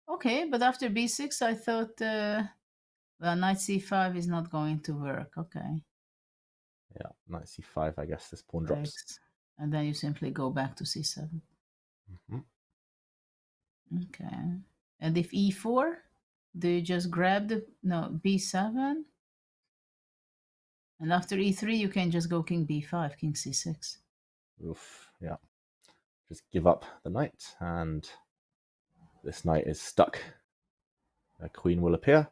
Okay, but after b6, I thought, well, knight c5 is not going to work. Okay. Yeah, knight c5, I guess this pawn drops. And then you simply go back to c7. Mm-hmm. Okay. And if e4, do you just grab b7? And after e3, you can just go king b5, king c6. Oof, yeah. Just give up the knight, and this knight is stuck. A queen will appear.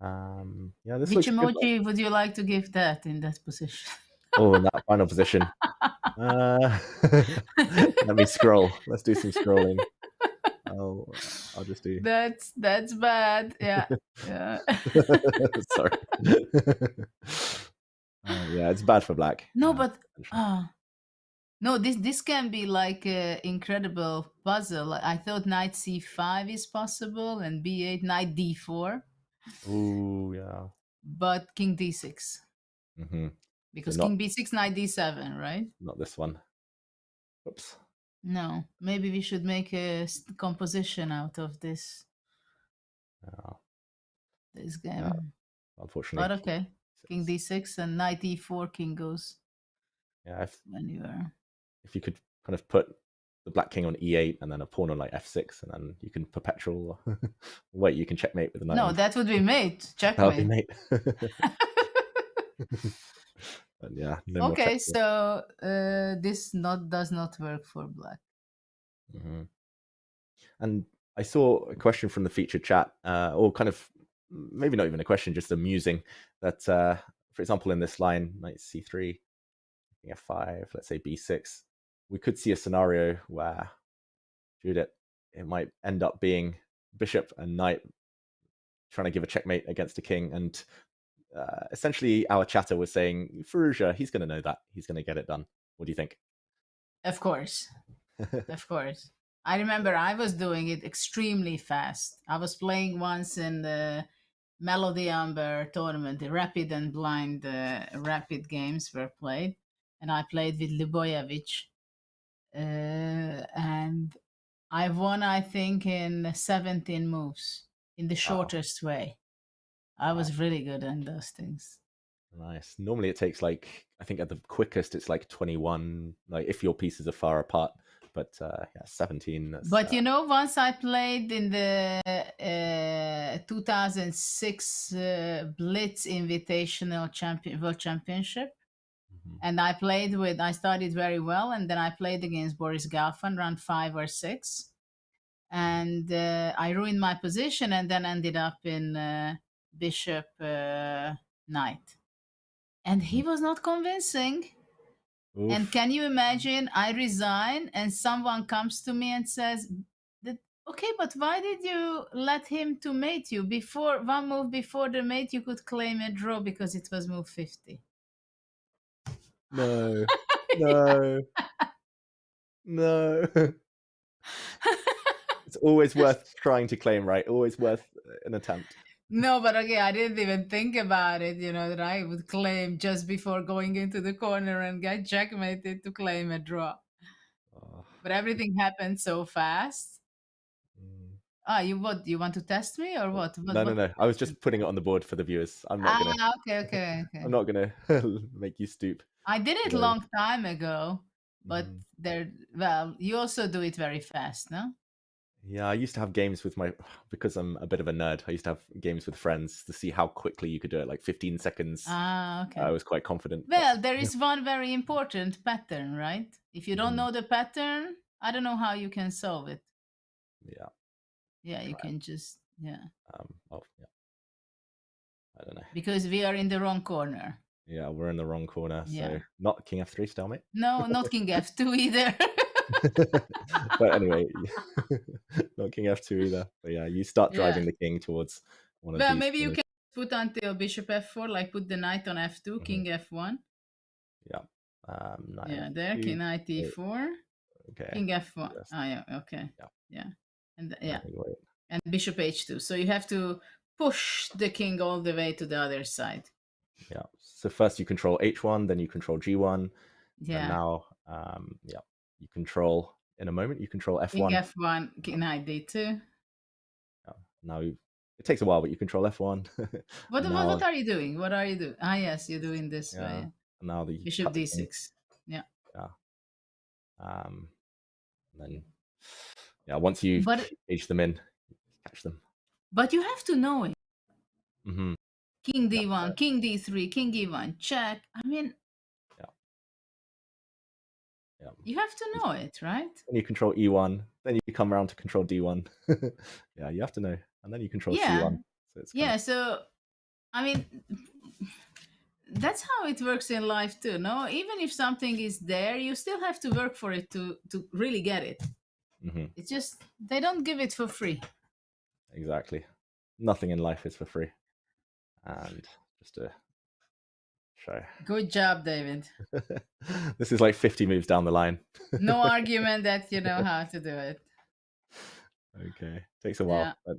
Yeah, this Which looks emoji good. would you like to give that in that position? Oh, in that final position. Let me scroll. Let's do some scrolling. I'll just do. That's bad. Yeah. Yeah. Sorry. Yeah, it's bad for black. No, but no, this can be like an incredible puzzle. I thought knight c5 is possible and b8, knight d4, Ooh, yeah. but king d6. Mm-hmm. Because So king b6, knight d7, right? not this one. Oops. No, maybe we should make a composition out of this. This game. Unfortunately. But okay, king d6 and knight e4, king goes Yeah, anywhere. if you could kind of put the black king on e8 and then a pawn on like f6, and then you can perpetual. Wait, you can checkmate with the knight. No, that would be mate. That would be Checkmate. mate. But yeah. No more Okay, checkmate. so this does not work for black. Mm-hmm. And I saw a question from the featured chat, or kind of maybe not even a question, just amusing that, for example, in this line, knight c3, king f5, let's say b6, we could see a scenario where Judith, it might end up being bishop and knight trying to give a checkmate against a king. And essentially our chatter was saying, Firouzja, he's going to know that. He's going to get it done. What do you think? Of course. Of course. I remember I was doing it extremely fast. I was playing once in the Melody Amber tournament, the rapid and blind rapid games were played. And I played with Lubojevic. And I won, I think, in 17 moves in the shortest way. I was really good in those things. Nice. Normally it takes like, I think at the quickest it's like 21, like if your pieces are far apart. But yeah, 17. But you know, once I played in the 2006 Blitz Invitational World Championship, and I started very well, and then I played against Boris Galfan round 5 or 6, and I ruined my position, and then ended up in Bishop Knight, and he was not convincing. Oof. And can you imagine, I resign and someone comes to me and says, okay, but why did you let him to mate you? Before one move before the mate, you could claim a draw because it was move 50. No. No. No. It's always worth trying to claim, right? Always worth an attempt. No, but okay, I didn't even think about it, that I would claim just before going into the corner and get checkmated to claim a draw. But everything happened so fast. You want to test me or what? No. I was just putting it on the board for the viewers. I'm not gonna. Okay. I'm not gonna make you stoop. I did it long time ago, but you also do it very fast, no? Yeah, I used to have games with because I'm a bit of a nerd, I used to have games with friends to see how quickly you could do it, like 15 seconds. Okay. I was quite confident. Well, there is one very important pattern, right? If you don't know the pattern, I don't know how you can solve it. Yeah. Yeah, you can just, yeah. I don't know. Because we are in the wrong corner. Yeah, we're in the wrong corner. Yeah. So not king f3 stalemate. No, not king f2 either. But anyway, not king f2 either. But yeah, you start driving the king towards one of these. Maybe you can put until bishop f4, like put the knight on f2, king f1. Yeah. There, king knight e4. Okay. King f1. Yes. Yeah, okay. Yeah. And and bishop h2. So you have to push the king all the way to the other side. Yeah. So first you control h1, then you control g1. Yeah. And now, you control, in a moment, you control f1. King f1, king knight d2. Yeah. Now it takes a while, but you control f1. What are you doing? What are you doing? Yes, you're doing this way. And now the bishop d6. Yeah. Then once you age them in, catch them. But you have to know it. Mm-hmm. King d1, king d3, king e1, check. I mean, you have to know it, right? Then you control e1, then you come around to control d1. Yeah, you have to know, and then you control c1. So it's so I mean, that's how it works in life too. No, even if something is there, you still have to work for it to really get it. Mm-hmm. It's just they don't give it for free. Exactly, nothing in life is for free. And just to Show. Good job, David. This is like 50 moves down the line. No argument that you know how to do it. Okay, takes a while. Yeah. But,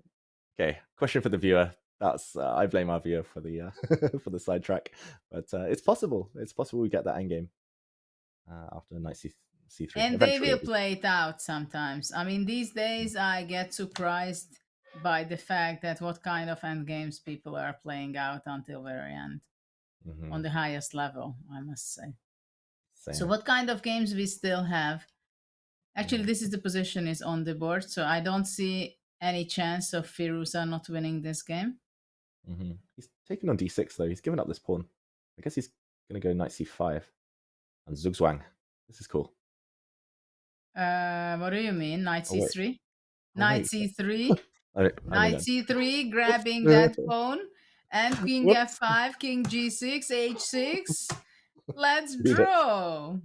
okay, question for the viewer. That's I blame our viewer for the for the sidetrack, but it's possible. It's possible we get that endgame after knight c3. And Eventually, they will play it out sometimes. I mean, these days I get surprised by the fact that what kind of endgames people are playing out until very end. On the highest level, I must say. Same. So what kind of games we still have? Actually, this is the position is on the board, so I don't see any chance of Firuza not winning this game. He's taken on d6 though. He's given up this pawn. I guess he's going to go knight c5 and zugzwang. This is cool. What do you mean? Knight Oh, wait. c3? Oh, Knight wait. c3? Knight c3, grabbing that pawn. And king f5, king g6, h6. Let's Read it. draw.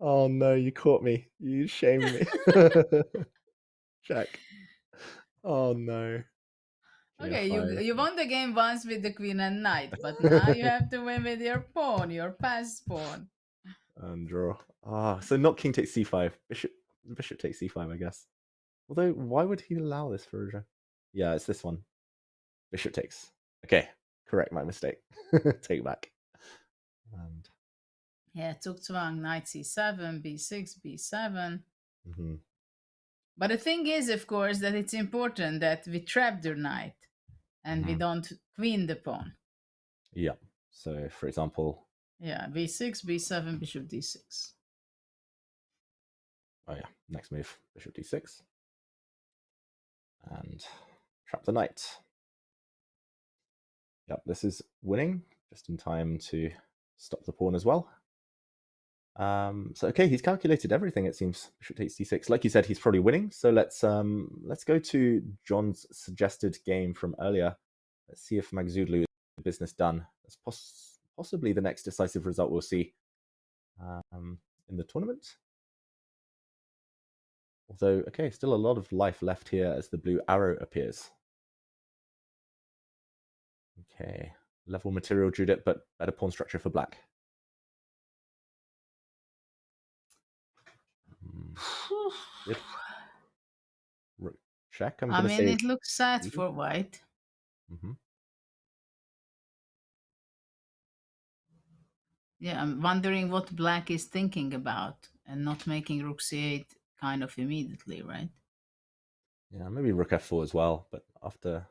Oh no, you caught me. You shamed me. Check. Oh no. Okay, F5. you won the game once with the queen and knight, but now you have to win with your pawn, your passed pawn. And draw. Ah, so not king takes c5. Bishop takes c5, I guess. Although, why would he allow this for a draw? Yeah, it's this one. Bishop takes. Okay, correct my mistake. Take back. And Yeah, zugzwang, knight c7, b6, b7. But the thing is, of course, that it's important that we trap the knight and we don't queen the pawn. yeah. So, for example, Yeah, b6, b7, bishop d6. oh yeah, next move, bishop d6. And trap the knight. Yep, this is winning, just in time to stop the pawn as well. So okay, he's calculated everything, it seems. Bishop takes d6. Like you said, he's probably winning. So let's go to John's suggested game from earlier. Let's see if Magzudlu is business done. That's possibly the next decisive result we'll see in the tournament. Although, okay, still a lot of life left here as the blue arrow appears. Okay, level material Judith, but better pawn structure for black. Good. Check. I mean, it looks sad for white. Yeah, I'm wondering what black is thinking about and not making rook c8 kind of immediately, right? Yeah, maybe rook f4 as well, but after...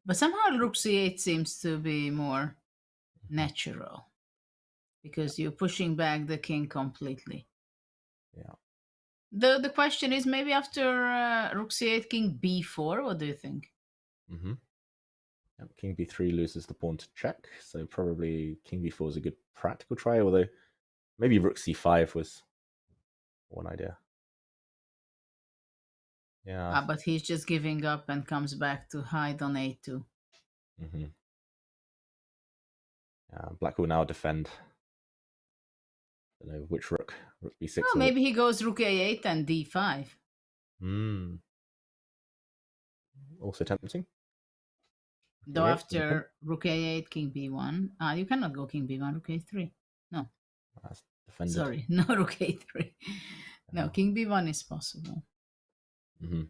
But somehow rook c8 seems to be more natural because you're pushing back the king completely. Yeah. The question is maybe after rook c8, king b4, what do you think? Yep, king b3 loses the pawn to check, so probably king b4 is a good practical try, although maybe rook c5 was one idea. Yeah. But he's just giving up and comes back to hide on a2. Yeah, black will now defend. I don't know which rook b6. Oh, maybe he goes rook a8 and d5. Also tempting. Though after rook a8, king b1. You cannot go king b1, rook a3. No. That's defended. Sorry, no rook a3. No, king b1 is possible. King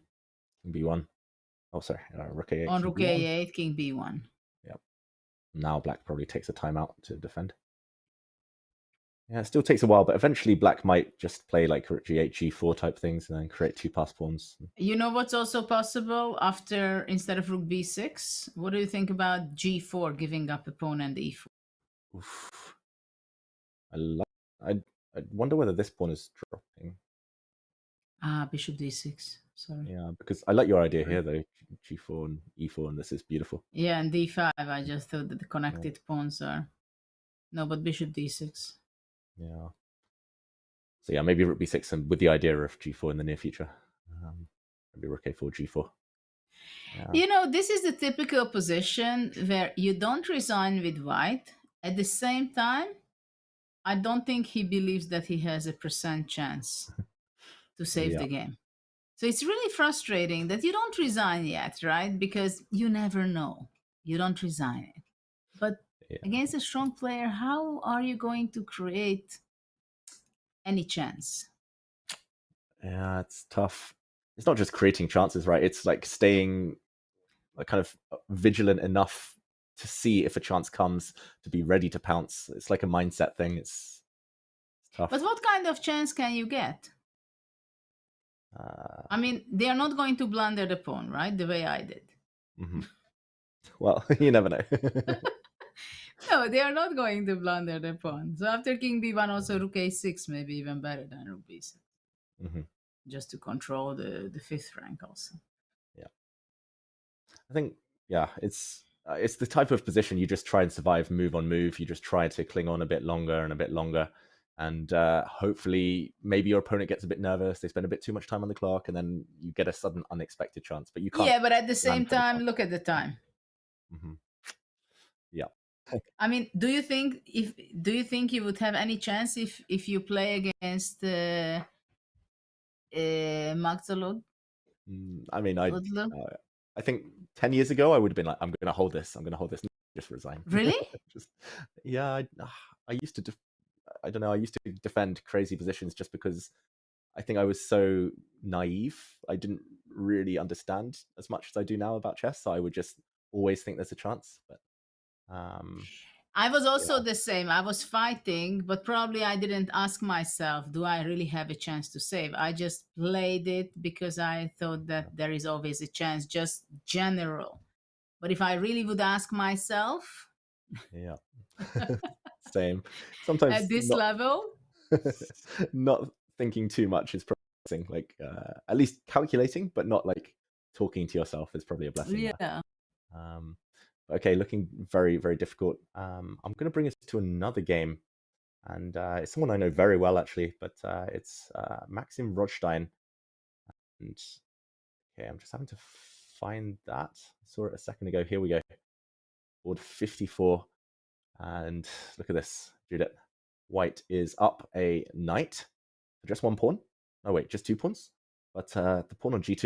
b1. Oh, sorry, rook a8. On rook a8, king b1. Yep. Now black probably takes a timeout to defend. Yeah, it still takes a while, but eventually black might just play like rook g8, g4 type things and then create two pass pawns. You know what's also possible after, instead of rook b6? What do you think about g4, giving up a pawn and e4? Oof. I wonder whether this pawn is dropping. Bishop d6. Sorry. Yeah, because I like your idea here though. G4 and e4, and this is beautiful. Yeah, and d5. I just thought that the connected pawns are... No, but bishop d6. Yeah. So yeah, maybe rook b6 and with the idea of g4 in the near future. Maybe rook a4, g4. Yeah. You know, this is the typical position where you don't resign with white. At the same time, I don't think he believes that he has a % chance to save the game. So it's really frustrating that you don't resign yet, right? Because you never know. You don't resign it. But against a strong player, how are you going to create any chance? Yeah, it's tough. It's not just creating chances, right? It's like staying kind of vigilant enough to see if a chance comes, to be ready to pounce. It's like a mindset thing. It's tough. But what kind of chance can you get? I mean, they are not going to blunder the pawn, right? The way I did. Well, you never know. No, they are not going to blunder the pawn. So after king b1, also rook a6, maybe even better than rook b6. Just to control the fifth rank also. Yeah. I think, yeah, it's the type of position you just try and survive move on move. You just try to cling on a bit longer and a bit longer. And hopefully maybe your opponent gets a bit nervous. They spend a bit too much time on the clock, and then you get a sudden unexpected chance. But you can't. Yeah, but at the same time, look at the time. Yeah. I mean, do you think you would have any chance if you play against Magdalud? I mean, I think 10 years ago I would have been like, I'm going to hold this. I'm going to hold this. Just resign. Really? Yeah. I used to. I don't know. I used to defend crazy positions just because I think I was so naive. I didn't really understand as much as I do now about chess. So I would just always think there's a chance. But I was also the same. I was fighting, but probably I didn't ask myself, do I really have a chance to save? I just played it because I thought that there is always a chance, just general. But if I really would ask myself, yeah, same. Sometimes at this level, not thinking too much is promising. Like at least calculating, but not like talking to yourself is probably a blessing. Yeah. Okay, looking very, very difficult. I'm going to bring us to another game, and it's someone I know very well actually, but it's Maxim Rothstein. And okay, I'm just having to find that. I saw it a second ago. Here we go. Board 54, and look at this, Judith. White is up a knight for just one pawn. Oh wait, just 2 pawns. But the pawn on g2,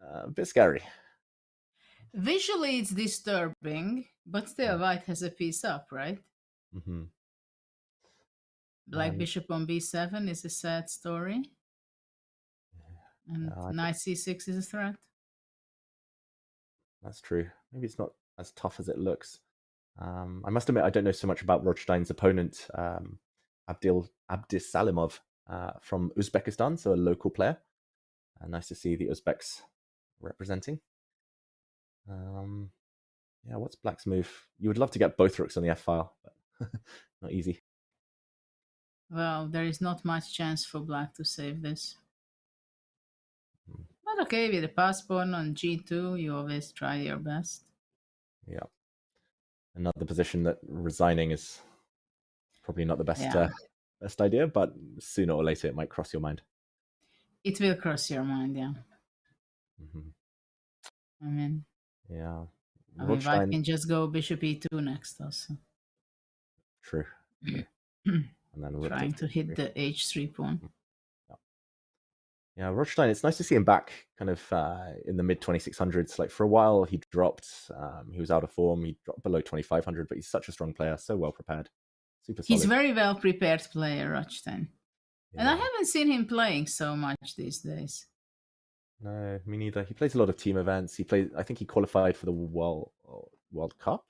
a bit scary. Visually it's disturbing, but still white has a piece up, right? Black bishop on b7 is a sad story. And knight c6 is a threat. That's true. Maybe it's not as tough as it looks. I must admit, I don't know so much about Rothstein's opponent, Abdisalimov from Uzbekistan, so a local player. Nice to see the Uzbeks representing. Yeah, what's Black's move? You would love to get both rooks on the F file, but not easy. Well, there is not much chance for Black to save this. But okay, with the pass pawn on g2, you always try your best. Yeah. Another position that resigning is probably not the best best idea, but sooner or later it might cross your mind. It will cross your mind, yeah. I mean, yeah. I mean, white can just go bishop e2 next also. True. And then trying to hit the h3 pawn. Yeah, Rothstein, it's nice to see him back kind of in the mid-2600s. Like for a while he dropped, he was out of form, he dropped below 2500, but he's such a strong player, so well prepared. Super solid. He's very well prepared player, Rothstein. Yeah. And I haven't seen him playing so much these days. No, me neither. He plays a lot of team events. I think he qualified for the World Cup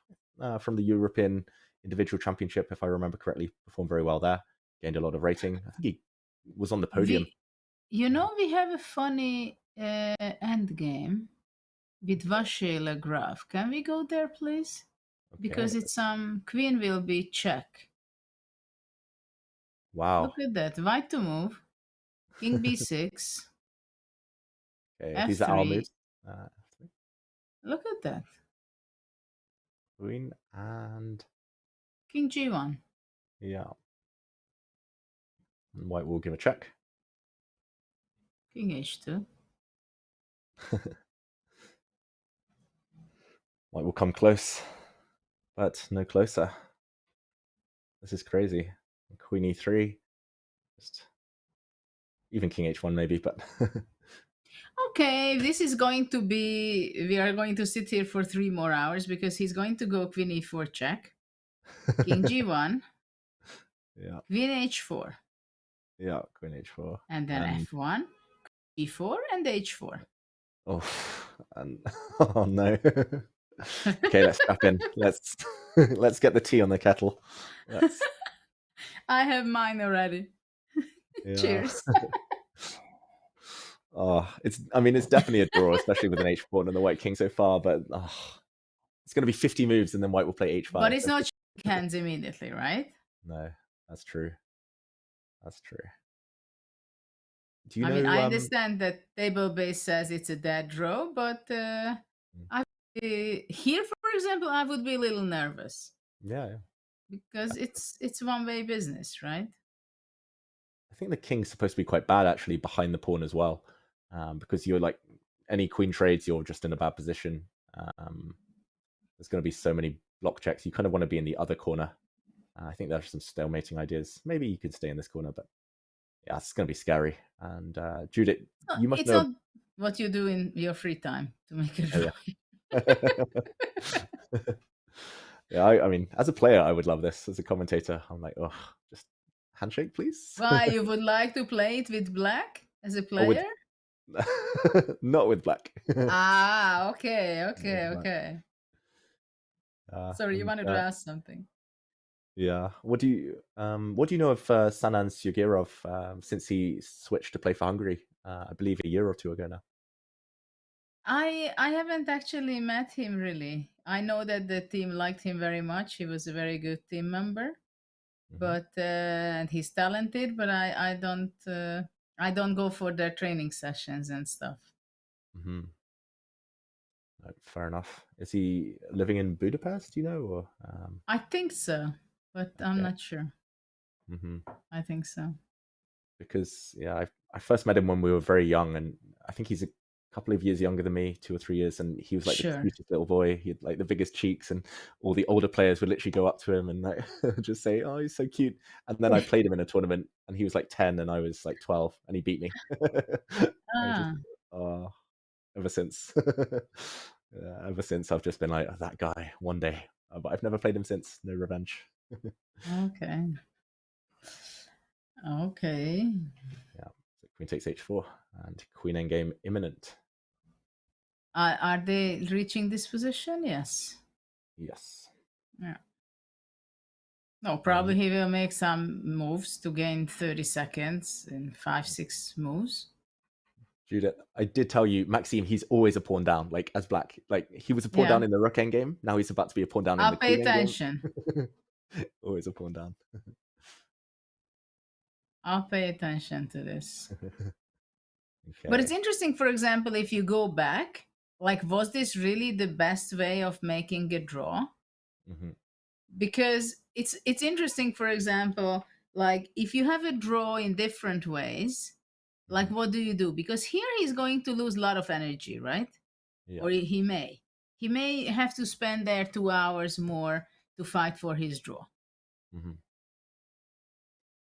from the European Individual Championship, if I remember correctly. Performed very well there, gained a lot of rating. I think he was on the podium. You know, we have a funny end game with Vaishali graph. Can we go there, please? Okay. Because it's queen will be check. Wow. Look at that. White to move. King b6. Okay, these are our moves. Look at that. Queen and King g1. Yeah. And white will give a check. King h2. White will come close, but no closer. This is crazy. Queen e3. Just even king h1 maybe, but Okay, this is going to be. We are going to sit here for 3 more hours because he's going to go Queen E4 check, King G1, Yeah. Queen H4, Yeah. Queen H4. and then F1, E4, and H4. Oh, and oh no. Okay, let's strap in. Let's get the tea on the kettle. I have mine already. Yeah. Cheers. Oh, I mean, it's definitely a draw, especially with an H4 and the White King so far. But it's going to be 50 moves, and then White will play H5. But it's not hands immediately, right? No, that's true. That's true. Do you I know? mean, I understand that table base says it's a dead draw, but here, for example, I would be a little nervous. Yeah. Because it's one-way business, right? I think the king's supposed to be quite bad actually behind the pawn as well, because you're like any queen trades, you're just in a bad position. There's going to be so many block checks. You kind of want to be in the other corner. I think there's some stalemating ideas. Maybe you could stay in this corner, but yeah, it's going to be scary. And Judith, you must know. It's not what you do in your free time to make it draw. Yeah, I mean, as a player, I would love this. As a commentator, I'm like, oh, just handshake, please. Why, you would like to play it with black as a player? Not with black. Okay. Sorry, you wanted to ask something. Yeah. What do you know of Sanan Sugirov since he switched to play for Hungary? I believe a year or two ago now. I haven't actually met him really. I know that the team liked him very much. He was a very good team member, but and he's talented. But I don't go for their training sessions and stuff. Fair enough. Is he living in Budapest? Do you know, or? I think so, but I'm not sure. I think so. Because I first met him when we were very young, and I think he's a couple of years younger than me, 2 or 3 years, and he was like the cutest little boy. He had like the biggest cheeks, and all the older players would literally go up to him and like just say, "Oh, he's so cute." And then I played him in a tournament, and he was like 10, and I was like 12, and he beat me. Ever since, ever since I've just been like, oh, that guy one day, but I've never played him since. No revenge. Okay. Yeah. So queen takes h4 and queen endgame imminent. Are they reaching this position? Yes. Yes. Yeah. No, probably he will make some moves to gain 30 seconds in 5-6 moves. Judith, I did tell you, Maxime, he's always a pawn down, like as black. Like he was a pawn down in the rook endgame. Now he's about to be a pawn down in the queen endgame. I'll pay attention. Always a pawn down. I'll pay attention to this. Okay. But it's interesting, for example, if you go back, like, was this really the best way of making a draw? Because it's interesting, for example, like if you have a draw in different ways, like what do you do? Because here he's going to lose a lot of energy, right? Or he may have to spend there 2 hours more to fight for his draw.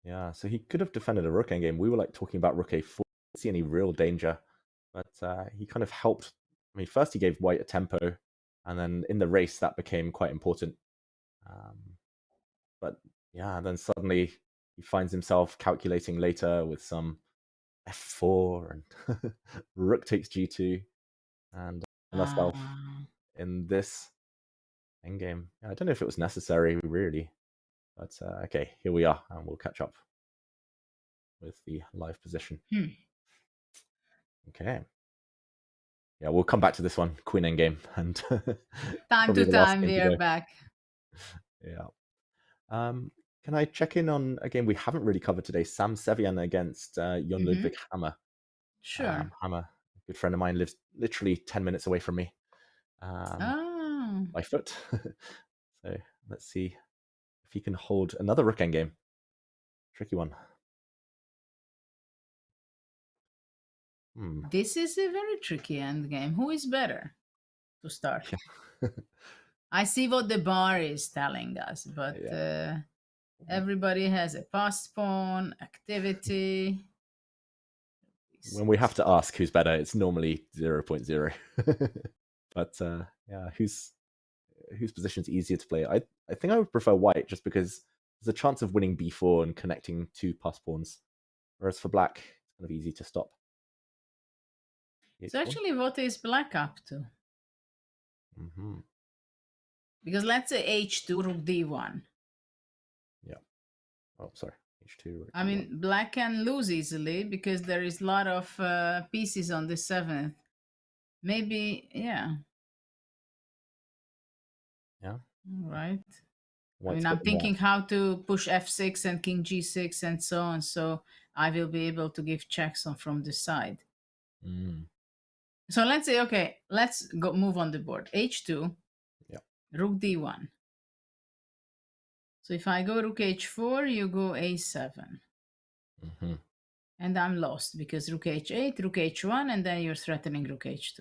Yeah, so he could have defended a rook endgame. We were like talking about rook a4. I didn't see any real danger, but he kind of helped. I mean, first he gave white a tempo, and then in the race that became quite important. But yeah, then suddenly he finds himself calculating later with some f4 and rook takes g2, and myself in this endgame. Yeah, I don't know if it was necessary really. But okay, here we are, and we'll catch up with the live position. Okay. Yeah, we'll come back to this one, queen endgame, and time to time we are back. Yeah. Can I check in on a game we haven't really covered today? Sam Sevian against Jon Ludwig Hammer. Sure. Hammer, a good friend of mine, lives literally 10 minutes away from me by foot. So let's see if he can hold another rook endgame. Tricky one. This is a very tricky endgame. Who is better to start? I see what the bar is telling us, but everybody has a pass pawn, activity. when we have to ask who's better, it's normally 0.0. But yeah, whose position's easier to play? I think I would prefer white just because there's a chance of winning b4 and connecting 2 pass pawns, whereas for black, it's kind of easy to stop. So actually, what is black up to? Mm-hmm. Because let's say h2, rook d1. Yeah. Oh, sorry. h2. I mean, black can lose easily because there is a lot of pieces on the 7th. Maybe, yeah. Yeah. All right. White's I mean, I'm thinking how to push f6 and king g6 and so on, so I will be able to give checks on from the side. Mm. So let's say, okay, let's go move on the board. h2, yeah. Rook d1. So if I go rook h4, you go a7. Mm-hmm. And I'm lost because rook h8, rook h1, and then you're threatening rook h2.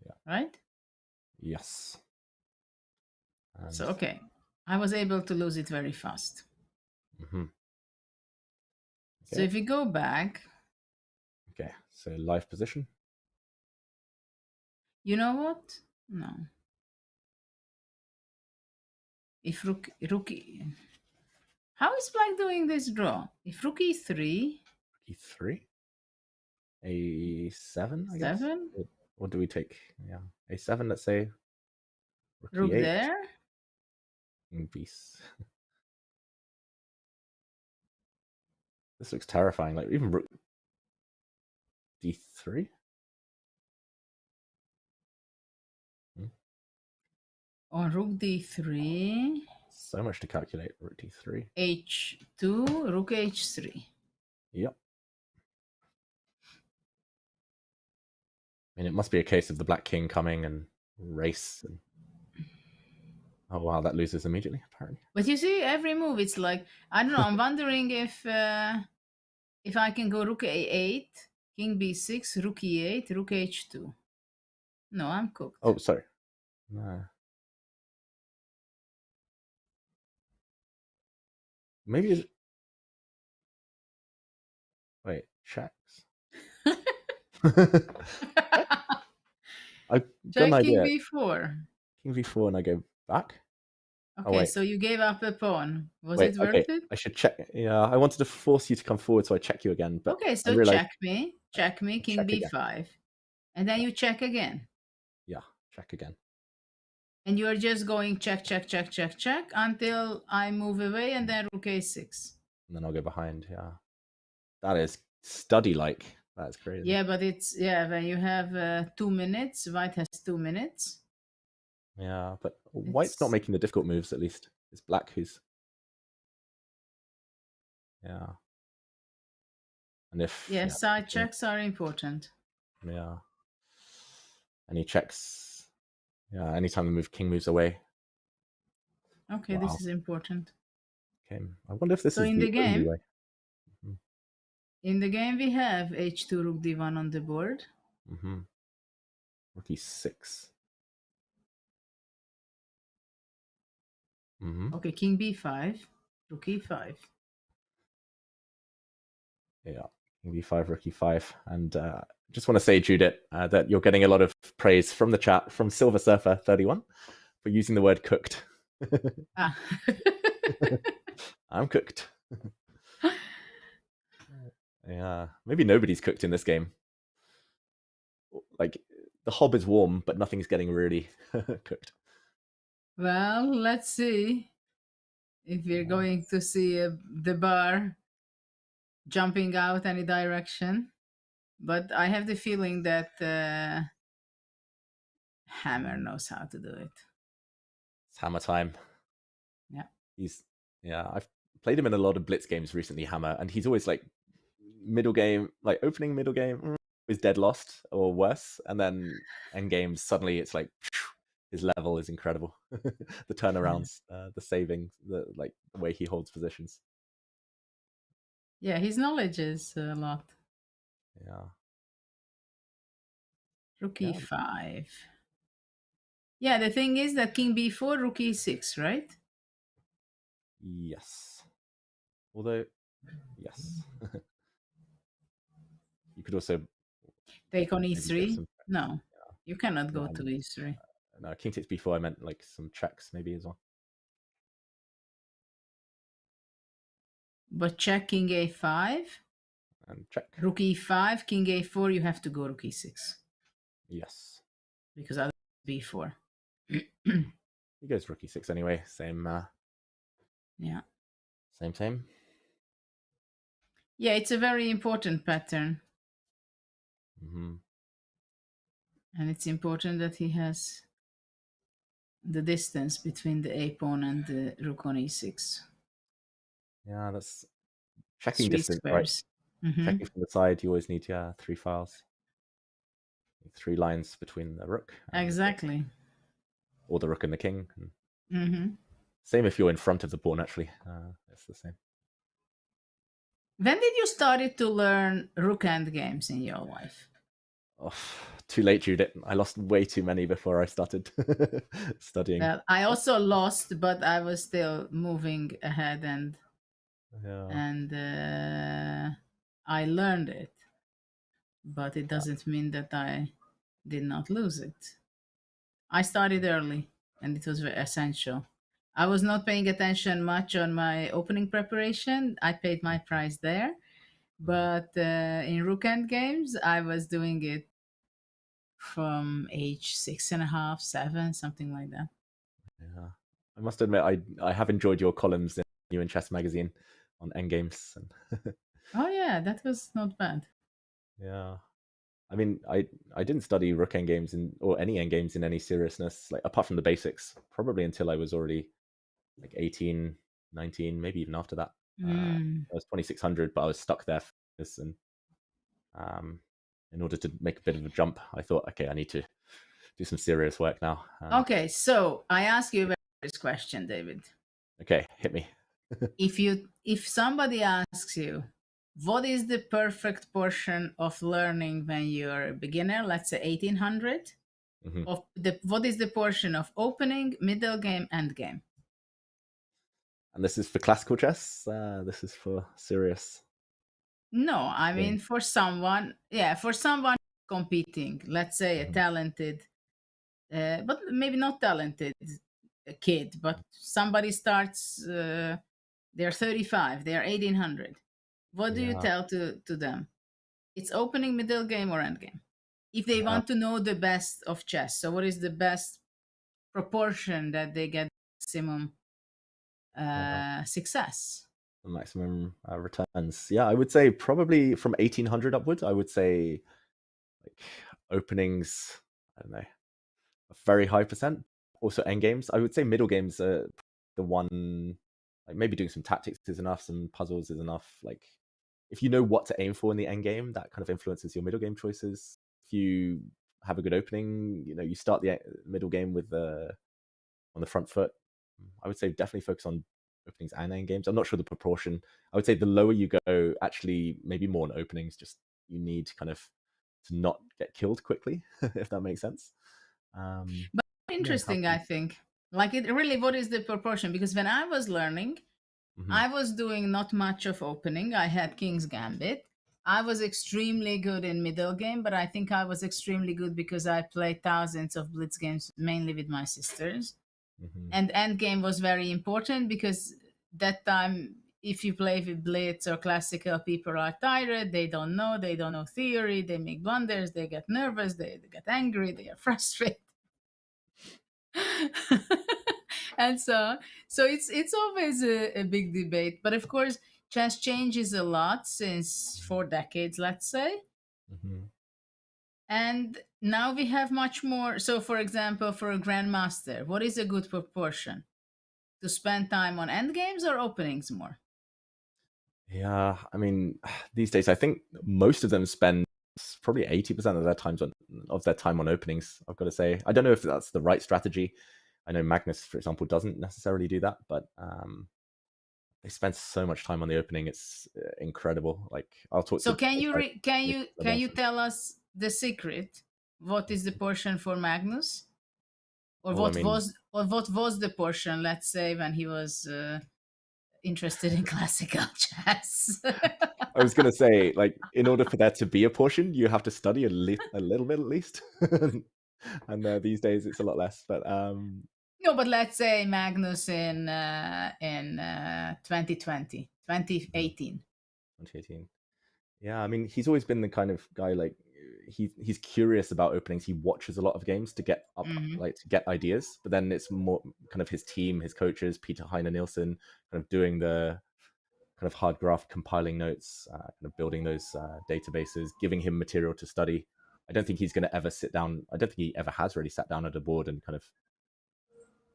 Yeah. Right? Yes. And so, okay. I was able to lose it very fast. Mm-hmm. Okay. So if we go back. Okay, so live position. You know what? No. If rook how is black doing this draw? If rook e3. e3? a7, I guess? 7? What do we take? Yeah, a7, let's say. Rook e8. there? Beast. This looks terrifying. Like even rook d3. On rook d3. So much to calculate. Rook d3. h2, rook h3. Yep. I mean, it must be a case of the black king coming and race. And... Oh wow, that loses immediately, apparently. But you see, every move, it's like, I don't know, I'm wondering if I can go rook a8, king b6, rook e8, rook h2. No, I'm cooked. Oh, sorry. No. Maybe it's... Wait, checks. I've got an idea. King b4. King v4 and I go back. Okay, so you gave up a pawn. Was Wait, it worth it? I should check. Yeah, I wanted to force you to come forward, so I check you again. But okay, so check me, king check b5, again. And then you check again. Yeah, check again. And you are just going check until I move away, and then rook a6. And then I'll go behind. Yeah, that is study-like. That's crazy. Yeah, but it's when you have 2 minutes. White has 2 minutes. Yeah, but white's not making the difficult moves. At least it's black who's. Yeah. And if side checks are important. Yeah. And he checks. Yeah, anytime the king moves away. Okay, this is important. Okay, I wonder if this is in the game. only way. Mm-hmm. In the game, we have h2 rook d1 on the board. Mm-hmm. Rook e6. Mm-hmm. Okay, king b5, rook e5. Yeah, king b5, rook e5, and just want to say, Judith, that you're getting a lot of praise from the chat from Silver Surfer 31 for using the word cooked. I'm cooked. Yeah, maybe nobody's cooked in this game. Like the hob is warm, but nothing's getting really cooked. Well, let's see if we're going to see the bar jumping out any direction. But I have the feeling that Hammer knows how to do it. It's Hammer time. Yeah. I've played him in a lot of Blitz games recently, Hammer, and he's always like middle game, like opening middle game is dead lost or worse, and then end games suddenly it's like his level is incredible. The turnarounds, the saving, the way he holds positions. Yeah, his knowledge is a lot. Yeah. Rook e5. Yeah, the thing is that king b4, rook e6, right? Yes. Although, yes. you could also take on maybe get e3. some. No, you cannot go Yeah, to e3. No, king takes b4. I meant like some checks maybe as well. But check king a5. And check. Rook e5, king a4. You have to go rook e6. Yes. Because otherwise b4. He goes rook e6 anyway. Same. Yeah. Same. Yeah, it's a very important pattern. Mm-hmm. And it's important that he has the distance between the a pawn and the rook on e6. Yeah, that's checking 3 distance, squares. right? Mm-hmm. Checking from the side, you always need 3 files. 3 lines between the rook. Exactly. Or the rook and the king. Mm-hmm. Same if you're in front of the pawn, actually. It's the same. When did you started to learn rook endgames in your life? Oh, too late, Judith. I lost way too many before I started studying. Well, I also lost, but I was still moving ahead, and I learned it. But it doesn't mean that I did not lose it. I started early, and it was very essential. I was not paying attention much on my opening preparation. I paid my price there. But in rook endgames, I was doing it from age 6.5, 7, something like that. Yeah, I must admit, I have enjoyed your columns in New in Chess magazine on endgames. Oh yeah, that was not bad. Yeah, I mean, I didn't study rook endgames or any endgames in any seriousness, like apart from the basics, probably until I was already like 18, 19, maybe even after that. I was 2600, but I was stuck there for this, and in order to make a bit of a jump, I thought, okay, I need to do some serious work now. Okay, so I ask you a very serious question, David. Okay, hit me. If somebody asks you, what is the perfect portion of learning when you're a beginner, let's say 1800, what is the portion of opening, middle game, end game? And this is for classical chess? This is for serious? No, I mean for someone competing, let's say a talented, but maybe not talented kid, but somebody starts, they're 35, they're 1800. What do you tell to them? It's opening, middle game, or end game? If they want to know the best of chess, so what is the best proportion that they get maximum success? The maximum returns. Yeah, I would say probably from 1800 upwards. I would say like openings, I don't know, a very high percent. Also end games. I would say middle games are the one, like maybe doing some tactics is enough, some puzzles is enough. Like if you know what to aim for in the end game, that kind of influences your middle game choices. If you have a good opening, you start the middle game with on the front foot. I would say definitely focus on openings and end games. I'm not sure the proportion. I would say the lower you go, actually maybe more on openings. Just you need kind of to not get killed quickly, if that makes sense. But interesting, I think. Like it really, what is the proportion? Because when I was learning, I was doing not much of opening. I had King's Gambit. I was extremely good in middle game, but I think I was extremely good because I played thousands of blitz games, mainly with my sisters. And end game was very important because that time, if you play with blitz or classical, people are tired. They don't know theory. They make blunders. They get nervous. They get angry. They are frustrated. And so it's always a big debate. But of course, chess changes a lot since 4 decades, let's say. And now we have much more. So, for example, for a grandmaster, what is a good proportion? To spend time on endgames or openings more? Yeah, I mean, these days, I think most of them spend probably 80% of their time on openings, I've got to say. I don't know if that's the right strategy. I know Magnus, for example, doesn't necessarily do that, but they spend so much time on the opening. It's incredible. Like I'll talk. So can you tell us the secret? What is the portion for Magnus? Or what was the portion, let's say, when he was interested in classical chess? I was gonna say, like, in order for there to be a portion, you have to study a little bit at least. And these days it's a lot less. But No, but let's say Magnus in 2020, 2018. 2018. Yeah, I mean, he's always been the kind of guy, like, he's curious about openings. He watches a lot of games to get up, like, to get ideas. But then it's more kind of his team, his coaches, Peter Heine Nielsen, kind of doing the kind of hard graph, compiling notes, kind of building those databases, giving him material to study. I don't think he's going to ever sit down. I don't think he ever has really sat down at a board and kind of,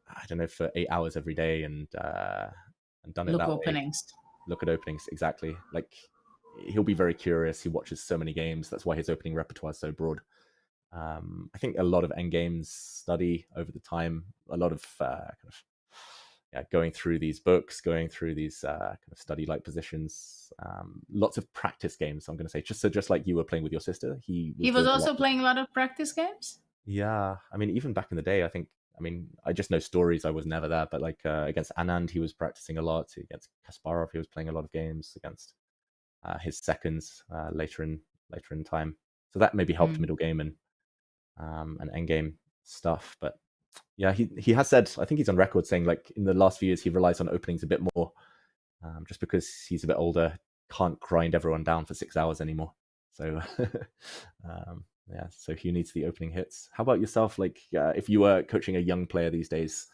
I don't know, for 8 hours every day and done it Look that openings. way. Look at openings, exactly. Like, he'll be very curious. He watches so many games. That's why his opening repertoire is so broad. I think a lot of endgames study over the time, a lot of kind of going through these books, going through these kind of study-like positions, lots of practice games. I'm going to say, just like you were playing with your sister, he was also playing a lot of practice games. Yeah, I mean, even back in the day, I just know stories. I was never there, but like against Anand, he was practicing a lot. Against Kasparov, he was playing a lot of games. Against his seconds later in time, so that maybe helped middle game and end game stuff. But yeah, he has said, I think he's on record saying, like, in the last few years he relies on openings a bit more, just because he's a bit older, can't grind everyone down for 6 hours anymore. So yeah, so he needs the opening hits. How about yourself? Like, if you were coaching a young player these days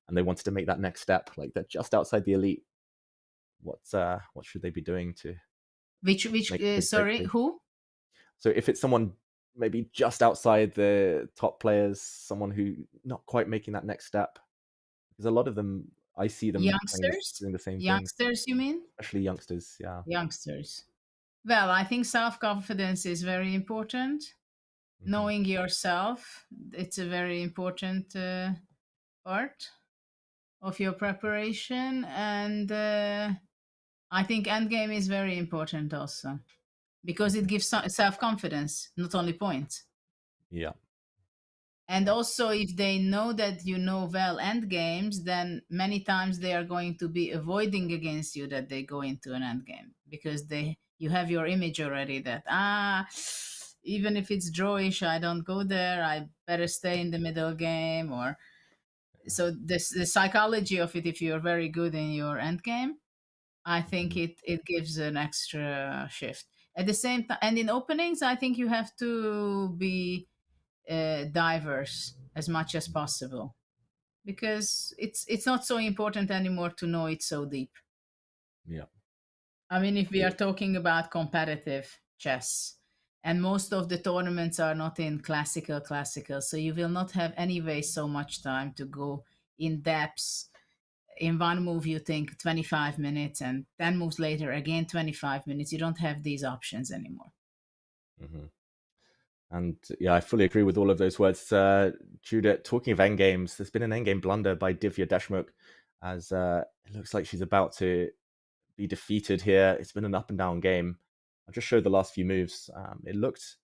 and they wanted to make that next step, like they're just outside the elite, what should they be doing to Which sorry, who? So if it's someone maybe just outside the top players, someone who not quite making that next step, because a lot of them, I see them doing the same thing. Youngsters, you mean? Especially youngsters, yeah. Youngsters. Well, I think self-confidence is very important. Knowing yourself, it's a very important part of your preparation. And I think endgame is very important also, because it gives self-confidence, not only points. Yeah. And also, if they know that you know well end games, then many times they are going to be avoiding against you that they go into an end game, because you have your image already that, even if it's drawish, I don't go there, I better stay in the middle game. Or so the psychology of it, if you're very good in your end game, I think it gives an extra shift. At the same time, and in openings, I think you have to be diverse as much as possible, because it's not so important anymore to know it so deep. Yeah. I mean, if we are talking about competitive chess, and most of the tournaments are not in classical, so you will not have anyway so much time to go in depth. In one move, you think 25 minutes, and 10 moves later, again 25 minutes. You don't have these options anymore. Mm-hmm. And yeah, I fully agree with all of those words. Judith, talking of endgames, there's been an endgame blunder by Divya Deshmukh, as it looks like she's about to be defeated here. It's been an up and down game. I'll just show the last few moves. It looked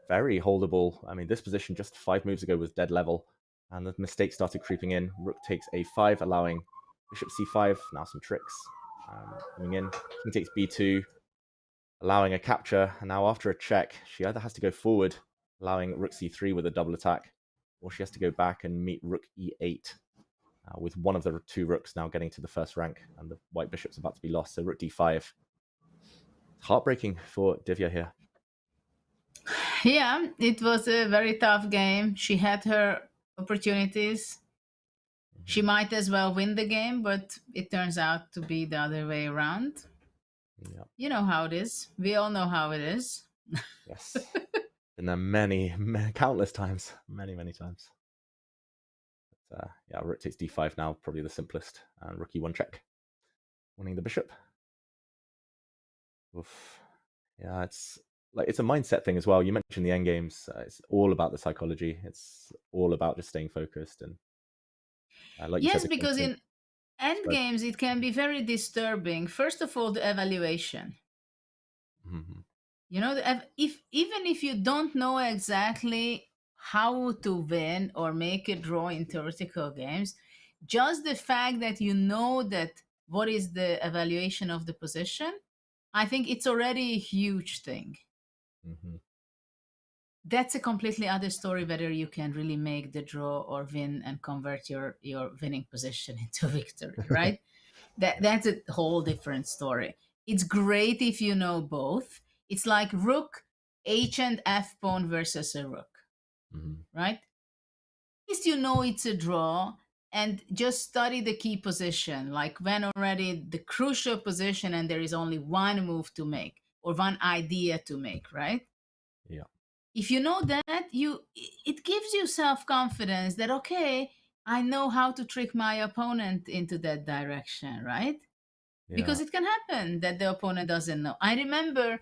very holdable. I mean, this position just 5 moves ago was dead level, and the mistake started creeping in. Rook takes a5, allowing bishop c5. Now some tricks coming in. King takes b2, allowing a capture. And now after a check, she either has to go forward, allowing rook c3 with a double attack, or she has to go back and meet rook e8, with one of the 2 rooks now getting to the first rank, and the white bishop's about to be lost. So rook d5. Heartbreaking for Divya here. Yeah, it was a very tough game. She had her opportunities. She might as well win the game, but it turns out to be the other way around. Yeah. You know how it is. We all know how it is. Yes. Been there many, countless times. Many times. But, yeah, rook takes d5 now, probably the simplest. And rook e1 check, winning the bishop. Oof. Yeah, it's a mindset thing as well. You mentioned the end games. It's all about the psychology. It's all about just staying focused. And like you yes, said, because in end games it can be very disturbing. First of all, the evaluation. Mm-hmm. You know, even if you don't know exactly how to win or make a draw in theoretical games, just the fact that you know that what is the evaluation of the position I think it's already a huge thing. Mm-hmm. That's a completely other story, whether you can really make the draw or win and convert your winning position into victory, right? That's a whole different story. It's great if you know both. It's like rook, h and f pawn versus a rook, right? At least you know it's a draw, and just study the key position, like when already the crucial position and there is only one move to make or one idea to make, right? Yeah. If you know that, it gives you self-confidence that, okay, I know how to trick my opponent into that direction, right? Because it can happen that the opponent doesn't know. I remember,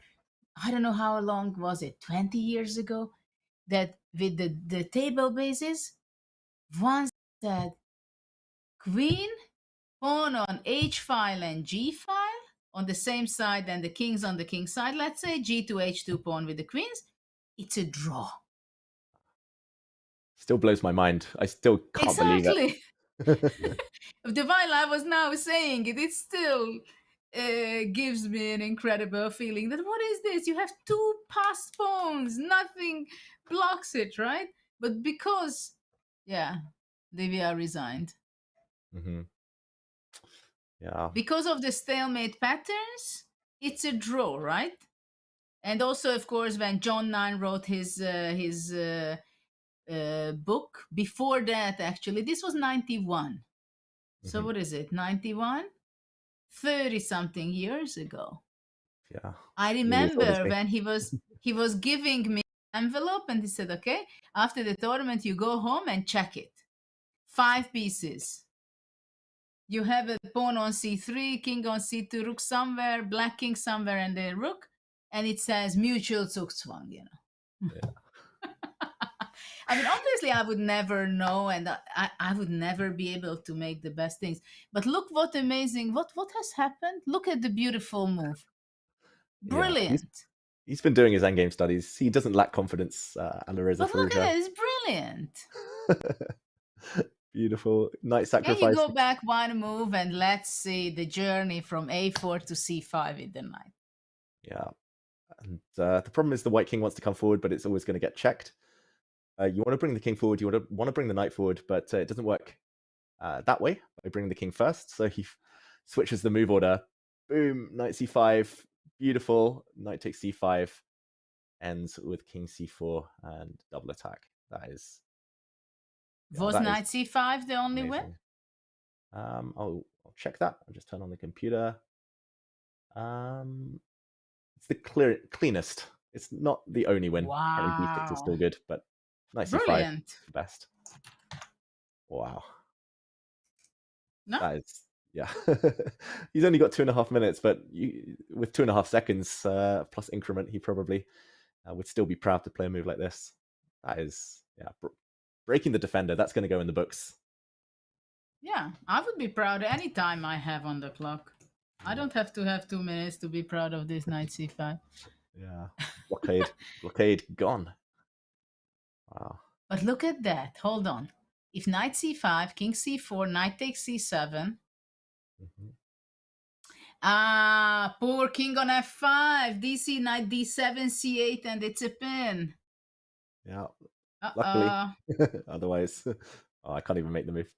I don't know how long was it, 20 years ago, that with the table bases, one said queen, pawn on h file and g file on the same side, and the kings on the king side, let's say, g to h2 pawn with the queens, it's a draw. Still blows my mind. I still can't believe it. The while I was now saying it, it still gives me an incredible feeling that what is this? You have two passed pawns, nothing blocks it, right? But because, Livia resigned. Mm-hmm. Yeah. Because of the stalemate patterns, it's a draw, right? And also, of course, when John 9 wrote his book, before that, actually, this was 91. So what is it, 91? 30-something years ago. Yeah. I remember when he was giving me an envelope and he said, okay, after the tournament, you go home and check it. 5 pieces. You have a pawn on c3, king on c2, rook somewhere, black king somewhere, and the rook, and it says mutual Zugzwang, you know. Yeah. I mean, obviously, I would never know, and I would never be able to make the best things. But look what amazing, what has happened? Look at the beautiful move. Brilliant. Yeah. He's been doing his endgame studies. He doesn't lack confidence, Alireza But look Firouzja. at it, it's brilliant. Beautiful. Knight sacrifice. Can you go back one move and let's see the journey from a4 to c5 with the knight. Yeah. And the problem is the white king wants to come forward, but it's always going to get checked. You want to bring the king forward, you want to bring the knight forward, but it doesn't work that way by bringing the king first. So he switches the move order. Boom, knight c5. Beautiful. Knight takes c5. Ends with king c4 and double attack. That is... Was knight c5 the only win? I'll check that. I'll just turn on the computer. It's the cleanest. It's not the only win. Wow. B6 is still good, but knight c5 is the best. Wow. No? That is, yeah. He's only got 2.5 minutes, but with 2.5 seconds plus increment, he probably would still be proud to play a move like this. That is, breaking the defender. That's going to go in the books. Yeah, I would be proud any time I have on the clock. I don't have to have 2 minutes to be proud of this knight c5. Yeah, blockade gone. Wow. But look at that. Hold on. If knight c5, king c4, knight takes c7. Poor king on f5. DC, knight d7, c8, and it's a pin. Yeah. Luckily. Otherwise, I can't even make the move.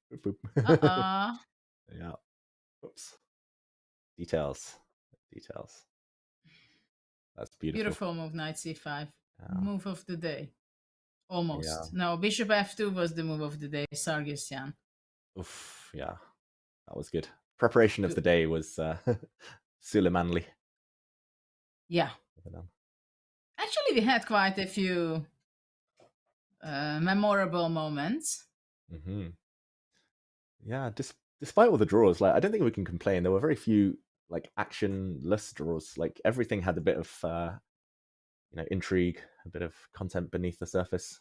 Yeah. Oops. Details. That's beautiful. Beautiful move, knight c5. Move of the day. Almost. Yeah. No, bishop f2 was the move of the day. Sargsyan. Oof, yeah. That was good. Preparation of the day was Suleimanli. Yeah. Actually, we had quite a few memorable moments. Yeah, despite all the draws, like I don't think we can complain. There were very few like actionless draws. Like everything had a bit of intrigue, a bit of content beneath the surface.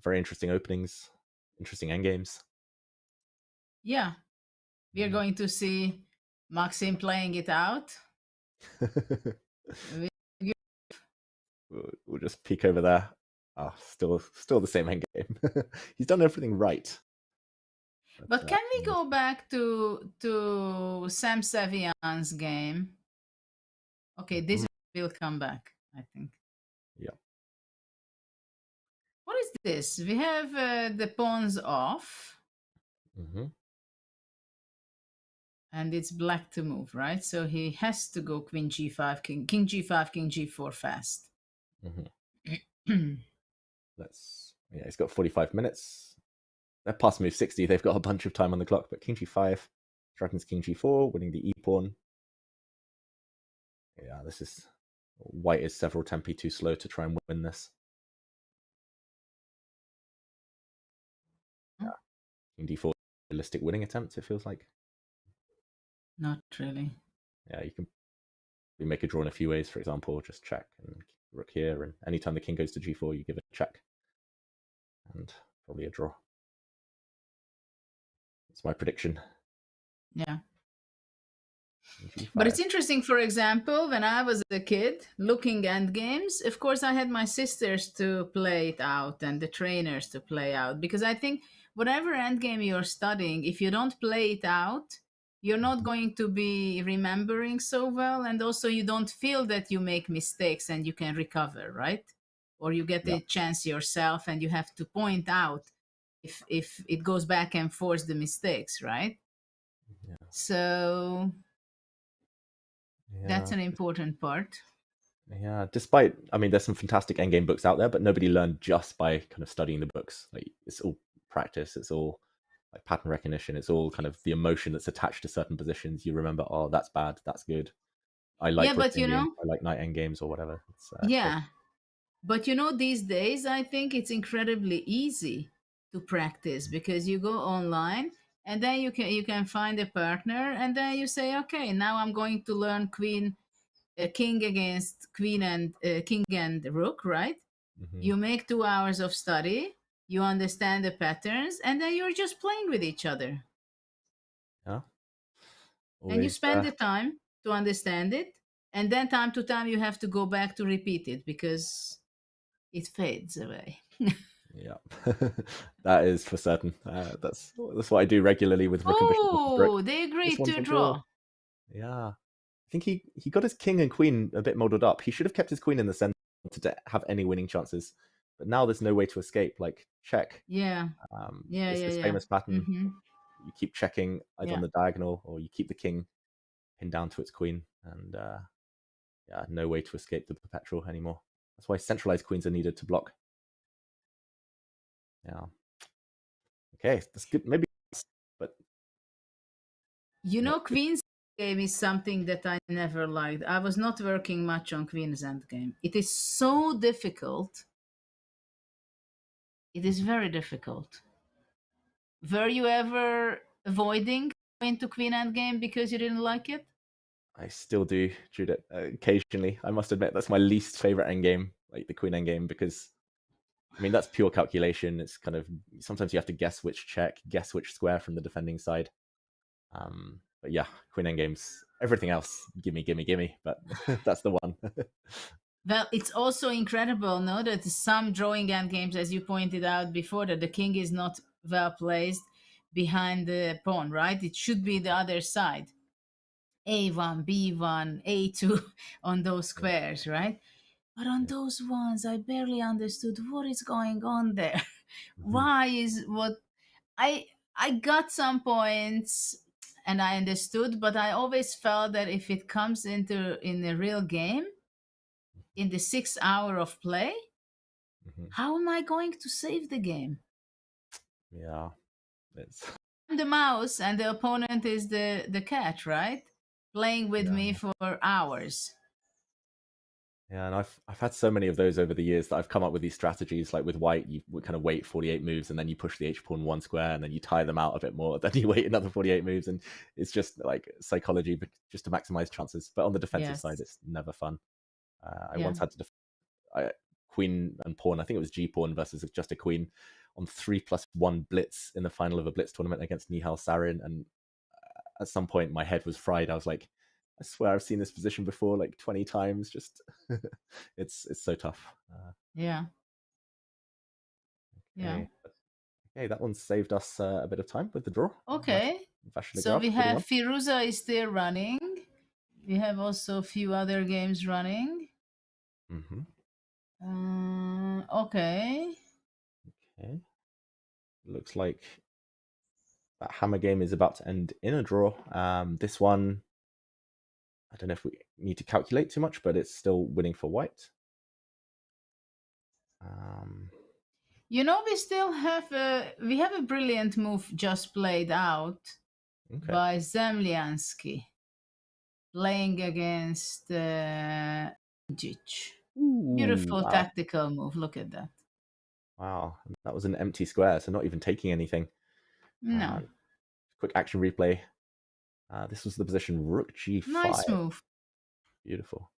Very interesting openings, interesting endgames. Yeah, we are going to see Maxim playing it out. We'll just peek over there. Oh, still the same endgame. He's done everything right. But can we go back to Sam Savian's game? Okay, this will come back, I think. Yeah. What is this? We have the pawns off. And it's black to move, right? So he has to go queen g5, king g5, king g4 fast. Yeah, he's got 45 minutes. They're past move 60. They've got a bunch of time on the clock, but king g5, threatens king g4, winning the e-pawn. Yeah, this is... White is several tempi too slow to try and win this. Yeah. King d4, realistic winning attempt, it feels like. Not really. Yeah, you can make a draw in a few ways, for example, just check and rook here, and anytime the king goes to g4, you give it a check. And probably a draw. It's my prediction. Yeah. But it's interesting, for example, when I was a kid looking at games, of course, I had my sisters to play it out and the trainers to play out, because I think whatever endgame you're studying, if you don't play it out, you're not going to be remembering so well. And also you don't feel that you make mistakes and you can recover, right? Or you get a chance yourself and you have to point out if it goes back and forth the mistakes, right? Yeah. So... That's an important part. Yeah, despite, I mean, there's some fantastic endgame books out there, but nobody learned just by kind of studying the books. Like, it's all practice, it's all like pattern recognition, it's all kind of the emotion that's attached to certain positions. You remember, oh, that's bad, that's good. I like, but you know, I like knight endgames or whatever. Yeah, but you know, these days I think it's incredibly easy to practice because you go online and then you can find a partner and then you say, okay, now I'm going to learn king against queen and king and rook, right? You make 2 hours of study, you understand the patterns, and then you're just playing with each other. Yeah. Always, and you spend the time to understand it, and then time to time you have to go back to repeat it because it fades away. Yeah, that is for certain. That's what I do regularly with rook and bishop. Oh, they agreed to draw. Yeah, I think he got his king and queen a bit muddled up. He should have kept his queen in the center to have any winning chances, but now there's no way to escape. Like, check. Yeah. It's this famous pattern. You keep checking either on the diagonal, or you keep the king pinned down to its queen, and yeah, no way to escape the perpetual anymore. That's why centralized queens are needed to block. Yeah. Okay, that's good. Maybe, but you know, Queen's Endgame is something that I never liked. I was not working much on Queen's Endgame. It is so difficult. It is very difficult. Were you ever avoiding going to Queen Endgame because you didn't like it? I still do, Judith. Occasionally, I must admit that's my least favorite endgame, like the Queen endgame, because I mean that's pure calculation. It's kind of sometimes you have to guess which check, guess which square from the defending side. But yeah, Queen endgames. Everything else, gimme. But that's the one. Well, it's also incredible, no, that some drawing endgames, as you pointed out before, that the king is not well placed behind the pawn, right? It should be the other side. A1, B1, A2 on those squares, right? But on those ones, I barely understood what is going on there. Why is what I got some points and I understood, but I always felt that if it comes in a real game, in the 6 hour of play, how am I going to save the game? Yeah, it's I'm the mouse and the opponent is the cat, right? Playing with me for hours. Yeah, and I've had so many of those over the years that I've come up with these strategies. Like with white, you kind of wait 48 moves and then you push the H pawn one square and then you tire them out a bit more. Then you wait another 48 moves, and it's just like psychology, but just to maximize chances. But on the defensive side, it's never fun. I once had to queen and pawn. I think it was G pawn versus just a queen on 3+1 blitz in the final of a blitz tournament against Nihal Sarin, and at some point my head was fried. I was like, I swear I've seen this position before like 20 times. Just it's so tough. Yeah. Okay, that one saved us a bit of time with the draw. Okay. So we have Firuza is still running. We have also a few other games running. Mm-hmm. Okay. Okay. Looks like that hammer game is about to end in a draw. This one, I don't know if we need to calculate too much, but it's still winning for white. You know, we still have a brilliant move just played out by Zemlyansky playing against Jic. Beautiful wow. tactical move. Look at that. Wow, that was an empty square, so not even taking anything. No. Quick action replay. This was the position rook g5. Nice move. Beautiful.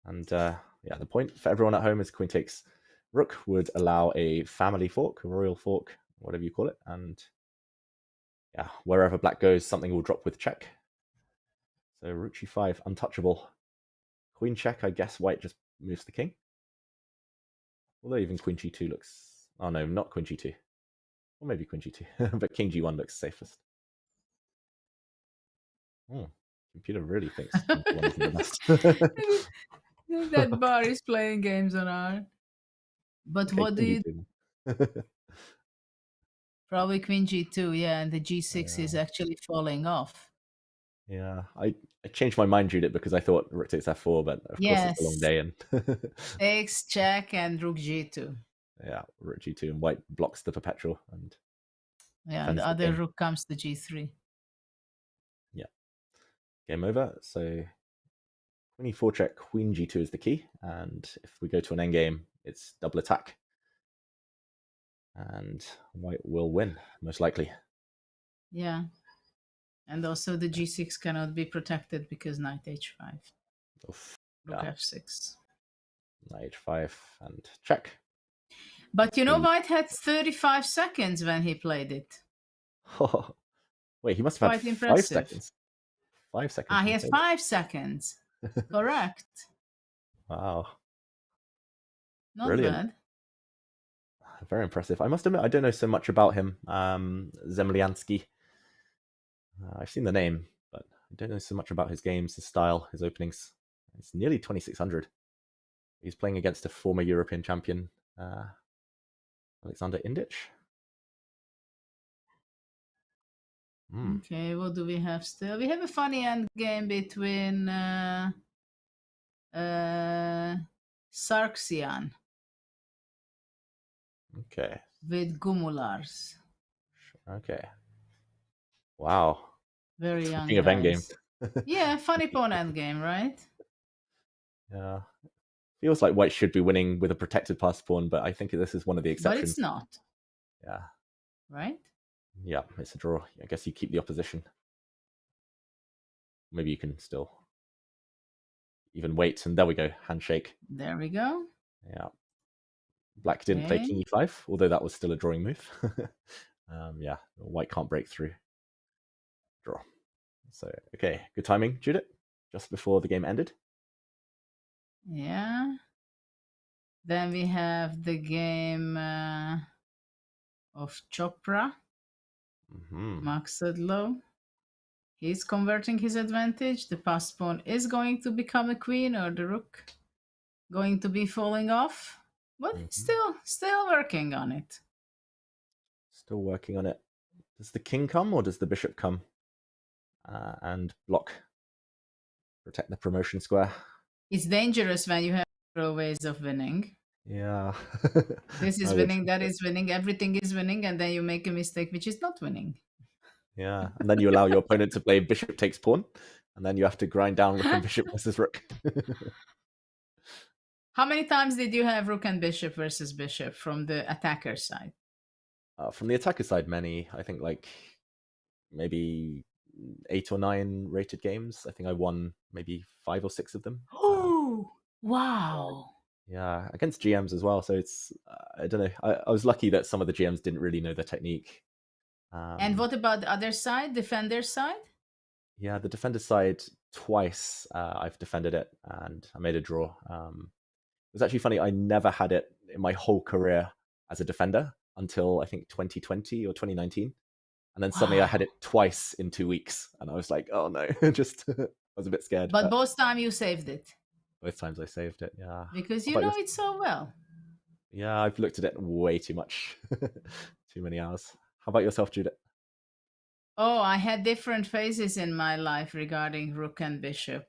And yeah, the point for everyone at home is queen takes rook would allow a family fork, a royal fork, whatever you call it. And yeah, wherever black goes, something will drop with check. So rook g5, untouchable. Queen check, I guess white just moves the king. Although even queen g2 looks... Oh no, not queen g2. Or maybe queen g2, but king g1 looks safest. Oh, computer really thinks king g1 isn't the best. That bar is playing games on R. But Okay, what do you... G2. Probably queen g2, yeah, and the g6 is actually falling off. Yeah, I changed my mind, Judith, because I thought rook takes f4, but of course it's a long day. And Takes check and rook g2. Yeah, rook g2 and white blocks the perpetual. And yeah, and the other rook comes to g3. Yeah, game over. So queen e4 check, queen g2 is the key. And if we go to an endgame, it's double attack. And white will win, most likely. Yeah. And also the g6 cannot be protected because knight h5. Oof, rook yeah. f6. Knight h5 and check. But you know, white had 35 seconds when he played it. Oh, wait, he must have Quite had impressive. 5 seconds. 5 seconds. He has 5 seconds. Correct. Wow. Not Brilliant. bad. Very impressive. I must admit, I don't know so much about him. Zemlyansky. I've seen the name, but I don't know so much about his games, his style, his openings. It's nearly 2,600. He's playing against a former European champion, Alexander Indich. Okay, what do we have still? We have a funny end game between Sargsyan Okay. with Gumulars. Okay. Wow. Very young Speaking of endgame. Yeah, funny pawn end game, right? Yeah. Feels like white should be winning with a protected passed pawn, but I think this is one of the exceptions. But it's not. Yeah. Right? Yeah, it's a draw. I guess you keep the opposition. Maybe you can still even wait, and there we go, handshake. There we go. Yeah. Black didn't play king e5, although that was still a drawing move. Yeah, white can't break through. Draw. So, okay, good timing, Judith, just before the game ended. Yeah. Then we have the game of Chopra. Max Sedlow. He's converting his advantage. The passed pawn is going to become a queen, or the rook going to be falling off. But still working on it. Still working on it. Does the king come, or does the bishop come and block? Protect the promotion square. It's dangerous when you have several ways of winning. Yeah. This is winning, that is winning, everything is winning, and then you make a mistake which is not winning. Yeah, and then you allow your opponent to play bishop takes pawn, and then you have to grind down rook and bishop versus rook. How many times did you have rook and bishop versus bishop from the attacker side? From the attacker side, many. I think like maybe 8 or 9 rated games. I think I won maybe 5 or 6 of them. Oh, wow. Yeah, against GMs as well. So it's, I don't know. I was lucky that some of the GMs didn't really know the technique. And what about the other side, defender side? Yeah, the defender side, twice I've defended it and I made a draw. It was actually funny. I never had it in my whole career as a defender until I think 2020 or 2019. And then suddenly I had it twice in 2 weeks, and I was like, oh no, just I was a bit scared. But both times you saved it. Both times I saved it, yeah. Because you know it so well. Yeah, I've looked at it way too much. Too many hours. How about yourself, Judith? Oh, I had different phases in my life regarding rook and bishop.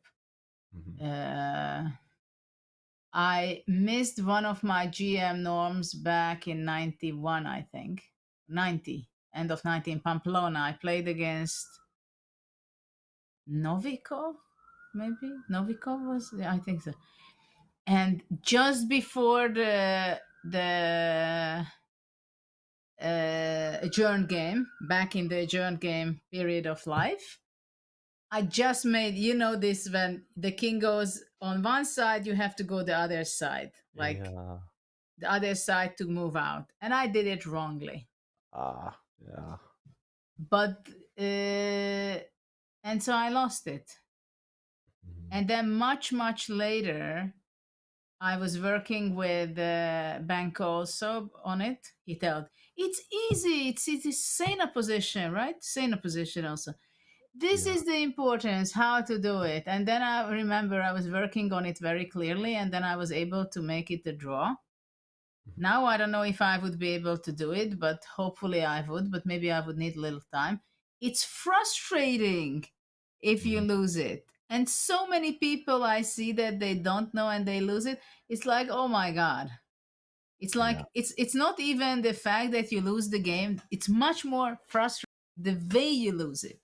I missed one of my GM norms back in 91, I think. 90, end of 90 in Pamplona. I played against Novikov, maybe? Novikov was, I think so. And just before the adjourned game, back in the adjourned game period of life, I just made, you know, this when the king goes on one side, you have to go the other side, like the other side to move out. And I did it wrongly. Yeah. But, and so I lost it. And then much, much later, I was working with Banco also on it. He told, it's easy. It's Sena position, right? Sena position also. This is the importance, how to do it. And then I remember I was working on it very clearly, and then I was able to make it a draw. Now I don't know if I would be able to do it, but hopefully I would, but maybe I would need a little time. It's frustrating if you lose it. And so many people I see that they don't know and they lose it. It's like, oh my God. It's like, it's not even the fact that you lose the game. It's much more frustrating the way you lose it.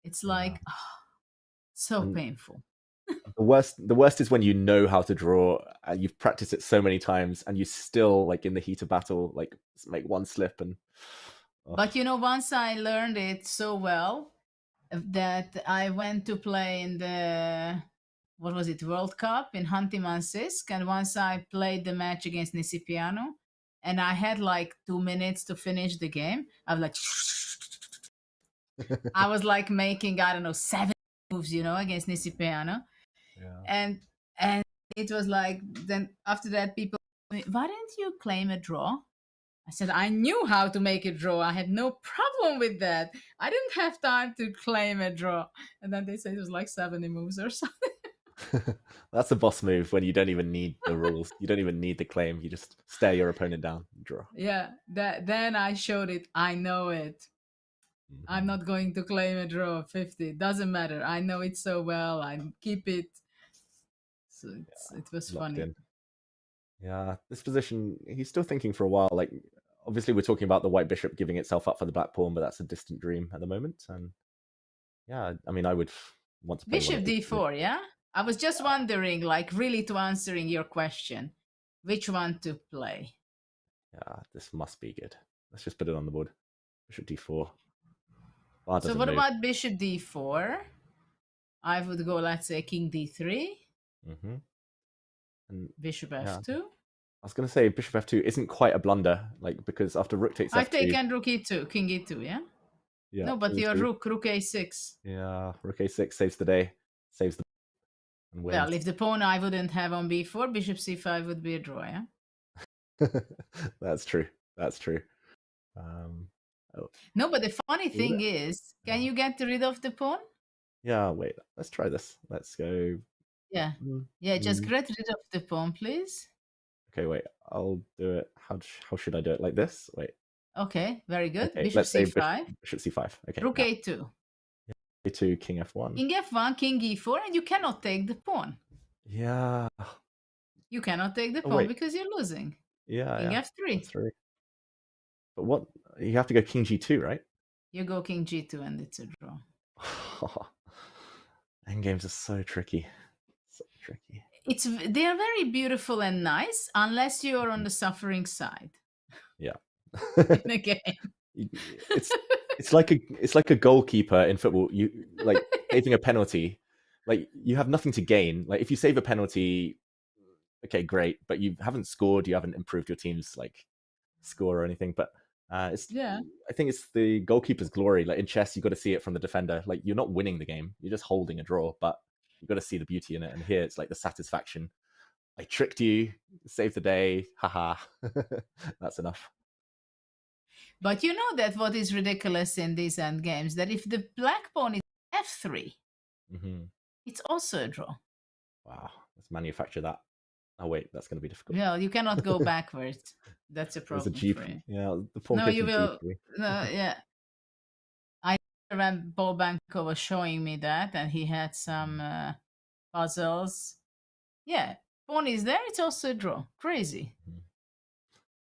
It's like, so painful. The worst is when you know how to draw and you've practiced it so many times and you still, like in the heat of battle, like make one slip and. But you know, once I learned it so well that I went to play in the, what was it, World Cup in Hanti-Mansisk, and once I played the match against Nisipiano, and I had like 2 minutes to finish the game, I was like, I was like making, I don't know, 7 moves, you know, against Nisipiano. And it was like, then after that, people, why didn't you claim a draw? I said, I knew how to make a draw. I had no problem with that. I didn't have time to claim a draw. And then they said it was like 70 moves or something. That's a boss move when you don't even need the rules. You don't even need the claim. You just stare your opponent down and draw. Yeah, then I showed it. I know it. I'm not going to claim a draw of 50. Doesn't matter. I know it so well. I keep it. So it was funny. Yeah, this position, he's still thinking for a while. Like, obviously, we're talking about the white bishop giving itself up for the black pawn, but that's a distant dream at the moment. And yeah, I mean, I would want to play Bishop d4, yeah? I was just wondering, like, really to answering your question, which one to play? Yeah, this must be good. Let's just put it on the board. Bishop d4. So what about bishop d4? I would go, let's say, king d3. And bishop f2. I was going to say bishop f2 isn't quite a blunder, like, because after rook takes f2. I've taken rook e2, king e2, yeah? Yeah. No, but your rook a6. Yeah, rook a6 saves the day, saves the and wins. Well, if the pawn I wouldn't have on b4, bishop c5 would be a draw, yeah? That's true. That's true. No, but the funny thing is, can you get rid of the pawn? Yeah, wait. Let's try this. Let's go. Yeah. Yeah, just get rid of the pawn, please. Okay, wait. I'll do it. How should I do it? Like this? Wait. Okay, very good. Okay, bishop let's say c5. Bishop c5. Okay. Rook a2. a2, king f1. King f1, king e4, and you cannot take the pawn. Yeah. You cannot take the pawn because you're losing. Yeah. King f3. That's true. But what? You have to go king g2, right? You go king g2 and it's a draw. Endgames are so tricky. So tricky. They are very beautiful and nice unless you're on the suffering side. Yeah. In the game. It's like a goalkeeper in football. You like saving a penalty. Like, you have nothing to gain. Like, if you save a penalty, okay, great, but you haven't scored. You haven't improved your team's like score or anything. But I think it's the goalkeeper's glory. Like in chess, you got to see it from the defender. Like, you're not winning the game; you're just holding a draw. But you got to see the beauty in it. And here, it's like the satisfaction. I tricked you, saved the day. Haha, that's enough. But you know that what is ridiculous in these end games, that if the black pawn is f3, it's also a draw. Wow, let's manufacture that. Oh wait, that's going to be difficult. No, you cannot go backwards. That's a problem There's a G. for you. Yeah, the pawn No, goes you to will. G3. No, yeah. I remember Paul Banco was showing me that, and he had some puzzles. Yeah, pawn is there. It's also a draw. Crazy.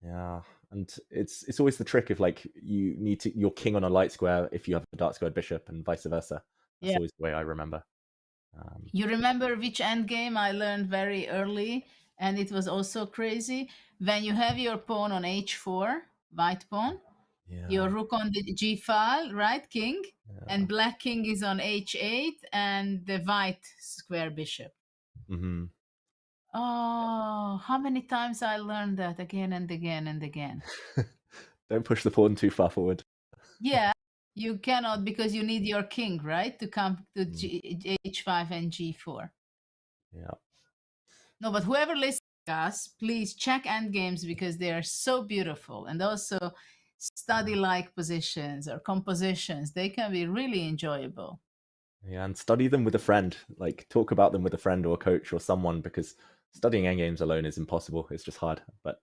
Yeah, and it's always the trick if like you need to your king on a light square if you have a dark squared bishop and vice versa. That's always the way I remember. You remember which endgame I learned very early, and it was also crazy? When you have your pawn on h4, white pawn, your rook on the g file, right, king, and black king is on h8, and the white square bishop. Oh, how many times I learned that again and again and again. Don't push the pawn too far forward. Yeah, you cannot, because you need your king, right, to come to h5 and g4. Yeah. No, but whoever listens to us, please check endgames because they are so beautiful. And also study-like positions or compositions. They can be really enjoyable. Yeah, and study them with a friend. Like talk about them with a friend or a coach or someone, because studying endgames alone is impossible. It's just hard. But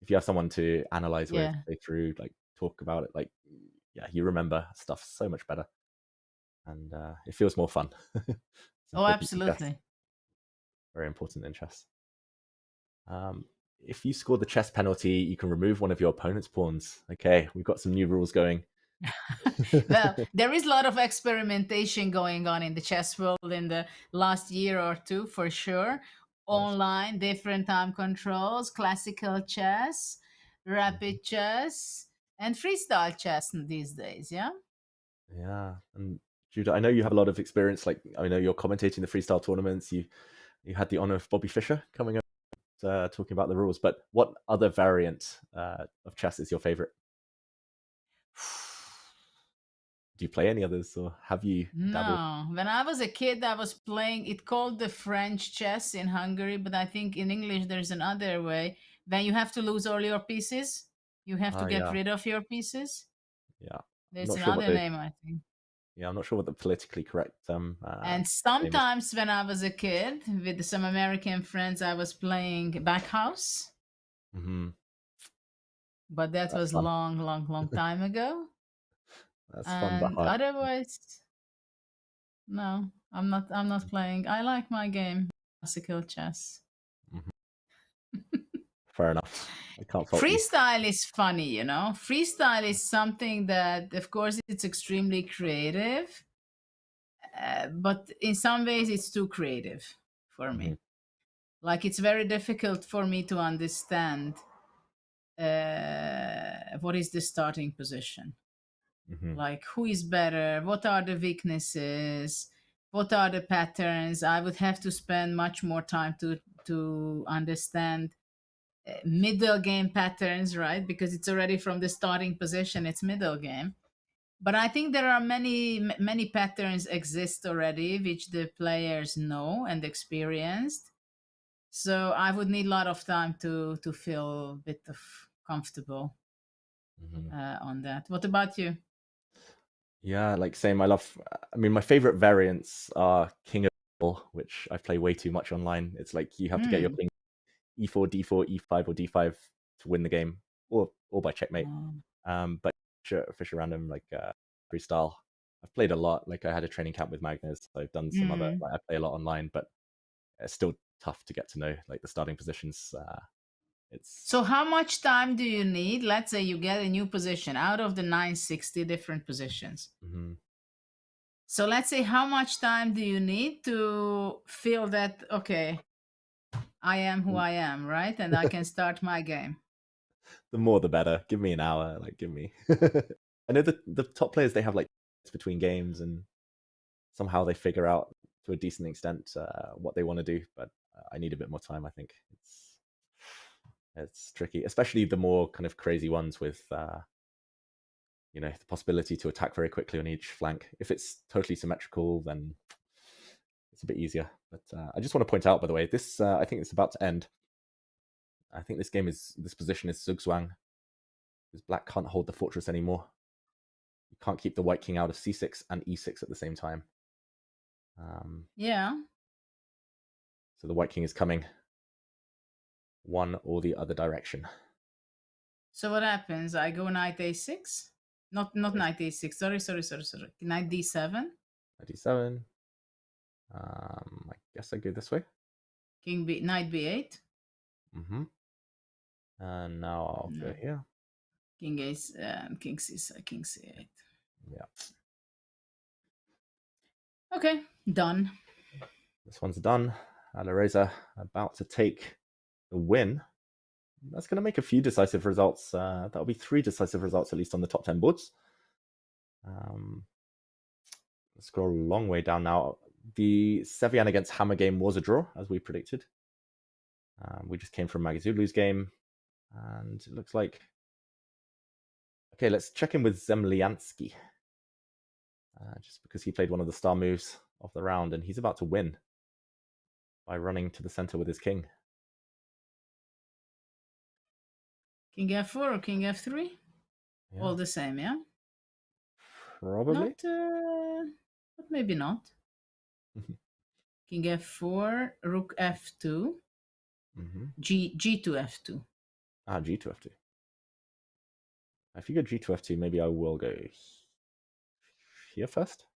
if you have someone to analyze with, go through, like talk about it, like yeah, you remember stuff so much better, and it feels more fun. Oh, absolutely. Very important in chess. If you score the chess penalty, you can remove one of your opponent's pawns. Okay, we've got some new rules going. Well, there is a lot of experimentation going on in the chess world in the last year or two, for sure. Online, different time controls, classical chess, rapid chess, and freestyle chess these days, yeah? Yeah, and Judah, I know you have a lot of experience. Like, I know you're commentating the freestyle tournaments. You had the honor of Bobby Fischer coming up, talking about the rules. But what other variant of chess is your favorite? Do you play any others, or have you dabbled? No. When I was a kid, I was playing, it called the French chess in Hungary, but I think in English there's another way. When you have to lose all your pieces, you have to get rid of your pieces. Yeah. There's another name, I think. Yeah, I'm not sure what the politically correct and sometimes when I was a kid with some American friends, I was playing Backhouse. But that was a long time ago. That's fun, but hard. Otherwise, no, I'm not playing. I like my game, classical chess. Fair enough. I can't fault Freestyle is funny, you know. Freestyle is something that, of course, it's extremely creative, but in some ways it's too creative for me. Like, it's very difficult for me to understand what is the starting position. Like, who is better? What are the weaknesses? What are the patterns? I would have to spend much more time to understand middle game patterns, right? Because it's already from the starting position, it's middle game. But I think there are many patterns exist already, which the players know and experienced. So I would need a lot of time to feel a bit of comfortable on that. What about you? Yeah, like same. I mean, my favorite variants are King of, which I play way too much online. It's like you have to get your king e4, d4, e5, or d5 to win the game, or by checkmate. But Fischer random, like freestyle, I've played a lot. Like I had a training camp with Magnus. So I've done some other. Like, I play a lot online, but it's still tough to get to know like the starting positions. So how much time do you need? Let's say you get a new position out of the 960 different positions. So let's say, how much time do you need to feel that, okay, I am who I am, right? And I can start my game. The more the better. Give me an hour. Like, give me. I know the top players, they have like between games, and somehow they figure out to a decent extent what they want to do. But I need a bit more time, I think. It's tricky, especially the more kind of crazy ones with, you know, the possibility to attack very quickly on each flank. If it's totally symmetrical, then it's a bit easier. But I just want to point out, by the way, this I think it's about to end. I think this position is Zugzwang. because black can't hold the fortress anymore. You can't keep the white king out of c6 and e6 at the same time. Yeah. So the white king is coming one or the other direction. So what happens? I go knight a6? Not knight a6. Sorry. Knight d7. Knight d7. I guess I go this way. Knight b8. Mm-hmm. And now I'll go here. King a7, king c7, king c8. Yeah. Okay, done. This one's done. Alireza about to take the win. That's going to make a few decisive results. That'll be 3 decisive results, at least on the top 10 boards. Let's scroll a long way down now. The Sevian against Hammer game was a draw, as we predicted. We just came from Magazulu's game, and it looks like... Okay, let's check in with Zemlyansky. Just because he played one of the star moves of the round, and he's about to win by running to the center with his king. King f4 or king f3? Yeah. All the same, yeah? Probably. But maybe not. King f4, rook f2, g2 f2. Ah, g2 f2. If you go g2 f2, maybe I will go here first.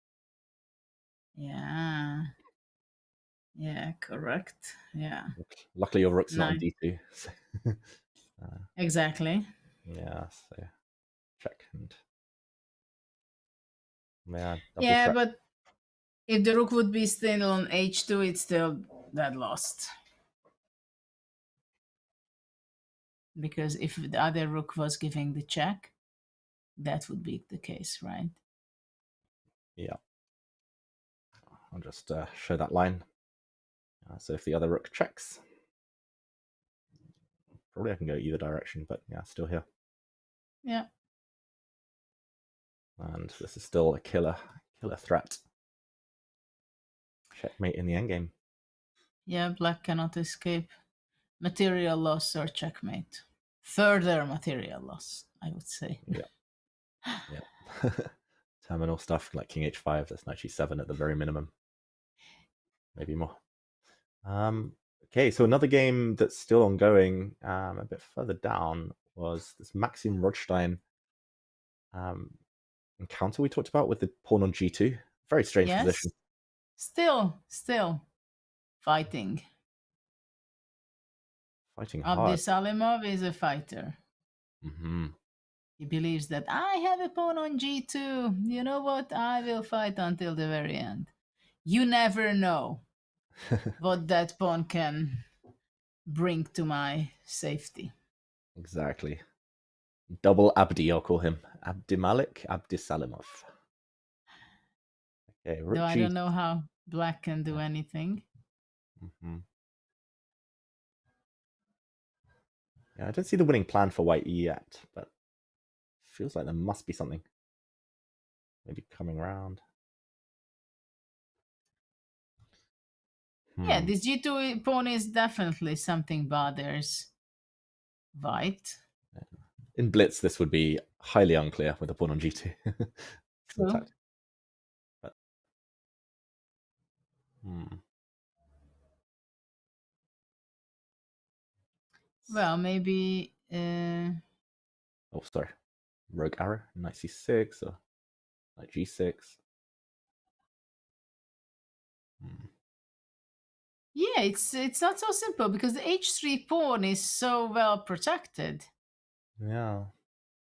Yeah. Yeah, correct. Yeah. Luckily, your rook's not on d2. Exactly. Yeah, so check and... Yeah, but if the rook would be still on h2, it's still dead lost. Because if the other rook was giving the check, that would be the case, right? Yeah. I'll just show that line. So if the other rook checks, probably I can go either direction, but yeah, still here. Yeah. And this is still a killer threat. Checkmate in the endgame. Yeah, black cannot escape material loss or checkmate. Further material loss, I would say. Yeah. Yeah. Terminal stuff like king h5, that's knight g7 at the very minimum. Maybe more. Okay, so another game that's still ongoing, a bit further down, was this Maxim Rodstein encounter we talked about with the pawn on g2. Very strange position. Still fighting. Fighting hard. Abdisalimov is a fighter. He believes that I have a pawn on g2. You know what? I will fight until the very end. You never know what that pawn can bring to my safety. Exactly. Double Abdi, I'll call him. Abdimalik Abdisalimov. Okay, Though I don't know how black can do anything. Yeah, I don't see the winning plan for white yet, but feels like there must be something. Maybe coming around. Yeah, this g2 pawn is definitely something bothers white. In blitz, this would be highly unclear with a pawn on g2. True. But, Well, maybe... Oh, sorry. Rogue arrow, knight c6, or knight g6. Yeah, it's not so simple because the h3 pawn is so well protected. Yeah.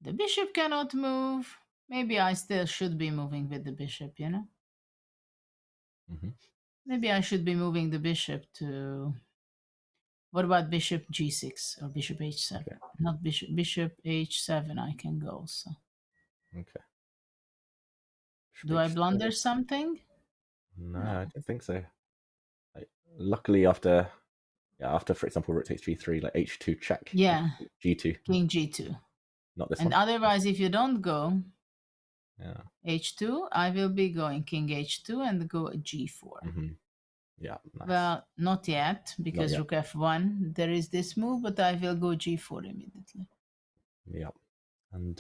The bishop cannot move. Maybe I still should be moving with the bishop, you know? Maybe I should be moving the bishop to... What about bishop g6 or bishop h7? Okay. Not bishop h7 I can go also. Okay. Do I blunder something? No, I don't think so. Like, luckily after, for example, rook takes g3, like h2 check. Yeah. G2. King g2. Not this and one. Otherwise, if you don't go h2, I will be going king h2 and go g4. Yeah, nice. Well, not yet, because rook f1, there is this move, but I will go g4 immediately. Yeah. And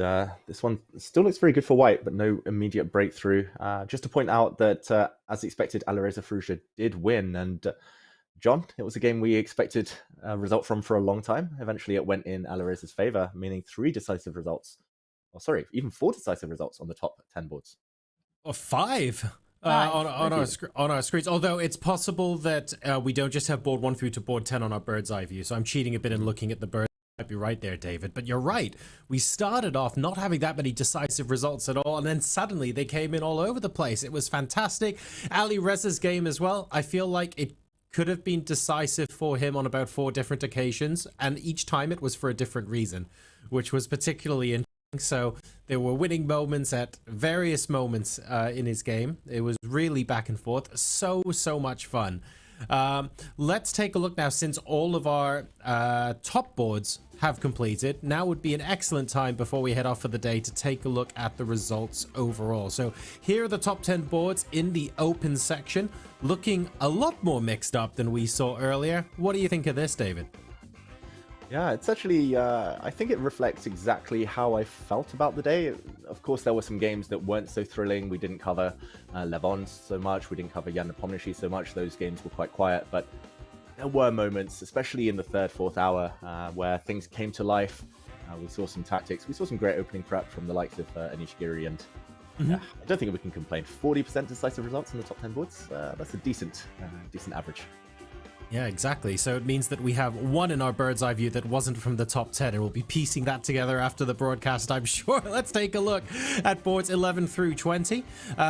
this one still looks very good for white, but no immediate breakthrough. Just to point out that, as expected, Alireza Firouzja did win. And John, it was a game we expected a result from for a long time. Eventually, it went in Alireza's favor, meaning 3 decisive results. Oh, sorry, even 4 decisive results on the top 10 boards. Or 5. On our screens, although it's possible that we don't just have board 1 through to board 10 on our bird's eye view, so I'm cheating a bit and looking at the bird. Might be right there, David, but you're right. We started off not having that many decisive results at all, and then suddenly they came in all over the place. It was fantastic. Alireza's game as well, I feel like it could have been decisive for him on about 4 different occasions, and each time it was for a different reason, which was particularly interesting. So there were winning moments at various moments in his game. It was really back and forth. So much fun. Let's take a look now, since all of our top boards have completed. Now would be an excellent time before we head off for the day to take a look at the results overall. So here are the top 10 boards in the open section, looking a lot more mixed up than we saw earlier. What do you think of this, David? Yeah, it's actually, I think it reflects exactly how I felt about the day. Of course, there were some games that weren't so thrilling. We didn't cover Levon so much. We didn't cover Jan Nepomniachtchi so much. Those games were quite quiet, but there were moments, especially in the 3rd, 4th hour, where things came to life. We saw some tactics. We saw some great opening prep from the likes of Anish Giri, and I don't think we can complain. 40% decisive results in the top 10 boards. That's a decent average. Yeah, exactly. So it means that we have 1 in our bird's eye view that wasn't from the top 10, and we'll be piecing that together after the broadcast, I'm sure. Let's take a look at boards 11 through 20.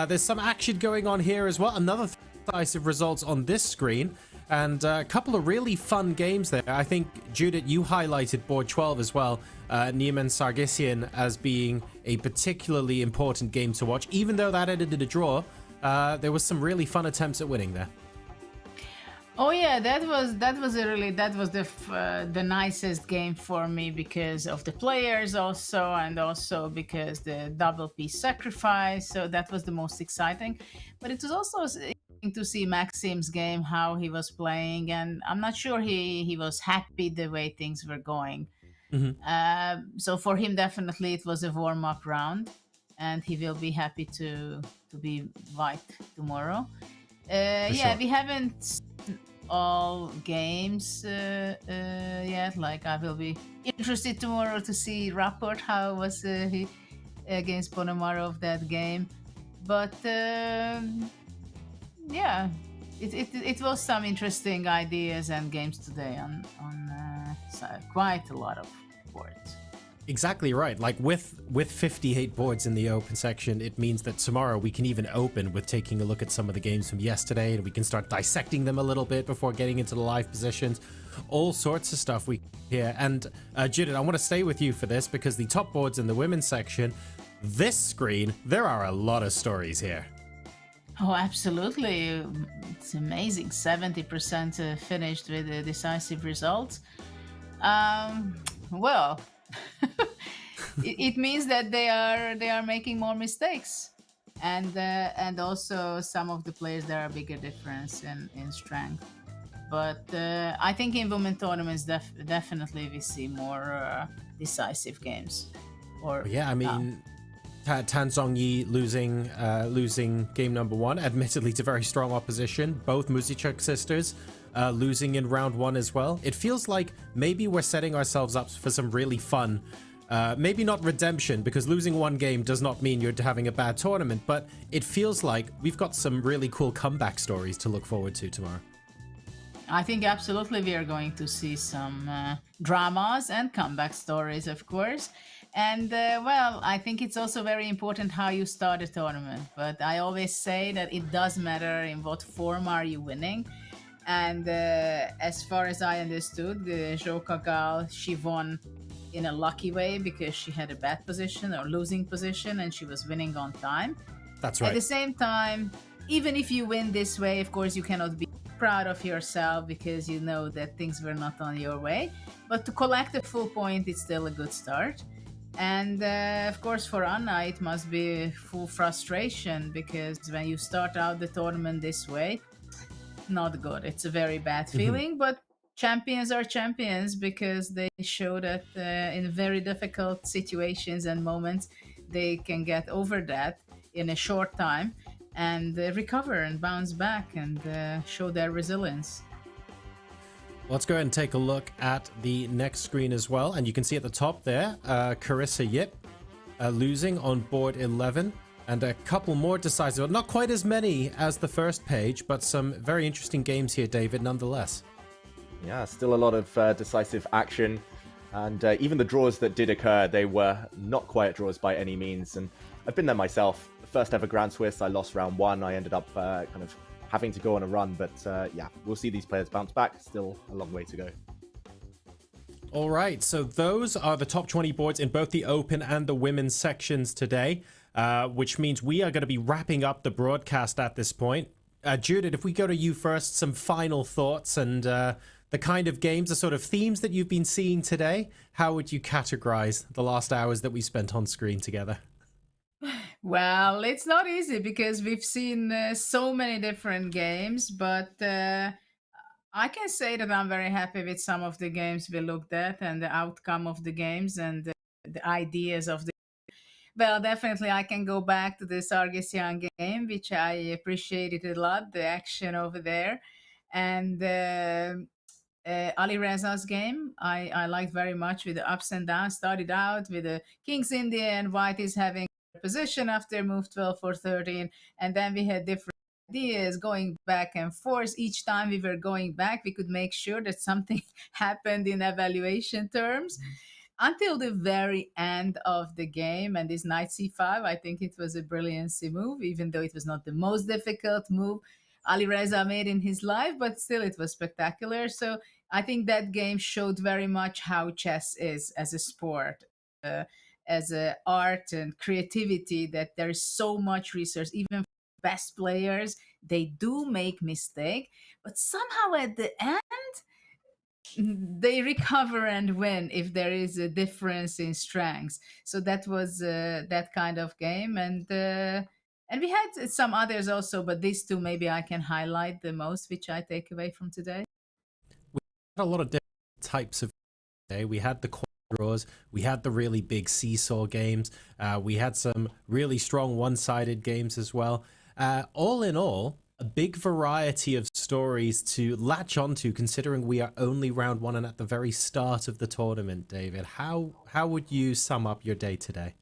There's some action going on here as well. Another decisive results on this screen, and a couple of really fun games there. I think, Judith, you highlighted board 12 as well, Niemann Sargsyan, as being a particularly important game to watch. Even though that ended in a draw, there was some really fun attempts at winning there. Oh yeah, that was the nicest game for me because of the players also, and also because the double piece sacrifice. So that was the most exciting. But it was also interesting to see Maxim's game, how he was playing, and I'm not sure he was happy the way things were going. So for him, definitely it was a warm-up round, and he will be happy to be white tomorrow. Yeah, we haven't all games yet. Like, I will be interested tomorrow to see Rapport, how was he against Ponomaro of that game. But yeah, it was some interesting ideas and games today on quite a lot of boards. Exactly right. Like with 58 boards in the open section, it means that tomorrow we can even open with taking a look at some of the games from yesterday, and we can start dissecting them a little bit before getting into the live positions. All sorts of stuff we hear. And Judith, I want to stay with you for this, because the top boards in the women's section, this screen, there are a lot of stories here. Oh, absolutely. It's amazing. 70% finished with a decisive result. Well, it means that they are making more mistakes, and also some of the players, there are bigger difference in strength. But I think in women tournaments definitely we see more decisive games. Or yeah, I mean, Tan Zhongyi losing game number 1, admittedly to very strong opposition. Both Muzichuk sisters losing in round 1 as well. It feels like maybe we're setting ourselves up for some really fun, maybe not redemption, because losing 1 game does not mean you're having a bad tournament, but it feels like we've got some really cool comeback stories to look forward to tomorrow. I think absolutely we are going to see some dramas and comeback stories, of course. And well, I think it's also very important how you start a tournament. But I always say that it does matter in what form are you winning. And as far as I understood, Zhou Kagal, she won in a lucky way because she had a bad position or losing position, and she was winning on time. That's right. At the same time, even if you win this way, of course, you cannot be proud of yourself because you know that things were not on your way. But to collect a full point, it's still a good start. And of course, for Anna, it must be full frustration because when you start out the tournament this way, not good. It's a very bad feeling, but champions are champions because they show that in very difficult situations and moments, they can get over that in a short time and recover and bounce back and show their resilience. Let's go ahead and take a look at the next screen as well. And you can see at the top there, Carissa Yip losing on board 11. And a couple more decisive, not quite as many as the first page, but some very interesting games here, David, nonetheless. Yeah, still a lot of decisive action. And even the draws that did occur, they were not quiet draws by any means. And I've been there myself. The first ever Grand Swiss, I lost round 1. I ended up kind of having to go on a run. But yeah, we'll see these players bounce back. Still a long way to go. All right, so those are the top 20 boards in both the open and the women's sections today, which means we are going to be wrapping up the broadcast at this point. Judith, if we go to you first, some final thoughts and the kind of games, the sort of themes that you've been seeing today, how would you categorize the last hours that we spent on screen together? Well, it's not easy because we've seen so many different games, but I can say that I'm very happy with some of the games we looked at and the outcome of the games and the ideas of the. Well, definitely I can go back to the Sargsyan game, which I appreciated a lot, the action over there. And Ali Reza's game, I liked very much with the ups and downs. Started out with the King's India and White is having position after move 12 for 13. And then we had different ideas going back and forth. Each time we were going back, we could make sure that something happened in evaluation terms. Until the very end of the game and this knight c5, I think it was a brilliancy move, even though it was not the most difficult move Ali Reza made in his life, but still it was spectacular. So I think that game showed very much how chess is as a sport, as an art and creativity, that there is so much research. Even best players, they do make mistake, but somehow at the end, they recover and win if there is a difference in strengths. So that was that kind of game, and we had some others also, but these two maybe I can highlight the most, which I take away from today. We had a lot of different types of today. We had the draws, we had the really big seesaw games, we had some really strong one-sided games as well. All in all, a big variety of stories to latch onto, considering we are only round 1 and at the very start of the tournament. David, how would you sum up your day today?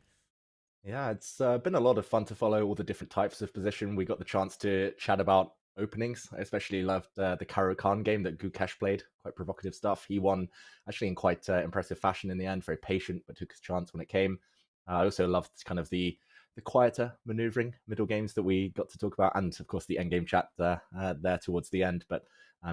Yeah, it's been a lot of fun to follow all the different types of position. We got the chance to chat about openings. I especially loved the Karo Khan game that Gukesh played. Quite provocative stuff. He won actually in quite impressive fashion in the end. Very patient, but took his chance when it came. I also loved kind of the quieter maneuvering middle games that we got to talk about, and of course the endgame chat there towards the end. But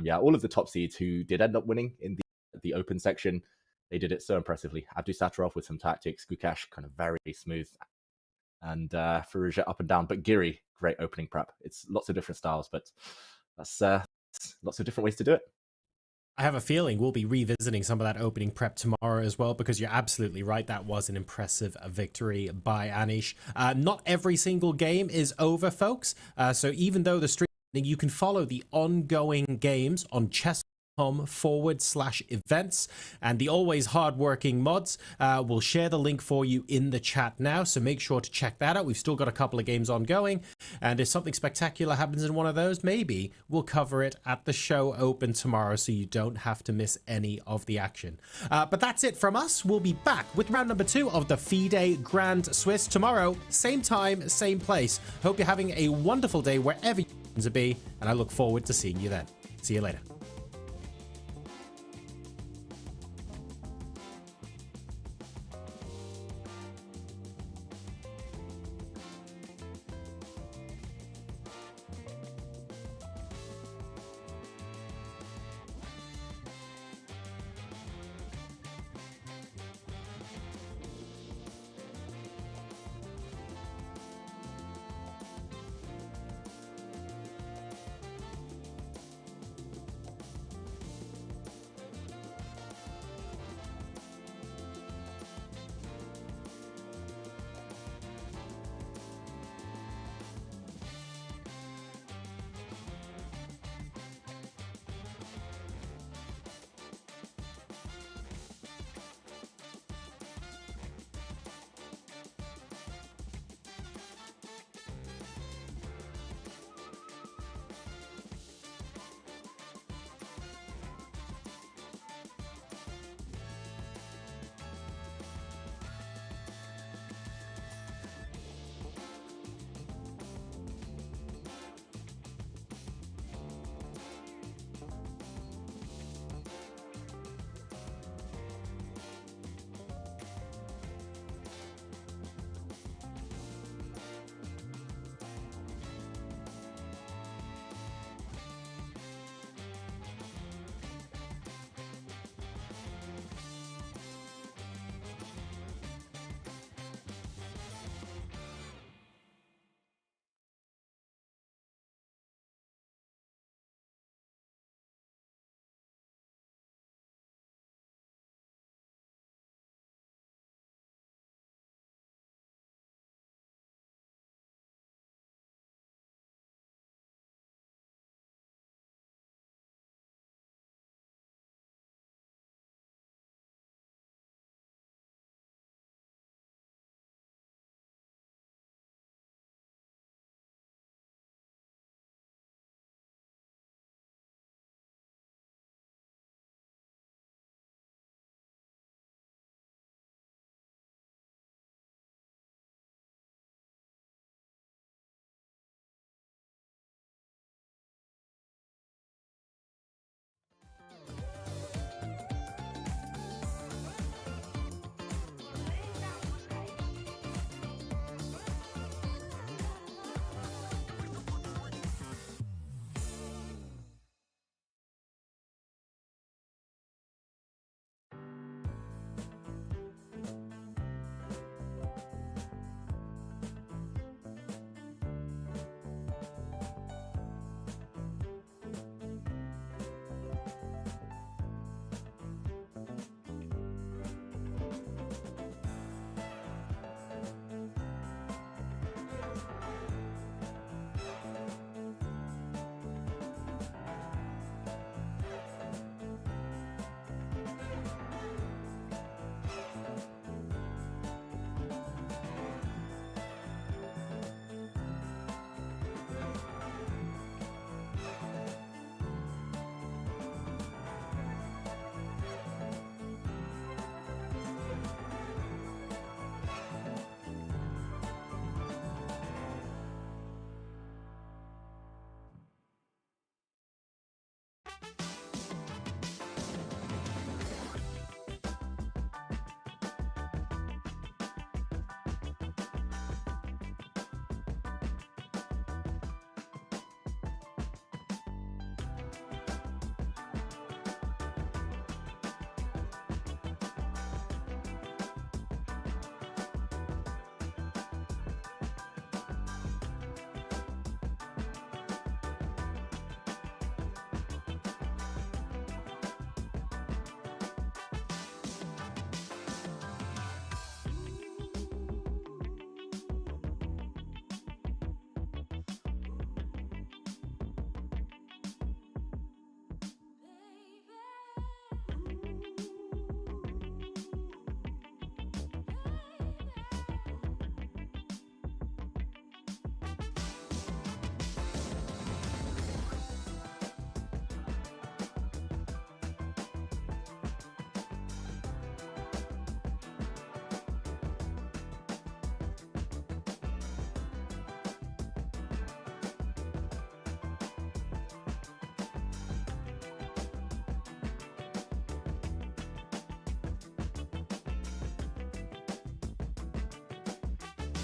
yeah, all of the top seeds who did end up winning in the open section, they did it so impressively. Abdu Sattarov with some tactics, Gukesh kind of very smooth, and Firouzja up and down. But Giri, great opening prep. It's lots of different styles, but that's lots of different ways to do it. I have a feeling we'll be revisiting some of that opening prep tomorrow as well, because you're absolutely right. That was an impressive victory by Anish. Not every single game is over, folks. So even though the stream, you can follow the ongoing games on chess.com/events, and the always hardworking mods will share the link for you in the chat now. So make sure to check that out. We've still got a couple of games ongoing, and if something spectacular happens in one of those, maybe we'll cover it at the show open tomorrow, so you don't have to miss any of the action. But that's it from us. We'll be back with round number 2 of the FIDE Grand Swiss tomorrow, same time, same place. Hope you're having a wonderful day wherever you happen to be, and I look forward to seeing you then. See you later.